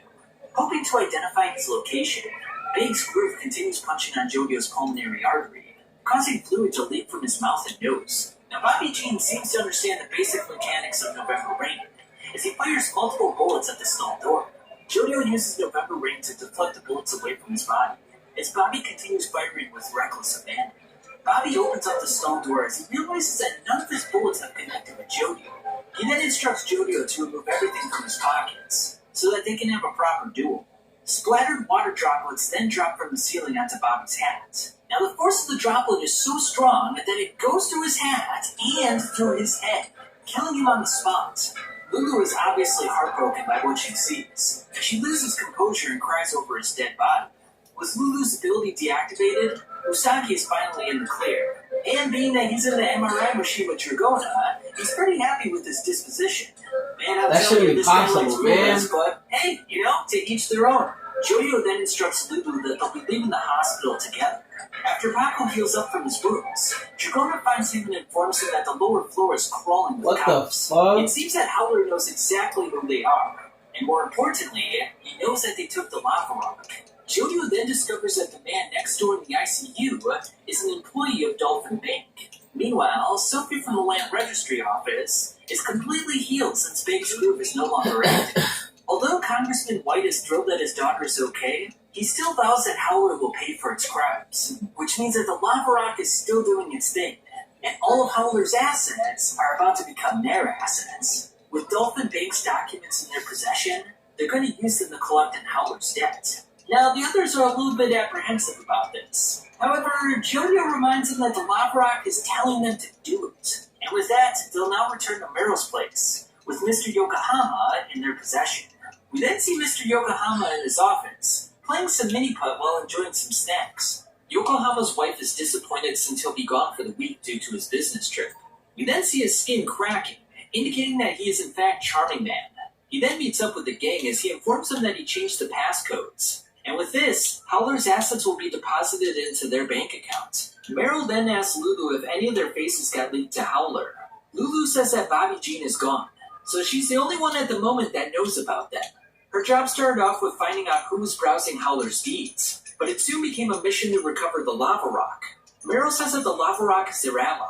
Hoping to identify his location, Beg's groove continues punching on Jodio's pulmonary artery, causing fluid to leak from his mouth and nose. Now, Bobby Jean seems to understand the basic mechanics of November Rain, as he fires multiple bullets at the stall door. Jodio uses November Rain to deflect the bullets away from his body, as Bobby continues firing with reckless abandon. Bobby opens up the stall door as he realizes that none of his bullets have connected with Jodio. He then instructs Jodio to remove everything from his pockets, so that they can have a proper duel. Splattered water droplets then drop from the ceiling onto Bobby's hat. Now, the force of the droplet is so strong that it goes through his hat and through his head, killing him on the spot. Lulu is obviously heartbroken by what she sees, and she loses composure and cries over his dead body. With Lulu's ability deactivated, Usagi is finally in the clear. And being that he's in the MRI machine with Dragona, he's pretty happy with his disposition. Man, I'm That telling you, shouldn't be this guy likes possible, man. rumors, but hey, to each their own. Jodio then instructs Lulu that they'll be leaving the hospital together. After Paco heals up from his wounds, Dragona finds him and informs him that the lower floor is crawling with What the cops. fuck? It seems that Howler knows exactly who they are, and more importantly, he knows that they took the lava rock. Jodio then discovers that the man next door in the ICU is an employee of Dolphin Bank. Meanwhile, Sophie from the Land Registry Office is completely healed since Bank's group is no longer active. Although Congressman White is thrilled that his daughter is okay, he still vows that Howler will pay for its crimes, which means that the lava rock is still doing its thing, and all of Howler's assets are about to become their assets. With Dolphin Bank's documents in their possession, they're going to use them to collect on Howler's debt. Now, the others are a little bit apprehensive about this. However, Jodio reminds them that the lava rock is telling them to do it. And with that, they'll now return to Meryl's place, with Mr. Yokohama in their possession. We then see Mr. Yokohama in his office, playing some mini-putt while enjoying some snacks. Yokohama's wife is disappointed since he'll be gone for the week due to his business trip. We then see his skin cracking, indicating that he is in fact Charming Man. He then meets up with the gang as he informs them that he changed the passcodes. And with this, Howler's assets will be deposited into their bank account. Meryl then asks Lulu if any of their faces got leaked to Howler. Lulu says that Bobby Jean is gone, so she's the only one at the moment that knows about them. Her job started off with finding out who was browsing Howler's deeds, but it soon became a mission to recover the lava rock. Meryl says that the lava rock is their ally,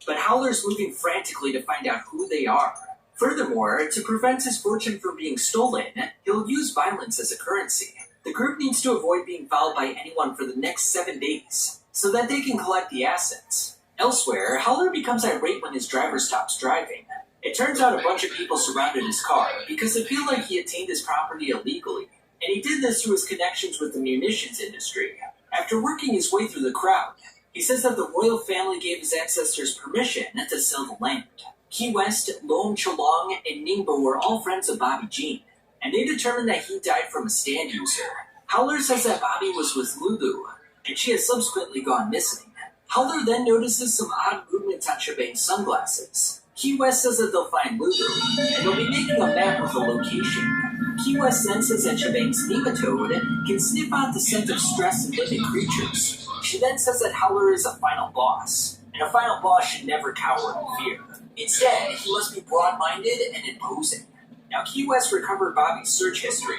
but Howler's moving frantically to find out who they are. Furthermore, to prevent his fortune from being stolen, he'll use violence as a currency. The group needs to avoid being followed by anyone for the next 7 days, so that they can collect the assets. Elsewhere, Howler becomes irate when his driver stops driving. It turns out a bunch of people surrounded his car because they feel like he attained his property illegally, and he did this through his connections with the munitions industry. After working his way through the crowd, he says that the royal family gave his ancestors permission to sell the land. Key West, Loam Chalong, and Ningbo were all friends of Bobby Jean, and they determined that he died from a stand user. Howler says that Bobby was with Lulu, and she has subsequently gone missing. Howler then notices some odd movements on Shebang's sunglasses. Key West says that they'll find Lulu, and they'll be making a map of the location. Key West then says that Shebang's nematode can sniff out the scent of stress in living creatures. She then says that Howler is a final boss, and a final boss should never cower in fear. Instead, he must be broad-minded and imposing. Now, Key West recovered Bobby's search history,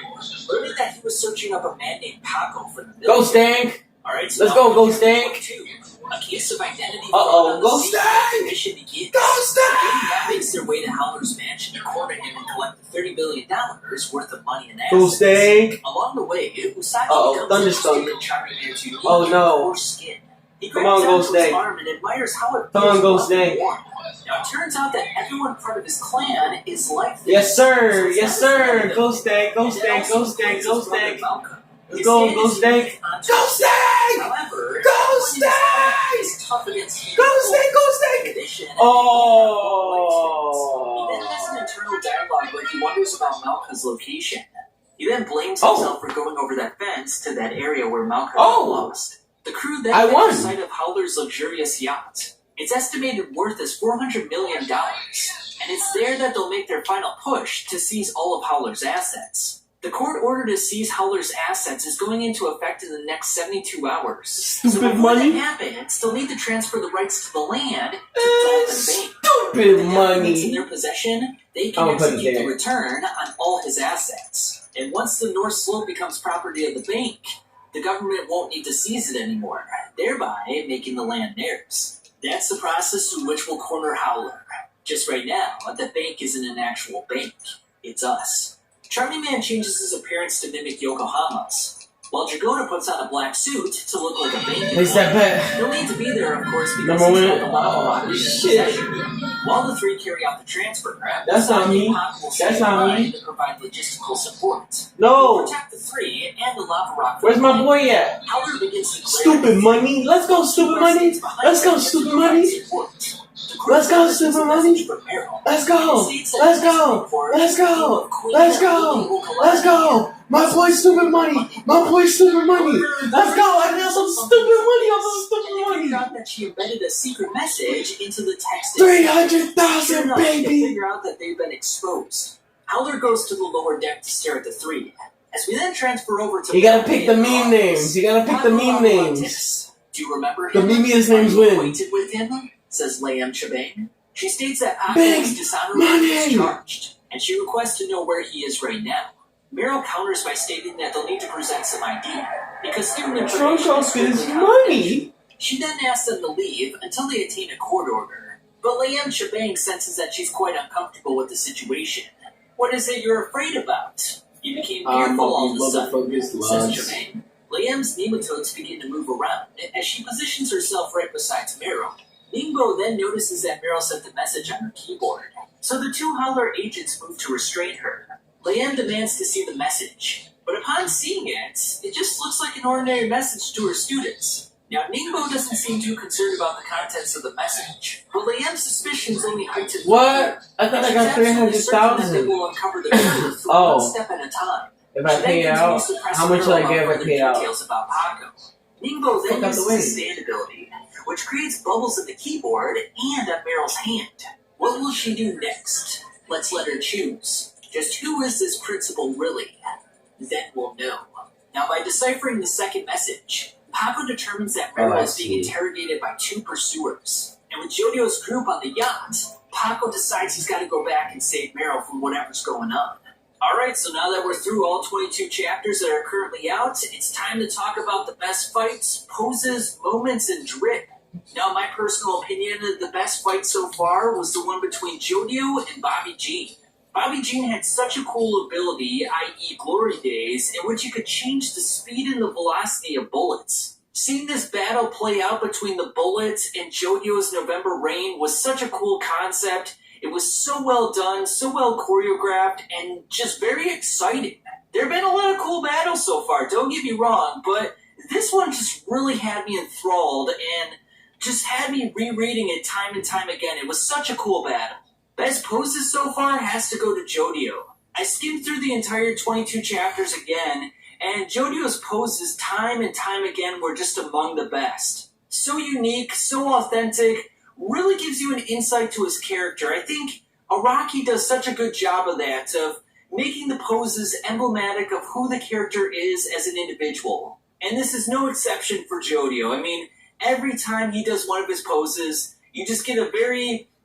learning that he was searching up a man named Paco for the military. Go Stank! Alright, so let's go, Go Stank! A case of identity. Go Stank! Mission begins. Go Stank! The gang makes their way to Howler's mansion to corner him and collect $30 billion worth of money and assets. Go Stank! Along the way, Usagi becomes interested in Charming Man's unique coarse skin. He Come on, Go Stank! Arm and admires how it Come on, Go Stank! Now, it turns out that everyone part of his clan is like this. Yes, sir! Yes, sir! Go Stank! Go Stank! Go Stank! Go Stank! Let's go, Go Stank! Go Stank! However, Go Stank! is tough against him. Go Stank! Go Stank! Oh! He then has an internal dialogue where he wonders about Malka's location. He then blames himself for going over that fence to that area where Malka got lost. The crew then gets sight of Howler's luxurious yacht. Its estimated worth is $400 million, and it's there that they'll make their final push to seize all of Howler's assets. The court order to seize Howler's assets is going into effect in the next 72 hours. Stupid so before money. that happens, they'll need to transfer the rights to the land to Dolphin Bank. Stupid In money. their possession, they can execute the return on all his assets. And once the North Slope becomes property of the bank, the government won't need to seize it anymore, thereby making the land theirs. That's the process through which we'll corner Howler. Just right now, the bank isn't an actual bank. It's us. Charming Man changes his appearance to mimic Yokohama's, while Dragona puts on a black suit to look like a bank. They step back. He'll need to be there, of course, because Number he's one. got the lava rock in his possession. While the three carry out the transfer, That's not me. That's not me. To provide logistical support. No. Protect the three and the lava rock. Where's my boy at? Howler begins to Stupid money. Let's go, stupid money. Let's go, stupid money. Let's go, stupid money. Let's go. Let's go. Let's go. Let's go. Let's go. My boy, stupid money. My boy, stupid money. Let's go. I got some stupid money on some stupid money. Out that she embedded a secret message into the text. 300,000, baby. Figure out that they've been exposed. Howler goes to the lower deck to stare at the three. As we then transfer over to. You gotta pick the meme names. You gotta pick the meme names. Do you remember the him? memeest names win. Acquainted with him? Says Layam Chabang. She states that Paco Big is dishonorably money. discharged, and she requests to know where he is right now. Meryl counters by stating that they'll need to present some ID, because student information is strictly money. She then asks them to leave until they attain a court order. But Layam Chabang senses that she's quite uncomfortable with the situation. What is it you're afraid about? You became fearful all of a sudden, says Chabang. Layam's nematodes begin to move around as she positions herself right beside Meryl. Ningbo then notices that Meryl sent the message on her keyboard, so the two Howler agents move to restrain her. Layam demands to see the message, but upon seeing it, it just looks like an ordinary message to her students. Now, Ningbo doesn't seem too concerned about the contents of the message, but Layam's suspicions only heighten. What? I thought I got 300,000. They will uncover the truth Oh. one step at a time. If I pay out, how much will I get if I pay out? Details about Paco. Ningbo then Fuck out the uses way. his stand ability, which creates bubbles in the keyboard and on Meryl's hand. What will she do next? Let's let her choose. Just who is this principal really? Then we'll know. Now, by deciphering the second message, Paco determines that Meryl is being interrogated by two pursuers. And with Jodio's group on the yacht, Paco decides he's got to go back and save Meryl from whatever's going on. Alright, so now that we're through all 22 chapters that are currently out, it's time to talk about the best fights, poses, moments, and drip. Now, my personal opinion, the best fight so far was the one between Jodio and Bobby Jean. Bobby Jean had such a cool ability, i.e. Glory Days, in which you could change the speed and the velocity of bullets. Seeing this battle play out between the bullets and Jodio's November Rain was such a cool concept. It was so well done, so well choreographed, and just very exciting. There have been a lot of cool battles so far, don't get me wrong, but this one just really had me enthralled and just had me rereading it time and time again. It was such a cool battle. Best poses so far has to go to Jodio. I skimmed through the entire 22 chapters again, and Jodio's poses time and time again were just among the best. So unique, so authentic, really gives you an insight to his character. I think Araki does such a good job of that, of making the poses emblematic of who the character is as an individual. And this is no exception for Jodio. I mean, every time he does one of his poses, you just get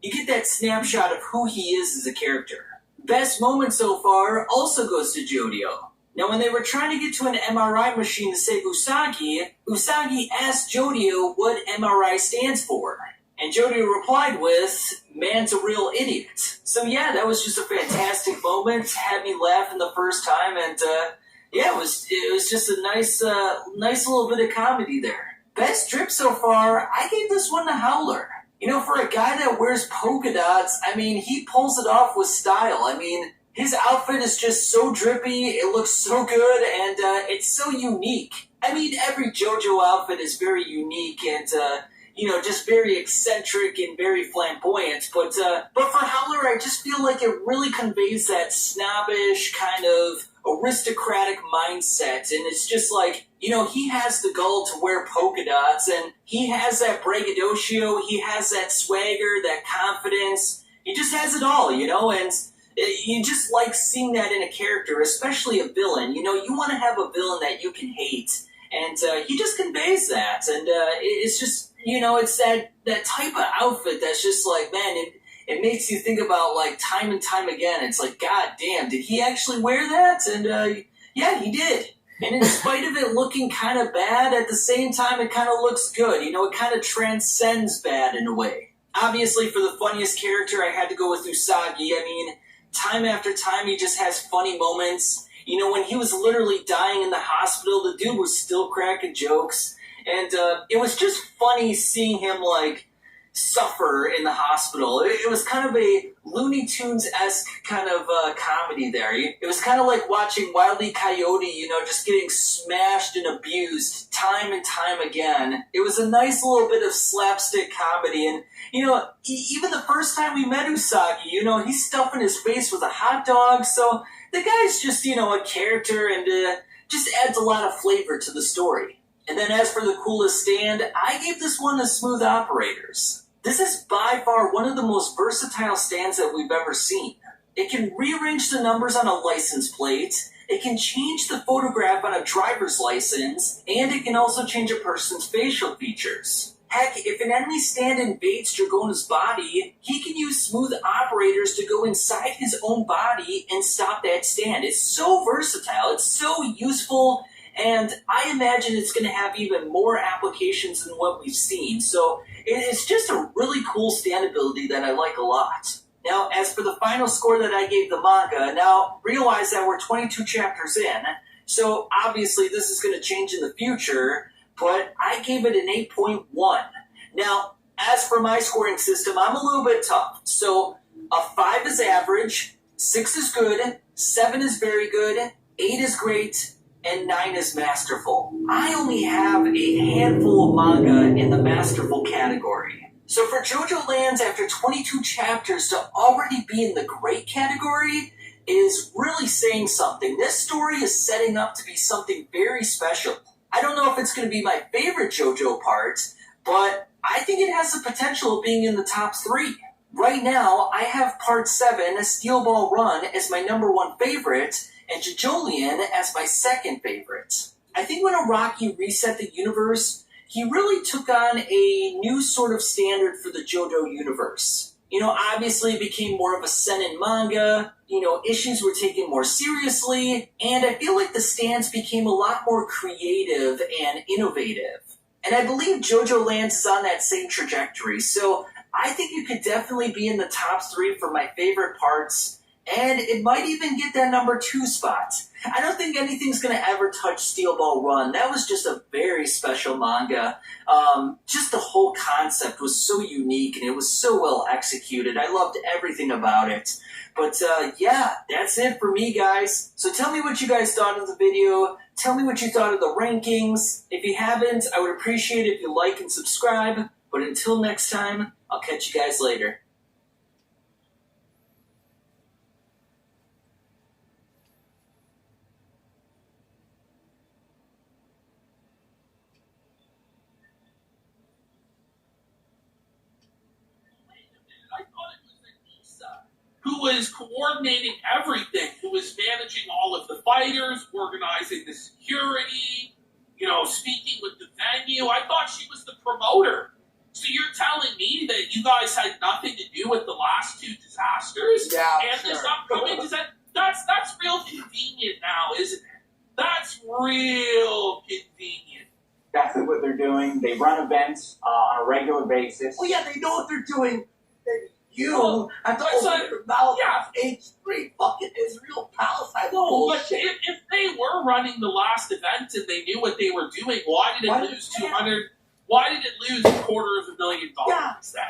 you get that snapshot of who he is as a character. Best moment so far also goes to Jodio. Now, when they were trying to get to an MRI machine to save Usagi asked Jodio what MRI stands for. And Jodio replied with, "Man's a real idiot." So yeah, that was just a fantastic moment. Had me laughing the first time, and yeah, it was just a nice little bit of comedy there. Best drip so far, I gave this one to Howler. You know, for a guy that wears polka dots, I mean, he pulls it off with style. I mean, his outfit is just so drippy, it looks so good, and it's so unique. I mean, every JoJo outfit is very unique and, you know, just very eccentric and very flamboyant. But for Howler, I just feel like it really conveys that snobbish kind of aristocratic mindset. And it's just like, you know, he has the gall to wear polka dots, and he has that braggadocio, he has that swagger, that confidence. He just has it all, you know, and You just like seeing that in a character, especially a villain. You know, you want to have a villain that you can hate, and he just conveys that. And it's just, you know, it's that type of outfit that's just like, man, it makes you think about, like, time and time again. It's like, God damn, did he actually wear that? And yeah, he did. And in spite of it looking kind of bad, at the same time, it kind of looks good. You know, it kind of transcends bad in a way. Obviously, for the funniest character, I had to go with Usagi. I mean, time after time, he just has funny moments. You know, when he was literally dying in the hospital, the dude was still cracking jokes. And it was just funny seeing him, like, suffer in the hospital. It was kind of a Looney Tunes-esque kind of comedy there. It was kind of like watching Wile E. Coyote, you know, just getting smashed and abused time and time again. It was a nice little bit of slapstick comedy. And, you know, even the first time we met Usagi, you know, he's stuffing his face with a hot dog. So the guy's just, you know, a character and just adds a lot of flavor to the story. And then as for the coolest stand, I gave this one to Smooth Operators. This is by far one of the most versatile stands that we've ever seen. It can rearrange the numbers on a license plate, it can change the photograph on a driver's license, and it can also change a person's facial features. Heck, if an enemy stand invades Dragona's body, he can use Smooth Operators to go inside his own body and stop that stand. It's so versatile, it's so useful, and I imagine it's going to have even more applications than what we've seen. So it's just a really cool stand ability that I like a lot. Now, as for the final score that I gave the manga, now realize that we're 22 chapters in, so obviously this is going to change in the future, but I gave it an 8.1. Now, as for my scoring system, I'm a little bit tough. So a 5 is average, 6 is good, 7 is very good, 8 is great, and 9 is masterful. I only have a handful of manga in the masterful category. So for JoJo Lands, after 22 chapters, to already be in the great category is really saying something. This story is setting up to be something very special. I don't know if it's going to be my favorite JoJo part, but I think it has the potential of being in the top 3. Right now, I have Part 7, Steel Ball Run, as my number 1 favorite, and Jojolian as my second favorite. I think when Araki reset the universe, he really took on a new sort of standard for the JoJo universe. You know, obviously it became more of a seinen manga, you know, issues were taken more seriously, and I feel like the stands became a lot more creative and innovative. And I believe JoJo Lands is on that same trajectory, so I think it could definitely be in the top 3 for my favorite parts, and it might even get that number 2 spot. I don't think anything's going to ever touch Steel Ball Run. That was just a very special manga. Just the whole concept was so unique, and it was so well executed. I loved everything about it. But yeah, that's it for me, guys. So tell me what you guys thought of the video. Tell me what you thought of the rankings. If you haven't, I would appreciate it if you like and subscribe. But until next time, I'll catch you guys later. Who was coordinating everything, who was managing all of the fighters, organizing the security, you know, speaking with the venue. I thought she was the promoter. So you're telling me that you guys had nothing to do with the last 2 disasters? Yeah, and sure. this upcoming that's real convenient now, isn't it? That's real convenient. Exactly what they're doing. They run events on a regular basis. Well, yeah, they know what they're doing. You have to open your mouth H3 fucking Israel Palestine bullshit. But if they were running the last event and they knew what they were doing, why did it lose 200? Why did it lose $250,000 then?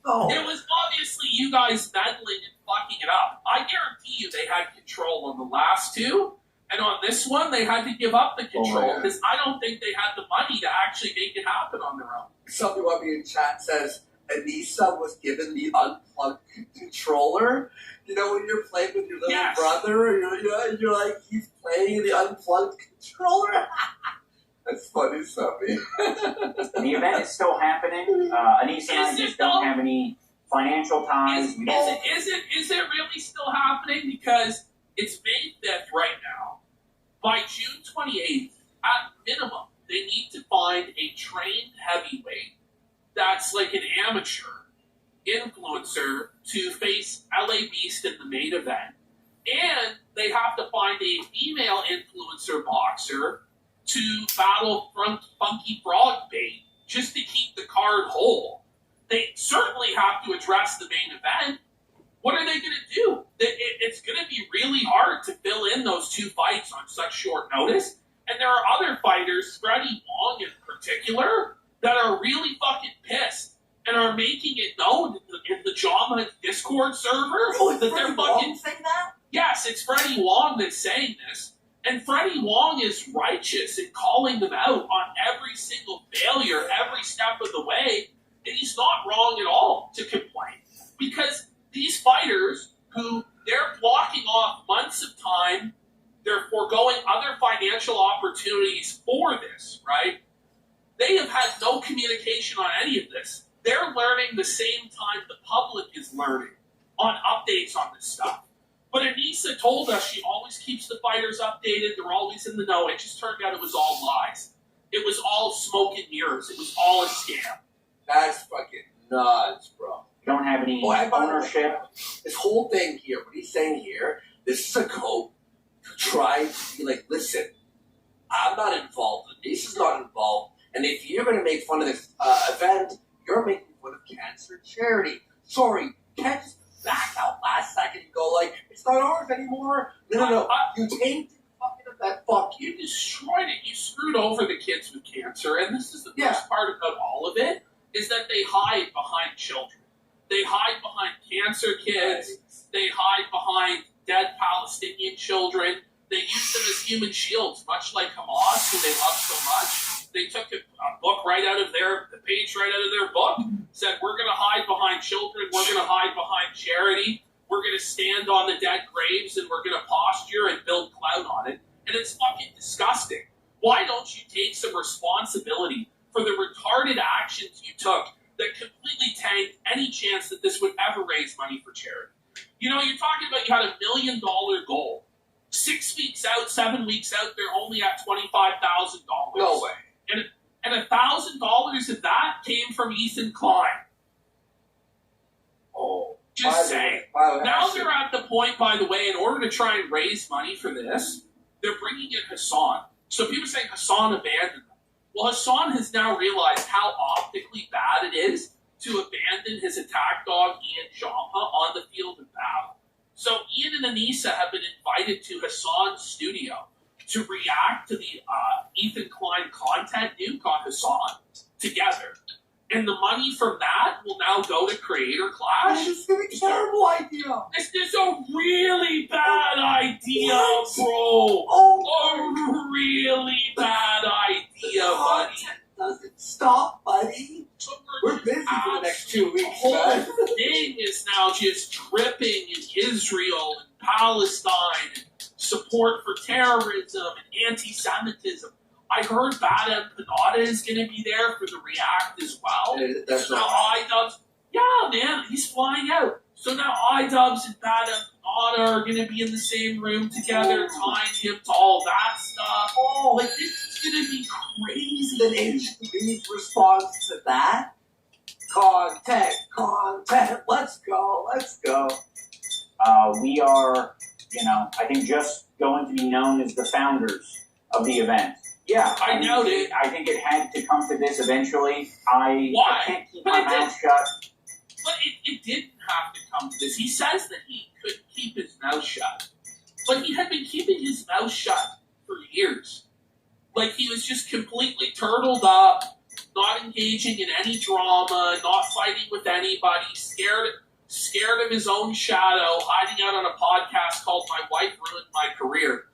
Oh. It was obviously you guys meddling and fucking it up. I guarantee you they had control on the last 2, and on this one they had to give up the control because I don't think they had the money to actually make it happen on their own. Somebody in chat says Anissa was given the unplugged controller. You know, when you're playing with your little brother, you're like, he's playing the unplugged controller? That's funny, Subby. The event is still happening. Anissa and I just don't have any financial ties. Is it really still happening? Because it's May 5th right now. By June 28th, at minimum, they need to find a trained heavyweight that's like an amateur influencer to face LA Beast in the main event. And they have to find a female influencer boxer to battle Funky Frog Bait just to keep the card whole. They certainly have to address the main event. What are they going to do? It's going to be really hard to fill in those two fights on such short notice. And there are other fighters, Freddie Wong in particular, that are really fucking pissed and are making it known in the Jama Discord server that they're fucking saying that? Yes, it's Freddie Wong that's saying this. And Freddie Wong is righteous in calling them out on every single failure, every step of the way. And he's not wrong at all to complain. Because these fighters who they're blocking off months of time, they're foregoing other financial opportunities for this, right? They have had no communication on any of this. They're learning the same time the public is learning on updates on this stuff. But Anissa told us she always keeps the fighters updated. They're always in the know. It just turned out it was all lies. It was all smoke and mirrors. It was all a scam. That's fucking nuts, bro. You don't have any ownership. This whole thing here, what he's saying here, this is a cope to try to be like, listen, I'm not involved. Anissa's not involved. And if you're going to make fun of this event, you're making fun of cancer charity. Sorry, you can't just back out last second and go like, it's not ours anymore. No. You tainted the fucking event. Fuck you. You destroyed it. You screwed over the kids with cancer. And this is the best part about all of it, is that they hide behind children. They hide behind cancer kids. They hide behind dead Palestinian children. They use them as human shields, much like Hamas, who they love so much. They took a book right out of the page right out of their book, said, we're going to hide behind children, we're going to hide behind charity, we're going to stand on the dead graves, and we're going to posture and build clout on it. And it's fucking disgusting. Why don't you take some responsibility for the retarded actions you took that completely tanked any chance that this would ever raise money for charity? You know, you're talking about you had $1 million goal. 6 weeks out, 7 weeks out, they're only at $25,000. No way. And $1,000 of that came from Ethan Klein. Oh. Just saying. Now they're at the point, by the way, in order to try and raise money for this, they're bringing in Hassan. So people are saying Hassan abandoned them. Well, Hassan has now realized how optically bad it is to abandon his attack dog, Ian Jama, on the field of battle. So Ian and Anissa have been invited to Hassan's studio to react to the Ethan Klein content nuke on Hassan together. And the money from that will now go to Creator Clash. This is a terrible idea. This is a really bad idea, bro. A really bad idea, buddy. Doesn't stop, buddy. We're busy for the next 2 weeks, man. The thing is now just dripping in Israel and Palestine and support for terrorism and anti-Semitism. I heard Badem Panada is going to be there for the React as well. That's so now iDubbbz, yeah, man, he's flying out. So now iDubbbz and Badem Panada are going to be in the same room together, tying him to all that stuff. Oh, like, this is going to be crazy. The HB's response to that? Content. Let's go. We are, I think just going to be known as the founders of the event. Yeah, I doubt it. I think it had to come to this eventually. I can't keep my mouth shut. But it didn't have to come to this. He says that he couldn't keep his mouth shut. But he had been keeping his mouth shut for years. Like, he was just completely turtled up, not engaging in any drama, not fighting with anybody, scared of his own shadow, hiding out on a podcast called My Wife Ruined My Career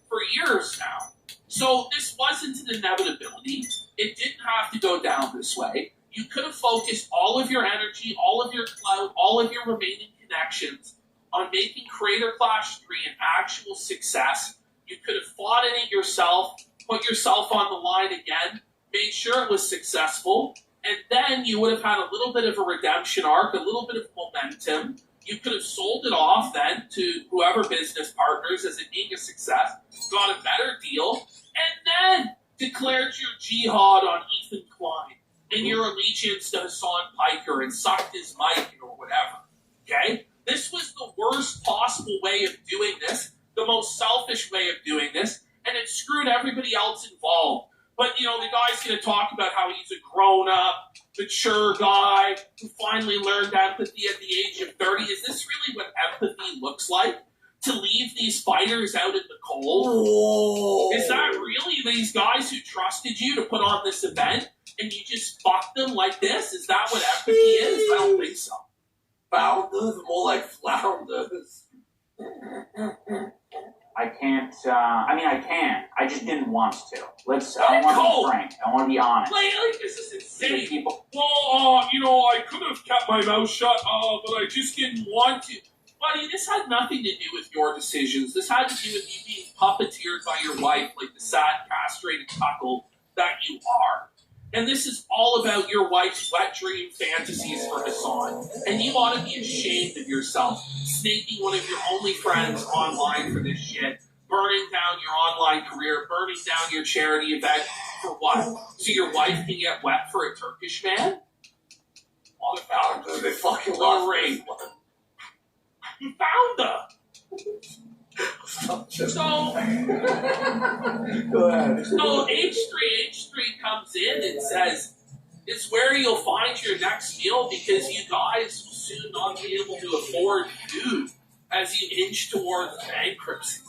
for years now. So this wasn't an inevitability. It didn't have to go down this way. You could have focused all of your energy, all of your clout, all of your remaining connections on making Creator Clash 3 an actual success. You could have fought in it yourself, put yourself on the line again, made sure it was successful, And then you would have had a little bit of a redemption arc, a little bit of momentum. You could have sold it off then to whoever business partners as it being a success, got a better deal, and then declared your jihad on Ethan Klein and your allegiance to Hassan Piker and sucked his mic or whatever. Okay? This was the worst possible way of doing this, the most selfish way of doing this, and it screwed everybody else involved. But, the guy's going to talk about how he's a grown-up, mature guy who finally learned empathy at the age of 30. Is this really what empathy looks like? To leave these fighters out in the cold? Whoa. Is that really these guys who trusted you to put on this event and you just fucked them like this? Is that what empathy is? I don't think so. Founders? More like flounders. I can't, I can. I just didn't want to. I want to be frank. I want to be honest. Like, this is insane. Well, I could have kept my mouth shut, but I just didn't want to. Buddy, this had nothing to do with your decisions. This had to do with you being puppeteered by your wife like the sad, castrated cuckold that you are. And this is all about your wife's wet dream fantasies for Hassan. And you ought to be ashamed of yourself, snaking one of your only friends online for this shit, burning down your online career, burning down your charity event for what? So your wife can get wet for a Turkish man? Motherfucker, they fucking lost rape. You found her. So H3 comes in and says, it's where you'll find your next meal because you guys will soon not be able to afford food as you inch towards bankruptcy.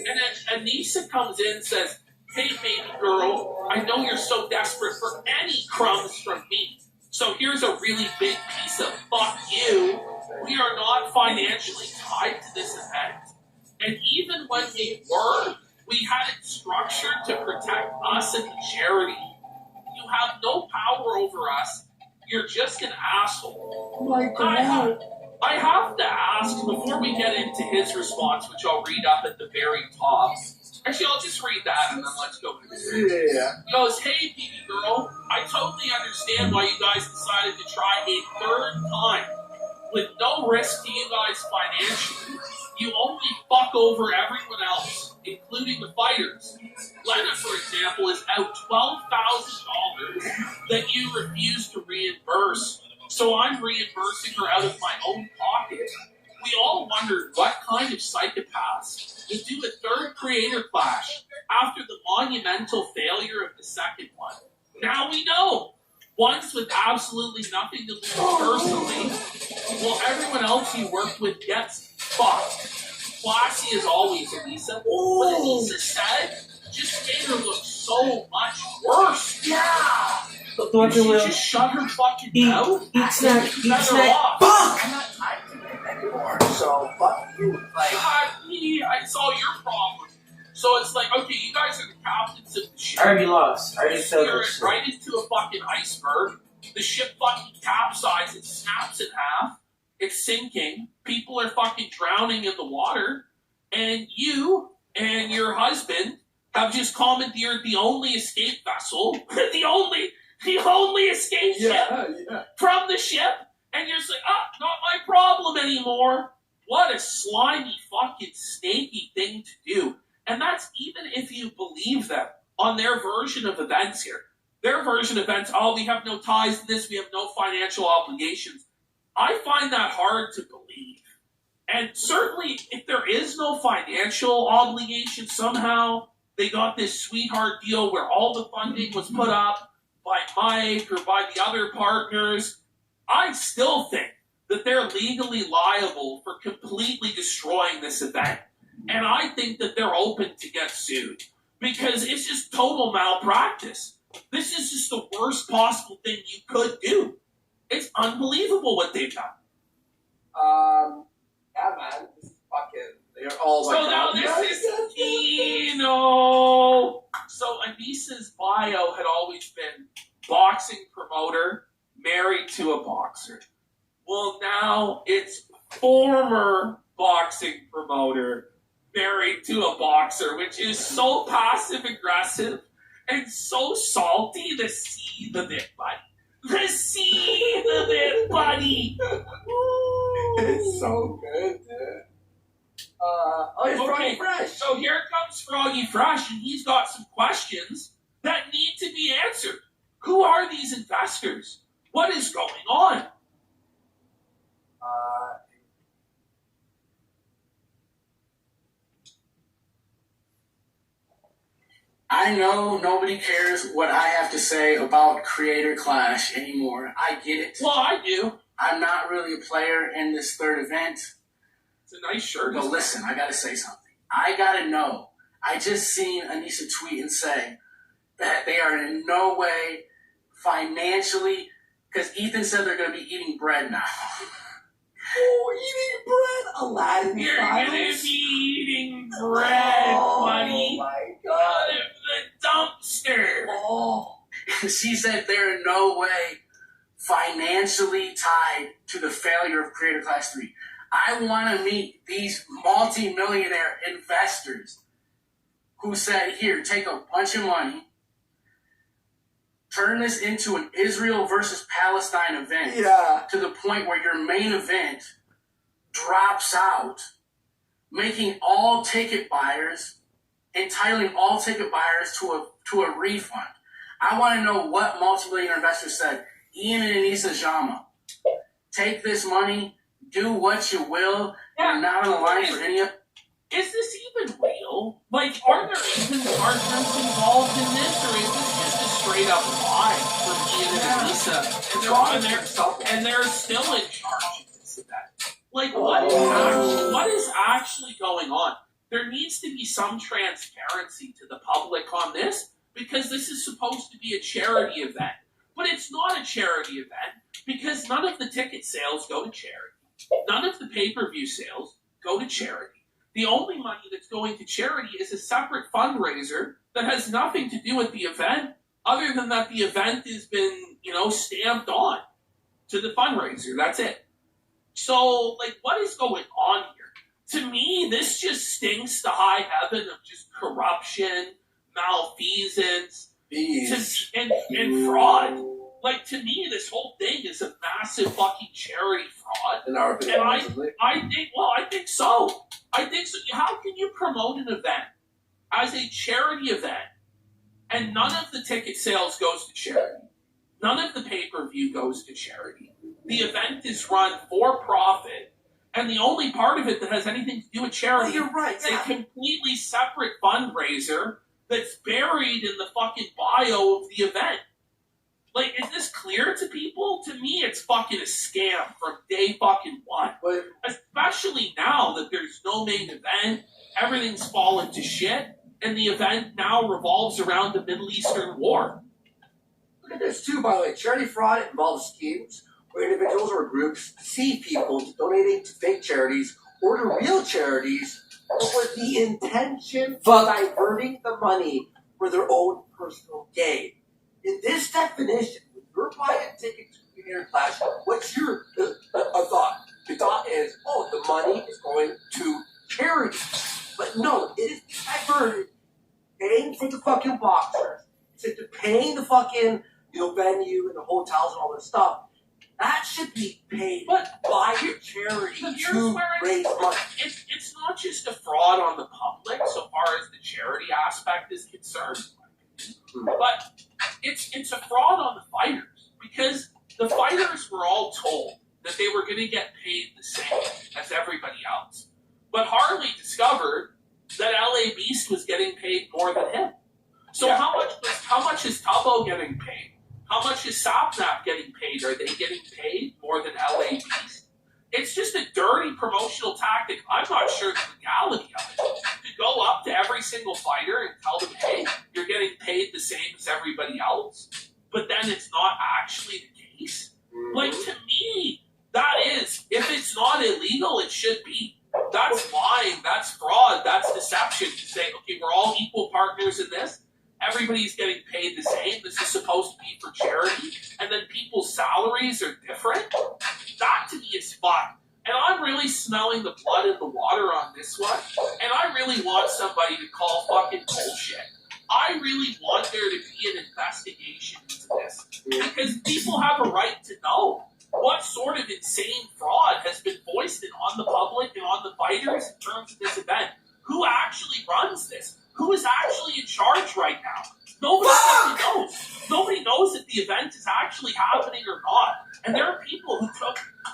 And then Anissa comes in and says, hey baby girl, I know you're so desperate for any crumbs from me. So here's a really big piece of fuck you. We are not financially tied to this event. And even when we were, we had it structured to protect us and the charity. You have no power over us. You're just an asshole. Oh my God. I have to ask, before we get into his response, which I'll read up at the very top. Actually, I'll just read that and then let's go. Yeah. He goes, hey, baby girl, I totally understand why you guys decided to try a third time with no risk to you guys financially. You only fuck over everyone else, including the fighters. Lena, for example, is out $12,000 that you refuse to reimburse. So I'm reimbursing her out of my own pocket. We all wondered what kind of psychopaths would do a third creator clash after the monumental failure of the second one. Now we know. Ones with absolutely nothing to lose personally, while everyone else you worked with gets fucked. Classy as always, Anissa. What Anissa said just made her look so much worse. Yeah! Did she just shut her fucking mouth? Eat snack. Fuck! I'm not tied to it anymore, so fuck you. Like, it's all your problem. So it's like, okay, you guys are the captains of the ship. I already lost. I already failed You're this shit. right into a fucking iceberg. The ship fucking capsizes, snaps in half. It's sinking. People are fucking drowning in the water. And you and your husband have just commandeered the only escape vessel. the only escape ship from the ship. And you're just like, not my problem anymore. What a slimy fucking snaky thing to do. And that's even if you believe them on their version of events here. Their version of events, we have no ties to this, we have no financial obligations. I find that hard to believe. And certainly, if there is no financial obligation somehow, they got this sweetheart deal where all the funding was put up by Mike or by the other partners, I still think that they're legally liable for completely destroying this event. And I think that they're open to get sued because it's just total malpractice. This is just the worst possible thing you could do. It's unbelievable what they've done. Yeah, man. This is fucking. They're all So now this is Tino. So Anissa's bio had always been boxing promoter, married to a boxer. Well, now it's former boxing promoter, married to a boxer, which is so passive aggressive and so salty to see the bit, buddy. seed of it, buddy. It's so good, dude. It's Froggy Fresh. So here comes Froggy Fresh, and he's got some questions that need to be answered. Who are these investors? What is going on? I know nobody cares what I have to say about Creator Clash anymore. I get it. Well, I do. I'm not really a player in this third event. It's a nice shirt. But listen, I gotta say something. I gotta know. I just seen Anissa tweet and say that they are in no way financially, because Ethan said they're gonna be eating bread now. Oh, eating bread? Aladdin You're styles? gonna be eating bread, buddy. Oh my god. Out of the dumpster. Oh. She said they're in no way financially tied to the failure of Creator Class 3. I want to meet these multi-millionaire investors who said, here, take a bunch of money, turn this into an Israel versus Palestine event to the point where your main event drops out, making all ticket buyers, entitling all ticket buyers to a refund. I want to know what multi-millionaire investors said, Ian and Anissa Jama, take this money, do what you will, you're not on the line for any of... Is this even real? Like, are there even partners involved in this, or is this just a straight up lie from Ian and Anissa? And they're still in charge of this event. Like, what is actually going on? There needs to be some transparency to the public on this, because this is supposed to be a charity event. But it's not a charity event, because none of the ticket sales go to charity. None of the pay-per-view sales go to charity. The only money that's going to charity is a separate fundraiser that has nothing to do with the event, other than that the event has been, stamped on to the fundraiser. That's it. So, what is going on here? To me, this just stinks to high heaven of just corruption, malfeasance, and fraud. To me, this whole thing is a massive fucking charity fraud. In our opinion, I think so. I think so. How can you promote an event as a charity event and none of the ticket sales goes to charity? None of the pay-per-view goes to charity. The event is run for profit, and the only part of it that has anything to do with charity is a completely separate fundraiser that's buried in the fucking bio of the event. Is this clear to people? To me, it's fucking a scam from day fucking one. Especially now that there's no main event, everything's fallen to shit, and the event now revolves around the Middle Eastern war. Look at this too, by the way. Charity fraud involves schemes where individuals or groups deceive people to donating to fake charities or to real charities with the intention of diverting the money for their own personal gain. In this definition, when you're buying a ticket to Creator Clash, what's your thought? The thought is, the money is going to charity. But no, it is diverted, paying for the fucking boxers, it's paying the fucking venue and the hotels and all this stuff. That should be paid by your charity to raise money. It's not just a fraud on the public so far as the charity aspect is concerned. But it's a fraud on the fighters, because the fighters were all told that they were going to get paid the same as everybody else. But Harley discovered that LA Beast was getting paid more than him. So how much is Tubbo getting paid? How much is Sapnap getting paid? Are they getting paid more than LA Beast? It's just a dirty promotional tactic. I'm not sure the legality of it. To go up to every single fighter and tell them, hey, you're getting paid the same as everybody else, but then it's not actually the case. To me, that is, if it's not illegal, it should be. That's lying, that's fraud, that's deception to say, okay, we're all equal partners in this. Everybody's getting paid the same. This is supposed to be for charity, and then people's salaries are different. That to me is fun. And I'm really smelling the blood in the water on this one, and I really want somebody to call fucking bullshit. I really want there to be an investigation into this, because Because people have a right to know what sort of insane fraud has been foisted on the public and on the fighters in terms of this event. Who actually runs this? Who is actually in charge right now? Nobody fucking knows. Nobody knows if the event is actually happening or not. And there are people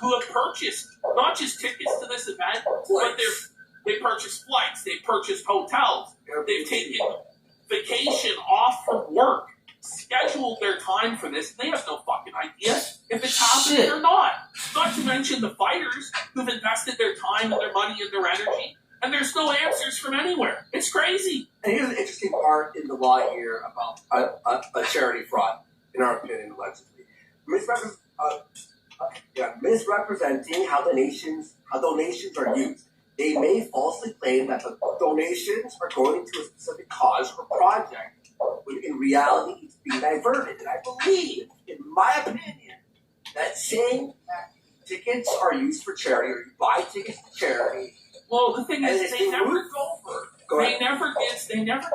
who have purchased not just tickets to this event, but they purchased flights, they've purchased hotels, they've taken vacation off from work, scheduled their time for this, and they have no fucking idea if it's happening or not. Not to mention the fighters who've invested their time and their money and their energy, and there's no answers from anywhere. It's crazy. And here's an interesting part in the law here about a charity fraud, in our opinion, allegedly. Misrepresenting how donations are used. They may falsely claim that the donations are going to a specific cause or project, when in reality it's being diverted. And I believe, in my opinion, that saying that tickets are used for charity, or you buy tickets to charity. Well, the thing is, they never They never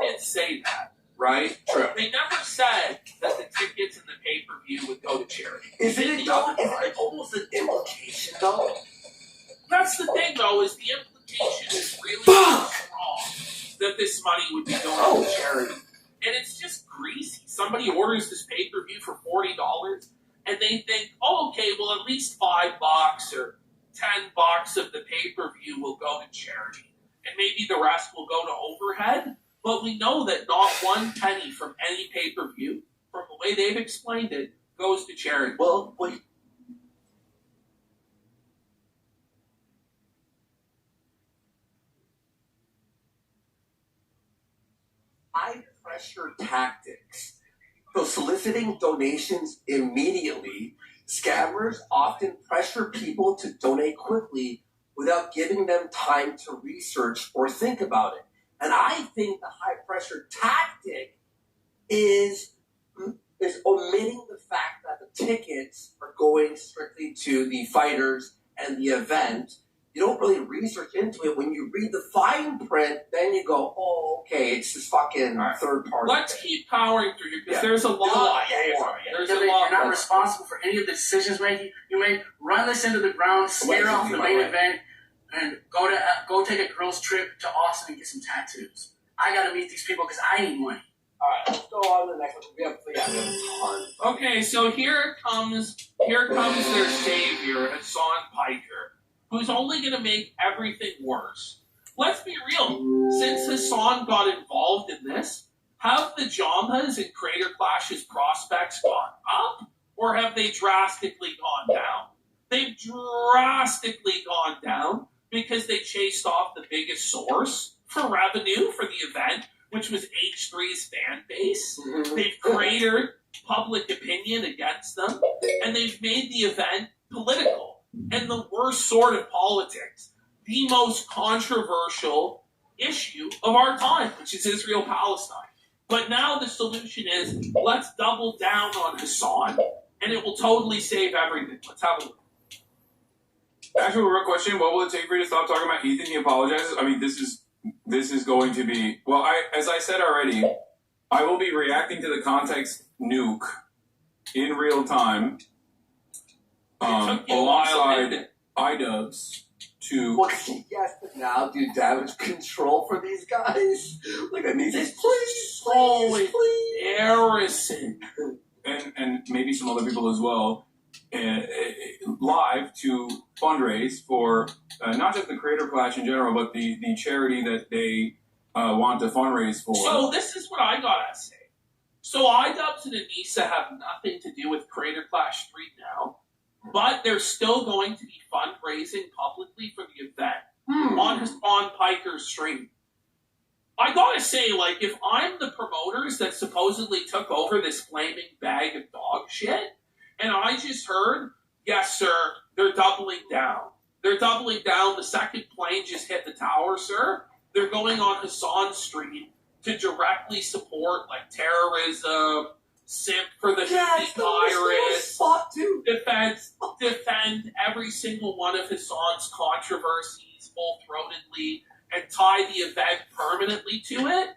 did say that. Right? True. They never said that the tickets and the pay-per-view would go to charity. Isn't it almost an implication, though? That's the thing, though, is the implication is really strong that this money would be going to charity. And it's just greasy. Somebody orders this pay-per-view for $40, and they think, oh, okay, well, at least $5 or $10 of the pay-per-view will go to charity. And maybe the rest will go to overhead. But we know that not one penny from any pay-per-view, from the way they've explained it, goes to charity. Well, wait. High pressure tactics. So soliciting donations immediately, scammers often pressure people to donate quickly without giving them time to research or think about it. And I think the high pressure tactic is omitting the fact that the tickets are going strictly to the fighters and the event. You don't really research into it. When you read the fine print, then you go, oh, okay, it's this fucking third party. Let's keep powering through here, because there's a lot. There's a lot. You're not responsible for any of the decisions you make. Run this into the ground, scare off the main event, and go take a girl's trip to Austin and get some tattoos. I gotta meet these people because I need money. Alright, let's go on to the next one. We have a ton. Okay, so here comes their savior, Hassan Piker, who's only gonna make everything worse. Let's be real. Since Hassan got involved in this, have the Jamhas and Crater Clash's prospects gone up, or have they drastically gone down? They've drastically gone down, because they chased off the biggest source for revenue for the event, which was H3's fan base. Mm-hmm. They've cratered public opinion against them, and they've made the event political and the worst sort of politics. The most controversial issue of our time, which is Israel-Palestine. But now the solution is, let's double down on Hassan, and it will totally save everything. Let's have a look. Actually, real question: what will it take for you to stop talking about Ethan? He apologizes. I mean, this is going to be as I said already, I will be reacting to the context nuke in real time, alongside iDubbbz to. What he has to now do damage control for these guys? Like, I need this, please, Harrison, and maybe some other people as well. Live to fundraise for not just the Creator Clash in general, but the charity that they want to fundraise for. So this is what I gotta say. So iDubbbz and Anissa have nothing to do with Creator Clash 3 now, but they're still going to be fundraising publicly for the event on Piker's stream. I gotta say, like, if I'm the promoters that supposedly took over this flaming bag of dog shit, and I just heard, yes, sir, they're doubling down. They're doubling down. The second plane just hit the tower, sir. They're going on Hassan's stream to directly support, like, terrorism, simp for the virus, defend every single one of Hassan's controversies full-throatedly, and tie the event permanently to it.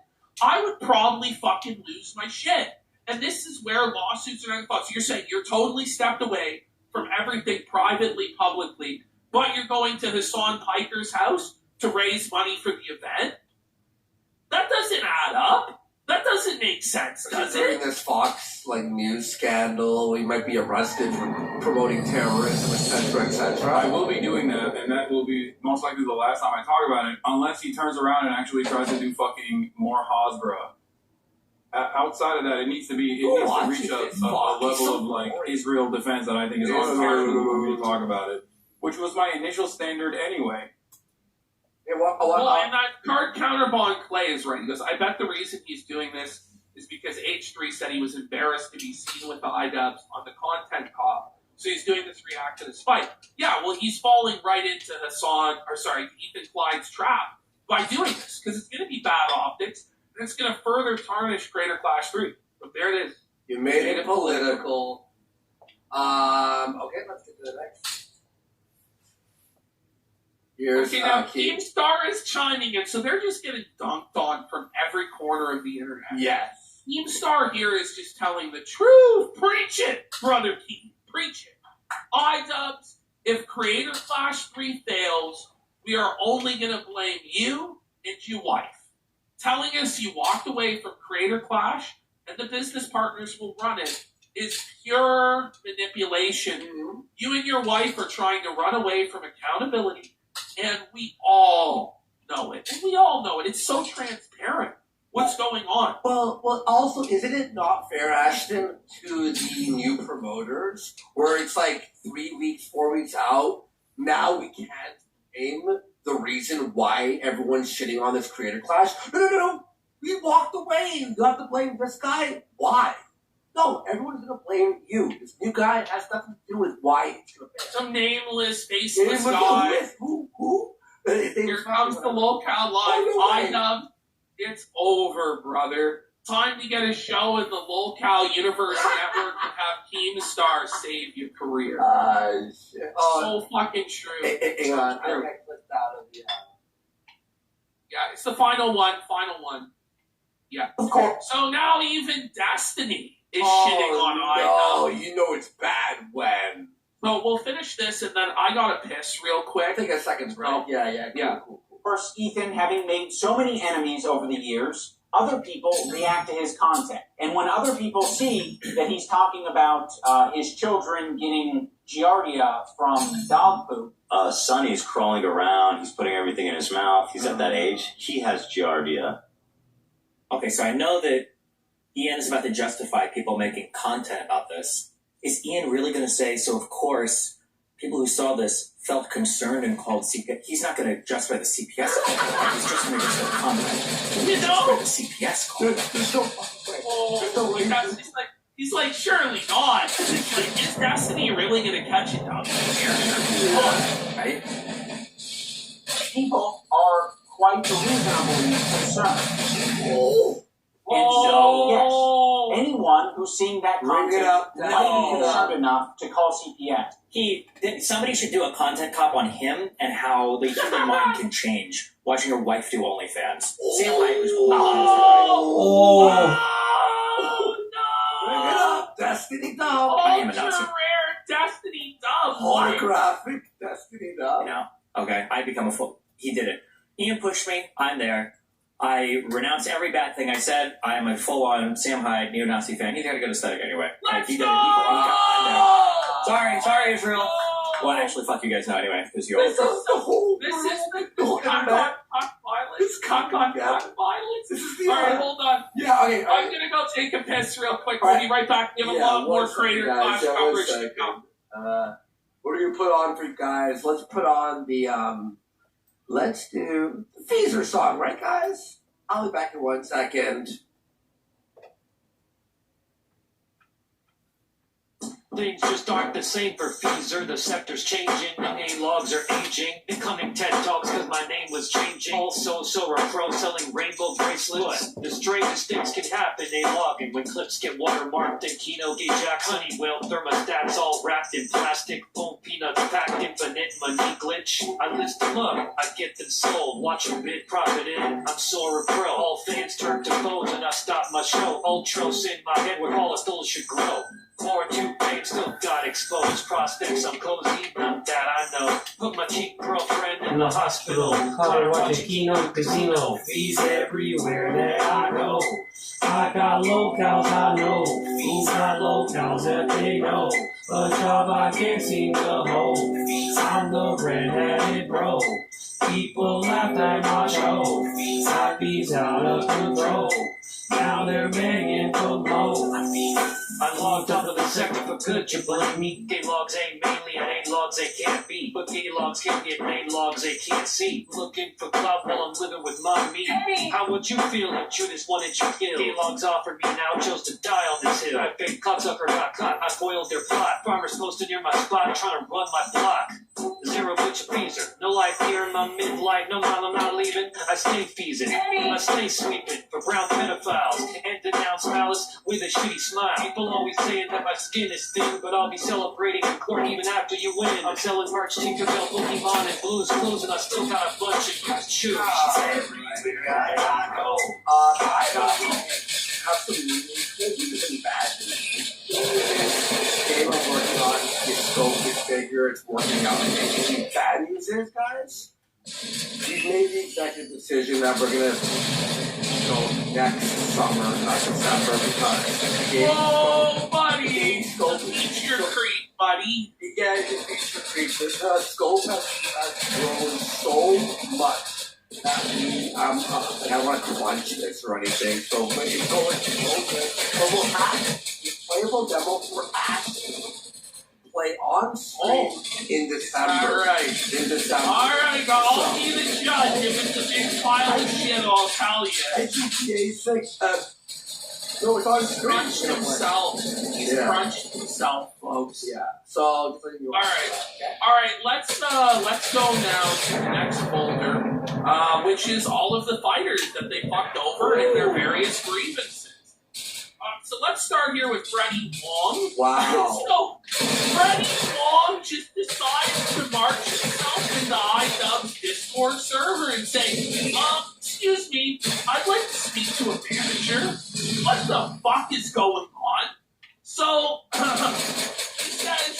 I would probably fucking lose my shit. And this is where lawsuits are not fought. So you're saying you're totally stepped away from everything privately, publicly, but you're going to Hassan Piker's house to raise money for the event? That doesn't add up. That doesn't make sense, does During it? this Fox news scandal, we might be arrested for promoting terrorism, etc., etc. I will be doing that, and that will be most likely the last time I talk about it, unless he turns around and actually tries to do fucking more Hasbro. Outside of that, it needs to reach a level of like Israel defense that I think is unfathomable for me to talk about it, which was my initial standard anyway. Well, and that card counterbond Clay is right. He goes, I bet the reason he's doing this is because H3 said he was embarrassed to be seen with the iDubbbz on the content call. So he's doing this react to this fight. Yeah, well, he's falling right into Ethan Klein's trap by doing this, because it's going to be bad optics, and it's going to further tarnish Creator Clash 3. But there it is. You made it political. Okay, let's get to the next. Here's, okay, now Keemstar is chiming in, so they're just getting dunked on from every corner of the internet. Yes. Keemstar here is just telling the truth. Preach it, brother Keem. Preach it. iDubbbz, if Creator Clash 3 fails, we are only going to blame you and your wife. Telling us you walked away from Creator Clash and the business partners will run it is pure manipulation. Mm-hmm. You and your wife are trying to run away from accountability. And we all know it. And we all know it. It's so transparent. What's going on? Well, also, isn't it not fair, Ashton, to the new promoters, where it's like 3 weeks, 4 weeks out, now we can't blame the reason why everyone's shitting on this Creator Clash? No. We walked away. You have to blame this guy. Why? No, everyone's going to blame you. This new guy has nothing to do with why it's going to fail. Some nameless, faceless guy. Who? Here comes the locale live. iDubbbz. It's over, brother. Time to get a show in the locale universe network and have Keemstar save your career. Shit. So fucking true. Hang on. I got clipped out of the... Yeah, it's the final one. Yeah. Of course. So now even Destiny is shitting on no, iDubbbz. you know it's bad when... So we'll finish this, and then I gotta piss real quick. Take a second break. Oh, yeah. Cool. First, Ethan, having made so many enemies over the years, other people react to his content. And when other people see that he's talking about his children getting giardia from dog poop. Sonny's crawling around. He's putting everything in his mouth. He's at that age. He has giardia. Okay, so I know that Ian is about to justify people making content about this. Is Ian really going to say, so of course, people who saw this felt concerned and called CPS? He's not going to justify the CPS call. He's just going to justify the content. You know? The CPS call. There's no fucking way. He's like, surely not. It's like, is Destiny really going to catch it down here? Right? People are quite reasonably concerned. And so, yes, anyone who's seeing that content might be concerned enough to call CPS. Somebody should do a content cop on him and how the human mind can change. Watching your wife do OnlyFans. Sam Hyper's Bring it up, Destiny Dub. I am a Nazi. Rare Destiny Dub. Holographic Destiny Dub. You know, okay, I become a fool. He did it. Ian pushed me. I'm there. I renounce every bad thing I said. I am a full-on Sam Hyde neo-Nazi fan. He's got a good aesthetic anyway. Let's he go! Sorry, Israel. Well, actually, fuck you guys now anyway, because you all... This is the cock violence. This cock violence. This is the... Alright, hold on. Yeah, okay. I'm gonna go take a piss real quick. We'll be right back. Give a lot more Creator Clash coverage to come. What are you put on for you guys? Let's put on the, let's do the Feezer song, right, guys? I'll be back in 1 second. Things just aren't the same for Feezer. The scepter's changing, and A-logs are aging. Becoming TED Talks cause my name was changing. Also, so are pro selling rainbow bracelets. The strangest things can happen, A-logging. When clips get watermarked and Kino gauge jacks. Honeywell thermostats all wrapped in plastic. Foam peanuts packed infinite money glitch. I list them up, I get them sold. Watch them bid, profit in. I'm Sora Pro. All fans turn to foes and I stop my show. Ultros in my head where all the should grow. More toothpaste still got exposed. Prospects, I'm cozy, none that I know. Put my cheap girlfriend in the hospital. Caught her watching Kino Casino. Fees everywhere that I go. I got locals I know. Fees got locals that they know. A job I can't seem to hold. I'm the red-headed bro. People laughed at my show. I beats out of control. Now they're begging for more. I logged onto the sector for good, you blame me. Gay logs ain't mainly, and A-logs they can't be. But gay logs can get A-logs they can't see. Looking for clout while I'm living with my meat. How would you feel if Judas wanted you killed? Gay logs offered me now, chose to die on this hill. That fake cocksucker got caught, I foiled their plot. Farmers posted near my spot, trying to run my block. Zero butcher Feezer. No life here in my midlife. No mom, I'm not leaving. I stay feezing. I stay sweeping for brown pedophiles and denounce malice with a shitty smile. People always saying that my skin is thin, but I'll be celebrating in court even after you win. I'm selling merch, Tinkerbell, Pokemon, and Blue's Clues, and I still got a bunch of used shoes. I know. I have some news. This isn't bad. Game I'm working on is so bigger. It's working out. The bad news is, guys, we've made the executive decision that we're gonna go next summer, not December, because whoa, buddy! Beach your creek, buddy. Yeah, it's Beach your creek. This scope has grown so much. I don't want to crunch this or anything, so but it's going so good. But we'll have the playable demo for us play on stream in December. Alright. In December. Alright, I'll be the judge. If it's a big pile of shit, I'll tell you. GTA 6, no, it's on stream. Crunched himself. He's crunched himself, folks. Yeah. So, Alright, let's go now to the next folder, which is all of the fighters that they fucked over and their various grievances. So let's start here with Freddie Wong. Wow. So, Freddie Wong just decided to march himself into iDubbbz's Discord server and say, excuse me, I'd like to speak to a manager. What the fuck is going on? So, he says,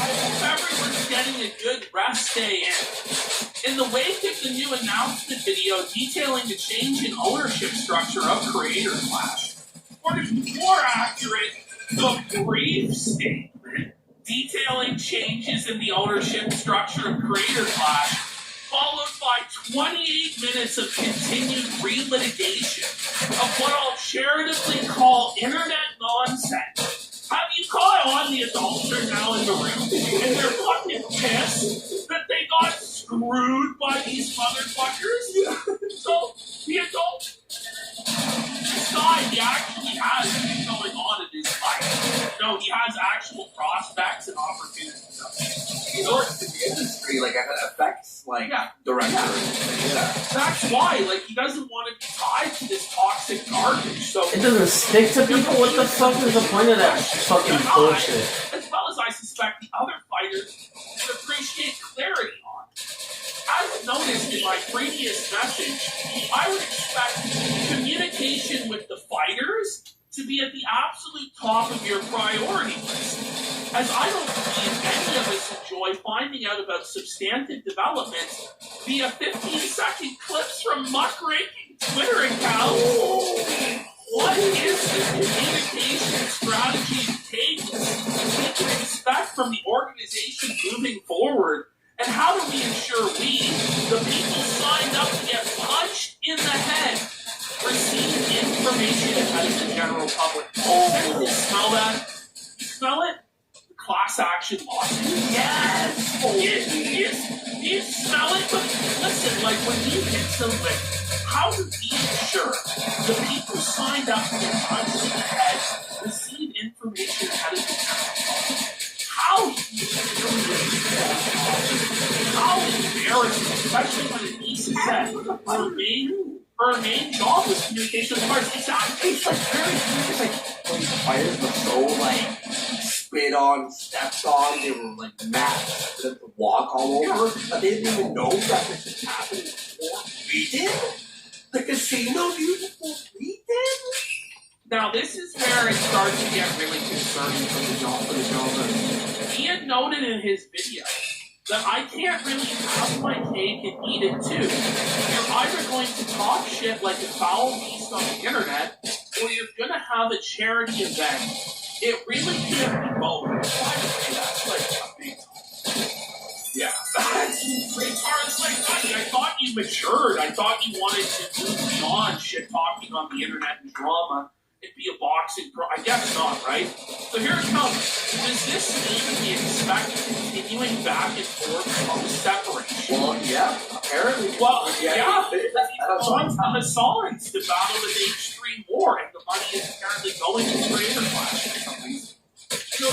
I hope everyone's getting a good rest day in. In the wake of the new announcement video detailing the change in ownership structure of Creator Clash, or to be more accurate, the brief statement detailing changes in the ownership structure of Creator Clash, followed by 28 minutes of continued relitigation of what I'll charitably call internet nonsense. Have you caught on the adults are now in the room and they're fucking pissed that they got screwed by these motherfuckers? So, the adult, this guy, he actually has things going on in his life. No, he has actual prospects and opportunities. He works in the industry, like effects, like director. Yeah. That's why, like, he doesn't want to be tied to this toxic garbage. So it doesn't stick to people. What the fuck is the point of that fucking bullshit? As well as I suspect the other fighters would appreciate clarity on. As noticed in my previous message, I would expect communication with the fighters to be at the absolute top of your priority list, as I don't believe any of us enjoy finding out about substantive developments via 15-second clips from muckraking Twitter accounts. What is the communication strategy we can expect from the organization moving forward? And how do we ensure we, the people signed up to get punched in the head, receive information ahead of the general public? Oh, smell that? You smell it? The class action lawsuit? Yes! You smell it? But listen, like when you hit something, how do we ensure the people signed up to get punched in the head receive information ahead of the general public? that her main job was communication with fighters. Exactly. It's like when the fighters were so like spit on, stepped on, they were like mad for them to walk all over, but they didn't even know that this was happening before we did. The casino knew before we did. Now this is where it starts to get really concerning for the genre. He had noted in his video that I can't really have my cake and eat it too. You're either going to talk shit like a foul beast on the internet, or you're going to have a charity event. It really can't be both. By the way, that's like a big time. Yeah, that's retarded. Like, I thought you matured. I thought you wanted to move beyond shit talking on the internet and drama and be a boxing pro. I guess not, right? So here it comes. Does this mean we expect continuing back and forth on the separation? Well, yeah, apparently. Well, yeah. Hassan's to battle at age 3 more, and the money is apparently going to Creator Clash for some reason. So,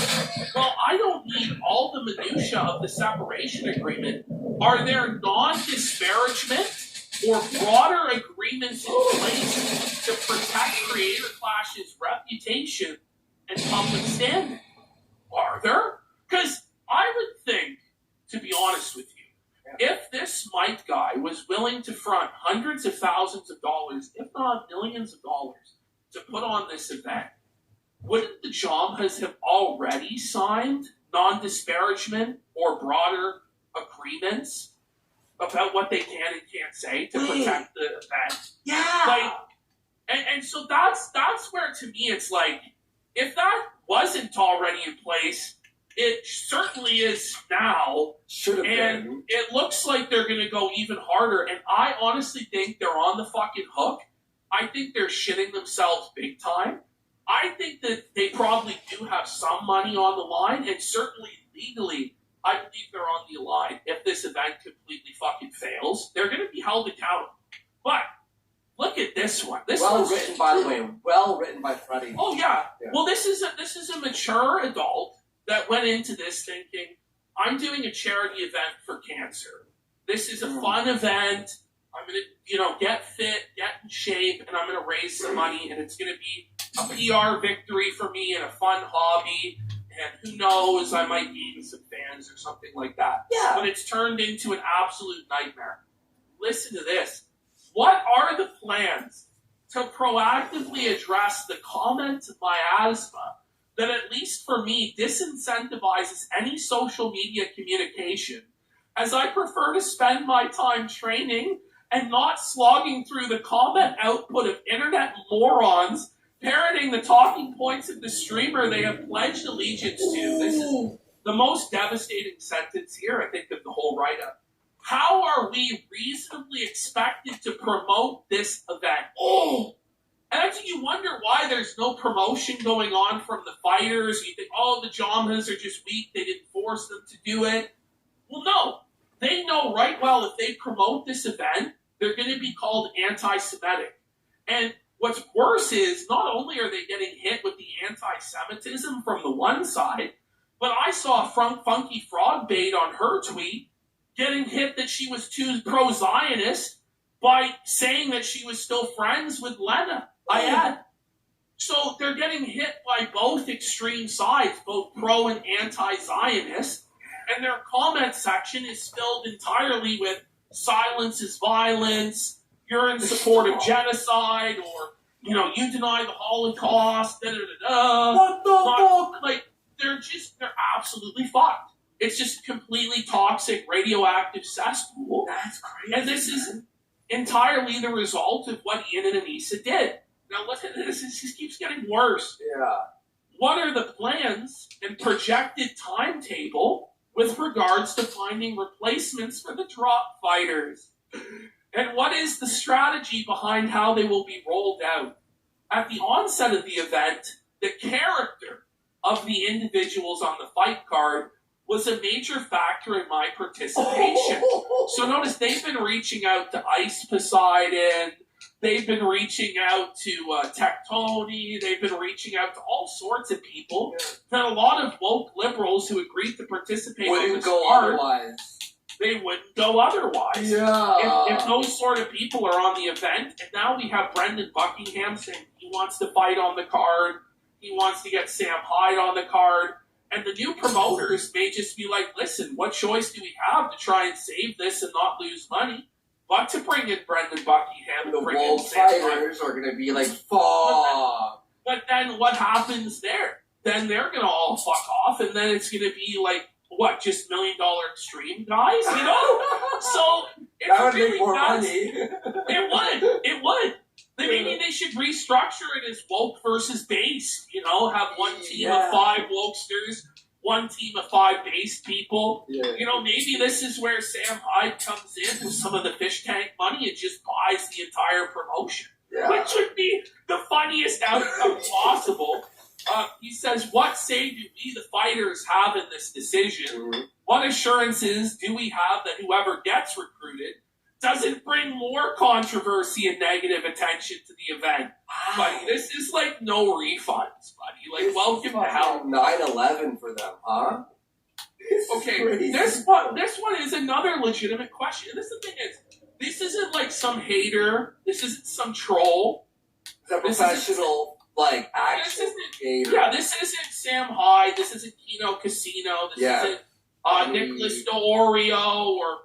well, I don't need all the minutia of the separation agreement. Are there non-disparagement or broader agreements in place to protect Creator Clash's reputation and public standing? Are there? Because I would think, to be honest with you, if this Mike guy was willing to front hundreds of thousands of dollars, if not millions of dollars, to put on this event, wouldn't the Jomhas have already signed non-disparagement or broader agreements about what they can and can't say to protect the event? Yeah. Like, and so that's where, to me, it's like, if that wasn't already in place, it certainly is now. Should have and been. It looks like they're going to go even harder. And I honestly think they're on the fucking hook. I think they're shitting themselves big time. I think that they probably do have some money on the line, and certainly legally, I believe they're on the line. If this event completely fucking fails, they're going to be held accountable. But look at this one. This well written, by the way. Well written by Freddie. Oh yeah. Well, this is a mature adult that went into this thinking, I'm doing a charity event for cancer. This is a fun event. I'm going to, get fit, get in shape, and I'm going to raise some money, and it's going to be a PR victory for me and a fun hobby, and who knows, I might gain some fans or something like that. Yeah. But it's turned into an absolute nightmare. Listen to this. What are the plans to proactively address the comment miasma that, at least for me, disincentivizes any social media communication, as I prefer to spend my time training and not slogging through the comment output of internet morons parroting the talking points of the streamer they have pledged allegiance to? This is the most devastating sentence here, I think, of the whole write-up. How are we reasonably expected to promote this event? And actually, you wonder why there's no promotion going on from the fighters. You think, the Jomhas are just weak. They didn't force them to do it. Well, no. They know right well if they promote this event, they're going to be called anti-Semitic. And what's worse is, not only are they getting hit with the anti-Semitism from the one side, but I saw Funky Frog Bait on her tweet getting hit that she was too pro-Zionist by saying that she was still friends with Lena Ayad. So they're getting hit by both extreme sides, both pro and anti-Zionist, and their comment section is filled entirely with silence is violence, you're in support of genocide, or, you deny the Holocaust, What the fuck? Like, they're absolutely fucked. It's just completely toxic, radioactive cesspool. That's crazy. And this is entirely the result of what Ian and Anissa did. Now look at this. It just keeps getting worse. Yeah. What are the plans and projected timetable with regards to finding replacements for the drop fighters? And what is the strategy behind how they will be rolled out? At the onset of the event, the character of the individuals on the fight card was a major factor in my participation. So notice they've been reaching out to Ice Poseidon, they've been reaching out to Tectoni, they've been reaching out to all sorts of people. That a lot of woke liberals who agreed to participate wouldn't on this go card otherwise. they wouldn't go otherwise. Yeah. If those sort of people are on the event, and now we have Brendan Buckingham saying he wants to fight on the card, he wants to get Sam Hyde on the card, and the new promoters may just be like, listen, what choice do we have to try and save this and not lose money? But to bring in Brendan Buckingham, The bring in World Sam Hyde. Fighters are going to be like, fuck. But then what happens there? Then they're going to all fuck off, and then it's going to be like, what, just $1 Million Extreme guys, you know? So it's That would really make more nuts. money. It would. Maybe they should restructure it as woke versus based, you know, have one team of 5 wokesters, one team of 5 based people. Yeah. You know, maybe this is where Sam Hyde comes in with some of the fish tank money and just buys the entire promotion. Yeah. Which would be the funniest outcome possible. He says, what say do we, the fighters, have in this decision? What assurances do we have that whoever gets recruited doesn't bring more controversy and negative attention to the event? Buddy, this is like no refunds, buddy. Like, welcome to hell. 9/11 for them, huh? Okay, crazy. this one is another legitimate question. This the thing is, this isn't like some hater. This isn't some troll. It's a professional, action hater. Yeah, this isn't Sam Hyde. This isn't Kino Casino. This isn't Nicholas D'Orio or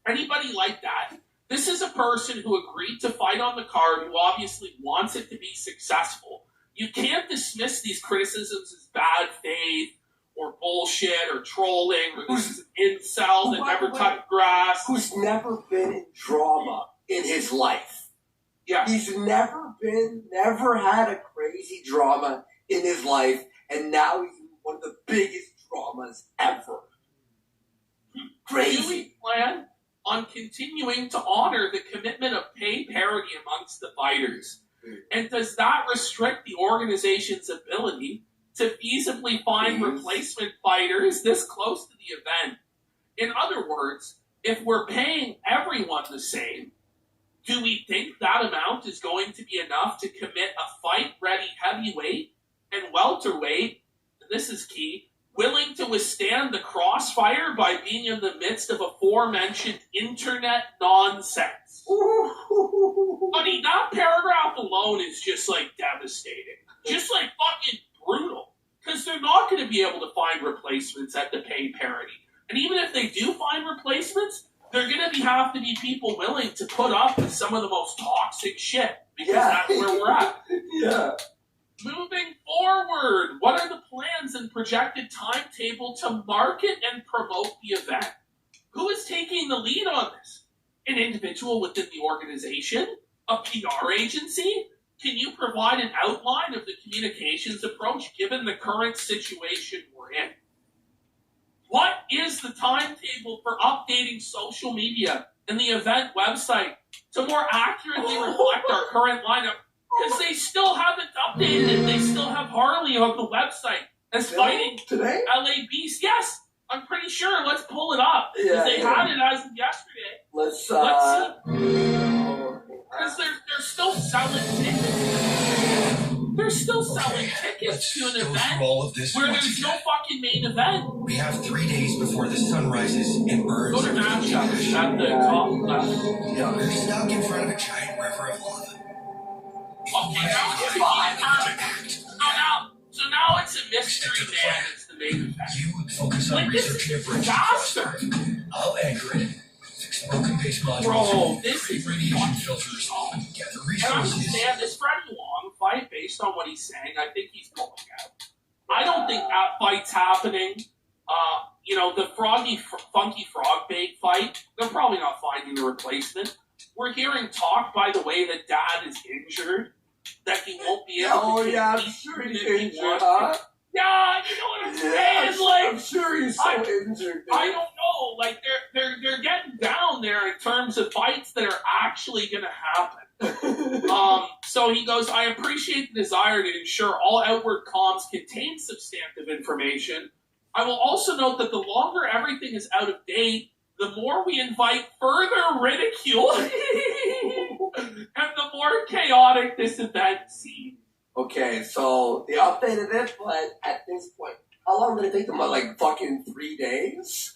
anybody like that. This is a person who agreed to fight on the card, who obviously wants it to be successful. You can't dismiss these criticisms as bad faith or bullshit or trolling or this is an incel that never touched grass. Who's never been in drama in his life. Yeah. He's never had a crazy drama in his life, and now he's in one of the biggest dramas ever. Crazy. Do we plan on continuing to honor the commitment of pay parity amongst the fighters? And does that restrict the organization's ability to feasibly find replacement fighters this close to the event? In other words, if we're paying everyone the same, do we think that amount is going to be enough to commit a fight-ready heavyweight and welterweight, and this is key, willing to withstand the crossfire by being in the midst of aforementioned internet nonsense? Buddy, that paragraph alone is just, devastating. Just, fucking brutal. Because they're not going to be able to find replacements at the pay parity. And even if they do find replacements, they're going to have to be people willing to put up with some of the most toxic shit. Because that's where we're at. Yeah. Moving forward, what are the plans and projected timetable to market and promote the event? Who is taking the lead on this? An individual within the organization? A PR agency? Can you provide an outline of the communications approach given the current situation we're in? What is the timetable for updating social media and the event website to more accurately reflect our current lineup? Because they still haven't updated it. They still have Harley on the website as fighting today? LA Beast. Yes, I'm pretty sure. Let's pull it up. Yeah, they had it as of yesterday. Let's see. Because they're still selling tickets. They're still selling tickets to an event all of this where once there's again. no fucking main event. We have 3 days before the sun rises and burns. Go to matchups at the top left. We're stuck in front of a giant river of lava. Okay, now it's now it's a mystery man. It's the main event. You focus on researching a bridge disaster. I'll anchor it. Fix broken-based modules. Bro, this is radiation filters. Gather And I resources. understand this Freddie Long fight, based on what he's saying, I think he's pulling out. I don't think that fight's happening. The Funky Frog Bait fight, they're probably not finding a replacement. We're hearing talk, by the way, that Dad is injured, that he won't be able to I'm compete sure even he's if he injured, wants huh? to. Yeah, you know what I'm saying? I'm sure he's so injured. I don't know. They're getting down there in terms of fights that are actually going to happen. So he goes, I appreciate the desire to ensure all outward comms contain substantive information. I will also note that the longer everything is out of date, the more we invite further ridicule and the more chaotic this event seems. Okay, so they updated it, but at this point, how long did it take them? Fucking 3 days?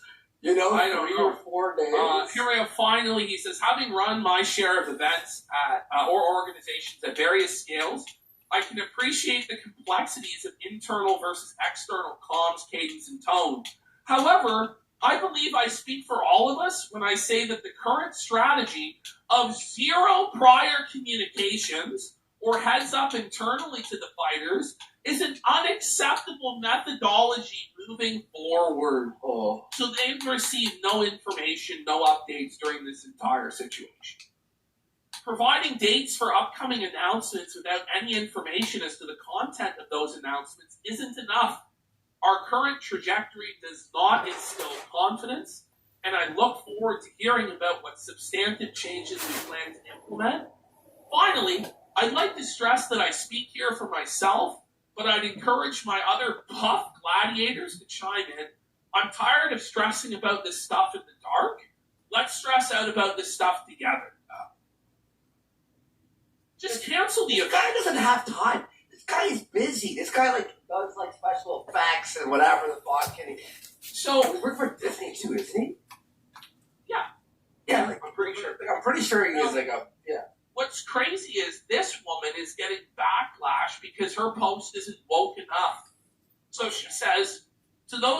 You know, I don't 3 know. or 4 days. Here we go. Finally, he says, having run my share of events at, or organizations at various scales, I can appreciate the complexities of internal versus external comms, cadence, and tone. However, I believe I speak for all of us when I say that the current strategy of zero prior communications or heads up internally to the fighters is an unacceptable methodology moving forward. So they've received no information, no updates during this entire situation. Providing dates for upcoming announcements without any information as to the content of those announcements isn't enough. Our current trajectory does not instill confidence, and I look forward to hearing about what substantive changes we plan to implement. Finally, I'd like to stress that I speak here for myself, but I'd encourage my other buff gladiators to chime in. I'm tired of stressing about this stuff in the dark. Let's stress out about this stuff together. Just cancel the event. This guy doesn't have time. This guy is busy. This guy does special effects and whatever the fuck. So he works for Disney too, isn't he? Yeah. Yeah, I'm pretty sure. I'm pretty sure he is What's crazy is this woman is getting backlash because her post isn't woke enough. So she says, to those